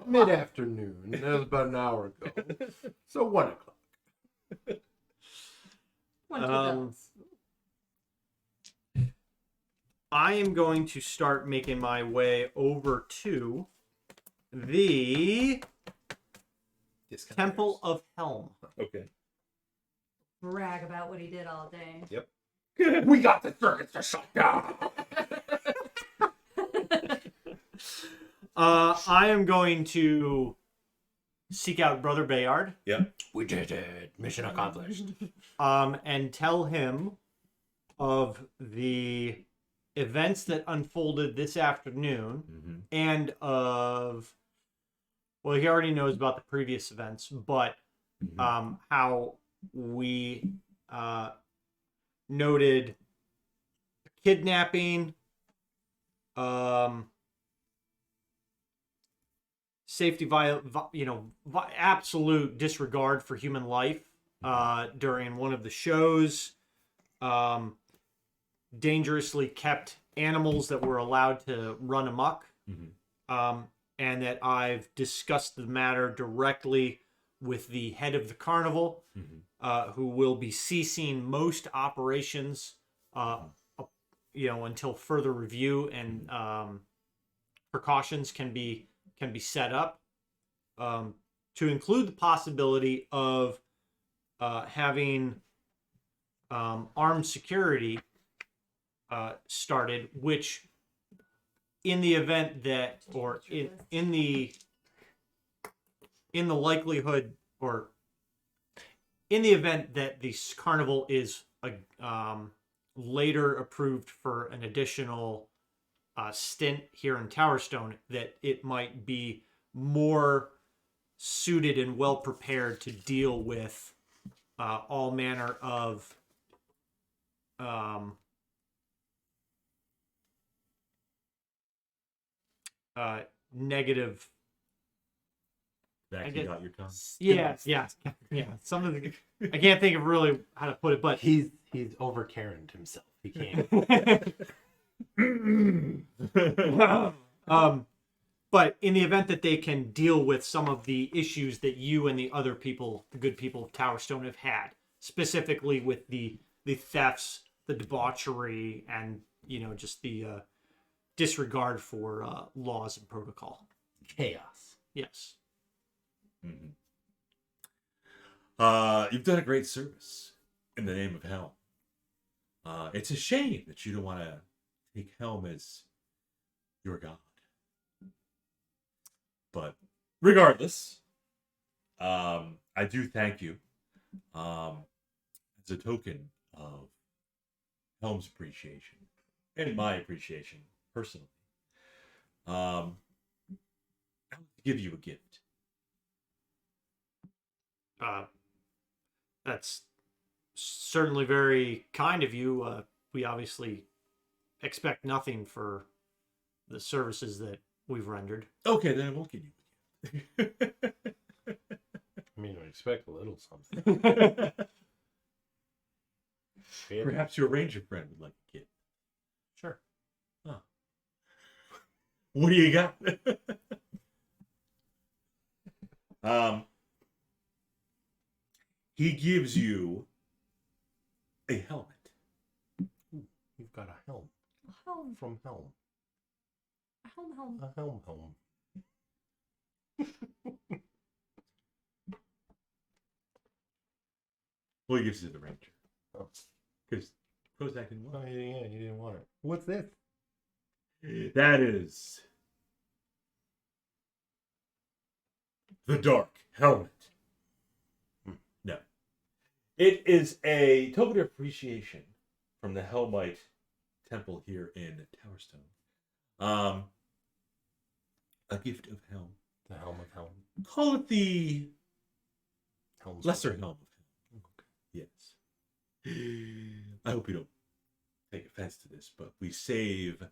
Mid-afternoon. That was about an hour ago. So 1 o'clock. 1, 2 bells. I am going to start making my way over to the Temple of Helm. Okay. Brag about what he did all day. Yep. We got the circuits to shut down. I am going to seek out Brother Bayard. Yep. We did it. Mission accomplished. And tell him of the events that unfolded this afternoon and of, well, he already knows about the previous events, but how we noted kidnapping, safety absolute disregard for human life during one of the shows, dangerously kept animals that were allowed to run amok, and that I've discussed the matter directly with the head of the carnival, who will be ceasing most operations, until further review and precautions can be set up, to include the possibility of having armed security started, which in the event that, or in the likelihood or in the event that this carnival is later approved for an additional stint here in Towerstone, that it might be more suited and well prepared to deal with all manner of negative. Back you got your tongue. Yeah. Some of the, I can't think of really how to put it, but He's over Karen himself. He can't. But in the event that they can deal with some of the issues that you and the other people, the good people of Towerstone, have had, specifically with the thefts, the debauchery, and just the disregard for laws and protocol. Chaos. Yes. Mm-hmm. You've done a great service in the name of Helm. It's a shame that you don't want to take Helm as your god. But regardless, I do thank you as a token of Helm's appreciation and my appreciation personally. I'll give you a gift. That's certainly very kind of you. We obviously expect nothing for the services that we've rendered. Okay, then I won't give you a gift. I mean, I expect a little something. Perhaps your ranger friend would like a gift. Sure. Huh. What do you got? He gives you a helmet. Ooh, you've got a helm. A helm. From Helm. A helm. A helm. Well, he gives it to the ranger. Oh. Because Prozac didn't want Oh, yeah, you didn't want it. What's this? it. That is the Dark Helmet. No. It is a token of appreciation from the Helmite Temple here in Towerstone. A gift of Helm. The Helm of Helm. Call it the Helm's Lesser Helm of Helm. Okay. Yes. I hope you don't take offense to this, but we save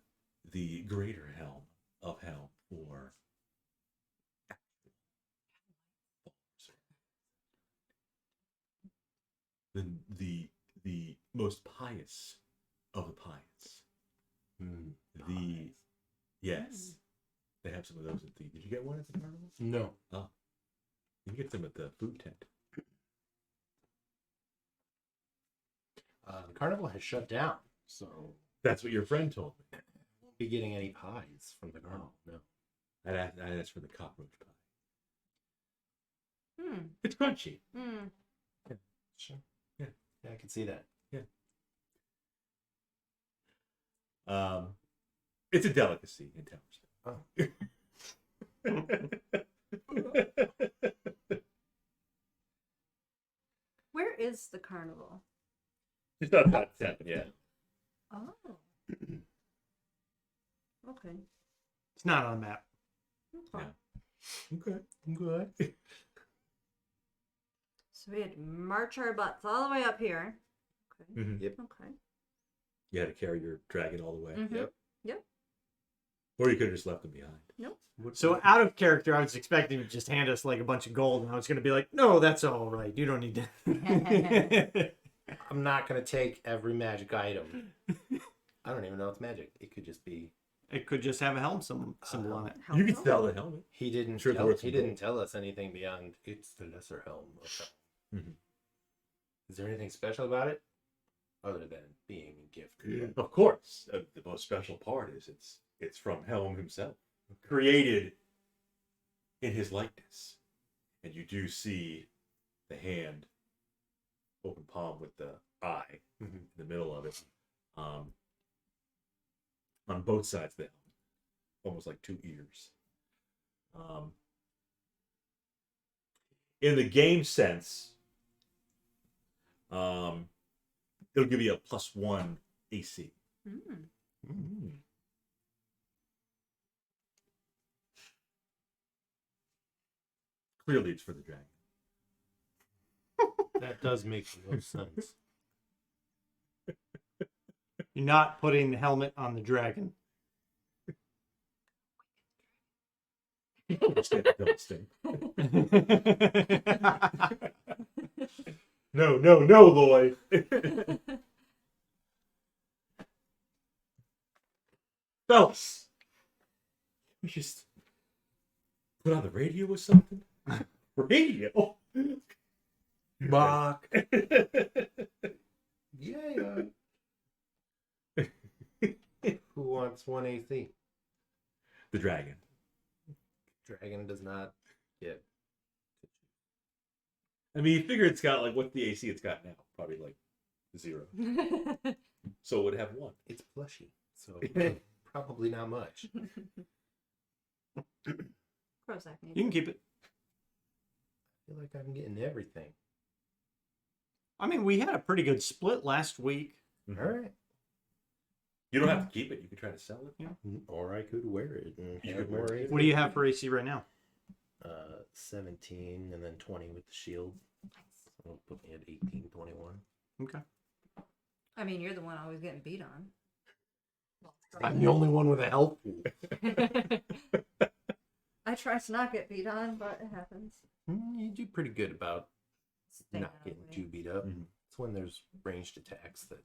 the Greater Helm of Helm for the most pious of the pious. Pious. Yes. They have some of those at the. Did you get one at the carnival? No. Oh. You can get them at the food tent. The carnival has shut down, so That's what your friend told me. won't be getting any pies from the carnival. No. I'd ask for the cockroach pie. Hmm. It's crunchy. Hmm. Sure. Yeah. Yeah, I can see that. It's a delicacy in Towerstone. Where is the carnival? It's not that happened yet. Oh. Okay. It's not on the map. Okay. Okay. Good. So we had to march our butts all the way up here. Okay. Mm-hmm. Yep. Okay. You had to carry your dragon all the way. Mhm. Yep. Yep. Or you could have just left them behind. Nope. So out of character, I was expecting to just hand us like a bunch of gold, and I was going to be like, "No, that's all right. You don't need to." I'm not gonna take every magic item. I don't even know it's magic. It could just be. It could just have a helm symbol on it. You can sell the helmet. He didn't. Sure, tell, there was he some didn't tell us anything beyond it's the lesser helm. Mhm. Is there anything special about it, other than being a gift? Of course. The most special part is it's from Helm himself. Created in his likeness. And you do see the hand, open palm with the eye in the middle of it. On both sides of the helmet. Almost like two ears. in the game sense, it'll give you a +1 AC. Clearly, it's for the dragon. That does make no sense. You're not putting the helmet on the dragon. Don't stay. No, Lloyd. Fellas, we just put on the radio or something. Radio. Mock. Yeah. Who wants 1 AC? The dragon. Dragon does not get. I mean, you figure it's got like what's the AC it's got now? Probably like 0. So it would have 1. It's plushy, so probably not much. Prozac needs You can keep it. I feel like I'm getting everything. I mean, we had a pretty good split last week. All right. You don't have to keep it. You can try to sell it. Or I could wear it. And You have could wear more it. AC. What do you have for AC right now? 17 and then 20 with the shield. So put me at 18, 21. Okay. I mean, you're the one always getting beat on. I'm the only one with a health pool. I try to not get beat on, but it happens. You do pretty good about Staying not out of getting the too way. beat up. Mhm. It's when there's ranged attacks that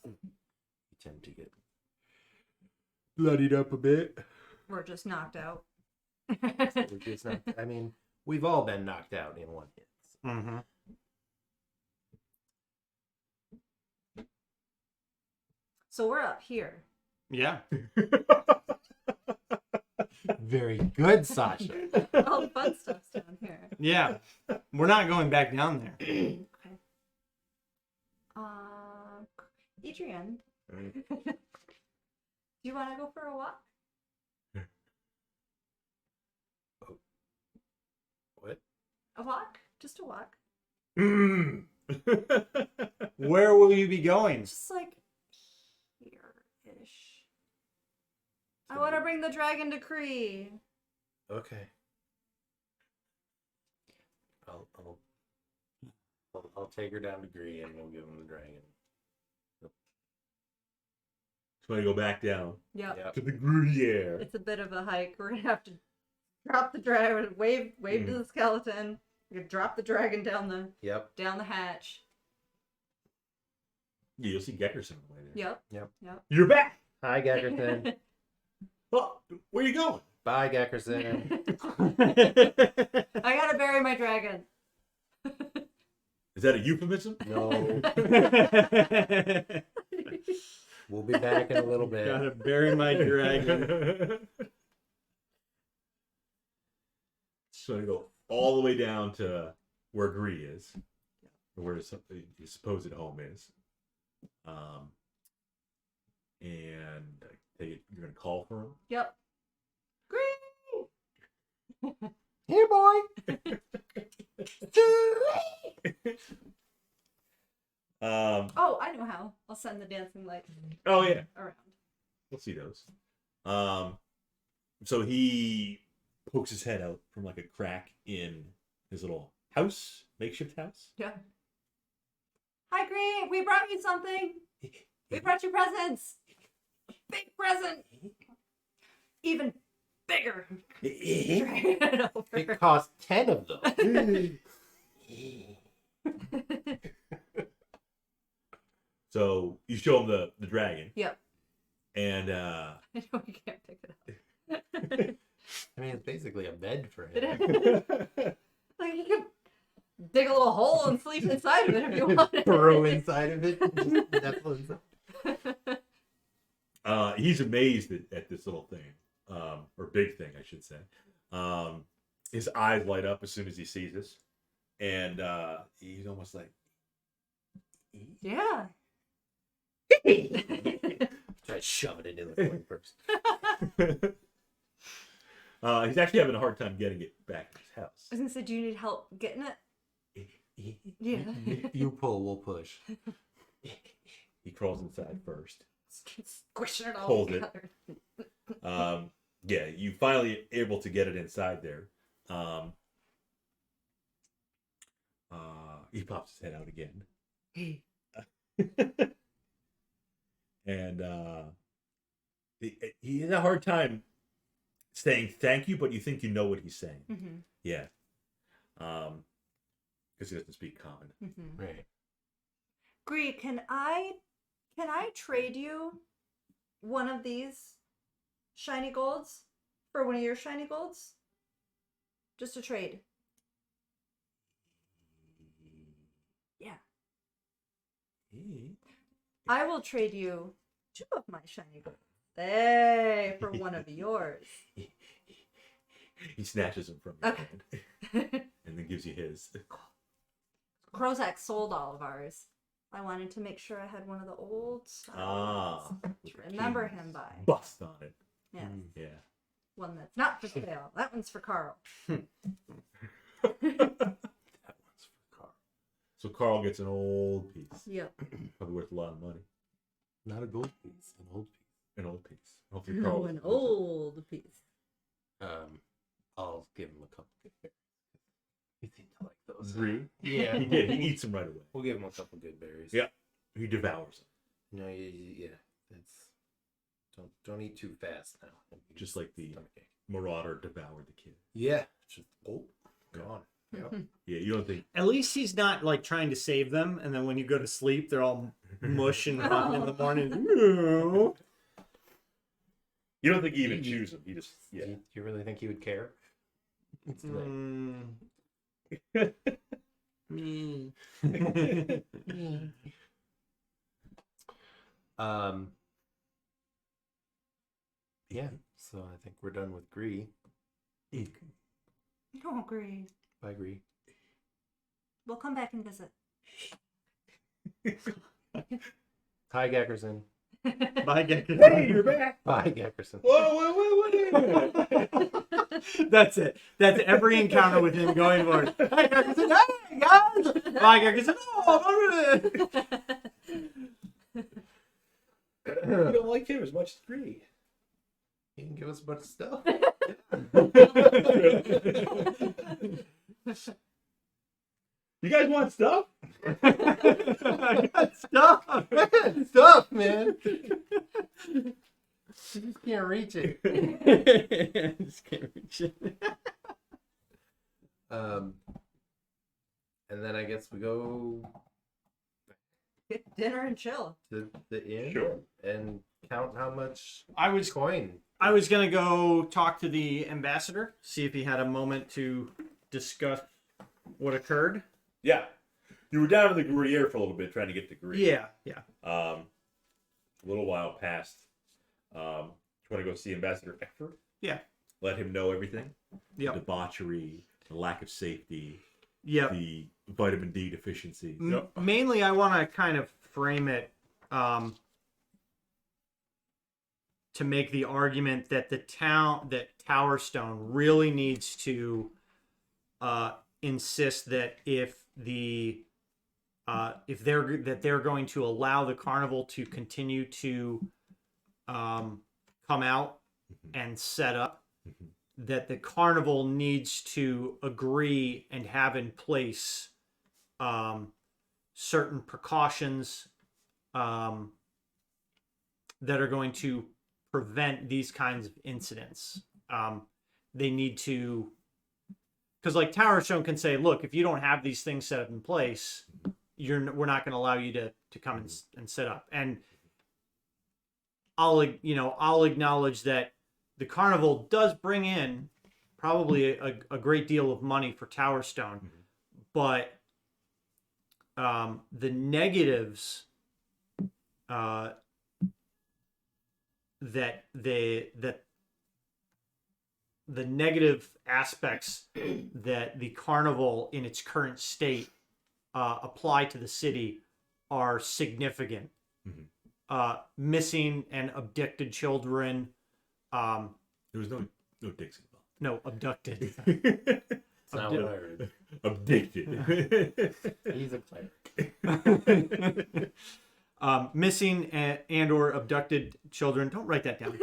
you tend to get bloodied up a bit. We're just knocked out. Which is not, I mean, we've all been knocked out in one hit. Mm-hmm. So we're up here. Yeah. Very good, Sasha. All the fun stuff's down here. Yeah. We're not going back down there. Okay. Adrian, do you want to go for a walk? What? A walk? Just a walk. Where will you be going? Just like here-ish. I want to bring the dragon to Kree. Okay. I'll take her down to Gree and we'll give him the dragon. So I go back down Yep. to the Gruyere. It's a bit of a hike. We're gonna have to drop the dragon, wave to the skeleton. We're gonna drop the dragon down the Yep. hatch. Yeah, you'll see Geckerson on the way there. Yep. You're back. Hi, Geckerson. Well, where you going? Bye, Geckerson. I gotta bury my dragon. Is that a euphemism? No. We'll be back in a little bit. Gotta bury my dragon. So I go all the way down to where Gree is, or where his supposed home is. And I take it you're gonna call for him. Yep. Green. Here, boy. Oh, I know how. I'll send the dancing lights Oh yeah, around. we'll see those. So he pokes his head out from like a crack in his little house, makeshift house. Yeah. Hi, Green. We brought you something. We brought you presents. Big present. Even bigger. Dragon over. It cost 10 of them. So you show him the dragon, Yep. and I know you can't pick it up. I mean, it's basically a bed for It him. is. Like you can dig a little hole and sleep inside of it if you want. Burrow inside of it. Just nestle inside. he's amazed at this little thing, or big thing, I should say. His eyes light up as soon as he sees us, and he's almost like, Yeah. Try to shove it into the coin first. He's actually having a hard time getting it back to his I house. was gonna say, do you need help getting it? Yeah. You pull, we'll push. He crawls inside first. Squishing it all Hold it. together. Yeah, you finally able to get it inside there. He pops his head out again. And he has a hard time saying thank you, but you think you know what he's saying. Mm-hmm. Yeah. Because he doesn't speak common. Mm-hmm. Right. Gree, can I trade you one of these shiny golds for one of your shiny golds? Just a trade. Yeah. I will trade you 2 of my shiny golds. Hey, for one of yours. He snatches him from your Okay. hand and then gives you his. Krozak sold all of ours. I wanted to make sure I had one of the old styles to remember him by. Bust on it. Yes. Yeah. One that's not for sale. That one's for Carl. That one's for Carl. So Carl gets an old piece. Yep. Probably worth a lot of money. Not a gold piece, an old piece. An old piece. Hopefully No, Carl an old piece. I'll give him a couple good berries. He seemed to like those. Agree. Yeah. He eats them right away. We'll give him a couple good berries. Yeah. He devours them. No, yeah. That's don't eat too fast now. Just like the Stomachache. Marauder devoured the kid. Yeah. Just gone. Yep. Yeah, you don't think At least he's not like trying to save them, and then when you go to sleep, they're all mush and rotten in the morning. No. you don't think he even chews them. He just Do you really think he would care? It's late. Yeah, so I think we're done with Gree. Don't agree. Bye, Gree. We'll come back and visit. Hi, Geckerson. Bye, Gecko. Hey, you're back. Bye, Geckerson. Whoa. That's it. That's every encounter with him going forward. Hi, Geckerson. Hey, guys. Bye, Geckerson. Oh, You don't like him as much as Gree. He can give us a bunch of stuff. You guys want stuff? I got stuff. Stuff, man. You just can't reach it. Just can't reach it. And then I guess we go Get dinner and chill. to the inn Sure. and count how much I was coin. gonna go talk to the ambassador, see if he had a moment to discuss what occurred. Yeah. You were down in the Gruyere for a little bit trying to get to Gree. Yeah. A little while passed. You want to go see Ambassador Eckford? Yeah. Let him know everything. Yep. The debauchery, the lack of safety, Yep. the vitamin D deficiency. Mainly, I want to kind of frame it to make the argument that that Tower Stone really needs to insist that if they're going to allow the carnival to continue to come out and set up, that the carnival needs to agree and have in place certain precautions that are going to prevent these kinds of incidents. They need to, because like Tower Stone can say, look, if you don't have these things set up in place, we're not going to allow you to come and set up. And I'll acknowledge that the carnival does bring in probably a great deal of money for Tower Stone, but the negatives that the negative aspects that the carnival in its current state apply to the city are significant. Missing and abducted children. There was no dicks involved. No, abducted. That's not what I heard. Addicted. He's a cleric. Missing and or abducted children. Don't write that down.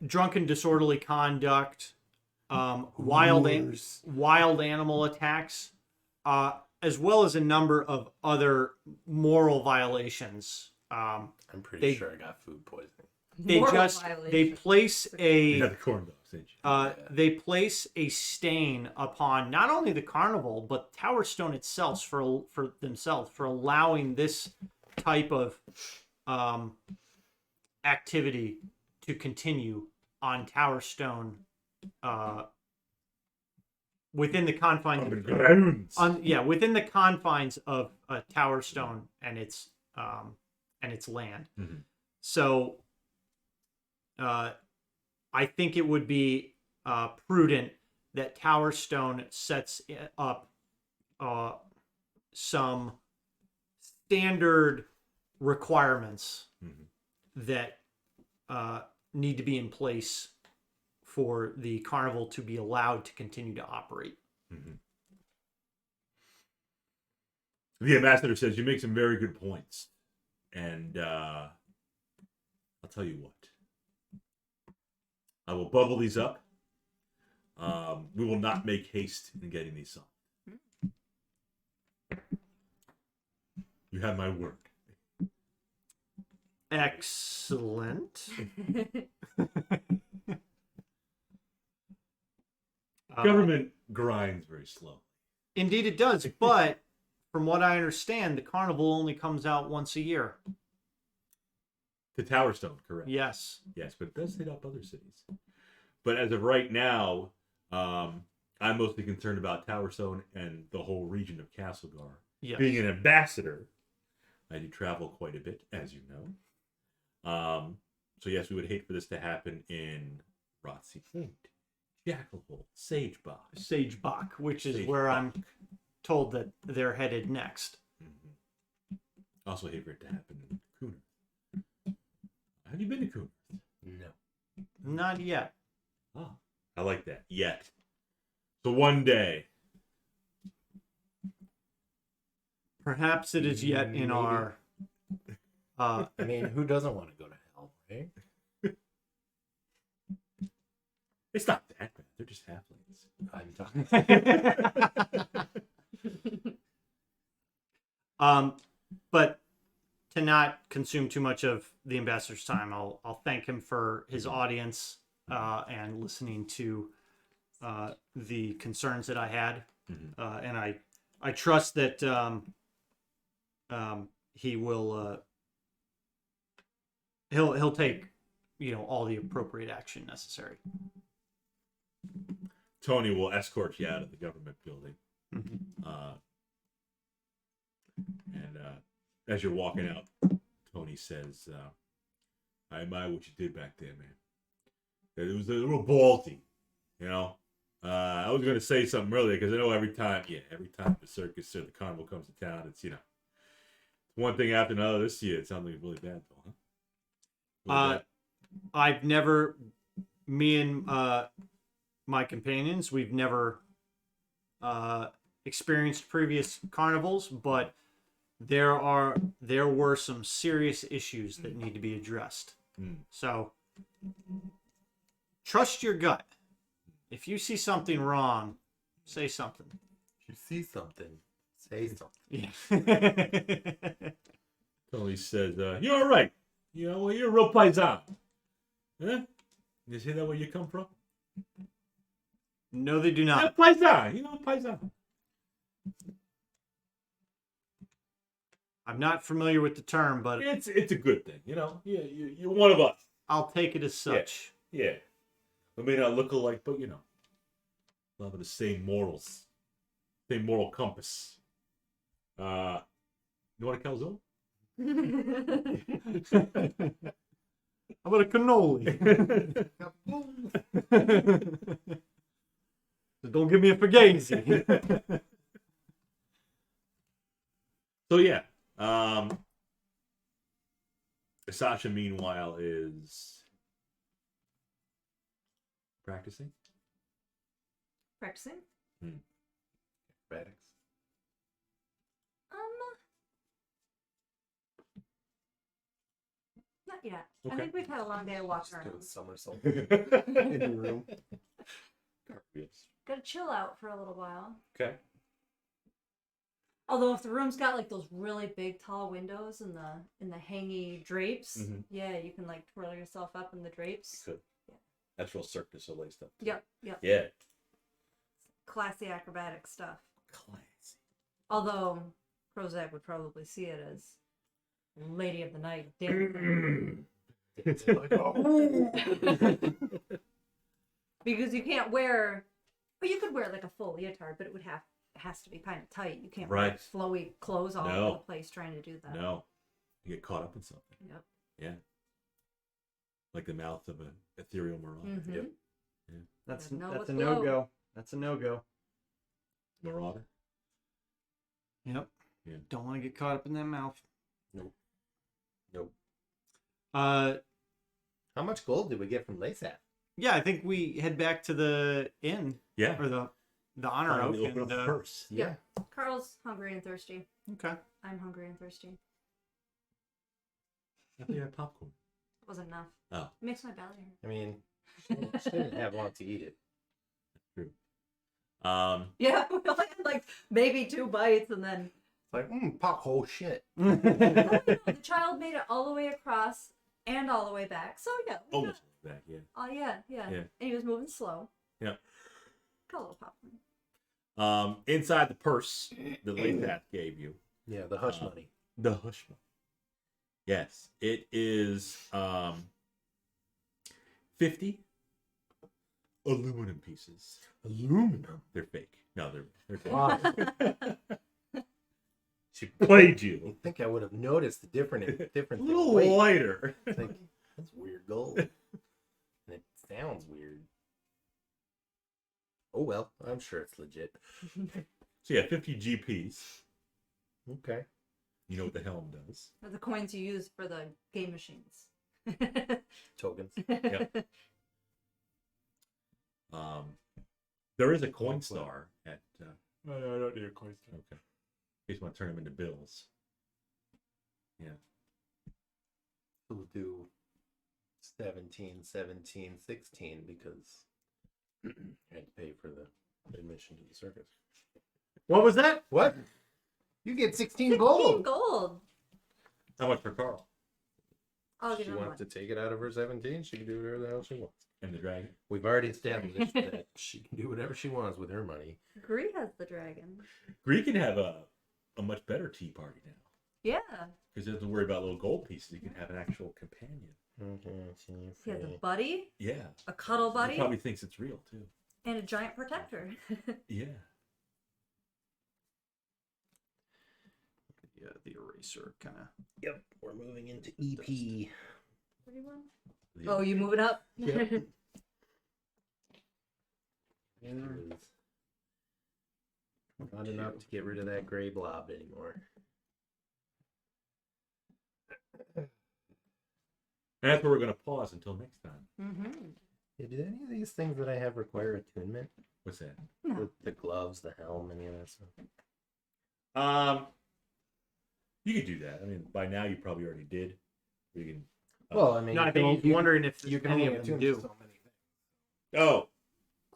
Drunken disorderly conduct, wild animal attacks, as well as a number of other moral violations. I'm pretty sure I got food poisoning. They place You had the corn dogs, didn't you? they place a stain upon not only the carnival but Tower Stone itself for themselves for allowing this type of activity to continue on Tower Stone, within the confines On the grounds. within the confines of Tower Stone and its land. Mm-hmm. So I think it would be prudent that Tower Stone sets up some standard requirements that need to be in place for the carnival to be allowed to continue to operate. Mm-hmm. The ambassador says you make some very good points, and I'll tell you what. I will bubble these up. We will not make haste in getting these solved. You have my word. Excellent. Government grinds very slow. Indeed it does, but from what I understand, the carnival only comes out once a year. To Tower Stone, correct? Yes. Yes, but it does hit up other cities. But as of right now, I'm mostly concerned about Tower Stone and the whole region of Castlegar. Yes. Being an ambassador, I do travel quite a bit, as you know. So yes, we would hate for this to happen in Rothsey Point, Jackalhole, Sagebach. Sagebach, which is Sagebach. where I'm told that they're headed next. Mm-hmm. Also hate for it to happen in Cooner. Have you been to Cooner? No. Not yet. Oh, I like that. Yet. So one day. Perhaps it is yet in Maybe. our... I mean, who doesn't want to go to hell, right? It's not that bad. They're just halflings. I'm talking. But to not consume too much of the ambassador's time, I'll thank him for his audience and listening to the concerns that I had, and I trust that he will he'll take all the appropriate action necessary. Tony will escort you out of the government building. And as you're walking out, Tony says, I admire what you did back there, man. It was a little ballsy, I was going to say something earlier because I know every time the circus or the carnival comes to town, it's, one thing after another. This year, it sounds like really bad, though, huh? Really bad. I've never, me and my companions, we've never experienced previous carnivals, but there were some serious issues that need to be addressed. So trust your gut. If you see something wrong, say something. If you see something, say something. Yeah. Tony says, you're all right. You're a real paisan. Huh? You see that where you come from? No, they do not. Yeah, paisan. Paisan. I'm not familiar with the term, but it's a good thing. You're one of us. I'll take it as such. Yeah. We may not look alike, but a lot of the same morals, same moral compass. You want a calzone? How about a cannoli? Don't give me a fugazi. So yeah, Sasha, meanwhile, is practicing. Practicing? Acrobatics. Not yet. I Okay. think we've had a long day of walking Just doing around. somersault in the room. Cartwheels. Gotta chill out for a little while. Okay. Although if the room's got like those really big tall windows and the hangy drapes, yeah, you can like twirl yourself up in the drapes. Good. Yeah. That's real Cirque du Soleil stuff. Yep. Yeah. Classy acrobatic stuff. Classy. Although Prozac would probably see it as Lady of the Night dancing. Because you can't wear, well, you could wear like a full leotard, but it has to be kind of tight. You can't wear flowy clothes all over the place trying to do that. No. You get caught up in something. Yep. Yeah. Like the mouth of an ethereal marauder. Mm-hmm. Yep. That's Gotta know that's what's a below. no-go. That's a no-go. Marauder. Yep. Yeah. Don't want to get caught up in that mouth. Nope. How much gold did we get from Lasaf? Yeah, I think we head back to the inn. Yeah. Or the honor oak. Finally open up the purse. Yeah. Carl's hungry and thirsty. Okay. I'm hungry and thirsty. I think I had popcorn. It wasn't enough. Oh. It makes my belly hurt. I mean, she didn't have long to eat it. True. Yeah, we only had like maybe 2 bites and then It's like, pothole shit. the child made it all the way across and all the way back. So yeah. we got- Almost back, yeah. Oh yeah. And he was moving slow. Yeah. Got a little popcorn. Inside the purse that Lathat gave you. Yeah, the hush money. The hush money. Yes. It is 50 aluminum pieces. Aluminum. They're fake. No, they're Wow. She played You you. think I would have noticed the different A little weight. lighter. It's like, that's weird gold. And it sounds weird. Oh well, I'm sure it's legit. So yeah, 50 GPs. Okay. You know what the helm does. They're the coins you use for the game machines. Tokens. Yep. There is a coin star at. No, I don't need a coin star. Okay. In case you want to turn them into bills. Yeah. We'll do 17, 17, 16 because I had to pay for the admission to the circus. What was that? What? You get 16 16 gold. gold. How much for Carl? I'll give She him one. wants to take it out of her 17. She can do whatever the hell she wants. And the dragon? We've already established that she can do whatever she wants with her money. Gree has the dragon. Gree can have a much better tea party now. Yeah. Because he doesn't worry about little gold pieces. He can have an actual companion. He has a buddy, Yeah. a cuddle buddy, He probably thinks it's real, too. and a giant protector. Yeah. Yeah, the eraser kind of. Yep, we're moving into EP. 31? The- Oh, you moving up? Yep. Not enough to get rid of that gray blob anymore. And that's where we're going to pause until next time. Mm-hmm. Yeah, do any of these things that I have require attunement? What's that? No. The gloves, the helm, any of that stuff? You could do that. I mean, by now you probably already did. You can. Well, I mean, No, I you think can he's only- wondering if you can any only of them attune to do. so many things. Oh.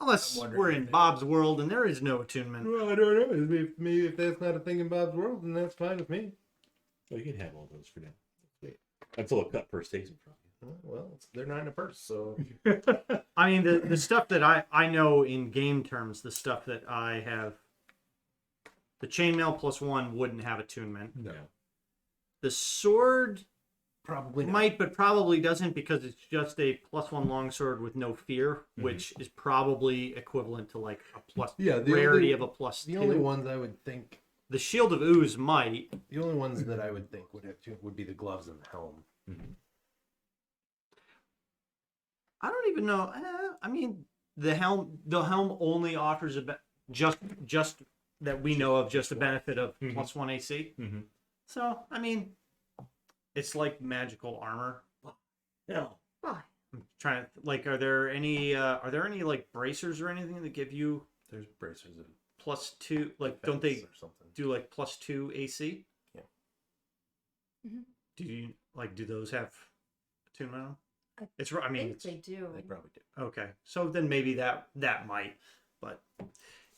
Unless I'm wondering we're if in they- Bob's world and there is no attunement. Well, I don't know. Maybe if that's not a thing in Bob's world, then that's fine with me. Well, you can have all those for now. Wait. Until a cut purse takes them from Well, they're not in a purse, so you. I mean, the stuff that I know in game terms, the stuff that I have, the chainmail +1 wouldn't have attunement. No. The sword probably not. might, but probably doesn't because it's just a +1 longsword with no fear, which is probably equivalent to like a plus Yeah, the rarity only- of a +2. The only ones I would think, The Shield of Ooze might. the only ones that I would think would have to would be the gloves and the helm. Mhm. I don't even know. I mean, the helm only offers just that we know of just a benefit of Mhm. +1 AC. Mm-hmm. So I mean, it's like magical armor. Hell. Why? I'm trying to like, are there any like bracers or anything that give you There's bracers of +2? Like, don't they defense or something? do like +2 AC? Yeah. Mm-hmm. Do you like? Do those have attunement on? I It's. I I mean, think they do. They probably do. okay. So then maybe that might, but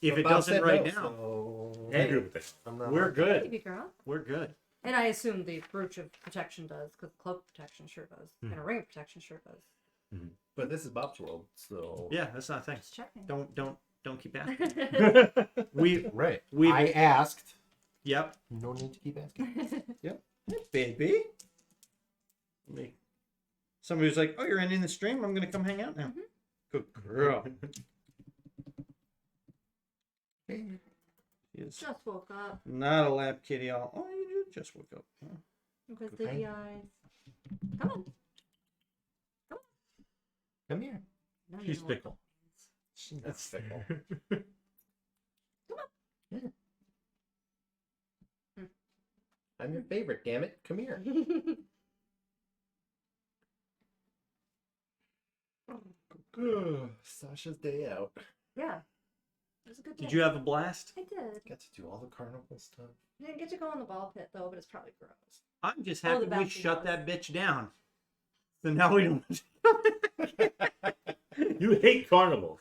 if But it Bob doesn't said right no, now, so Hey, I'm good with that. I'm not we're like- good. Baby girl. We're good. And I assume the brooch of protection does, because cloak protection sure does, and a ring of protection sure does. But this is Bob's world, so Yeah, that's not a thing. Just checking. Don't keep asking. We right. we I asked. yep. No need to keep asking. Baby. Somebody was like, "Oh, you're ending the stream. I'm gonna come hang out now." Good girl. She is Just woke up not a lap kitty all. Oh, you did just woke up. Oh. with Good the thing. eyes. Come on. Come here. Now you She's know what fickle. She's not fickle. I'm your favorite, damn it. Come here. that means. Sasha's day out. Yeah. It was a good day. Did you have a blast? I did. Got to do all the carnival stuff. I didn't get to go in the ball pit, though, but it's probably gross. I'm just Oh, happy the we bouncing shut house. that bitch down. So now we don't. You hate carnivals.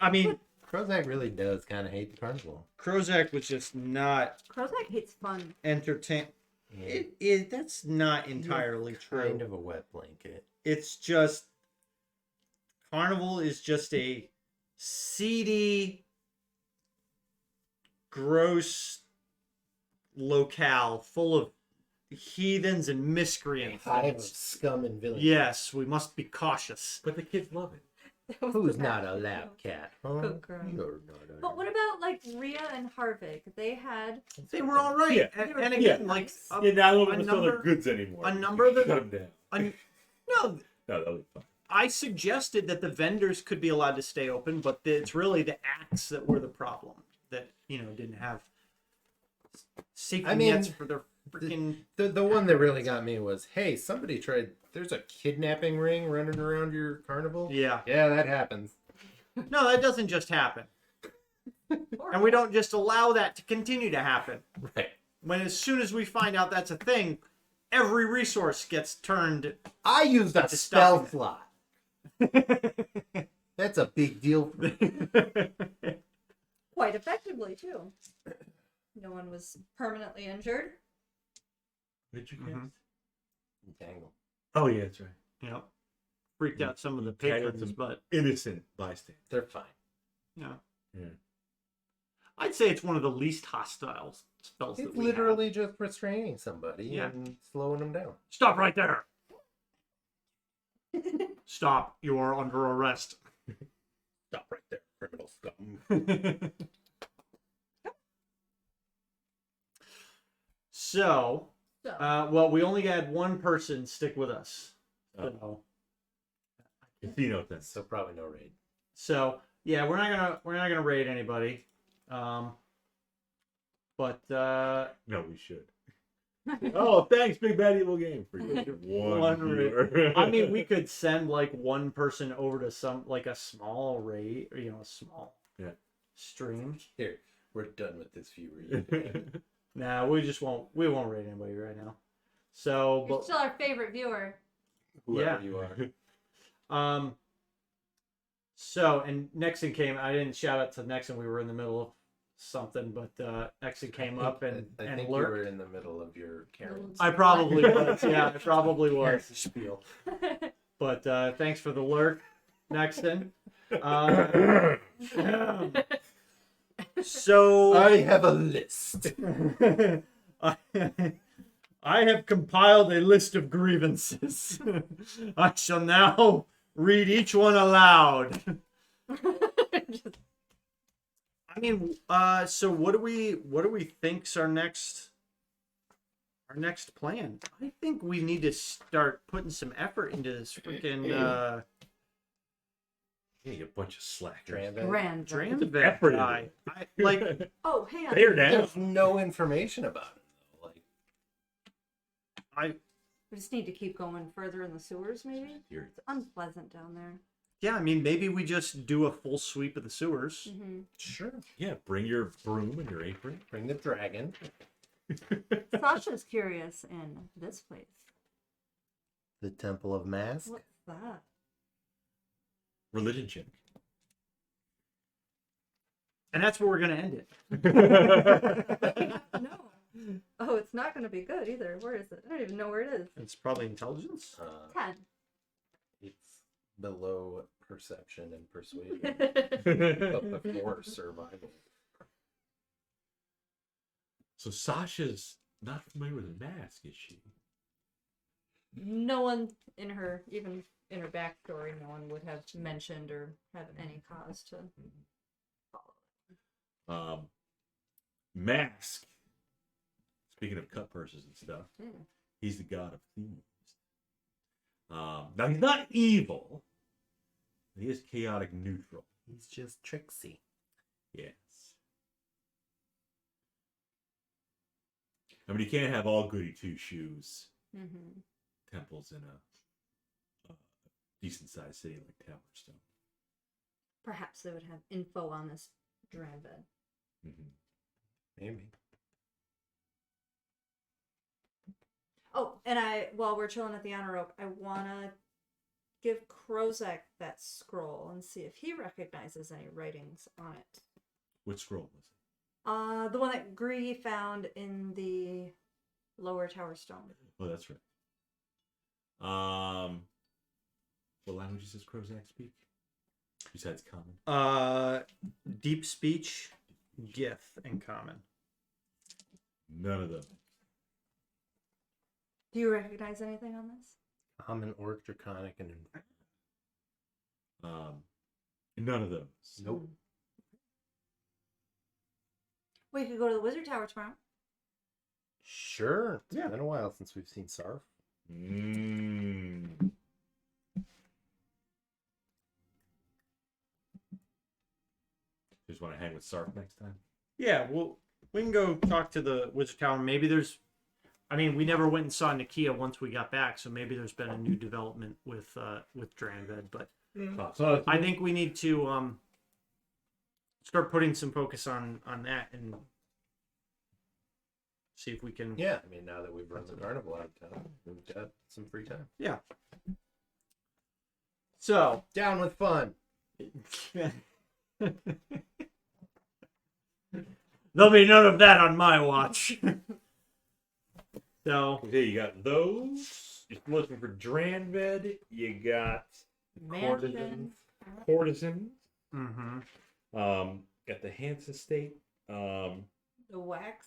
I mean, Krozak really does kind of hate the carnival. Krozak was just not Krozak hates fun. entertain. Yeah. That's not entirely true. Kind of a wet blanket. It's just Carnival is just a seedy, gross locale full of heathens and miscreants. Hive of scum and villainy. Yes, we must be cautious. But the kids love it. That was Who's the not best a joke. lab cat? Huh? Good girl. You're not a But what about like Rhea and Harvick? They had They were all right, Yeah. and They were again, yeah. like nice. Yeah, now I don't a want to sell number- their goods anymore. a number of the- Shut them down. no, No, that'll be fine. I suggested that the vendors could be allowed to stay open, but it's really the acts that were the problem. That didn't have safety I mean, nets for their freaking. The one that really got me was, hey, somebody tried. There's a kidnapping ring running around your carnival. Yeah, Yeah, that happens. no, that doesn't just happen, and we don't just allow that to continue to happen. Right. When as soon as we find out that's a thing, every resource gets turned. I used a To spell stop slot. That's a big deal. For me. quite effectively too. No one was permanently injured. Did you Mhm. Tangle. Oh, yeah, that's right. Freaked out some of the Tackled patrons, some but innocent bystander. They're fine. yeah. Yeah. I'd say it's one of the least hostile spells It's that we have. literally just restraining somebody Yeah. and slowing them down. Stop right there. Stop. You are under arrest. Stop right there, criminal scum. So, So well, we only had one person stick with us. Oh. Casino then. So probably no raid. So yeah, we're not gonna raid anybody. But No, we should. Oh, thanks, Big Bad Evil Game, for you. One viewer. I mean, we could send like one person over to some like a small raid, a small stream. Here, we're done with this viewer. Nah, we won't raid anybody right now. So, you're but still our favorite viewer. Whoever Yeah. you are. So and Nexon came. I didn't shout out to Nexon. We were in the middle of something, but Nexon came up and I and think you lurked. were in the middle of your Karens. I probably was. Yeah, I probably was. Spiel. But thanks for the lurk, Nexon. So I have a list. I have compiled a list of grievances. I shall now read each one aloud. I mean, so what do we think's our next plan? I think we need to start putting some effort into this freaking Yeah, you bunch of slackers. Dranvid. Dranvid guy. Like, Oh, hang on. They're down. There's no information about it though. Like, We just need to keep going further in the sewers, maybe? Here. It's unpleasant down there. yeah, I mean, maybe we just do a full sweep of the sewers. Mm-hmm. sure. Yeah, bring your broom and your apron. Bring the dragon. Sasha's curious in this place. The Temple of Mask. What's that? Religion check. And that's where we're going to end it. No. Oh, it's not going to be good either. Where is it? I don't even know where it is. It's probably intelligence. 10. It's below perception and persuasion, but before survival. So Sasha's not familiar with the mask, is she? No one in her, even in her backstory, no one would have mentioned or have any cause to follow. Mask. Speaking of cutpurses and stuff, he's the god of thieves. Now he's not evil. He is chaotic neutral. He's just tricksy. Yes. I mean, you can't have all goody two shoes Mm-hmm. temples in a decent sized city like Towerstone. Perhaps they would have info on this Dranvid. Mm-hmm. Maybe. Oh, and while we're chilling at the honor rope, I wanna give Krozak that scroll and see if he recognizes any writings on it. Which scroll was it? The one that Gree found in the lower Tower Stone. Oh, that's right. What languages does Krozak speak? Besides common? Deep speech, Gith, and common. None of them. Do you recognize anything on this? Common, Orc, Draconic, and None of those. nope. We could go to the Wizard Tower tomorrow. Sure. It's Yeah. been a while since we've seen Sarf. Just want to hang with Sarf next time? Yeah, well, we can go talk to the Wizard Tower. Maybe there's... I mean, we never went and saw Nakia once we got back, so maybe there's been a new development with Dranvid, but I think we need to start putting some focus on that and see if we can... Yeah, I mean, now that we've run the carnival out of town, we've got some free time. Yeah. So... Down with fun. There'll be none of that on my watch. So... Okay, you got those. You're looking for Dranvid. You got Mansion. courtesans. Mm-hmm. Got the Hans estate. The wax.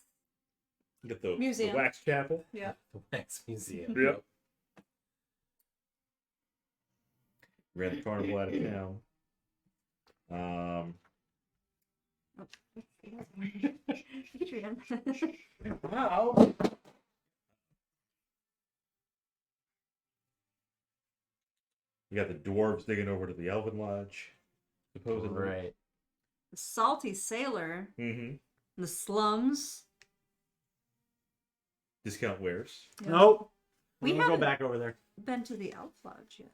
You got the Museum. wax chapel. Yeah. The Wax Museum. Yep. Ran the carnival out of town. Adrian. Wow. You got the dwarves digging over to the Elven Lodge, supposedly. Right. The Salty Sailor. Mm-hmm. The slums. Discount wares. Yeah. Nope. We We'll go haven't back over there. been to the Elf Lodge yet.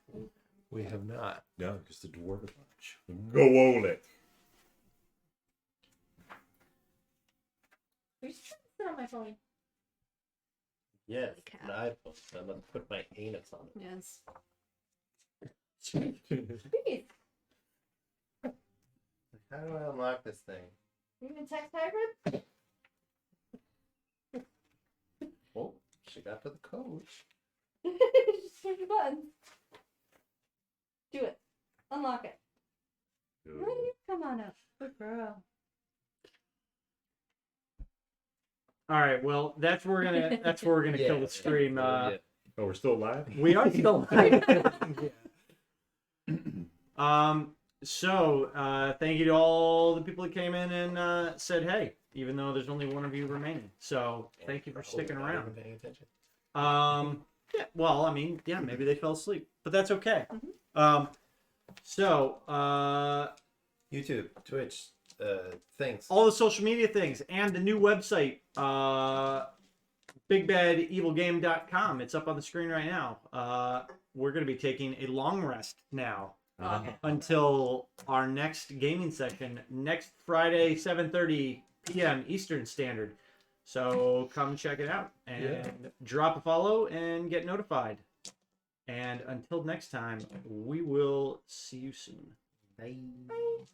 We have not. No, just the dwarven lodge. Go Ole. Are you just trying to sit on my phone? Yes. Cat. An iPhone. I'm going to put my anus on it. Yes. How do I unlock this thing? You even text hybrid? Oh, she got to the code. Just push the button. Do it. Unlock it. Come on up. Good girl. All right. Well, that's where we're gonna kill the stream. Oh, we're still alive? We are still live. So thank you to all the people that came in and said hey, even though there's only one of you remaining. So thank you for sticking Not around. even paying attention. Yeah. Well, I mean, yeah, maybe they fell asleep, but that's okay. So, YouTube, Twitch, things. all the social media things and the new website, bigbadevilgame.com. It's up on the screen right now. We're going to be taking a long rest now until our next gaming session next Friday, 7:30 p.m. Eastern Standard. So come check it out and drop a follow and get notified. And until next time, we will see you soon. Bye. Bye.